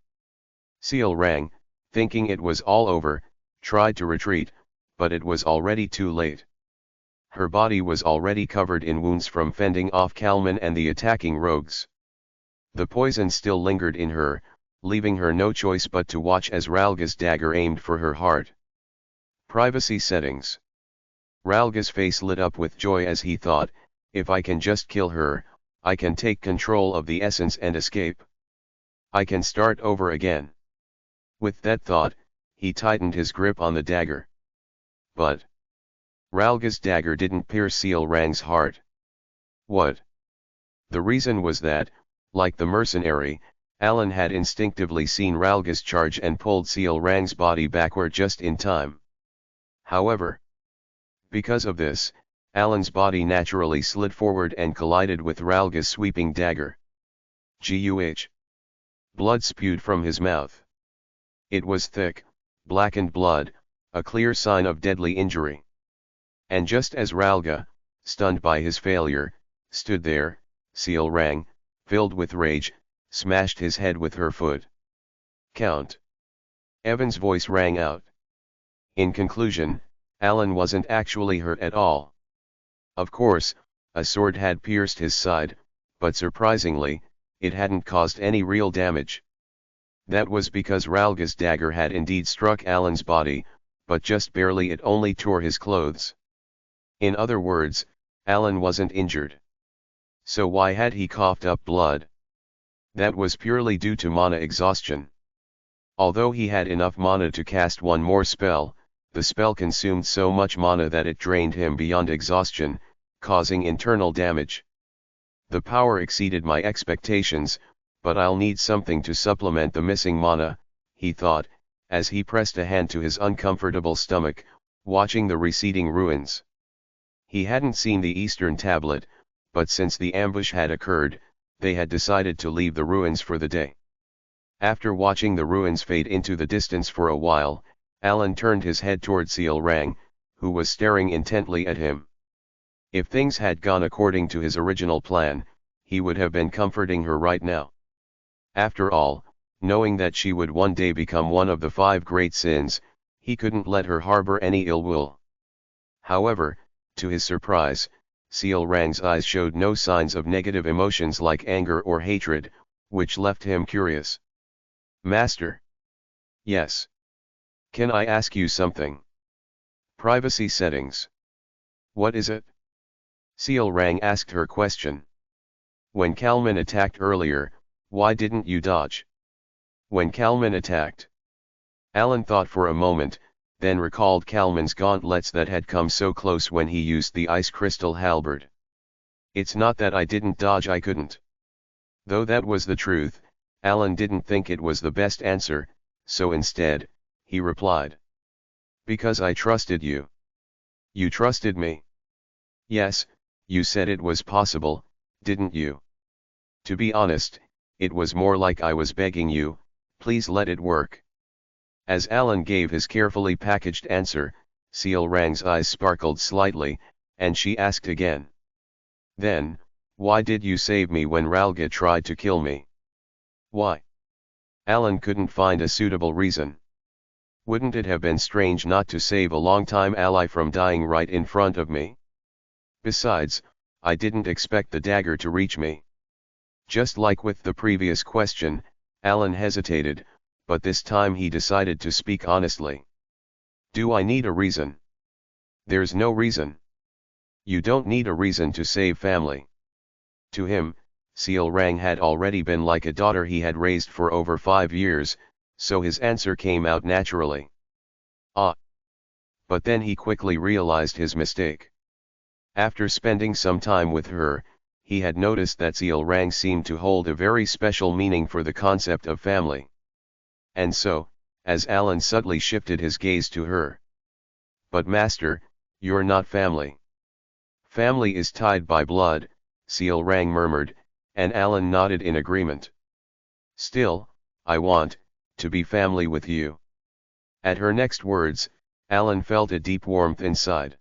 S1: Seal Rang, thinking it was all over, tried to retreat, but it was already too late. Her body was already covered in wounds from fending off Kalman and the attacking rogues. The poison still lingered in her, leaving her no choice but to watch as Ralga's dagger aimed for her heart. Privacy settings. Ralga's face lit up with joy as he thought, if I can just kill her, I can take control of the essence and escape. I can start over again. With that thought, he tightened his grip on the dagger. But Ralga's dagger didn't pierce Seal Rang's heart. What? The reason was that, like the mercenary, Alan had instinctively seen Ralga's charge and pulled Seal Rang's body backward just in time. However, because of this, Alan's body naturally slid forward and collided with Ralga's sweeping dagger. Guh! Blood spewed from his mouth. It was thick, blackened blood, a clear sign of deadly injury. And just as Ralga, stunned by his failure, stood there, Seal Rang, filled with rage, smashed his head with her foot. Count. Evan's voice rang out. In conclusion, Alan wasn't actually hurt at all. Of course, a sword had pierced his side, but surprisingly, it hadn't caused any real damage. That was because Ralga's dagger had indeed struck Alan's body, but just barely. It only tore his clothes. In other words, Alan wasn't injured. So why had he coughed up blood? That was purely due to mana exhaustion. Although he had enough mana to cast one more spell, the spell consumed so much mana that it drained him beyond exhaustion, causing internal damage. The power exceeded my expectations, but I'll need something to supplement the missing mana, he thought, as he pressed a hand to his uncomfortable stomach, watching the receding ruins. He hadn't seen the Eastern Tablet, but since the ambush had occurred, they had decided to leave the ruins for the day. After watching the ruins fade into the distance for a while, Alan turned his head toward Seal Rang, who was staring intently at him. If things had gone according to his original plan, he would have been comforting her right now. After all, knowing that she would one day become one of the 5 great sins, he couldn't let her harbor any ill will. However, to his surprise, Seal Rang's eyes showed no signs of negative emotions like anger or hatred, which left him curious. Master. Yes. Can I ask you something? Privacy settings. What is it? Seal Rang asked her question. When Kalman attacked earlier, why didn't you dodge? When Kalman attacked. Alan thought for a moment, then recalled Kalman's gauntlets that had come so close when he used the ice crystal halberd. It's not that I didn't dodge, I couldn't. Though that was the truth, Alan didn't think it was the best answer, so instead, he replied. Because I trusted you. You trusted me. Yes, you said it was possible, didn't you? To be honest, it was more like I was begging you, please let it work. As Alan gave his carefully packaged answer, Seal Rang's eyes sparkled slightly, and she asked again. Then, why did you save me when Ralga tried to kill me? Why? Alan couldn't find a suitable reason. Wouldn't it have been strange not to save a long-time ally from dying right in front of me? Besides, I didn't expect the dagger to reach me. Just like with the previous question, Alan hesitated, but this time he decided to speak honestly. Do I need a reason? There's no reason. You don't need a reason to save family. To him, Seal Rang had already been like a daughter he had raised for over 5 years, so his answer came out naturally. Ah! But then he quickly realized his mistake. After spending some time with her, he had noticed that Seal Rang seemed to hold a very special meaning for the concept of family. And so, as Alan subtly shifted his gaze to her. But master, you're not family. Family is tied by blood, Seal Rang murmured, and Alan nodded in agreement. Still, I want to be family with you. At her next words, Alan felt a deep warmth inside.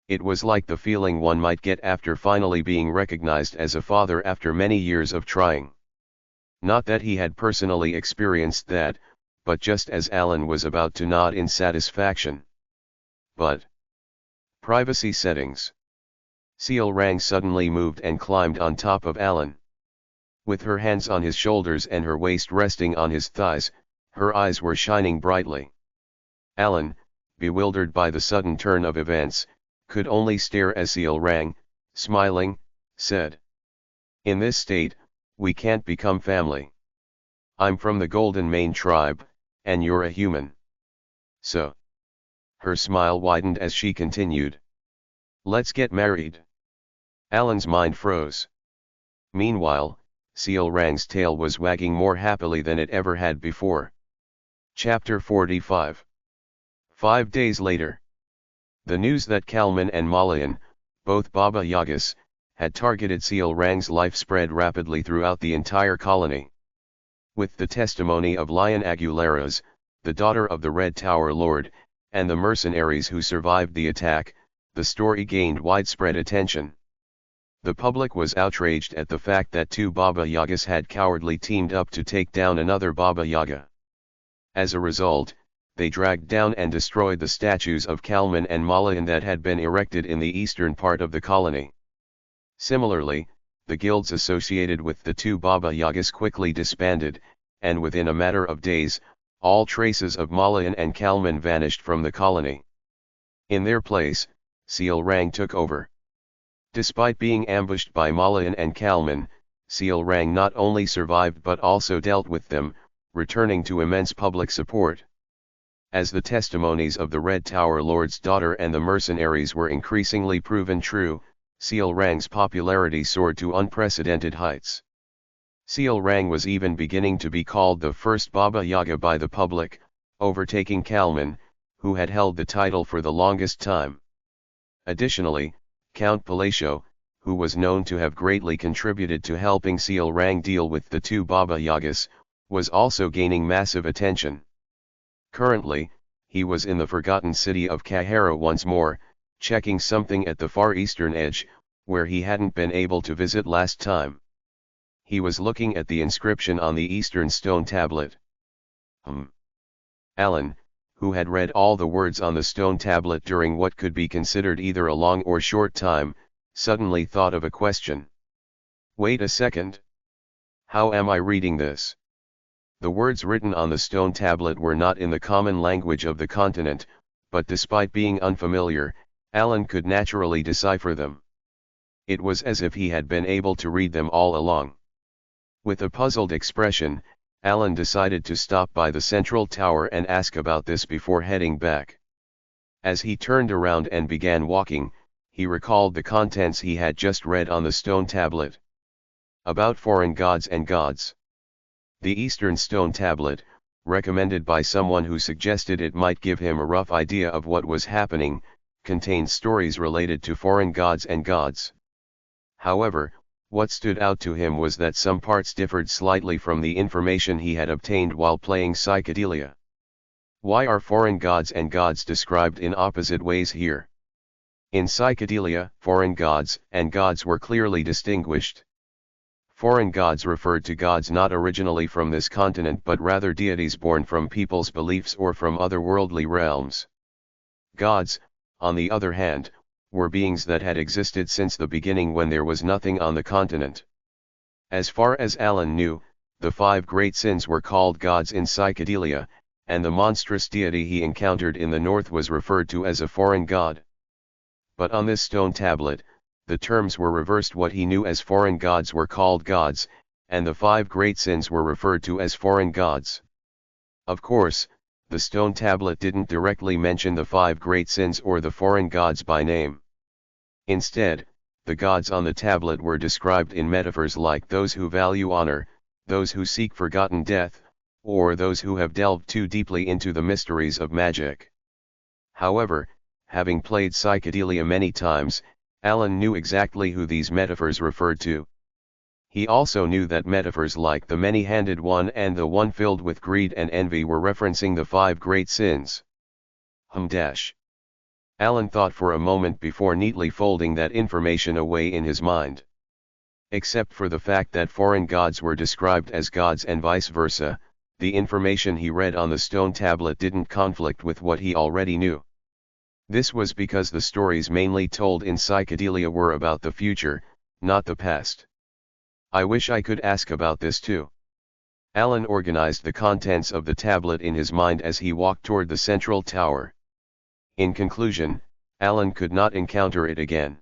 S1: It was like the feeling one might get after finally being recognized as a father after many years of trying. Not that he had personally experienced that, but just as Alan was about to nod in satisfaction. But privacy settings. Seal Rang suddenly moved and climbed on top of Alan. With her hands on his shoulders and her waist resting on his thighs, her eyes were shining brightly. Alan, bewildered by the sudden turn of events, could only stare as Seal Rang, smiling, said. In this state, we can't become family. I'm from the Golden Mane tribe, and you're a human. So. Her smile widened as she continued. Let's get married. Alan's mind froze. Meanwhile, Seal Rang's tail was wagging more happily than it ever had before. Chapter 45. 5 days later. The news that Kalman and Malayan, both Baba Yagas, had targeted Seal Rang's life spread rapidly throughout the entire colony. With the testimony of Lion Aguileras, the daughter of the Red Tower Lord, and the mercenaries who survived the attack, the story gained widespread attention. The public was outraged at the fact that 2 Baba Yagas had cowardly teamed up to take down another Baba Yaga. As a result, they dragged down and destroyed the statues of Kalman and Malayan that had been erected in the eastern part of the colony. Similarly, the guilds associated with the 2 Baba Yagas quickly disbanded, and within a matter of days, all traces of Malayan and Kalman vanished from the colony. In their place, Seal Rang took over. Despite being ambushed by Malayan and Kalman, Seal Rang not only survived but also dealt with them, returning to immense public support. As the testimonies of the Red Tower Lord's daughter and the mercenaries were increasingly proven true, Seal Rang's popularity soared to unprecedented heights. Seal Rang was even beginning to be called the first Baba Yaga by the public, overtaking Kalman, who had held the title for the longest time. Additionally, Count Palacio, who was known to have greatly contributed to helping Seal Rang deal with the 2 Baba Yagas, was also gaining massive attention. Currently, he was in the forgotten city of Kahara once more, checking something at the far eastern edge, where he hadn't been able to visit last time. He was looking at the inscription on the eastern stone tablet. Alan, who had read all the words on the stone tablet during what could be considered either a long or short time, suddenly thought of a question. Wait a second. How am I reading this? The words written on the stone tablet were not in the common language of the continent, but despite being unfamiliar, Alan could naturally decipher them. It was as if he had been able to read them all along. With a puzzled expression, Alan decided to stop by the central tower and ask about this before heading back. As he turned around and began walking, he recalled the contents he had just read on the stone tablet. About foreign gods and gods. The Eastern Stone Tablet, recommended by someone who suggested it might give him a rough idea of what was happening, contained stories related to foreign gods and gods. However, What stood out to him was that some parts differed slightly from the information he had obtained while playing psychedelia. Why are foreign gods and gods described in opposite ways here? In psychedelia, foreign gods and gods were clearly distinguished. Foreign gods referred to gods not originally from this continent but rather deities born from people's beliefs or from otherworldly realms. Gods, on the other hand, were beings that had existed since the beginning when there was nothing on the continent. As far as Alan knew, the 5 great sins were called gods in psychedelia, and the monstrous deity he encountered in the north was referred to as a foreign god. But on this stone tablet, the terms were reversed. What he knew as foreign gods were called gods, and the 5 great sins were referred to as foreign gods. Of course, the stone tablet didn't directly mention the 5 great sins or the foreign gods by name. Instead, the gods on the tablet were described in metaphors like those who value honor, those who seek forgotten death, or those who have delved too deeply into the mysteries of magic. However, having played psychedelia many times, Alan knew exactly who these metaphors referred to. He also knew that metaphors like the many-handed one and the one filled with greed and envy were referencing the 5 great sins. Alan thought for a moment before neatly folding that information away in his mind. Except for the fact that foreign gods were described as gods and vice versa, the information he read on the stone tablet didn't conflict with what he already knew. This was because the stories mainly told in psychedelia were about the future, not the past. I wish I could ask about this too. Alan organized the contents of the tablet in his mind as he walked toward the central tower. In conclusion, Alan could not encounter it again.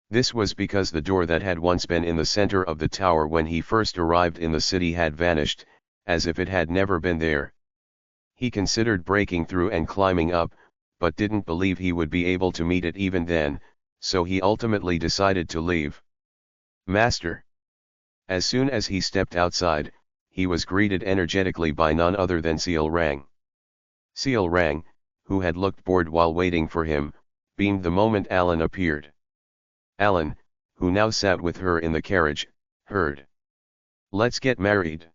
S1: This was because the door that had once been in the center of the tower when he first arrived in the city had vanished, as if it had never been there. He considered breaking through and climbing up, but didn't believe he would be able to meet it even then, so he ultimately decided to leave. Master. As soon as he stepped outside, he was greeted energetically by none other than Seal Rang. Seal Rang, who had looked bored while waiting for him, beamed the moment Alan appeared. Alan, who now sat with her in the carriage, heard. Let's get married.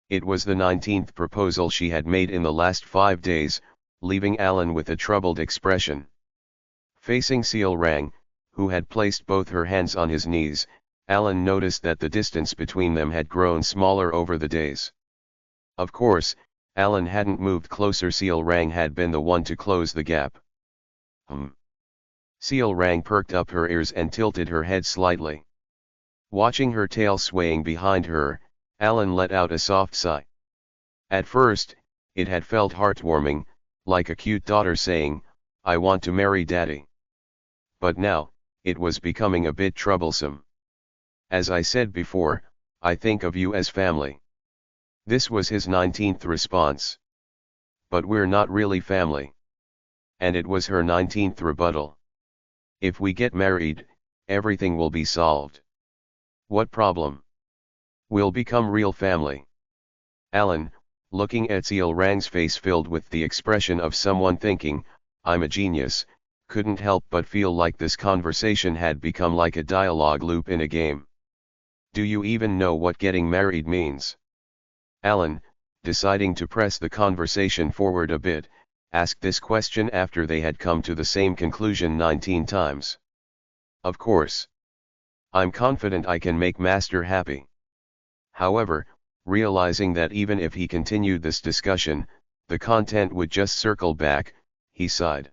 S1: It was the 19th proposal she had made in the last 5 days, leaving Alan with a troubled expression. Facing Seal Rang, who had placed both her hands on his knees, Alan noticed that the distance between them had grown smaller over the days. Of course, Alan hadn't moved closer. Seal Rang had been the one to close the gap. Seal Rang perked up her ears and tilted her head slightly. Watching her tail swaying behind her, Alan let out a soft sigh. At first, it had felt heartwarming, like a cute daughter saying, "I want to marry Daddy." But now, it was becoming a bit troublesome. As I said before, I think of you as family. This was his 19th response. But we're not really family. And it was her 19th rebuttal. If we get married, everything will be solved. What problem? We'll become real family. Alan, looking at Seal Rang's face filled with the expression of someone thinking, "I'm a genius," couldn't help but feel like this conversation had become like a dialogue loop in a game. Do you even know what getting married means? Alan, deciding to press the conversation forward a bit, asked this question after they had come to the same conclusion 19 times. Of course. I'm confident I can make Master happy. However, realizing that even if he continued this discussion, the content would just circle back, he sighed.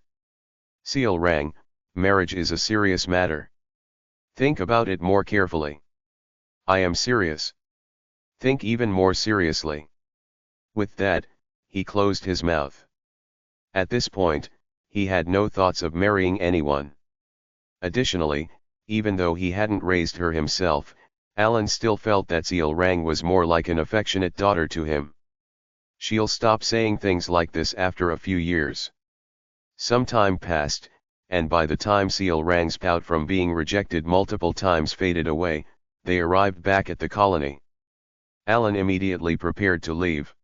S1: Seal Rang, marriage is a serious matter. Think about it more carefully. I am serious. Think even more seriously. With that, he closed his mouth. At this point, he had no thoughts of marrying anyone. Additionally, even though he hadn't raised her himself, Alan still felt that Seal Rang was more like an affectionate daughter to him. She'll stop saying things like this after a few years. Some time passed, and by the time Seal Rang's pout from being rejected multiple times faded away, they arrived back at the colony. Alan immediately prepared to leave.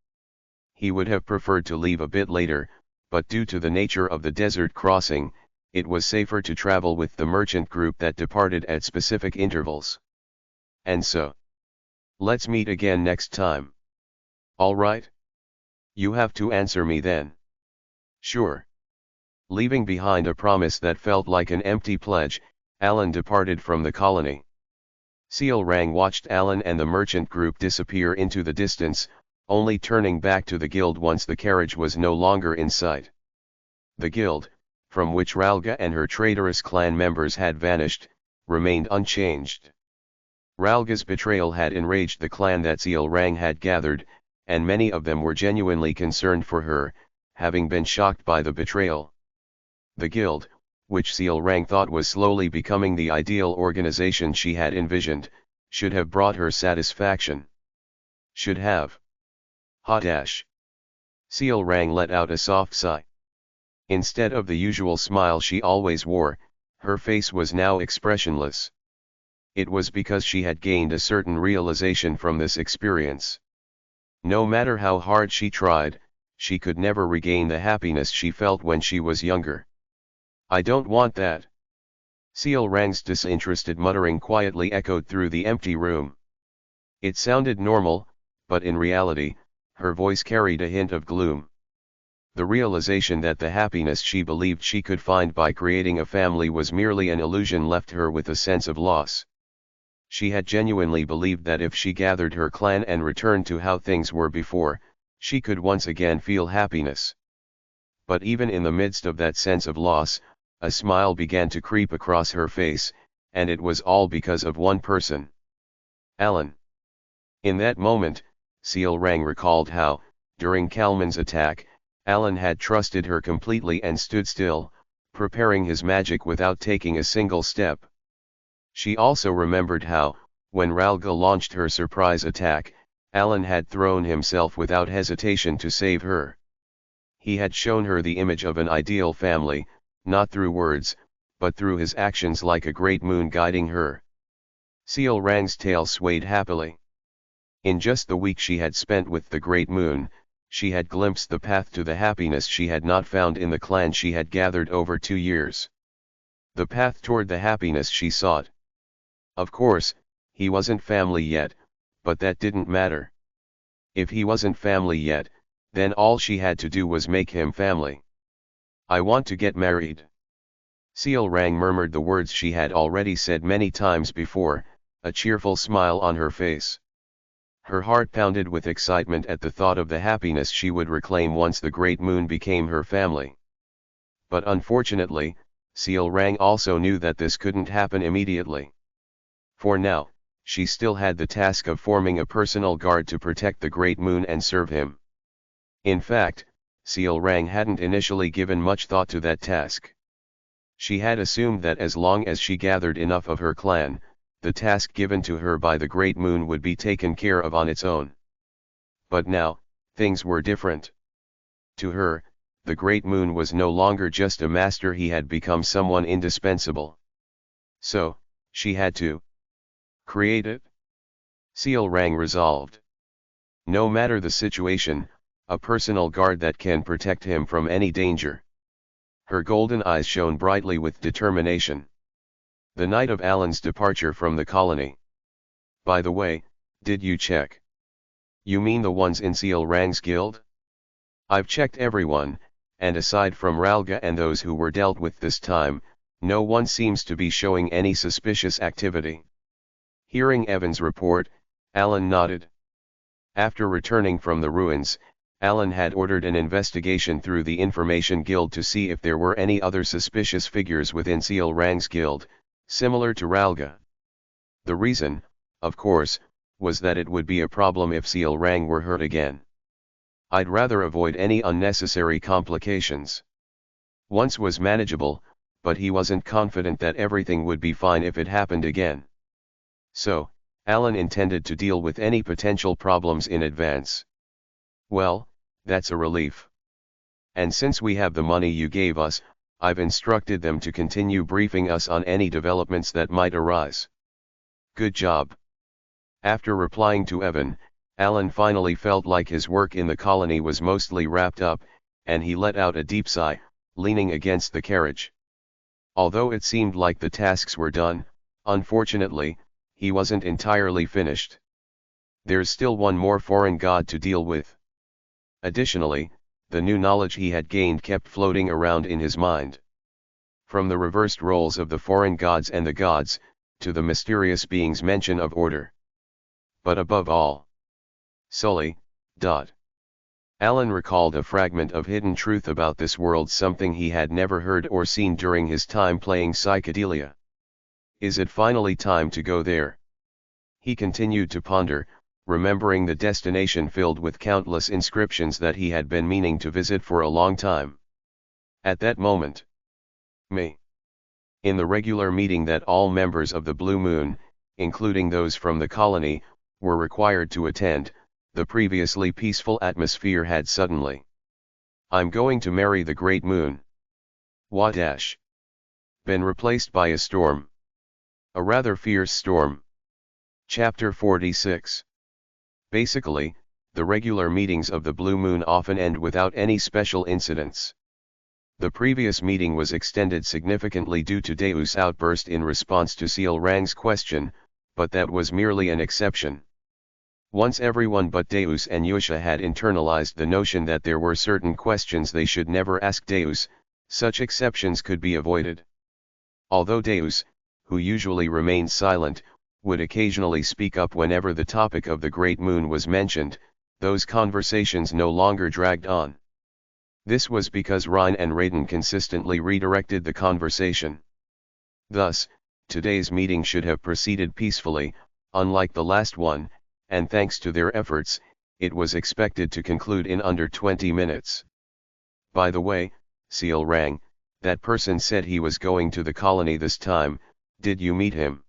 S1: He would have preferred to leave a bit later, but due to the nature of the desert crossing, it was safer to travel with the merchant group that departed at specific intervals. And so, let's meet again next time. All right? You have to answer me then. Sure. Leaving behind a promise that felt like an empty pledge, Alan departed from the colony. Seal Rang watched Alan and the merchant group disappear into the distance, only turning back to the guild once the carriage was no longer in sight. The guild, from which Ralga and her traitorous clan members had vanished, remained unchanged. Ralga's betrayal had enraged the clan that Seal Rang had gathered, and many of them were genuinely concerned for her, having been shocked by the betrayal. The guild, which Seal Rang thought was slowly becoming the ideal organization she had envisioned, should have brought her satisfaction. Should have. Hadash. Seal Rang let out a soft sigh. Instead of the usual smile she always wore, her face was now expressionless. It was because she had gained a certain realization from this experience. No matter how hard she tried, she could never regain the happiness she felt when she was younger. I don't want that. Seal Rang's disinterested muttering quietly echoed through the empty room. It sounded normal, but in reality, her voice carried a hint of gloom. The realization that the happiness she believed she could find by creating a family was merely an illusion left her with a sense of loss. She had genuinely believed that if she gathered her clan and returned to how things were before, she could once again feel happiness. But even in the midst of that sense of loss, a smile began to creep across her face, and it was all because of one person. Alan. In that moment, Seal Rang recalled how, during Kalman's attack, Alan had trusted her completely and stood still, preparing his magic without taking a single step. She also remembered how, when Ralga launched her surprise attack, Alan had thrown himself without hesitation to save her. He had shown her the image of an ideal family, not through words, but through his actions, like a great moon guiding her. Seal Rang's tail swayed happily. In just the week she had spent with the great moon, she had glimpsed the path to the happiness she had not found in the clan she had gathered over 2 years. The path toward the happiness she sought. Of course, he wasn't family yet, but that didn't matter. If he wasn't family yet, then all she had to do was make him family. I want to get married. Seal Rang murmured the words she had already said many times before, a cheerful smile on her face. Her heart pounded with excitement at the thought of the happiness she would reclaim once the great moon became her family. But unfortunately, Seal Rang also knew that this couldn't happen immediately. For now, she still had the task of forming a personal guard to protect the great moon and serve him. In fact, Seal Rang hadn't initially given much thought to that task. She had assumed that as long as she gathered enough of her clan, the task given to her by the great moon would be taken care of on its own. But now, things were different. To her, the great moon was no longer just a master, he had become someone indispensable. So, she had to create it. Seal Rang resolved. No matter the situation, a personal guard that can protect him from any danger. Her golden eyes shone brightly with determination. The night of Alan's departure from the colony. By the way, did you check? You mean the ones in Seal Rang's guild? I've checked everyone, and aside from Ralga and those who were dealt with this time, no one seems to be showing any suspicious activity. Hearing Evan's report, Alan nodded. After returning from the ruins, Alan had ordered an investigation through the Information Guild to see if there were any other suspicious figures within Seal Rang's guild, similar to Ralga. The reason, of course, was that it would be a problem if Seal Rang were hurt again. I'd rather avoid any unnecessary complications. Once was manageable, but he wasn't confident that everything would be fine if it happened again. So, Alan intended to deal with any potential problems in advance. Well, that's a relief. And since we have the money you gave us, I've instructed them to continue briefing us on any developments that might arise. Good job. After replying to Evan, Alan finally felt like his work in the colony was mostly wrapped up, and he let out a deep sigh, leaning against the carriage. Although it seemed like the tasks were done, unfortunately, he wasn't entirely finished. There's still one more foreign god to deal with. Additionally, the new knowledge he had gained kept floating around in his mind. From the reversed roles of the foreign gods and the gods, to the mysterious beings' mention of order. But above all, solely. Alan recalled a fragment of hidden truth about this world, something he had never heard or seen during his time playing psychedelia. Is it finally time to go there? He continued to ponder, remembering the destination filled with countless inscriptions that he had been meaning to visit for a long time. At that moment, in the regular meeting that all members of the Blue Moon, including those from the colony, were required to attend, the previously peaceful atmosphere had suddenly "I'm going to marry the Great Moon" been replaced by a storm. A rather fierce storm. Chapter 46. Basically, the regular meetings of the Blue Moon often end without any special incidents. The previous meeting was extended significantly due to Deus' outburst in response to Seal Rang's question, but that was merely an exception. Once everyone but Deus and Yusha had internalized the notion that there were certain questions they should never ask Deus, such exceptions could be avoided. Although Deus, who usually remained silent, would occasionally speak up whenever the topic of the Great Moon was mentioned, those conversations no longer dragged on. This was because Rhine and Raiden consistently redirected the conversation. Thus, today's meeting should have proceeded peacefully, unlike the last one, and thanks to their efforts, it was expected to conclude in under 20 minutes. By the way, Seal Rang, that person said he was going to the colony this time, did you meet him?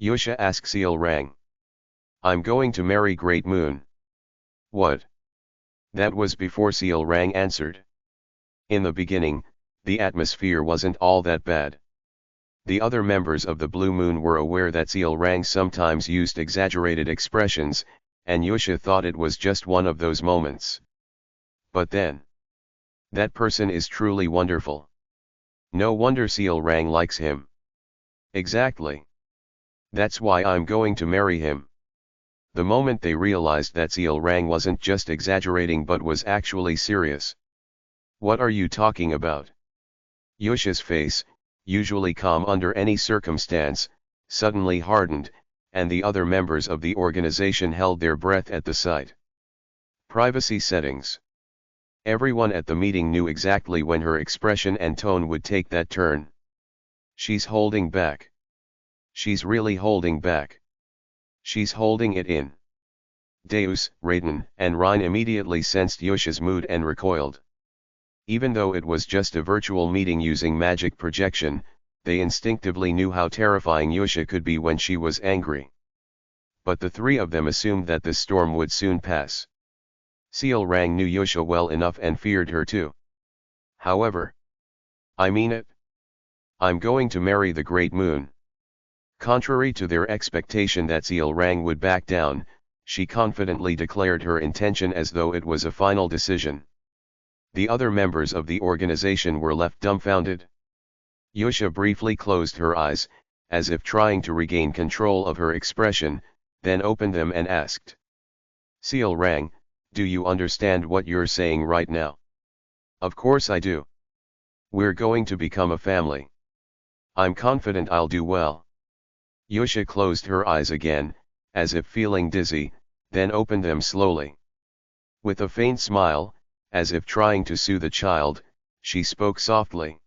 S1: Yusha asked Seal Rang. I'm going to marry Great Moon. What? That was before Seal Rang answered. In the beginning, the atmosphere wasn't all that bad. The other members of the Blue Moon were aware that Seal Rang sometimes used exaggerated expressions, and Yusha thought it was just one of those moments. But then, that person is truly wonderful. No wonder Seal Rang likes him. Exactly. That's why I'm going to marry him. The moment they realized that Seal Rang wasn't just exaggerating but was actually serious. What are you talking about? Yusha's face, usually calm under any circumstance, suddenly hardened, and the other members of the organization held their breath at the sight. Privacy settings. Everyone at the meeting knew exactly when her expression and tone would take that turn. She's holding back. She's really holding back. She's holding it in. Deus, Raiden, and Rhine immediately sensed Yusha's mood and recoiled. Even though it was just a virtual meeting using magic projection, they instinctively knew how terrifying Yusha could be when she was angry. But the three of them assumed that this storm would soon pass. Seal Rang knew Yusha well enough and feared her too. However, I mean it. I'm going to marry the Great Moon. Contrary to their expectation that Seal Rang would back down, she confidently declared her intention as though it was a final decision. The other members of the organization were left dumbfounded. Yusha briefly closed her eyes, as if trying to regain control of her expression, then opened them and asked. Seal Rang, do you understand what you're saying right now? Of course I do. We're going to become a family. I'm confident I'll do well. Yusha closed her eyes again, as if feeling dizzy, then opened them slowly. With a faint smile, as if trying to soothe the child, she spoke softly.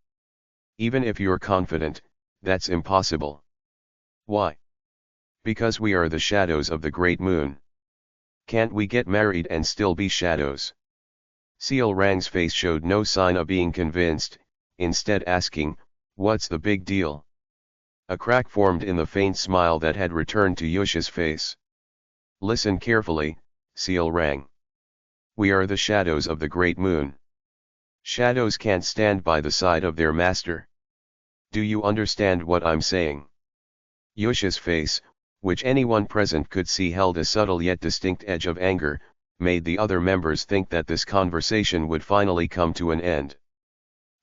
S1: Even if you're confident, that's impossible. Why? Because we are the shadows of the Great Moon. Can't we get married and still be shadows? Seal Rang's face showed no sign of being convinced, instead asking, what's the big deal? A crack formed in the faint smile that had returned to Yusha's face. Listen carefully, Seal Rang. We are the shadows of the Great Moon. Shadows can't stand by the side of their master. Do you understand what I'm saying? Yusha's face, which anyone present could see held a subtle yet distinct edge of anger, made the other members think that this conversation would finally come to an end.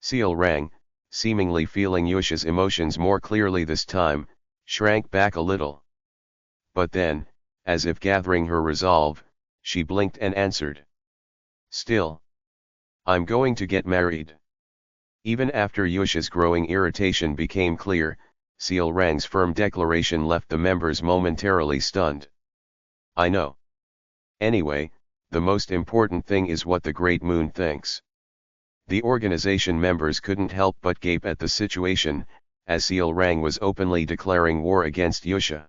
S1: Seal Rang, seemingly feeling Yusha's emotions more clearly this time, shrank back a little. but then, as if gathering her resolve, she blinked and answered. Still. I'm going to get married. Even after Yusha's growing irritation became clear, Seal Rang's firm declaration left the members momentarily stunned. I know. Anyway, the most important thing is what the Great Moon thinks. The organization members couldn't help but gape at the situation, as Seal Rang was openly declaring war against Yusha.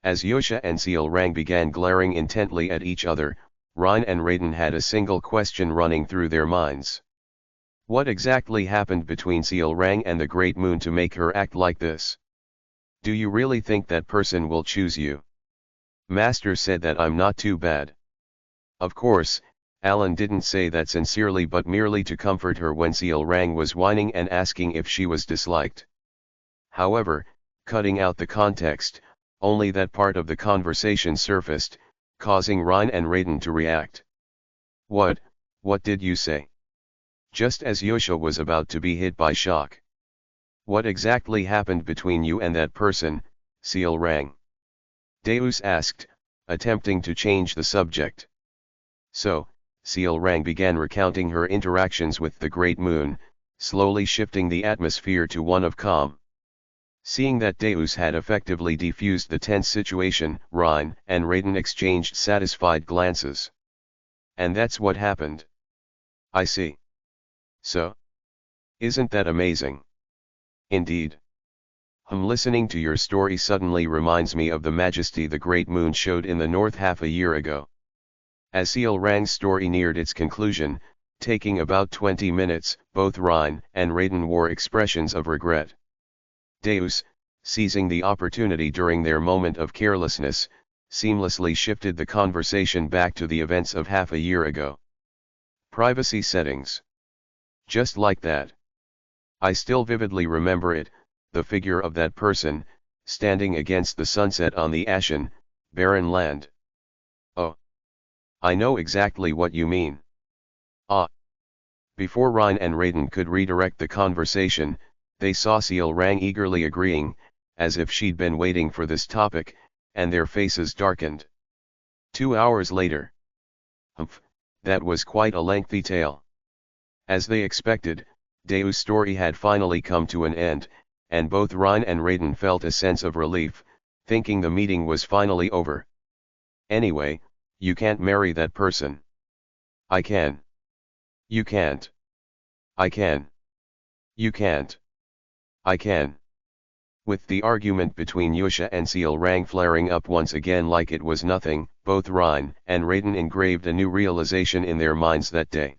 S1: As Yusha and Seal Rang began glaring intently at each other, Rhine and Raiden had a single question running through their minds. What exactly happened between Seal Rang and the Great Moon to make her act like this? Do you really think that person will choose you? Master said that I'm not too bad. Of course, Alan didn't say that sincerely but merely to comfort her when Seal Rang was whining and asking if she was disliked. However, cutting out the context, only that part of the conversation surfaced, causing Rhine and Raiden to react. What did you say? Just as Yusha was about to be hit by shock. What exactly happened between you and that person, Seal Rang? Deus asked, attempting to change the subject. So, Seal Rang began recounting her interactions with the Great Moon, slowly shifting the atmosphere to one of calm. Seeing that Deus had effectively defused the tense situation, Rhine and Raiden exchanged satisfied glances. And that's what happened. I see. So? Isn't that amazing? Indeed. Listening to your story suddenly reminds me of the majesty the Great Moon showed in the north half a year ago. As Seal Rang's story neared its conclusion, taking about 20 minutes, both Rhine and Raiden wore expressions of regret. Deus, seizing the opportunity during their moment of carelessness, seamlessly shifted the conversation back to the events of half a year ago. Privacy settings. Just like that. I still vividly remember it, the figure of that person, standing against the sunset on the ashen, barren land. Oh. I know exactly what you mean. Ah. Before Rhine and Raiden could redirect the conversation, they saw Seal Rang eagerly agreeing, as if she'd been waiting for this topic, and their faces darkened. 2 hours later. Humph, that was quite a lengthy tale. As they expected, Deus' story had finally come to an end, and both Rhine and Raiden felt a sense of relief, thinking the meeting was finally over. Anyway, you can't marry that person. I can. You can't. I can. You can't. I can. With the argument between Yusha and Seal Rang flaring up once again like it was nothing, both Rhine and Raiden engraved a new realization in their minds that day.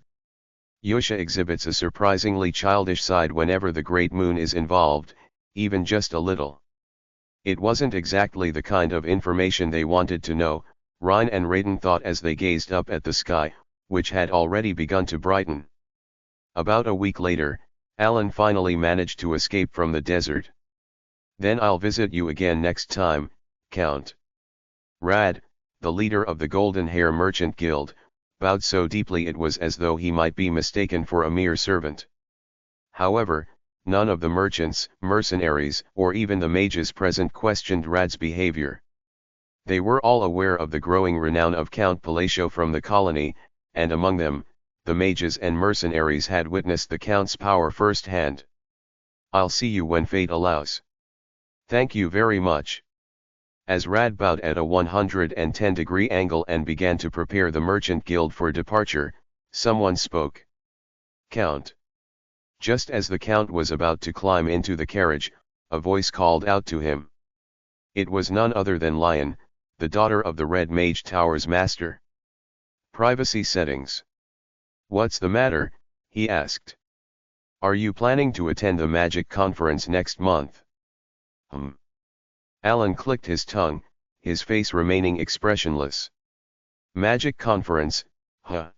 S1: Yusha exhibits a surprisingly childish side whenever the Great Moon is involved, even just a little. It wasn't exactly the kind of information they wanted to know, Rhine and Raiden thought as they gazed up at the sky, which had already begun to brighten. About a week later, Alan finally managed to escape from the desert. Then I'll visit you again next time, Count. Rad, the leader of the Golden Hair Merchant Guild, bowed so deeply it was as though he might be mistaken for a mere servant. However, none of the merchants, mercenaries, or even the mages present questioned Rad's behavior. They were all aware of the growing renown of Count Palacio from the colony, and among them, the mages and mercenaries had witnessed the Count's power firsthand. I'll see you when fate allows. Thank you very much. As Rad bowed at a 110-degree angle and began to prepare the Merchant Guild for departure, someone spoke. Count. Just as the Count was about to climb into the carriage, a voice called out to him. It was none other than Lion, the daughter of the Red Mage Tower's master. Privacy settings. What's the matter? He asked. Are you planning to attend the magic conference next month? Alan clicked his tongue, his face remaining expressionless. Magic conference, huh?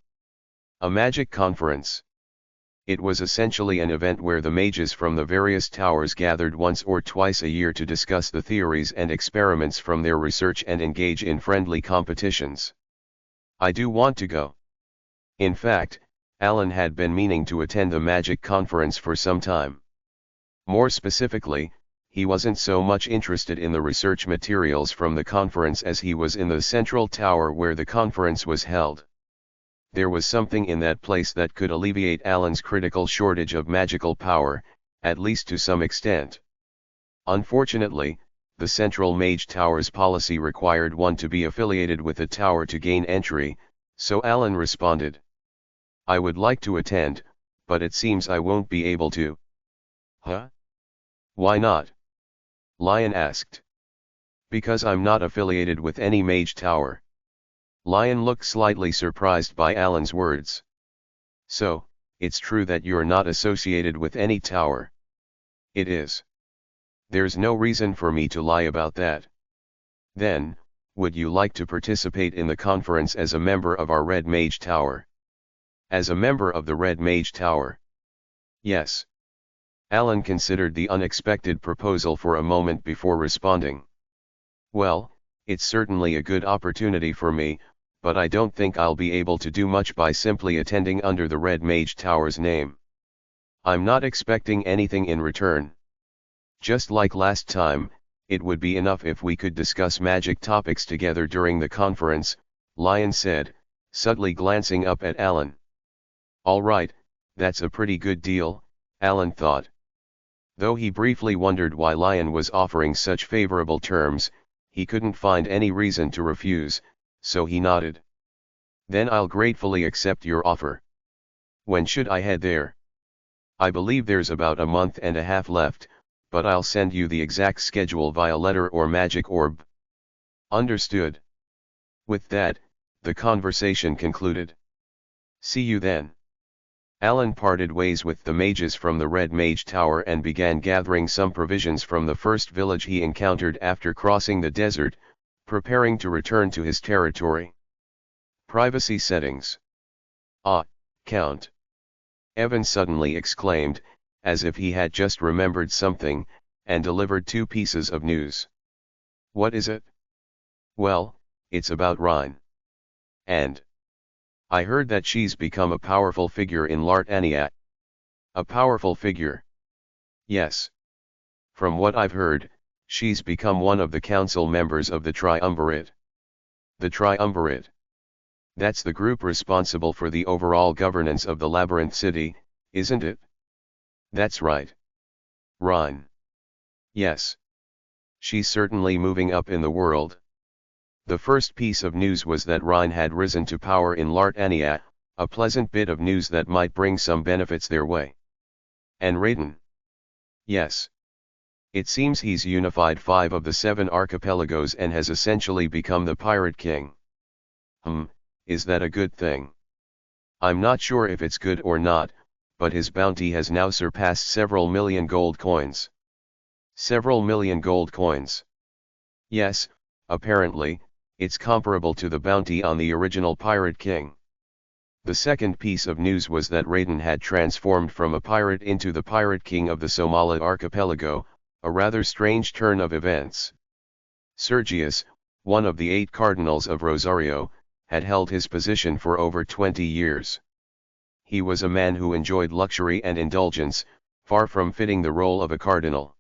S1: A magic conference. It was essentially an event where the mages from the various towers gathered once or twice a year to discuss the theories and experiments from their research and engage in friendly competitions. I do want to go. In fact, Alan had been meaning to attend the magic conference for some time. More specifically, he wasn't so much interested in the research materials from the conference as he was in the central tower where the conference was held. There was something in that place that could alleviate Alan's critical shortage of magical power, at least to some extent. Unfortunately, the Central Mage Tower's policy required one to be affiliated with the tower to gain entry, so Alan responded. I would like to attend, but it seems I won't be able to. Huh? Why not? Lion asked. Because I'm not affiliated with any mage tower. Lion looked slightly surprised by Alan's words. So, it's true that you're not associated with any tower. It is. There's no reason for me to lie about that. Then, would you like to participate in the conference as a member of our Red Mage Tower? As a member of the Red Mage Tower? Yes. Alan considered the unexpected proposal for a moment before responding. Well, it's certainly a good opportunity for me, but I don't think I'll be able to do much by simply attending under the Red Mage Tower's name. I'm not expecting anything in return. Just like last time, it would be enough if we could discuss magic topics together during the conference, Lion said, subtly glancing up at Alan. All right, that's a pretty good deal, Alan thought. Though he briefly wondered why Lion was offering such favorable terms, he couldn't find any reason to refuse, so he nodded. Then I'll gratefully accept your offer. When should I head there? I believe there's about a month and a half left, but I'll send you the exact schedule via letter or magic orb. Understood. With that, the conversation concluded. See you then. Alan parted ways with the mages from the Red Mage Tower and began gathering some provisions from the first village he encountered after crossing the desert, preparing to return to his territory. Privacy settings. Ah, Count. Evan suddenly exclaimed, as if he had just remembered something, and delivered 2 pieces of news. What is it? Well, it's about Rhine. And I heard that she's become a powerful figure in Lartania. A powerful figure? Yes. From what I've heard, she's become one of the council members of the Triumvirate. The Triumvirate. That's the group responsible for the overall governance of the Labyrinth City, isn't it? That's right. Rhine. Yes. She's certainly moving up in the world. The first piece of news was that Rhine had risen to power in Lartania, a pleasant bit of news that might bring some benefits their way. And Raiden? Yes. It seems he's unified 5 of the 7 archipelagos and has essentially become the Pirate King. Is that a good thing? I'm not sure if it's good or not, but his bounty has now surpassed several million gold coins. Several million gold coins. Yes, apparently, it's comparable to the bounty on the original Pirate King. The second piece of news was that Raiden had transformed from a pirate into the Pirate King of the Somala archipelago, a rather strange turn of events. Sergius, one of the 8 cardinals of Rosario, had held his position for over 20 years. He was a man who enjoyed luxury and indulgence, far from fitting the role of a cardinal.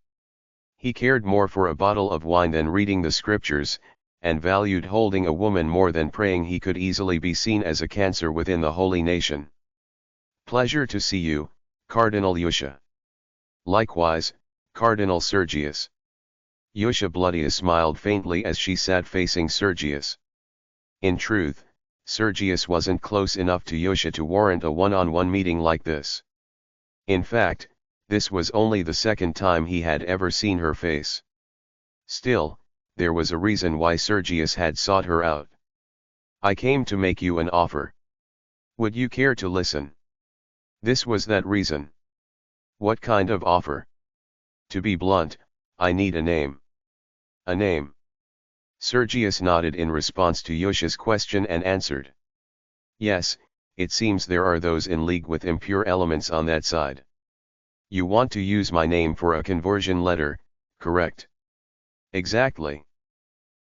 S1: He cared more for a bottle of wine than reading the scriptures, and valued holding a woman more than praying. He could easily be seen as a cancer within the holy nation. Pleasure to see you, Cardinal Yusha. Likewise, Cardinal Sergius. Yusha Bloodia smiled faintly as she sat facing Sergius. In truth, Sergius wasn't close enough to Yusha to warrant a one-on-one meeting like this. In fact, this was only the second time he had ever seen her face. Still, there was a reason why Sergius had sought her out. I came to make you an offer. Would you care to listen? This was that reason. What kind of offer? To be blunt, I need a name. A name. Sergius nodded in response to Yusha's question and answered. Yes, it seems there are those in league with impure elements on that side. You want to use my name for a conversion letter, correct? Exactly.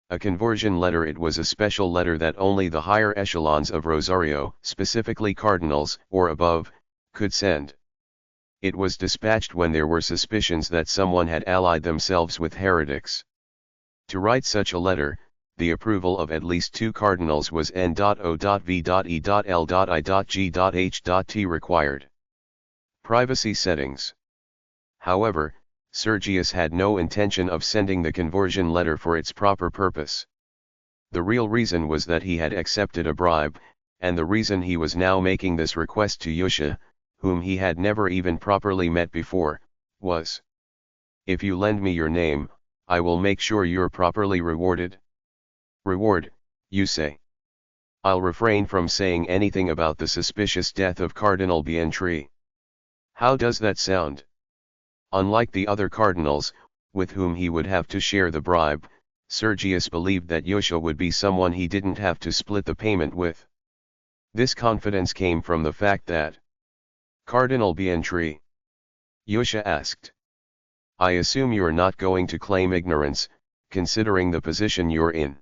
S1: A conversion letter. It was a special letter that only the higher echelons of Rosario, specifically cardinals or above, could send. It was dispatched when there were suspicions that someone had allied themselves with heretics. To write such a letter, the approval of at least 2 cardinals was N.O.V.E.L.I.G.H.T required. Privacy settings. However, Sergius had no intention of sending the conversion letter for its proper purpose. The real reason was that he had accepted a bribe, and the reason he was now making this request to Yusha, whom he had never even properly met before, was: "If you lend me your name, I will make sure you're properly rewarded." Reward, you say? I'll refrain from saying anything about the suspicious death of Cardinal Bientri. How does that sound? Unlike the other cardinals, with whom he would have to share the bribe, Sergius believed that Yusha would be someone he didn't have to split the payment with. This confidence came from the fact that Cardinal Bientri. Yusha asked. I assume you're not going to claim ignorance, considering the position you're in.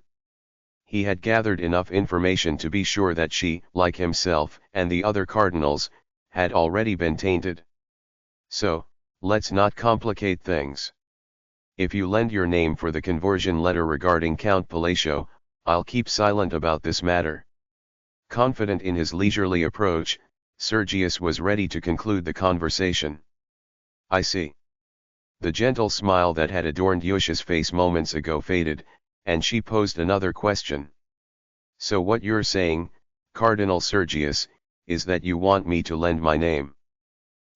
S1: He had gathered enough information to be sure that she, like himself and the other cardinals, had already been tainted. So, let's not complicate things. If you lend your name for the conversion letter regarding Count Palacio, I'll keep silent about this matter. Confident in his leisurely approach, Sergius was ready to conclude the conversation. I see. The gentle smile that had adorned Yusha's face moments ago faded, and she posed another question. So what you're saying, Cardinal Sergius, is that you want me to lend my name?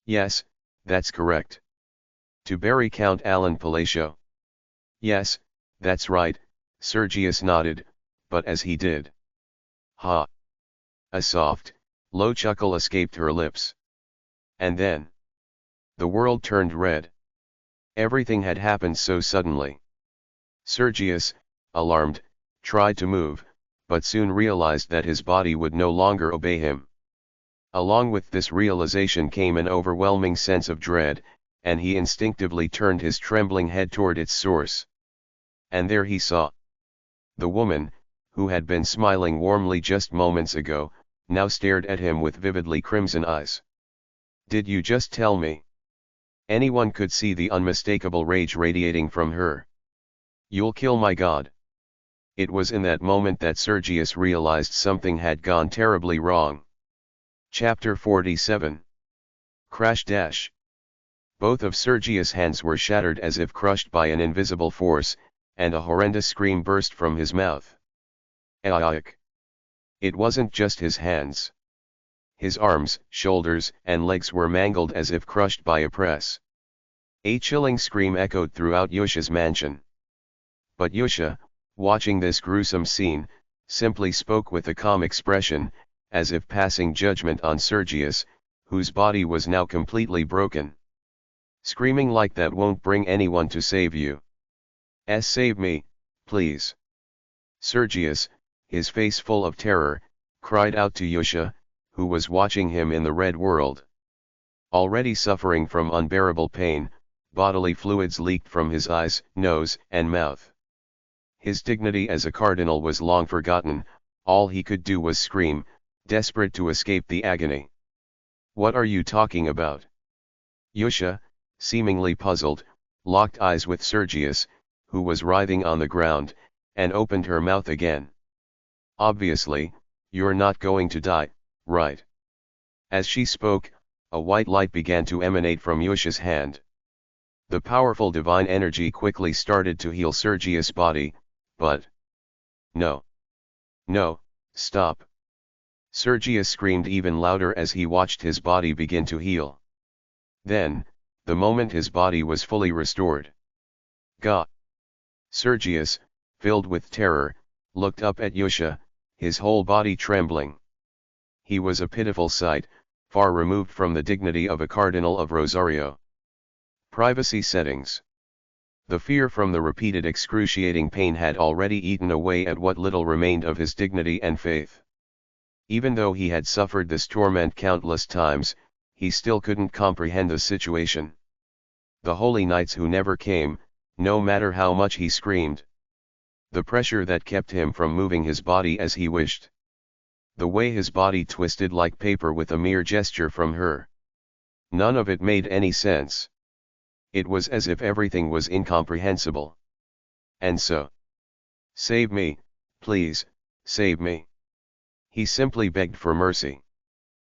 S1: Yes, that's correct. To bury Count Alan Palacio? Yes, that's right, Sergius nodded, but as he did. Ha! A soft, low chuckle escaped her lips. And then the world turned red. Everything had happened so suddenly. Sergius, alarmed, tried to move, but soon realized that his body would no longer obey him. Along with this realization came an overwhelming sense of dread, and he instinctively turned his trembling head toward its source. And there he saw the woman, who had been smiling warmly just moments ago, now stared at him with vividly crimson eyes. Did you just tell me? Anyone could see the unmistakable rage radiating from her. You'll kill my god. It was in that moment that Sergius realized something had gone terribly wrong. Chapter 47. Crash Dash. Both of Sergius' hands were shattered as if crushed by an invisible force, and a horrendous scream burst from his mouth. Aik! It wasn't just his hands. His arms, shoulders, and legs were mangled as if crushed by a press. A chilling scream echoed throughout Yusha's mansion. But Yusha, watching this gruesome scene, simply spoke with a calm expression, as if passing judgment on Sergius, whose body was now completely broken. Screaming like that won't bring anyone to save you. Save me, please. Sergius, his face full of terror, cried out to Yusha, who was watching him in the red world. Already suffering from unbearable pain, bodily fluids leaked from his eyes, nose, and mouth. His dignity as a cardinal was long forgotten, all he could do was scream, desperate to escape the agony. What are you talking about? Yusha, seemingly puzzled, locked eyes with Sergius, who was writhing on the ground, and opened her mouth again. Obviously, you're not going to die, right? As she spoke, a white light began to emanate from Yusha's hand. The powerful divine energy quickly started to heal Sergius' body, but... No. No, stop. Sergius screamed even louder as he watched his body begin to heal. Then, the moment his body was fully restored. Gah! Sergius, filled with terror, looked up at Yusha, his whole body trembling. He was a pitiful sight, far removed from the dignity of a cardinal of Rosario. Privacy settings. The fear from the repeated excruciating pain had already eaten away at what little remained of his dignity and faith. Even though he had suffered this torment countless times, he still couldn't comprehend the situation. The holy knights who never came, no matter how much he screamed. The pressure that kept him from moving his body as he wished. The way his body twisted like paper with a mere gesture from her. None of it made any sense. It was as if everything was incomprehensible. And so, "Save me, please, save me." He simply begged for mercy.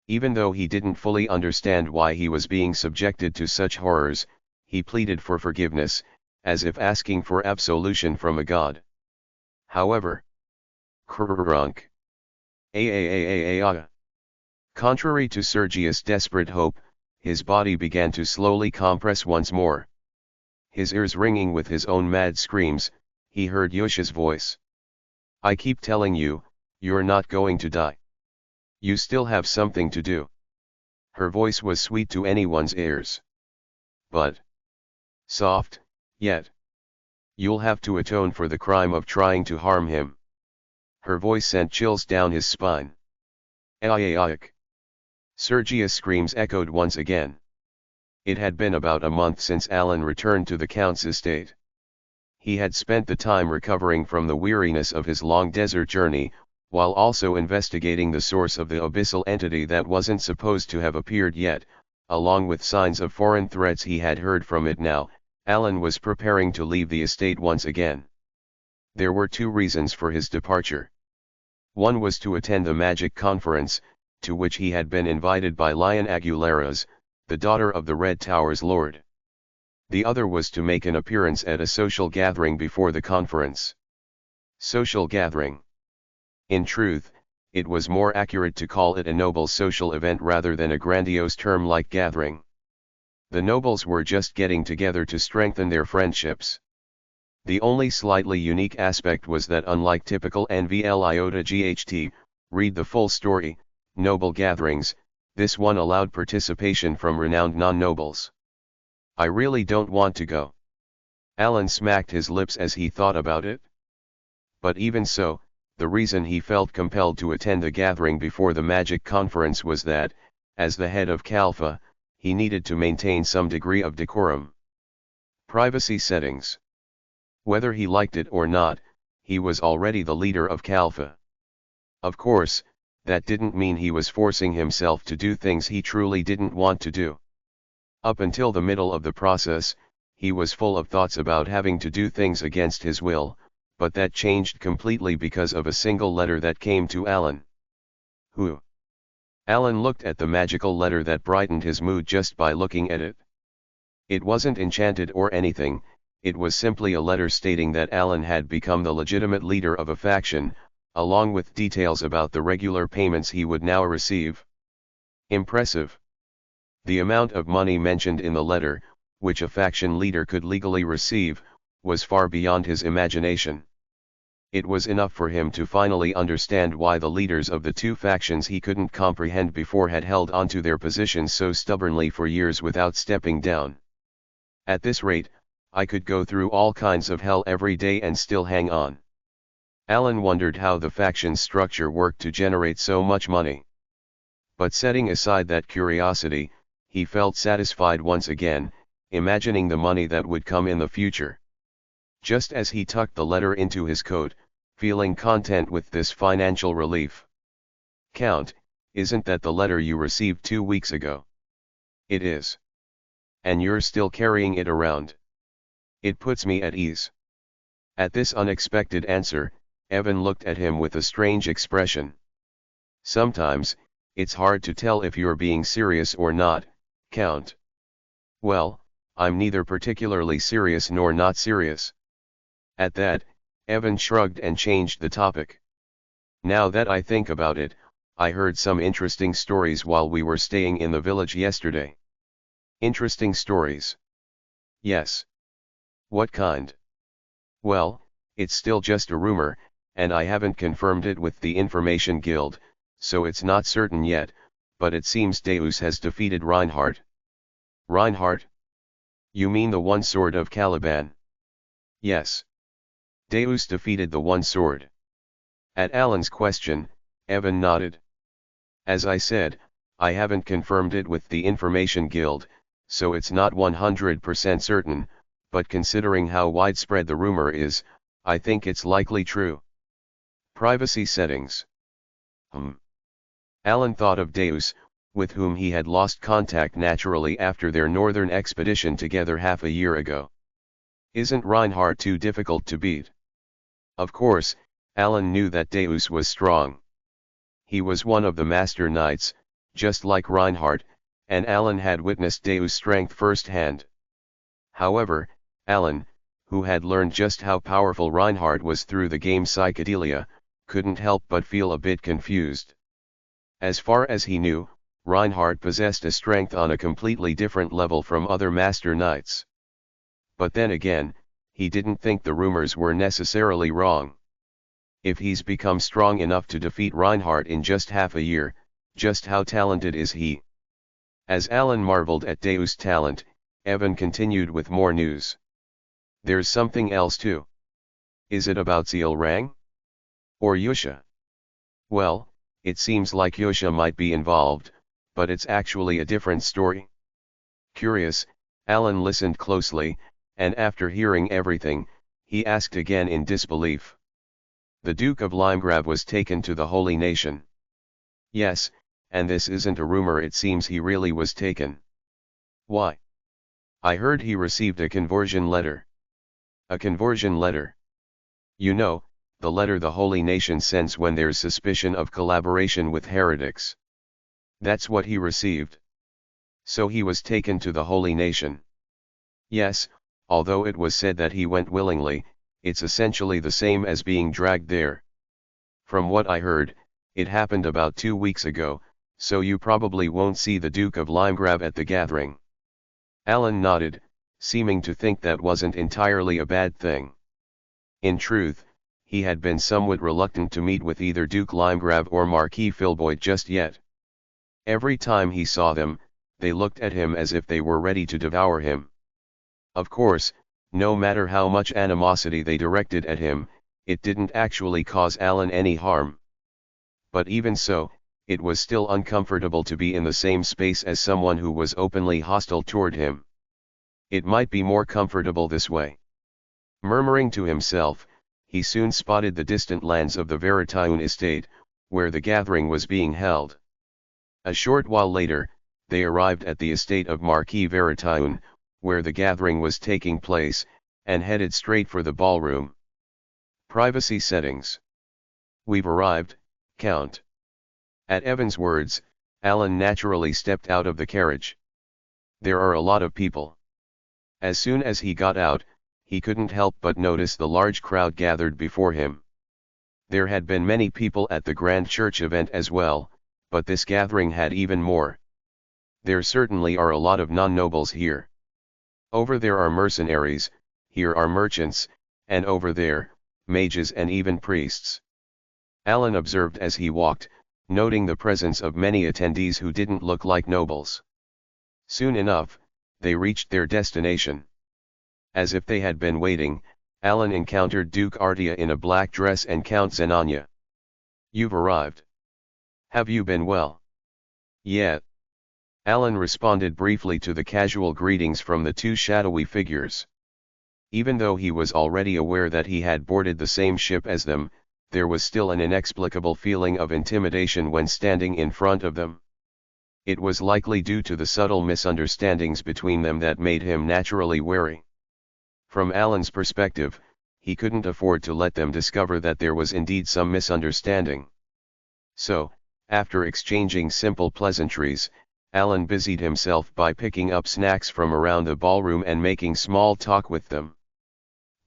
S1: Even though he didn't fully understand why he was being subjected to such horrors, he pleaded for forgiveness, as if asking for absolution from a god. However, Krrrrunk. Contrary to Sergius' desperate hope, his body began to slowly compress once more. His ears ringing with his own mad screams, he heard Yusha's voice. "I keep telling you, you're not going to die. You still have something to do." Her voice was sweet to anyone's ears. But soft, yet. "You'll have to atone for the crime of trying to harm him." Her voice sent chills down his spine. Aiaiaic. Sergius' screams echoed once again. It had been about a month since Alan returned to the Count's estate. He had spent the time recovering from the weariness of his long desert journey, while also investigating the source of the abyssal entity that wasn't supposed to have appeared yet. Along with signs of foreign threats he had heard from it now, Alan was preparing to leave the estate once again. There were two reasons for his departure. One was to attend the magic conference, to which he had been invited by Lion Aguileras, the daughter of the Red Tower's lord. The other was to make an appearance at a social gathering before the conference. Social gathering. In truth, it was more accurate to call it a noble social event rather than a grandiose term like gathering. The nobles were just getting together to strengthen their friendships. The only slightly unique aspect was that unlike typical NVLIOTA-GHT, read the full story, noble gatherings, this one allowed participation from renowned non-nobles. "I really don't want to go." Alan smacked his lips as he thought about it. But even so, the reason he felt compelled to attend the gathering before the magic conference was that, as the head of Kalfa, he needed to maintain some degree of decorum. Privacy settings. Whether he liked it or not, he was already the leader of Kalfa. Of course, that didn't mean he was forcing himself to do things he truly didn't want to do. Up until the middle of the process, he was full of thoughts about having to do things against his will, but that changed completely because of a single letter that came to Alan. Who? Alan looked at the magical letter that brightened his mood just by looking at it. It wasn't enchanted or anything, it was simply a letter stating that Alan had become the legitimate leader of a faction, along with details about the regular payments he would now receive. Impressive. The amount of money mentioned in the letter, which a faction leader could legally receive, was far beyond his imagination. It was enough for him to finally understand why the leaders of the two factions he couldn't comprehend before had held onto their positions so stubbornly for years without stepping down. At this rate, I could go through all kinds of hell every day and still hang on. Alan wondered how the faction's structure worked to generate so much money. But setting aside that curiosity, he felt satisfied once again, imagining the money that would come in the future. Just as he tucked the letter into his coat, feeling content with this financial relief. "Count, isn't that the letter you received 2 weeks ago?" "It is. And you're still carrying it around?" "It puts me at ease." At this unexpected answer, Evan looked at him with a strange expression. "Sometimes, it's hard to tell if you're being serious or not, Count." "Well, I'm neither particularly serious nor not serious." At that, Evan shrugged and changed the topic. "Now that I think about it, I heard some interesting stories while we were staying in the village yesterday." "Interesting stories?" "Yes." "What kind?" "Well, it's still just a rumor, and I haven't confirmed it with the Information Guild, so it's not certain yet, but it seems Deus has defeated Reinhardt." "Reinhardt? You mean the One Sword of Caliban?" "Yes. Deus defeated the One Sword." At Alan's question, Evan nodded. "As I said, I haven't confirmed it with the Information Guild, so it's not 100% certain, but considering how widespread the rumor is, I think it's likely true." Privacy settings. Alan thought of Deus, with whom he had lost contact naturally after their northern expedition together half a year ago. Isn't Reinhardt too difficult to beat? Of course, Alan knew that Deus was strong. He was one of the master knights, just like Reinhardt, and Alan had witnessed Deus' strength firsthand. However, Alan, who had learned just how powerful Reinhardt was through the game Psychedelia, couldn't help but feel a bit confused. As far as he knew, Reinhardt possessed a strength on a completely different level from other master knights. But then again, he didn't think the rumors were necessarily wrong. If he's become strong enough to defeat Reinhardt in just half a year, just how talented is he? As Alan marveled at Deus' talent, Evan continued with more news. There's something else too. Is it about Zielrang? Or Yusha? Well, it seems like Yusha might be involved, but it's actually a different story. Curious, Alan listened closely, and after hearing everything, he asked again in disbelief. The Duke of Limegrave was taken to the Holy Nation. Yes, and this isn't a rumor, it seems he really was taken. Why? I heard he received a conversion letter. A conversion letter? You know, the letter the Holy Nation sends when there's suspicion of collaboration with heretics. That's what he received. So he was taken to the Holy Nation. Yes, although it was said that he went willingly, it's essentially the same as being dragged there. From what I heard, it happened about 2 weeks ago, so you probably won't see the Duke of Limegrave at the gathering. Alan nodded, seeming to think that wasn't entirely a bad thing. In truth, he had been somewhat reluctant to meet with either Duke Limegrave or Marquis Filboid just yet. Every time he saw them, they looked at him as if they were ready to devour him. Of course, no matter how much animosity they directed at him, it didn't actually cause Alan any harm. But even so, it was still uncomfortable to be in the same space as someone who was openly hostile toward him. It might be more comfortable this way. Murmuring to himself, he soon spotted the distant lands of the Veritaun estate, where the gathering was being held. A short while later, they arrived at the estate of Marquis Veritaun, where the gathering was taking place, and headed straight for the ballroom. Privacy settings. We've arrived, Count. At Evan's words, Alan naturally stepped out of the carriage. There are a lot of people. As soon as he got out, he couldn't help but notice the large crowd gathered before him. There had been many people at the Grand Church event as well, but this gathering had even more. There certainly are a lot of non-nobles here. Over there are mercenaries, here are merchants, and over there, mages and even priests. Alan observed as he walked, noting the presence of many attendees who didn't look like nobles. Soon enough, they reached their destination. As if they had been waiting, Alan encountered Duke Artia in a black dress and Count Zenanya. You've arrived. Have you been well? Yeah. Alan responded briefly to the casual greetings from the two shadowy figures. Even though he was already aware that he had boarded the same ship as them, there was still an inexplicable feeling of intimidation when standing in front of them. It was likely due to the subtle misunderstandings between them that made him naturally wary. From Alan's perspective, he couldn't afford to let them discover that there was indeed some misunderstanding. So, after exchanging simple pleasantries, Alan busied himself by picking up snacks from around the ballroom and making small talk with them.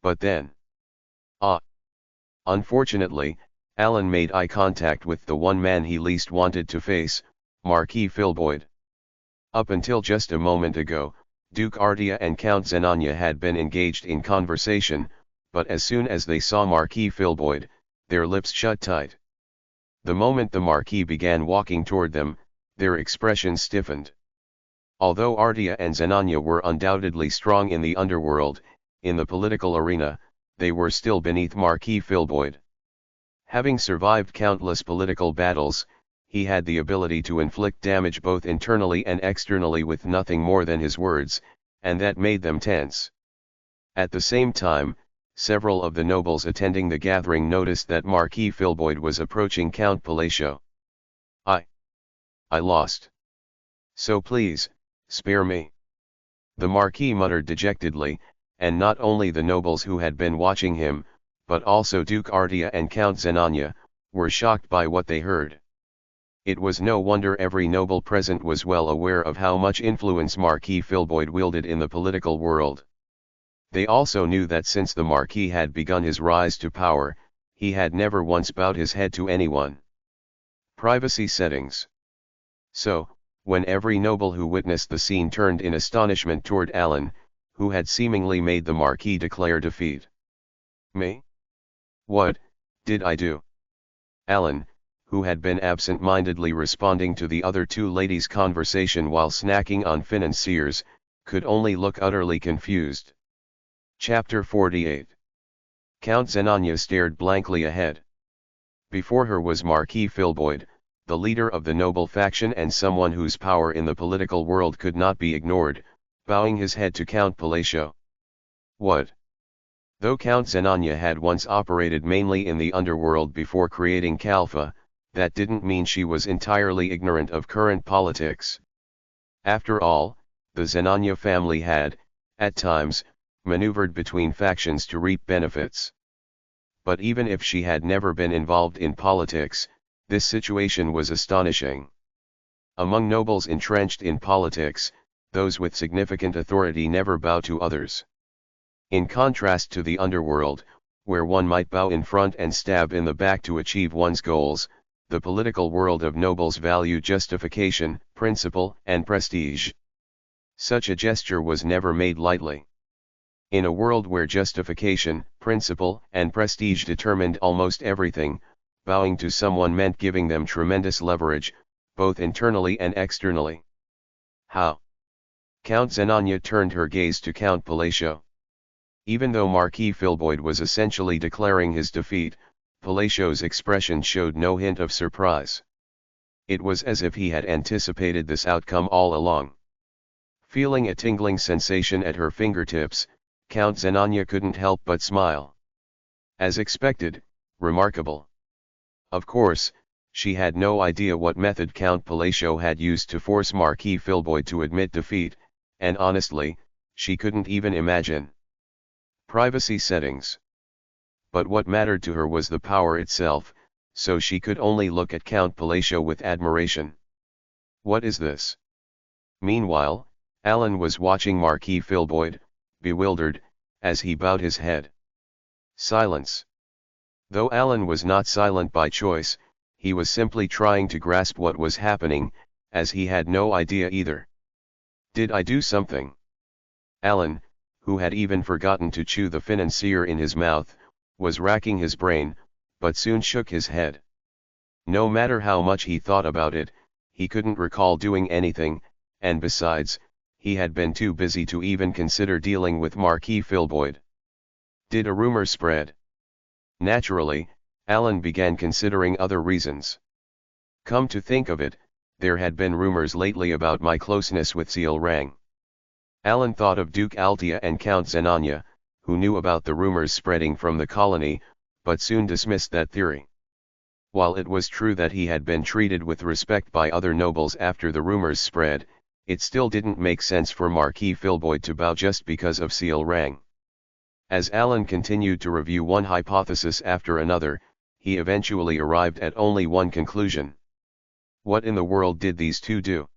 S1: But then... Unfortunately, Alan made eye contact with the one man he least wanted to face, Marquis Filboid. Up until just a moment ago, Duke Artia and Count Zenanya had been engaged in conversation, but as soon as they saw Marquis Filboid, their lips shut tight. The moment the Marquis began walking toward them, their expressions stiffened. Although Artia and Zenanya were undoubtedly strong in the underworld, in the political arena, they were still beneath Marquis Filboid. Having survived countless political battles, he had the ability to inflict damage both internally and externally with nothing more than his words, and that made them tense. At the same time, several of the nobles attending the gathering noticed that Marquis Filboid was approaching Count Palacio. I lost. So please, spare me. The Marquis muttered dejectedly, and not only the nobles who had been watching him, but also Duke Artia and Count Zenania, were shocked by what they heard. It was no wonder every noble present was well aware of how much influence Marquis Filboid wielded in the political world. They also knew that since the Marquis had begun his rise to power, he had never once bowed his head to anyone. Privacy settings. So, when every noble who witnessed the scene turned in astonishment toward Alan, who had seemingly made the Marquis declare defeat. Me? What did I do? Alan, who had been absent-mindedly responding to the other two ladies' conversation while snacking on financiers, could only look utterly confused. Chapter 48. Count Zenania stared blankly ahead. Before her was Marquis Filboid, the leader of the noble faction and someone whose power in the political world could not be ignored, bowing his head to Count Palacio. What? Though Count Zenania had once operated mainly in the underworld before creating Kalfa, that didn't mean she was entirely ignorant of current politics. After all, the Zenania family had, at times, maneuvered between factions to reap benefits. But even if she had never been involved in politics, this situation was astonishing. Among nobles entrenched in politics, those with significant authority never bow to others. In contrast to the underworld, where one might bow in front and stab in the back to achieve one's goals, the political world of nobles value justification, principle, and prestige. Such a gesture was never made lightly. In a world where justification, principle, and prestige determined almost everything, bowing to someone meant giving them tremendous leverage, both internally and externally. How? Count Zenania turned her gaze to Count Palacio. Even though Marquis Filboid was essentially declaring his defeat, Palacio's expression showed no hint of surprise. It was as if he had anticipated this outcome all along. Feeling a tingling sensation at her fingertips, Count Zenania couldn't help but smile. As expected, remarkable. Of course, she had no idea what method Count Palacio had used to force Marquis Filboid to admit defeat, and honestly, she couldn't even imagine. Privacy settings. But what mattered to her was the power itself, so she could only look at Count Palacio with admiration. What is this? Meanwhile, Alan was watching Marquis Filboid, bewildered, as he bowed his head. Silence. Though Alan was not silent by choice, he was simply trying to grasp what was happening, as he had no idea either. Did I do something? Alan, who had even forgotten to chew the financier in his mouth, was racking his brain, but soon shook his head. No matter how much he thought about it, he couldn't recall doing anything, and besides, he had been too busy to even consider dealing with Marquis Filboid. Did a rumor spread? Naturally, Alan began considering other reasons. Come to think of it, there had been rumors lately about my closeness with Sealrang. Alan thought of Duke Altia and Count Zenania, who knew about the rumors spreading from the colony, but soon dismissed that theory. While it was true that he had been treated with respect by other nobles after the rumors spread, it still didn't make sense for Marquis Filboid to bow just because of Sealrang. As Alan continued to review one hypothesis after another, he eventually arrived at only one conclusion. What in the world did these two do?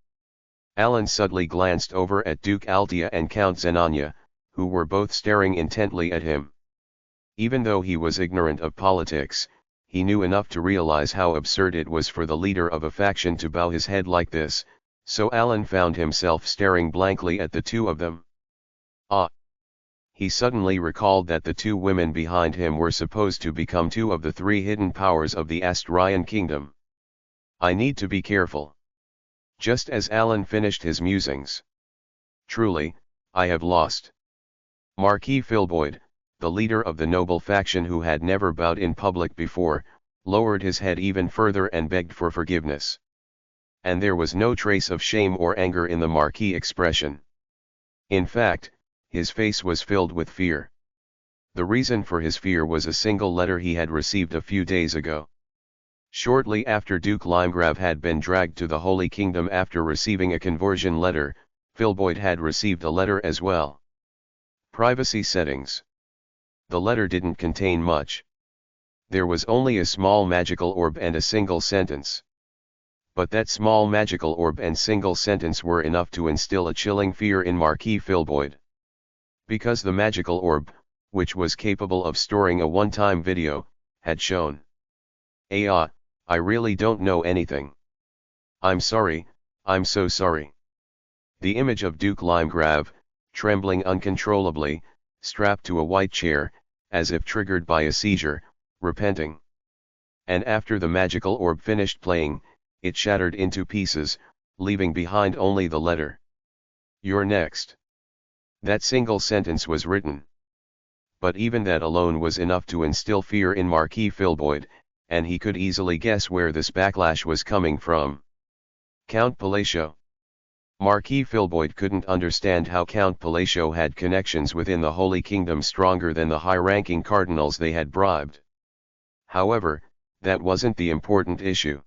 S1: Alan suddenly glanced over at Duke Altia and Count Zenania, who were both staring intently at him. Even though he was ignorant of politics, he knew enough to realize how absurd it was for the leader of a faction to bow his head like this, so Alan found himself staring blankly at the two of them. Ah! He suddenly recalled that the two women behind him were supposed to become two of the three hidden powers of the Astraean kingdom. I need to be careful. Just as Alan finished his musings. Truly, I have lost. Marquis Filboid, the leader of the noble faction who had never bowed in public before, lowered his head even further and begged for forgiveness. And there was no trace of shame or anger in the Marquis' expression. In fact, his face was filled with fear. The reason for his fear was a single letter he had received a few days ago. Shortly after Duke Limegrave had been dragged to the Holy Kingdom after receiving a conversion letter, Filboid had received a letter as well. Privacy settings. The letter didn't contain much. There was only a small magical orb and a single sentence. But that small magical orb and single sentence were enough to instill a chilling fear in Marquis Filboid. Because the magical orb, which was capable of storing a one-time video, had shown. I really don't know anything. I'm sorry, I'm so sorry. The image of Duke Limegrave, trembling uncontrollably, strapped to a white chair, as if triggered by a seizure, repenting. And after the magical orb finished playing, it shattered into pieces, leaving behind only the letter. You're next. That single sentence was written. But even that alone was enough to instill fear in Marquis Filboid, and he could easily guess where this backlash was coming from. Count Palacio. Marquis Filboid couldn't understand how Count Palacio had connections within the Holy Kingdom stronger than the high-ranking cardinals they had bribed. However, that wasn't the important issue.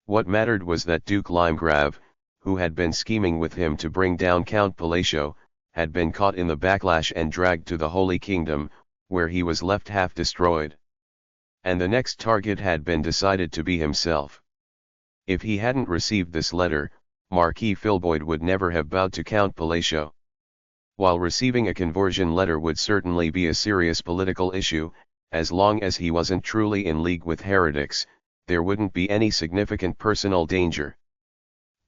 S1: What mattered was that Duke Limegrave, who had been scheming with him to bring down Count Palacio, had been caught in the backlash and dragged to the Holy Kingdom, where he was left half destroyed. And the next target had been decided to be himself. If he hadn't received this letter, Marquis Filboid would never have bowed to Count Palacio. While receiving a conversion letter would certainly be a serious political issue, as long as he wasn't truly in league with heretics, there wouldn't be any significant personal danger.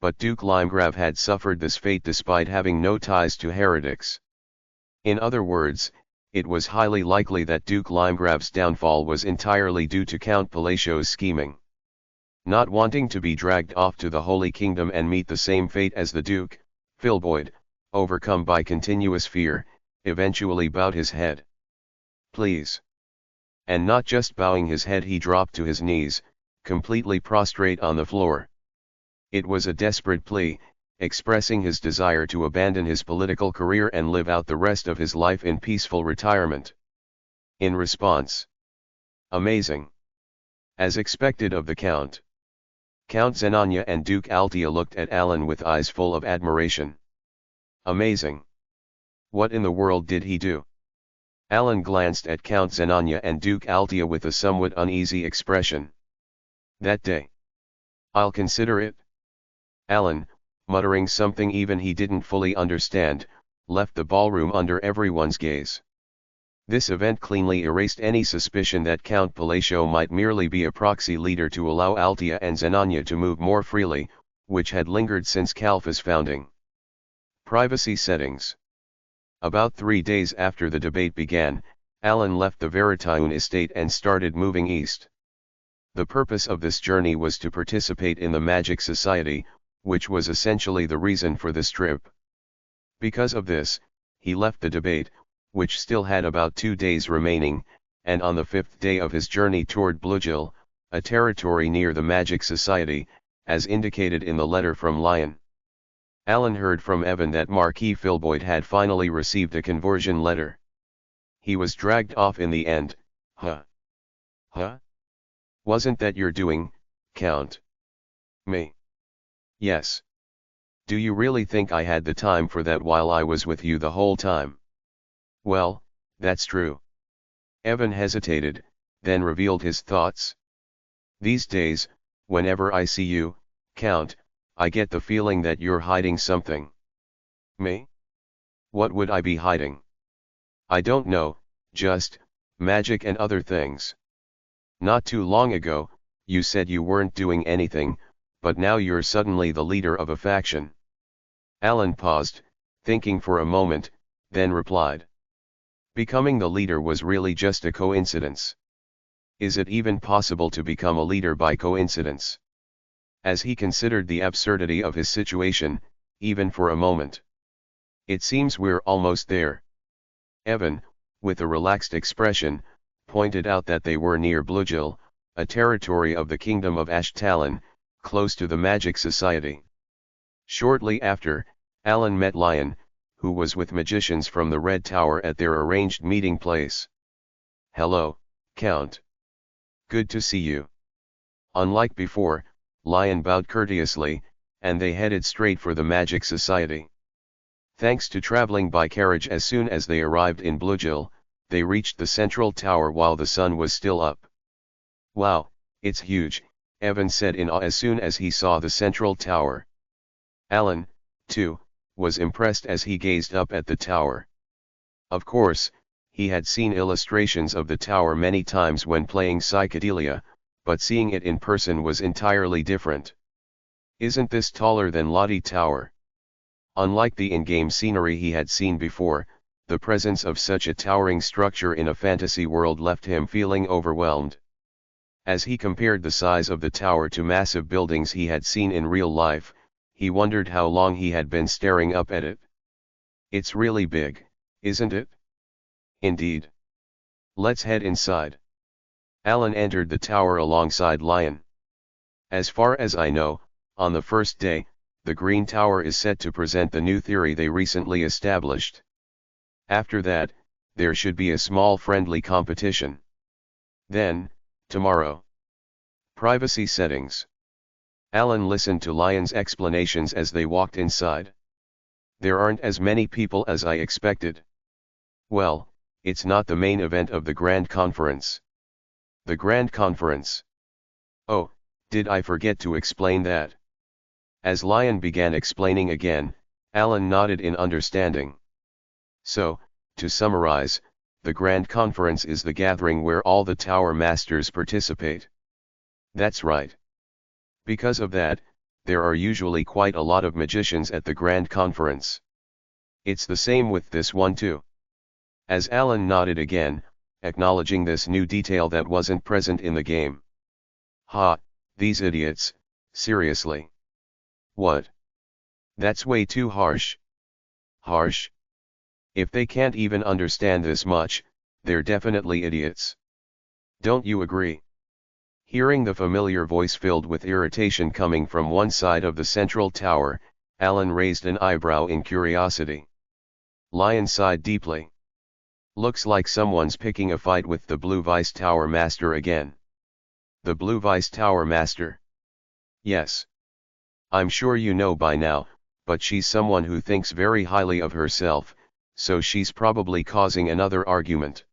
S1: But Duke Limegrave had suffered this fate despite having no ties to heretics. In other words, it was highly likely that Duke Limegrave's downfall was entirely due to Count Palacio's scheming. Not wanting to be dragged off to the Holy Kingdom and meet the same fate as the Duke, Filboid, overcome by continuous fear, eventually bowed his head. Please. And not just bowing his head, he dropped to his knees, completely prostrate on the floor. It was a desperate plea, expressing his desire to abandon his political career and live out the rest of his life in peaceful retirement. In response. Amazing. As expected of the Count. Count Zenania and Duke Altia looked at Alan with eyes full of admiration. Amazing. What in the world did he do? Alan glanced at Count Zenania and Duke Altia with a somewhat uneasy expression. That day. I'll consider it. Alan, muttering something even he didn't fully understand, left the ballroom under everyone's gaze. This event cleanly erased any suspicion that Count Palacio might merely be a proxy leader to allow Altia and Zenania to move more freely, which had lingered since Calfa's founding. Privacy settings. About 3 days after the debate began, Alan left the Veritaun estate and started moving east. The purpose of this journey was to participate in the Magic Society, which was essentially the reason for this trip. Because of this, he left the debate, which still had about 2 days remaining, and on the 5th day of his journey toward Blugil, a territory near the Magic Society, as indicated in the letter from Lion. Alan heard from Evan that Marquis Filboid had finally received a conversion letter. He was dragged off in the end, huh? Wasn't that your doing, Count? Me? Yes. Do you really think I had the time for that while I was with you the whole time? Well, that's true. Evan hesitated, then revealed his thoughts. These days, whenever I see you, Count, I get the feeling that you're hiding something. Me? What would I be hiding? I don't know, just magic and other things. Not too long ago, you said you weren't doing anything, but now you're suddenly the leader of a faction. Alan paused, thinking for a moment, then replied. Becoming the leader was really just a coincidence. Is it even possible to become a leader by coincidence? As he considered the absurdity of his situation, even for a moment. It seems we're almost there. Evan, with a relaxed expression, pointed out that they were near Blugil, a territory of the Kingdom of Ashtalon, close to the Magic Society. Shortly after, Alan met Lion, who was with magicians from the Red Tower at their arranged meeting place. Hello, Count. Good to see you. Unlike before, Lion bowed courteously, and they headed straight for the Magic Society. Thanks to traveling by carriage, as soon as they arrived in Bluegill, they reached the central tower while the sun was still up. "Wow, it's huge," Evan said in awe as soon as he saw the central tower. Alan, too, was impressed as he gazed up at the tower. Of course, he had seen illustrations of the tower many times when playing Psychedelia, but seeing it in person was entirely different. "Isn't this taller than Lottie Tower?" Unlike the in-game scenery he had seen before, the presence of such a towering structure in a fantasy world left him feeling overwhelmed. As he compared the size of the tower to massive buildings he had seen in real life, he wondered how long he had been staring up at it. "It's really big, isn't it?" "Indeed. Let's head inside." Alan entered the tower alongside Lion. "As far as I know, on the first day, the Green Tower is set to present the new theory they recently established. After that, there should be a small friendly competition. Then, tomorrow." Privacy settings. Alan listened to Lion's explanations as they walked inside. "There aren't as many people as I expected." "Well, it's not the main event of the Grand Conference." "The Grand Conference? Oh, did I forget to explain that?" As Lion began explaining again, Alan nodded in understanding. "So, to summarize, the Grand Conference is the gathering where all the Tower Masters participate." "That's right. Because of that, there are usually quite a lot of magicians at the Grand Conference." "It's the same with this one too." As Alan nodded again, acknowledging this new detail that wasn't present in the game. "Ha, these idiots, seriously." "What? That's way too harsh." "Harsh? If they can't even understand this much, they're definitely idiots. Don't you agree?" Hearing the familiar voice filled with irritation coming from one side of the central tower, Alan raised an eyebrow in curiosity. Lion sighed deeply. "Looks like someone's picking a fight with the Blue Vice Tower Master again." "The Blue Vice Tower Master?" "Yes. I'm sure you know by now, but she's someone who thinks very highly of herself, so she's probably causing another argument."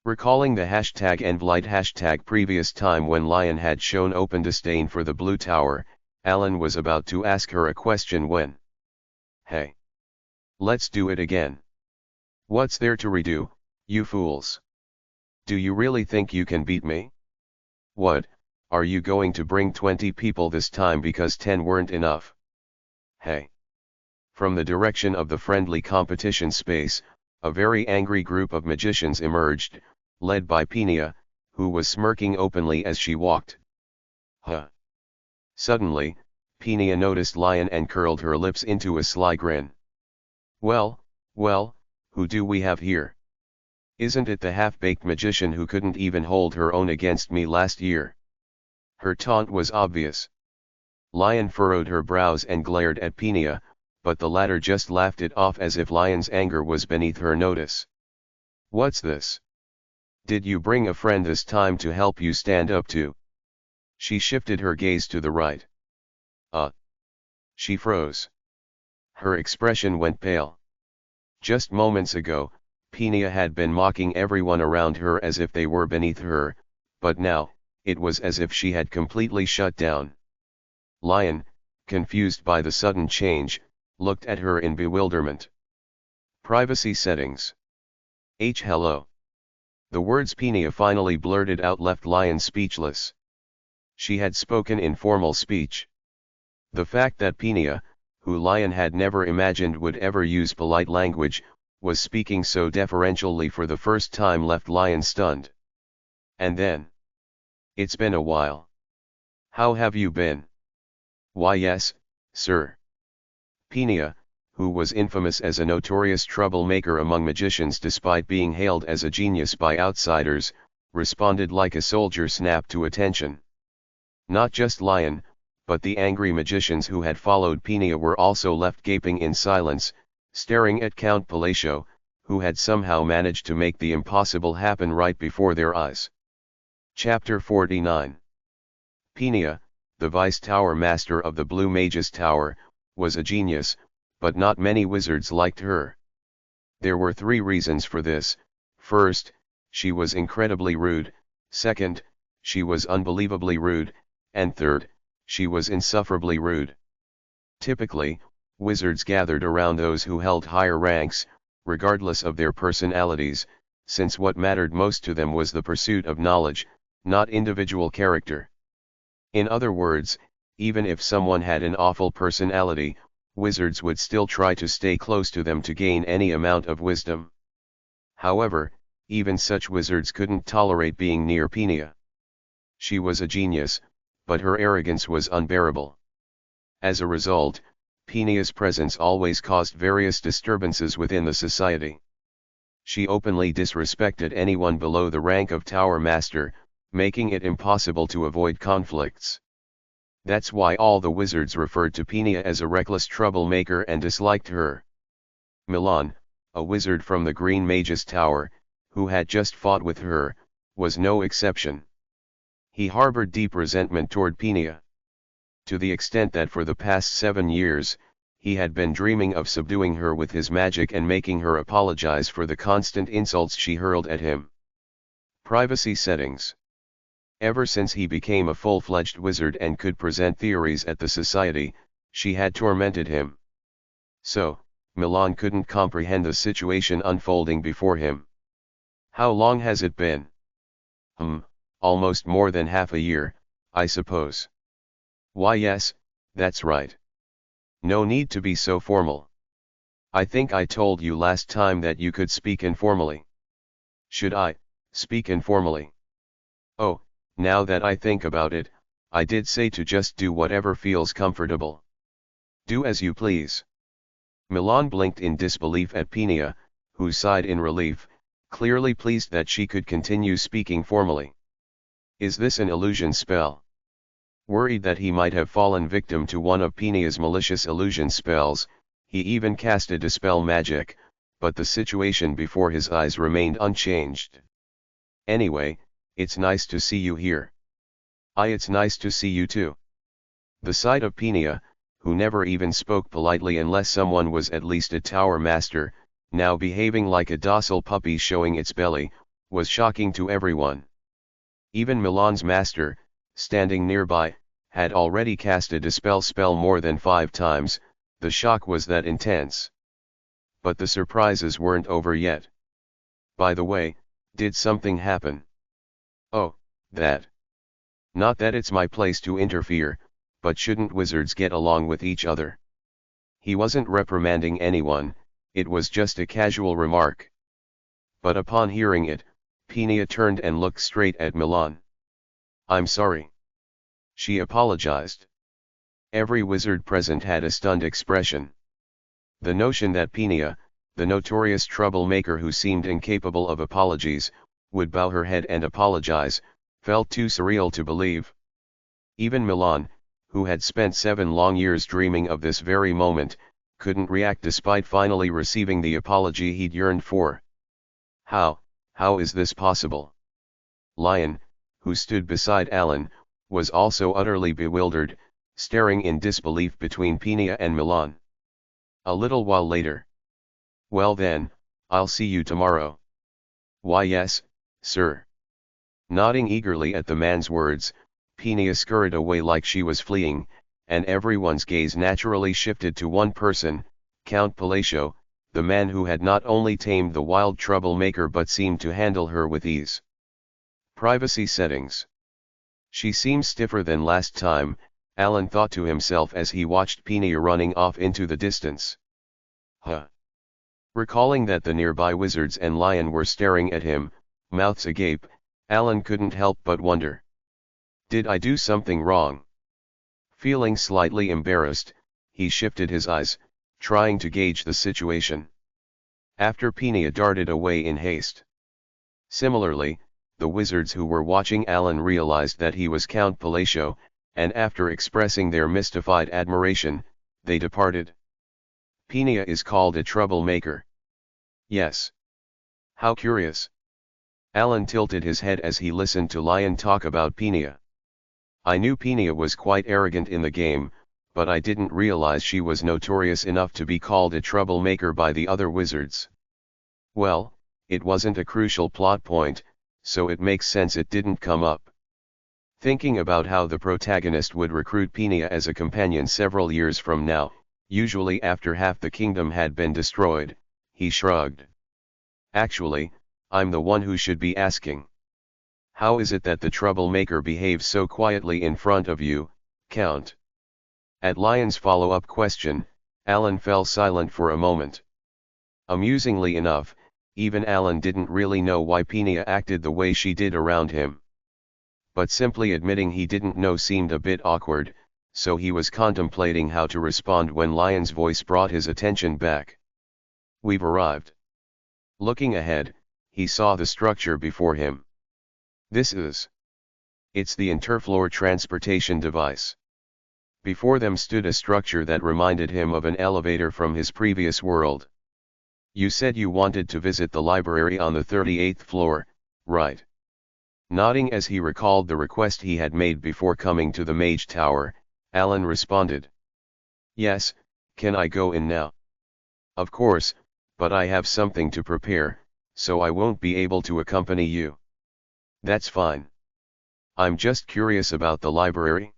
S1: Recalling the #Envlight previous time when Lion had shown open disdain for the Blue Tower, Alan was about to ask her a question when, "Hey! Let's do it again. What's there to redo, you fools? Do you really think you can beat me? What, are you going to bring 20 people this time because 10 weren't enough? Hey!" From the direction of the friendly competition space, a very angry group of magicians emerged, led by Peenia, who was smirking openly as she walked. "Huh!" Suddenly, Peenia noticed Lion and curled her lips into a sly grin. Well, who do we have here? Isn't it the half-baked magician who couldn't even hold her own against me last year?" Her taunt was obvious. Lion furrowed her brows and glared at Peenia, but the latter just laughed it off as if Lion's anger was beneath her notice. "What's this? Did you bring a friend this time to help you stand up to?" She shifted her gaze to the right. She froze. Her expression went pale. Just moments ago, Peenia had been mocking everyone around her as if they were beneath her, but now, it was as if she had completely shut down. Lion, confused by the sudden change, looked at her in bewilderment. Privacy settings. Hello. The words Peenia finally blurted out left Lion speechless. She had spoken in formal speech. The fact that Peenia, who Lion had never imagined would ever use polite language, was speaking so deferentially for the first time left Lion stunned. And then, "It's been a while. How have you been?" "Why yes, sir." Peenia, who was infamous as a notorious troublemaker among magicians despite being hailed as a genius by outsiders, responded like a soldier snapped to attention. Not just Lion, but the angry magicians who had followed Peenia were also left gaping in silence, staring at Count Palacio, who had somehow managed to make the impossible happen right before their eyes. Chapter 49. Peenia, the vice tower master of the Blue Mage's Tower, was a genius, but not many wizards liked her. There were 3 reasons for this. First, she was incredibly rude, second, she was unbelievably rude, and third, she was insufferably rude. Typically, wizards gathered around those who held higher ranks, regardless of their personalities, since what mattered most to them was the pursuit of knowledge, not individual character. In other words, even if someone had an awful personality, wizards would still try to stay close to them to gain any amount of wisdom. However, even such wizards couldn't tolerate being near Peenia. She was a genius, but her arrogance was unbearable. As a result, Peenia's presence always caused various disturbances within the society. She openly disrespected anyone below the rank of Tower Master, making it impossible to avoid conflicts. That's why all the wizards referred to Peenia as a reckless troublemaker and disliked her. Milan, a wizard from the Green Mage's Tower, who had just fought with her, was no exception. He harbored deep resentment toward Peenia. To the extent that for the past 7 years, he had been dreaming of subduing her with his magic and making her apologize for the constant insults she hurled at him. Privacy settings. Ever since he became a full-fledged wizard and could present theories at the society, she had tormented him. So, Milan couldn't comprehend the situation unfolding before him. How long has it been? Almost more than half a year, I suppose. Why yes, that's right. No need to be so formal. I think I told you last time that you could speak informally. Should I speak informally? Oh, now that I think about it, I did say to just do whatever feels comfortable. Do as you please. Milan blinked in disbelief at Peenia, who sighed in relief, clearly pleased that she could continue speaking formally. Is this an illusion spell? Worried that he might have fallen victim to one of Peenia's malicious illusion spells, he even cast a dispel magic, but the situation before his eyes remained unchanged. Anyway, it's nice to see you here. It's nice to see you too. The sight of Peenia, who never even spoke politely unless someone was at least a tower master, now behaving like a docile puppy showing its belly, was shocking to everyone. Even Milan's master, standing nearby, had already cast a dispel spell more than 5 times, the shock was that intense. But the surprises weren't over yet. By the way, did something happen? Oh, that. Not that it's my place to interfere, but shouldn't wizards get along with each other? He wasn't reprimanding anyone, it was just a casual remark. But upon hearing it, Peenia turned and looked straight at Milan. I'm sorry. She apologized. Every wizard present had a stunned expression. The notion that Peenia, the notorious troublemaker who seemed incapable of apologies, would bow her head and apologize, felt too surreal to believe. Even Milan, who had spent 7 long years dreaming of this very moment, couldn't react despite finally receiving the apology he'd yearned for. How is this possible? Lion, who stood beside Alan, was also utterly bewildered, staring in disbelief between Peenia and Milan. A little while later. Well then, I'll see you tomorrow. Why yes, sir. Nodding eagerly at the man's words, Peenia scurried away like she was fleeing, and everyone's gaze naturally shifted to one person, Count Palacio, the man who had not only tamed the wild troublemaker but seemed to handle her with ease. Privacy settings. She seems stiffer than last time, Alan thought to himself as he watched Peenia running off into the distance. Recalling that the nearby wizards and Lion were staring at him, mouths agape, Alan couldn't help but wonder. Did I do something wrong? Feeling slightly embarrassed, he shifted his eyes, trying to gauge the situation. After Peenia darted away in haste. Similarly, the wizards who were watching Alan realized that he was Count Palacio, and after expressing their mystified admiration, they departed. Peenia is called a troublemaker. Yes. How curious. Alan tilted his head as he listened to Lion talk about Peenia. I knew Peenia was quite arrogant in the game, but I didn't realize she was notorious enough to be called a troublemaker by the other wizards. Well, it wasn't a crucial plot point, so it makes sense it didn't come up. Thinking about how the protagonist would recruit Peenia as a companion several years from now, usually after half the kingdom had been destroyed, he shrugged. Actually, I'm the one who should be asking. How is it that the troublemaker behaves so quietly in front of you, Count? At Lion's follow-up question, Alan fell silent for a moment. Amusingly enough, even Alan didn't really know why Peenia acted the way she did around him. But simply admitting he didn't know seemed a bit awkward, so he was contemplating how to respond when Lion's voice brought his attention back. We've arrived. Looking ahead, he saw the structure before him. It's the interfloor transportation device. Before them stood a structure that reminded him of an elevator from his previous world. You said you wanted to visit the library on the 38th floor, right? Nodding as he recalled the request he had made before coming to the Mage Tower, Alan responded. Yes, can I go in now? Of course, but I have something to prepare, so I won't be able to accompany you. That's fine. I'm just curious about the library.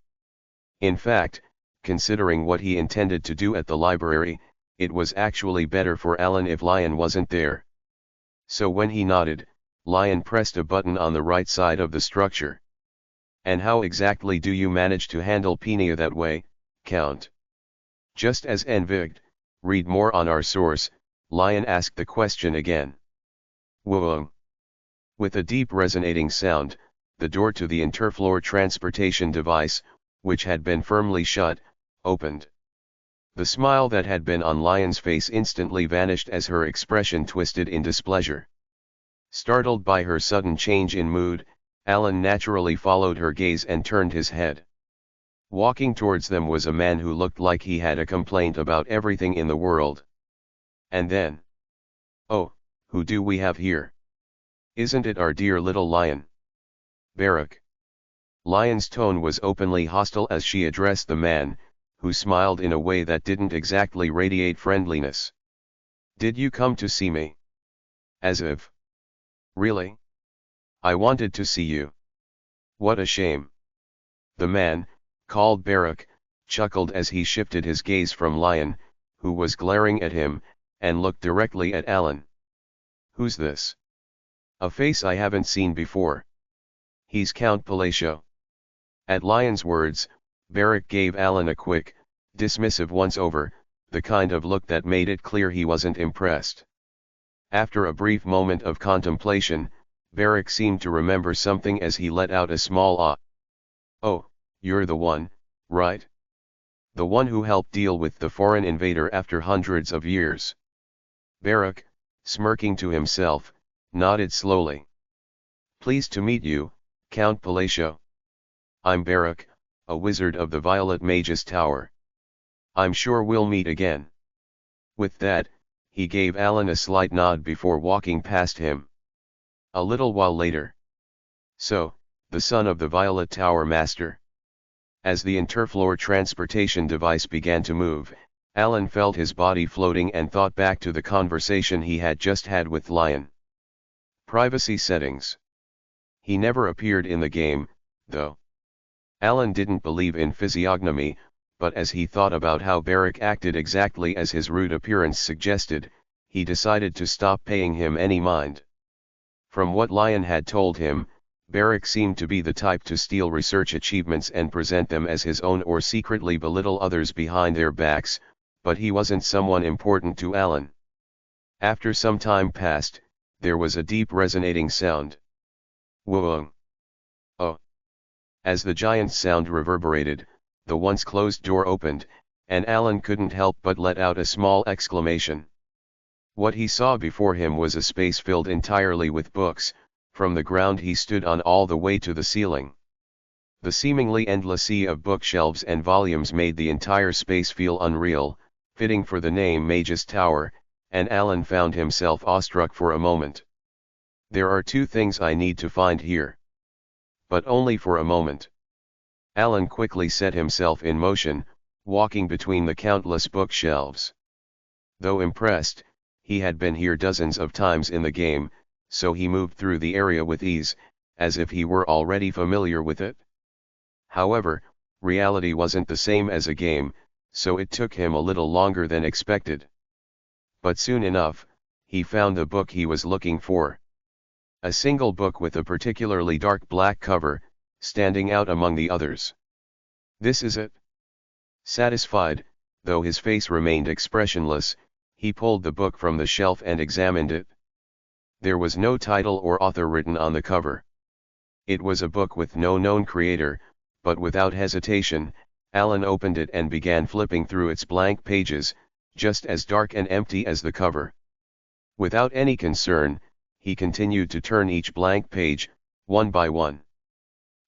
S1: In fact, considering what he intended to do at the library, it was actually better for Alan if Lion wasn't there. So when he nodded, Lion pressed a button on the right side of the structure. And how exactly do you manage to handle Peenia that way, Count? Just as envisaged, read more on our source, Lion asked the question again. Whoa! With a deep resonating sound, the door to the interfloor transportation device, which had been firmly shut, opened. The smile that had been on Lion's face instantly vanished as her expression twisted in displeasure. Startled by her sudden change in mood, Alan naturally followed her gaze and turned his head. Walking towards them was a man who looked like he had a complaint about everything in the world. And then, oh, who do we have here? Isn't it our dear little Lion? Barak. Lion's tone was openly hostile as she addressed the man, who smiled in a way that didn't exactly radiate friendliness. Did you come to see me? As if. Really? I wanted to see you. What a shame. The man, called Barak, chuckled as he shifted his gaze from Lion, who was glaring at him, and looked directly at Alan. Who's this? A face I haven't seen before. He's Count Palacio. At Lion's words, Barak gave Alan a quick, dismissive once-over, the kind of look that made it clear he wasn't impressed. After a brief moment of contemplation, Barak seemed to remember something as he let out a small ah. Oh, you're the one, right? The one who helped deal with the foreign invader after hundreds of years. Barak, smirking to himself, nodded slowly. Pleased to meet you, Count Palacio. I'm Barak, a wizard of the Violet Mage's Tower. I'm sure we'll meet again. With that, he gave Alan a slight nod before walking past him. A little while later. So, the son of the Violet Tower Master. As the interfloor transportation device began to move, Alan felt his body floating and thought back to the conversation he had just had with Lion. Privacy settings. He never appeared in the game, though. Alan didn't believe in physiognomy, but as he thought about how Barak acted exactly as his rude appearance suggested, he decided to stop paying him any mind. From what Lion had told him, Barak seemed to be the type to steal research achievements and present them as his own or secretly belittle others behind their backs, but he wasn't someone important to Alan. After some time passed, there was a deep resonating sound. Whoa! Oh! As the giant sound reverberated, the once closed door opened, and Alan couldn't help but let out a small exclamation. What he saw before him was a space filled entirely with books, from the ground he stood on all the way to the ceiling. The seemingly endless sea of bookshelves and volumes made the entire space feel unreal, fitting for the name Mage's Tower, and Alan found himself awestruck for a moment. There are two things I need to find here. But only for a moment. Alan quickly set himself in motion, walking between the countless bookshelves. Though impressed, he had been here dozens of times in the game, so he moved through the area with ease, as if he were already familiar with it. However, reality wasn't the same as a game, so it took him a little longer than expected. But soon enough, he found the book he was looking for. A single book with a particularly dark black cover, standing out among the others. This is it. Satisfied, though his face remained expressionless, he pulled the book from the shelf and examined it. There was no title or author written on the cover. It was a book with no known creator, but without hesitation, Alan opened it and began flipping through its blank pages, just as dark and empty as the cover. Without any concern, he continued to turn each blank page, one by one.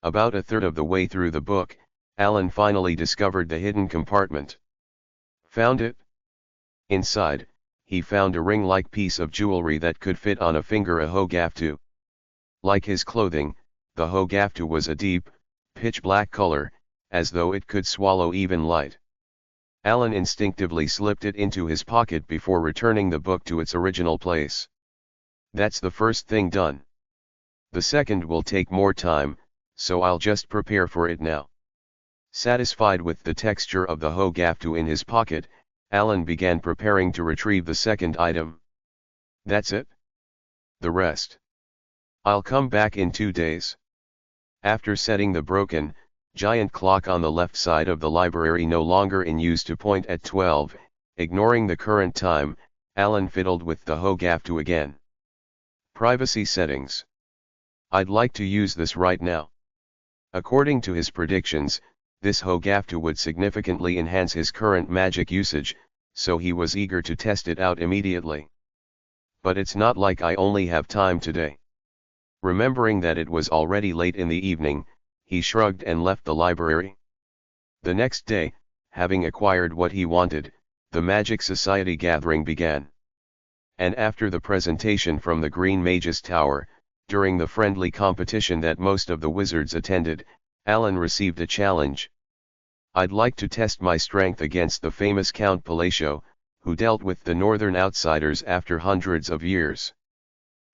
S1: About a third of the way through the book, Alan finally discovered the hidden compartment. Found it? Inside, he found a ring-like piece of jewelry that could fit on a finger, a hogaftu. Like his clothing, the hogaftu was a deep, pitch-black color, as though it could swallow even light. Alan instinctively slipped it into his pocket before returning the book to its original place. That's the first thing done. The second will take more time, so I'll just prepare for it now. Satisfied with the texture of the hogaftu in his pocket, Alan began preparing to retrieve the second item. That's it? The rest. I'll come back in 2 days. After setting the broken, giant clock on the left side of the library no longer in use to point at 12, ignoring the current time, Alan fiddled with the hogaftu again. Privacy settings. I'd like to use this right now. According to his predictions, this hogaftu would significantly enhance his current magic usage, so he was eager to test it out immediately. But it's not like I only have time today. Remembering that it was already late in the evening, he shrugged and left the library. The next day, having acquired what he wanted, the Magic Society gathering began. And after the presentation from the Green Mage's Tower, during the friendly competition that most of the wizards attended, Alan received a challenge. I'd like to test my strength against the famous Count Palacio, who dealt with the northern outsiders after hundreds of years.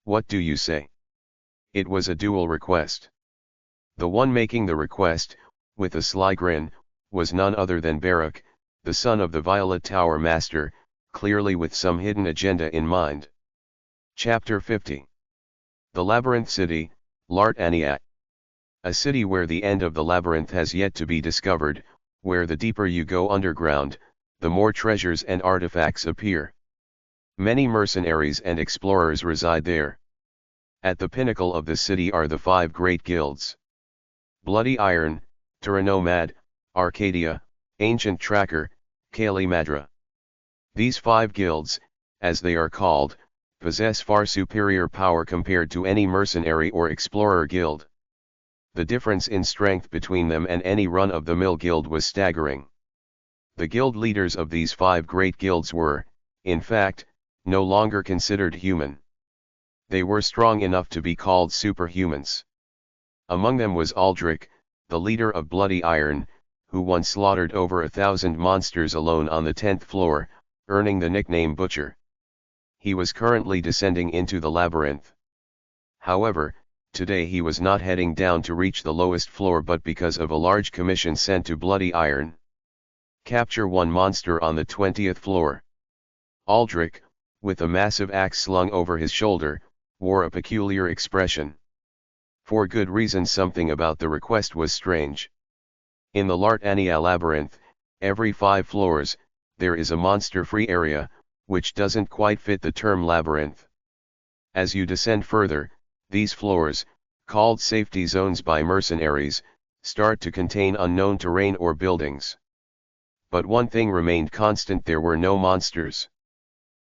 S1: What do you say? It was a dual request. The one making the request, with a sly grin, was none other than Barak, the son of the Violet Tower Master, clearly with some hidden agenda in mind. Chapter 50. The Labyrinth City, Lartaniat. A city where the end of the labyrinth has yet to be discovered, where the deeper you go underground, the more treasures and artifacts appear. Many mercenaries and explorers reside there. At the pinnacle of the city are the 5 great guilds. Bloody Iron, Tyrannomad, Arcadia, Ancient Tracker, Kalimadra. These 5 guilds, as they are called, possess far superior power compared to any mercenary or explorer guild. The difference in strength between them and any run-of-the-mill guild was staggering. The guild leaders of these 5 great guilds were, in fact, no longer considered human. They were strong enough to be called superhumans. Among them was Aldrich, the leader of Bloody Iron, who once slaughtered over 1,000 monsters alone on the 10th floor, earning the nickname Butcher. He was currently descending into the labyrinth. However, today he was not heading down to reach the lowest floor but because of a large commission sent to Bloody Iron. Capture one monster on the 20th floor. Aldrich, with a massive axe slung over his shoulder, wore a peculiar expression. For good reason, something about the request was strange. In the Lartania labyrinth, every 5 floors, there is a monster-free area, which doesn't quite fit the term labyrinth. As you descend further, these floors, called safety zones by mercenaries, start to contain unknown terrain or buildings. But one thing remained constant: there were no monsters.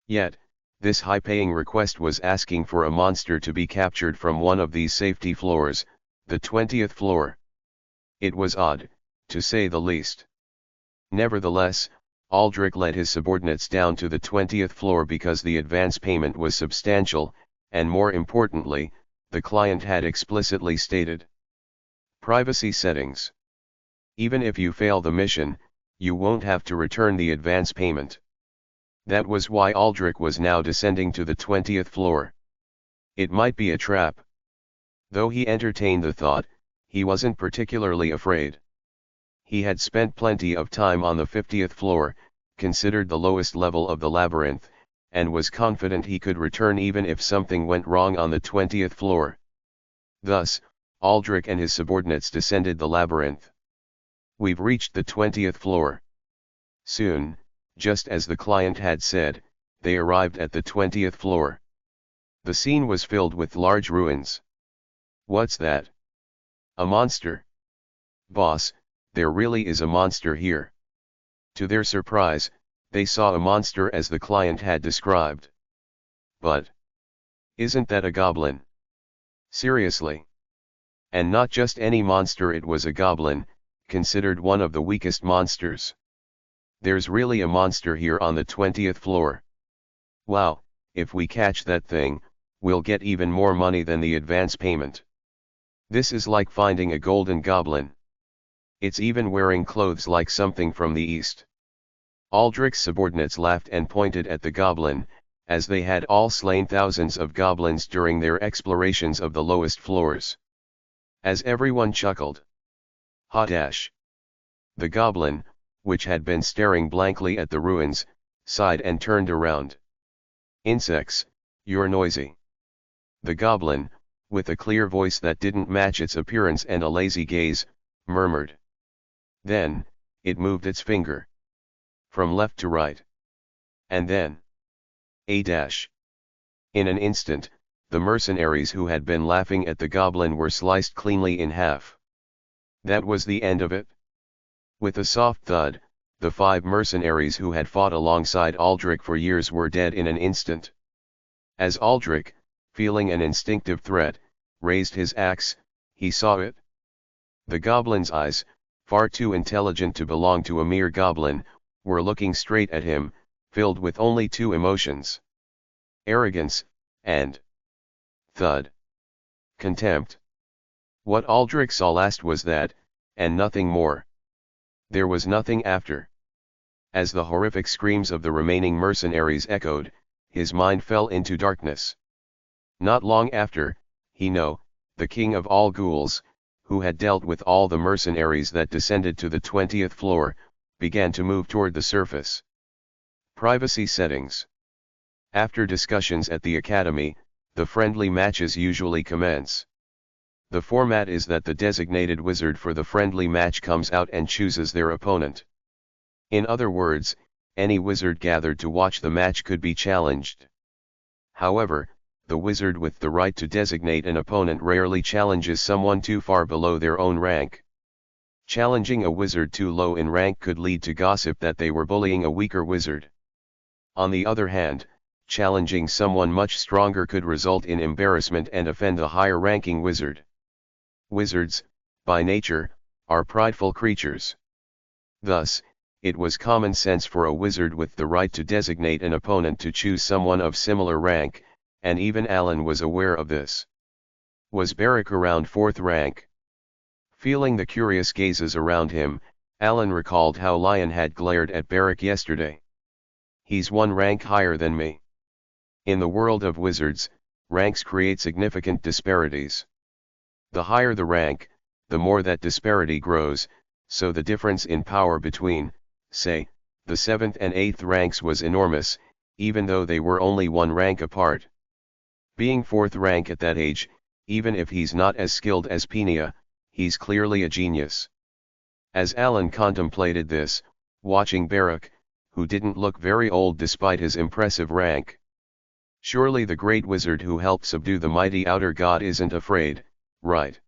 S1: Yet, this high-paying request was asking for a monster to be captured from one of these safety floors, the 20th floor. It was odd, to say the least. Nevertheless, Aldrich led his subordinates down to the 20th floor because the advance payment was substantial, and more importantly, the client had explicitly stated. Privacy settings. Even if you fail the mission, you won't have to return the advance payment. That was why Aldrich was now descending to the 20th floor. It might be a trap. Though he entertained the thought, he wasn't particularly afraid. He had spent plenty of time on the 50th floor, considered the lowest level of the labyrinth, and was confident he could return even if something went wrong on the 20th floor. Thus, Aldrich and his subordinates descended the labyrinth. We've reached the 20th floor. Soon, just as the client had said, they arrived at the 20th floor. The scene was filled with large ruins. What's that? A monster. Boss, there really is a monster here. To their surprise, they saw a monster as the client had described. But isn't that a goblin? Seriously. And not just any monster, it was a goblin, considered one of the weakest monsters. There's really a monster here on the 20th floor. Wow, if we catch that thing, we'll get even more money than the advance payment. This is like finding a golden goblin. It's even wearing clothes like something from the East. Aldrich's subordinates laughed and pointed at the goblin, as they had all slain thousands of goblins during their explorations of the lowest floors. As everyone chuckled. Ha dash. The goblin, which had been staring blankly at the ruins, sighed and turned around. Insects, you're noisy. The goblin, with a clear voice that didn't match its appearance and a lazy gaze, murmured. Then, it moved its finger. From left to right. And then. A dash. In an instant, the mercenaries who had been laughing at the goblin were sliced cleanly in half. That was the end of it. With a soft thud, the 5 mercenaries who had fought alongside Aldrich for years were dead in an instant. As Aldrich, feeling an instinctive threat, raised his axe, he saw it. The goblin's eyes, far too intelligent to belong to a mere goblin, were looking straight at him, filled with only 2 emotions. Arrogance, and thud. Contempt. What Aldrich saw last was that, and nothing more. There was nothing after. As the horrific screams of the remaining mercenaries echoed, his mind fell into darkness. Not long after, Hino, the king of all ghouls, who had dealt with all the mercenaries that descended to the 20th floor, began to move toward the surface. Privacy settings. After discussions at the academy, the friendly matches usually commence. The format is that the designated wizard for the friendly match comes out and chooses their opponent. In other words, any wizard gathered to watch the match could be challenged. However, the wizard with the right to designate an opponent rarely challenges someone too far below their own rank. Challenging a wizard too low in rank could lead to gossip that they were bullying a weaker wizard. On the other hand, challenging someone much stronger could result in embarrassment and offend the higher-ranking wizard. Wizards, by nature, are prideful creatures. Thus, it was common sense for a wizard with the right to designate an opponent to choose someone of similar rank, and even Alan was aware of this. Was Beric around 4th rank? Feeling the curious gazes around him, Alan recalled how Lion had glared at Beric yesterday. He's 1 rank higher than me. In the world of wizards, ranks create significant disparities. The higher the rank, the more that disparity grows, so the difference in power between, say, the 7th and 8th ranks was enormous, even though they were only 1 rank apart. Being 4th rank at that age, even if he's not as skilled as Penia, he's clearly a genius. As Alan contemplated this, watching Beric, who didn't look very old despite his impressive rank. Surely the great wizard who helped subdue the mighty outer god isn't afraid, right?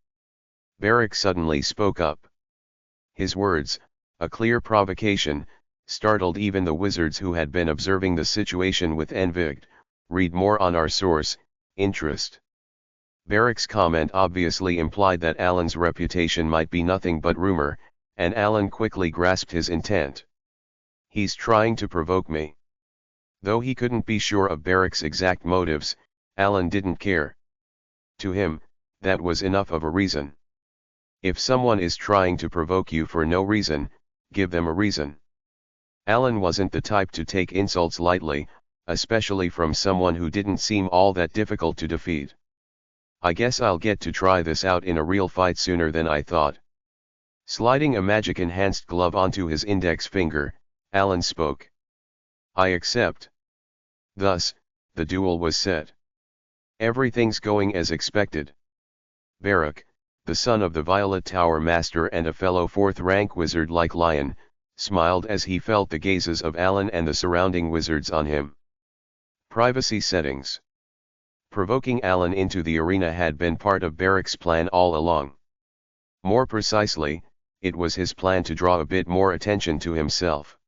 S1: Beric suddenly spoke up. His words, a clear provocation, startled even the wizards who had been observing the situation with envy. Read more on our source, interest. Beric's comment obviously implied that Alan's reputation might be nothing but rumor, and Alan quickly grasped his intent. He's trying to provoke me. Though he couldn't be sure of Beric's exact motives, Alan didn't care. To him, that was enough of a reason. If someone is trying to provoke you for no reason, give them a reason. Alan wasn't the type to take insults lightly, especially from someone who didn't seem all that difficult to defeat. I guess I'll get to try this out in a real fight sooner than I thought. Sliding a magic-enhanced glove onto his index finger, Alan spoke. I accept. Thus, the duel was set. Everything's going as expected. Barak, the son of the Violet Tower Master and a fellow 4th rank wizard like Lion, smiled as he felt the gazes of Alan and the surrounding wizards on him. Privacy settings. Provoking Alan into the arena had been part of Barak's plan all along. More precisely, it was his plan to draw a bit more attention to himself.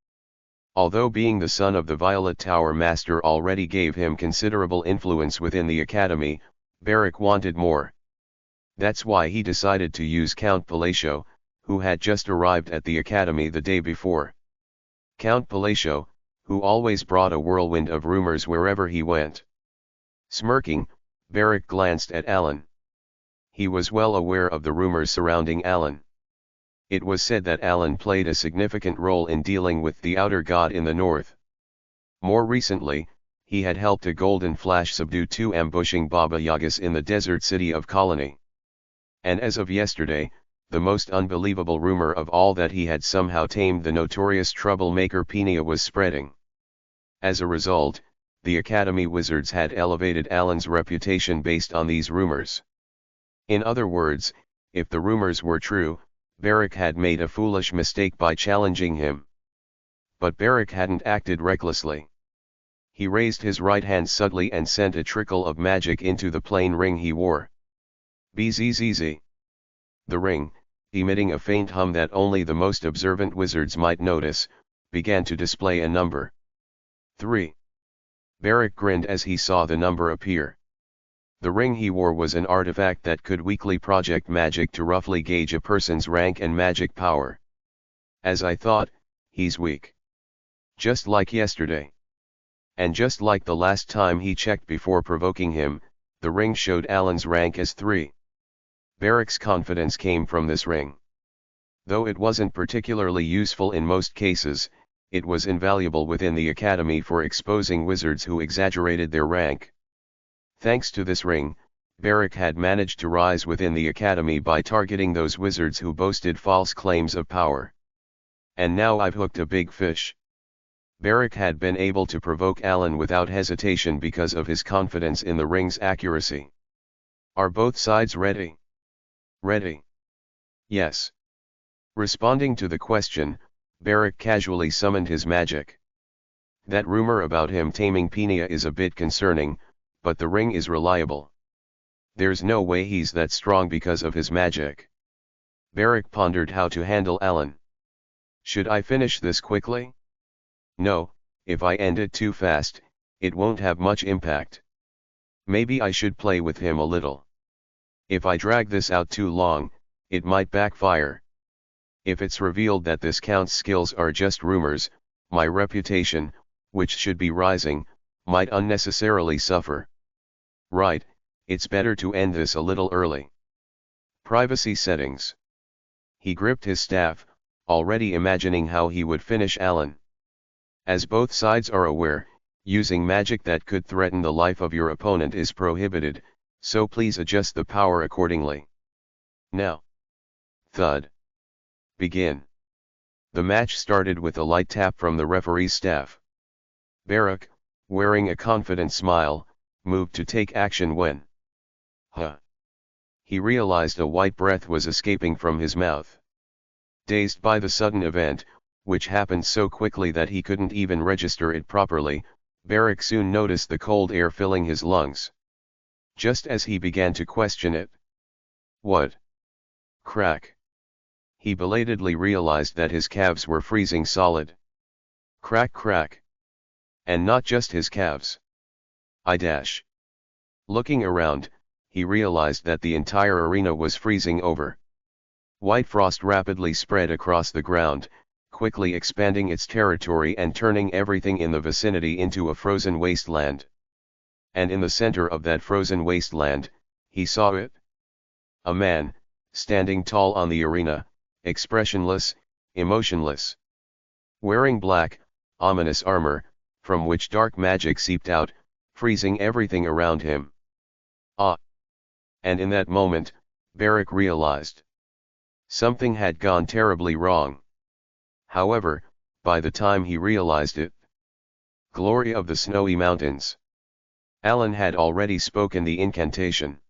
S1: Although being the son of the Violet Tower Master already gave him considerable influence within the academy, Barak wanted more. That's why he decided to use Count Palacio, who had just arrived at the academy the day before. Count Palacio, who always brought a whirlwind of rumors wherever he went. Smirking, Barak glanced at Alan. He was well aware of the rumors surrounding Alan. It was said that Alan played a significant role in dealing with the outer god in the north. More recently, he had helped a golden flash subdue 2 ambushing Baba Yagas in the desert city of Colony. And as of yesterday, the most unbelievable rumor of all that he had somehow tamed the notorious troublemaker Penia was spreading. As a result, the Academy Wizards had elevated Alan's reputation based on these rumors. In other words, if the rumors were true, Barak had made a foolish mistake by challenging him. But Barak hadn't acted recklessly. He raised his right hand subtly and sent a trickle of magic into the plain ring he wore. Bzzz. The ring, emitting a faint hum that only the most observant wizards might notice, began to display a number. 3. Barak grinned as he saw the number appear. The ring he wore was an artifact that could weakly project magic to roughly gauge a person's rank and magic power. As I thought, he's weak. Just like yesterday. And just like the last time he checked before provoking him, the ring showed Alan's rank as 3. Barak's confidence came from this ring. Though it wasn't particularly useful in most cases, it was invaluable within the academy for exposing wizards who exaggerated their rank. Thanks to this ring, Barak had managed to rise within the academy by targeting those wizards who boasted false claims of power. And now I've hooked a big fish. Barak had been able to provoke Alan without hesitation because of his confidence in the ring's accuracy. Are both sides ready? Ready. Yes. Responding to the question, Barak casually summoned his magic. That rumor about him taming Penia is a bit concerning, but the ring is reliable. There's no way he's that strong because of his magic. Barak pondered how to handle Alan. Should I finish this quickly? No, if I end it too fast, it won't have much impact. Maybe I should play with him a little. If I drag this out too long, it might backfire. If it's revealed that this count's skills are just rumors, my reputation, which should be rising, might unnecessarily suffer. Right, it's better to end this a little early. Privacy settings. He gripped his staff, already imagining how he would finish Alan. As both sides are aware, using magic that could threaten the life of your opponent is prohibited, so please adjust the power accordingly. Now. Thud. Begin. The match started with a light tap from the referee's staff. Barak, wearing a confident smile, moved to take action when he realized a white breath was escaping from his mouth. Dazed by the sudden event, which happened so quickly that he couldn't even register it properly, Barak soon noticed the cold air filling his lungs. Just as he began to question it. What? Crack. He belatedly realized that his calves were freezing solid. Crack crack. And not just his calves. I dash. Looking around, he realized that the entire arena was freezing over. White frost rapidly spread across the ground, quickly expanding its territory and turning everything in the vicinity into a frozen wasteland. And in the center of that frozen wasteland, he saw it. A man, standing tall on the arena, expressionless, emotionless. Wearing black, ominous armor, from which dark magic seeped out, freezing everything around him. Ah! And in that moment, Beric realized. Something had gone terribly wrong. However, by the time he realized it, glory of the snowy mountains. Alan had already spoken the incantation.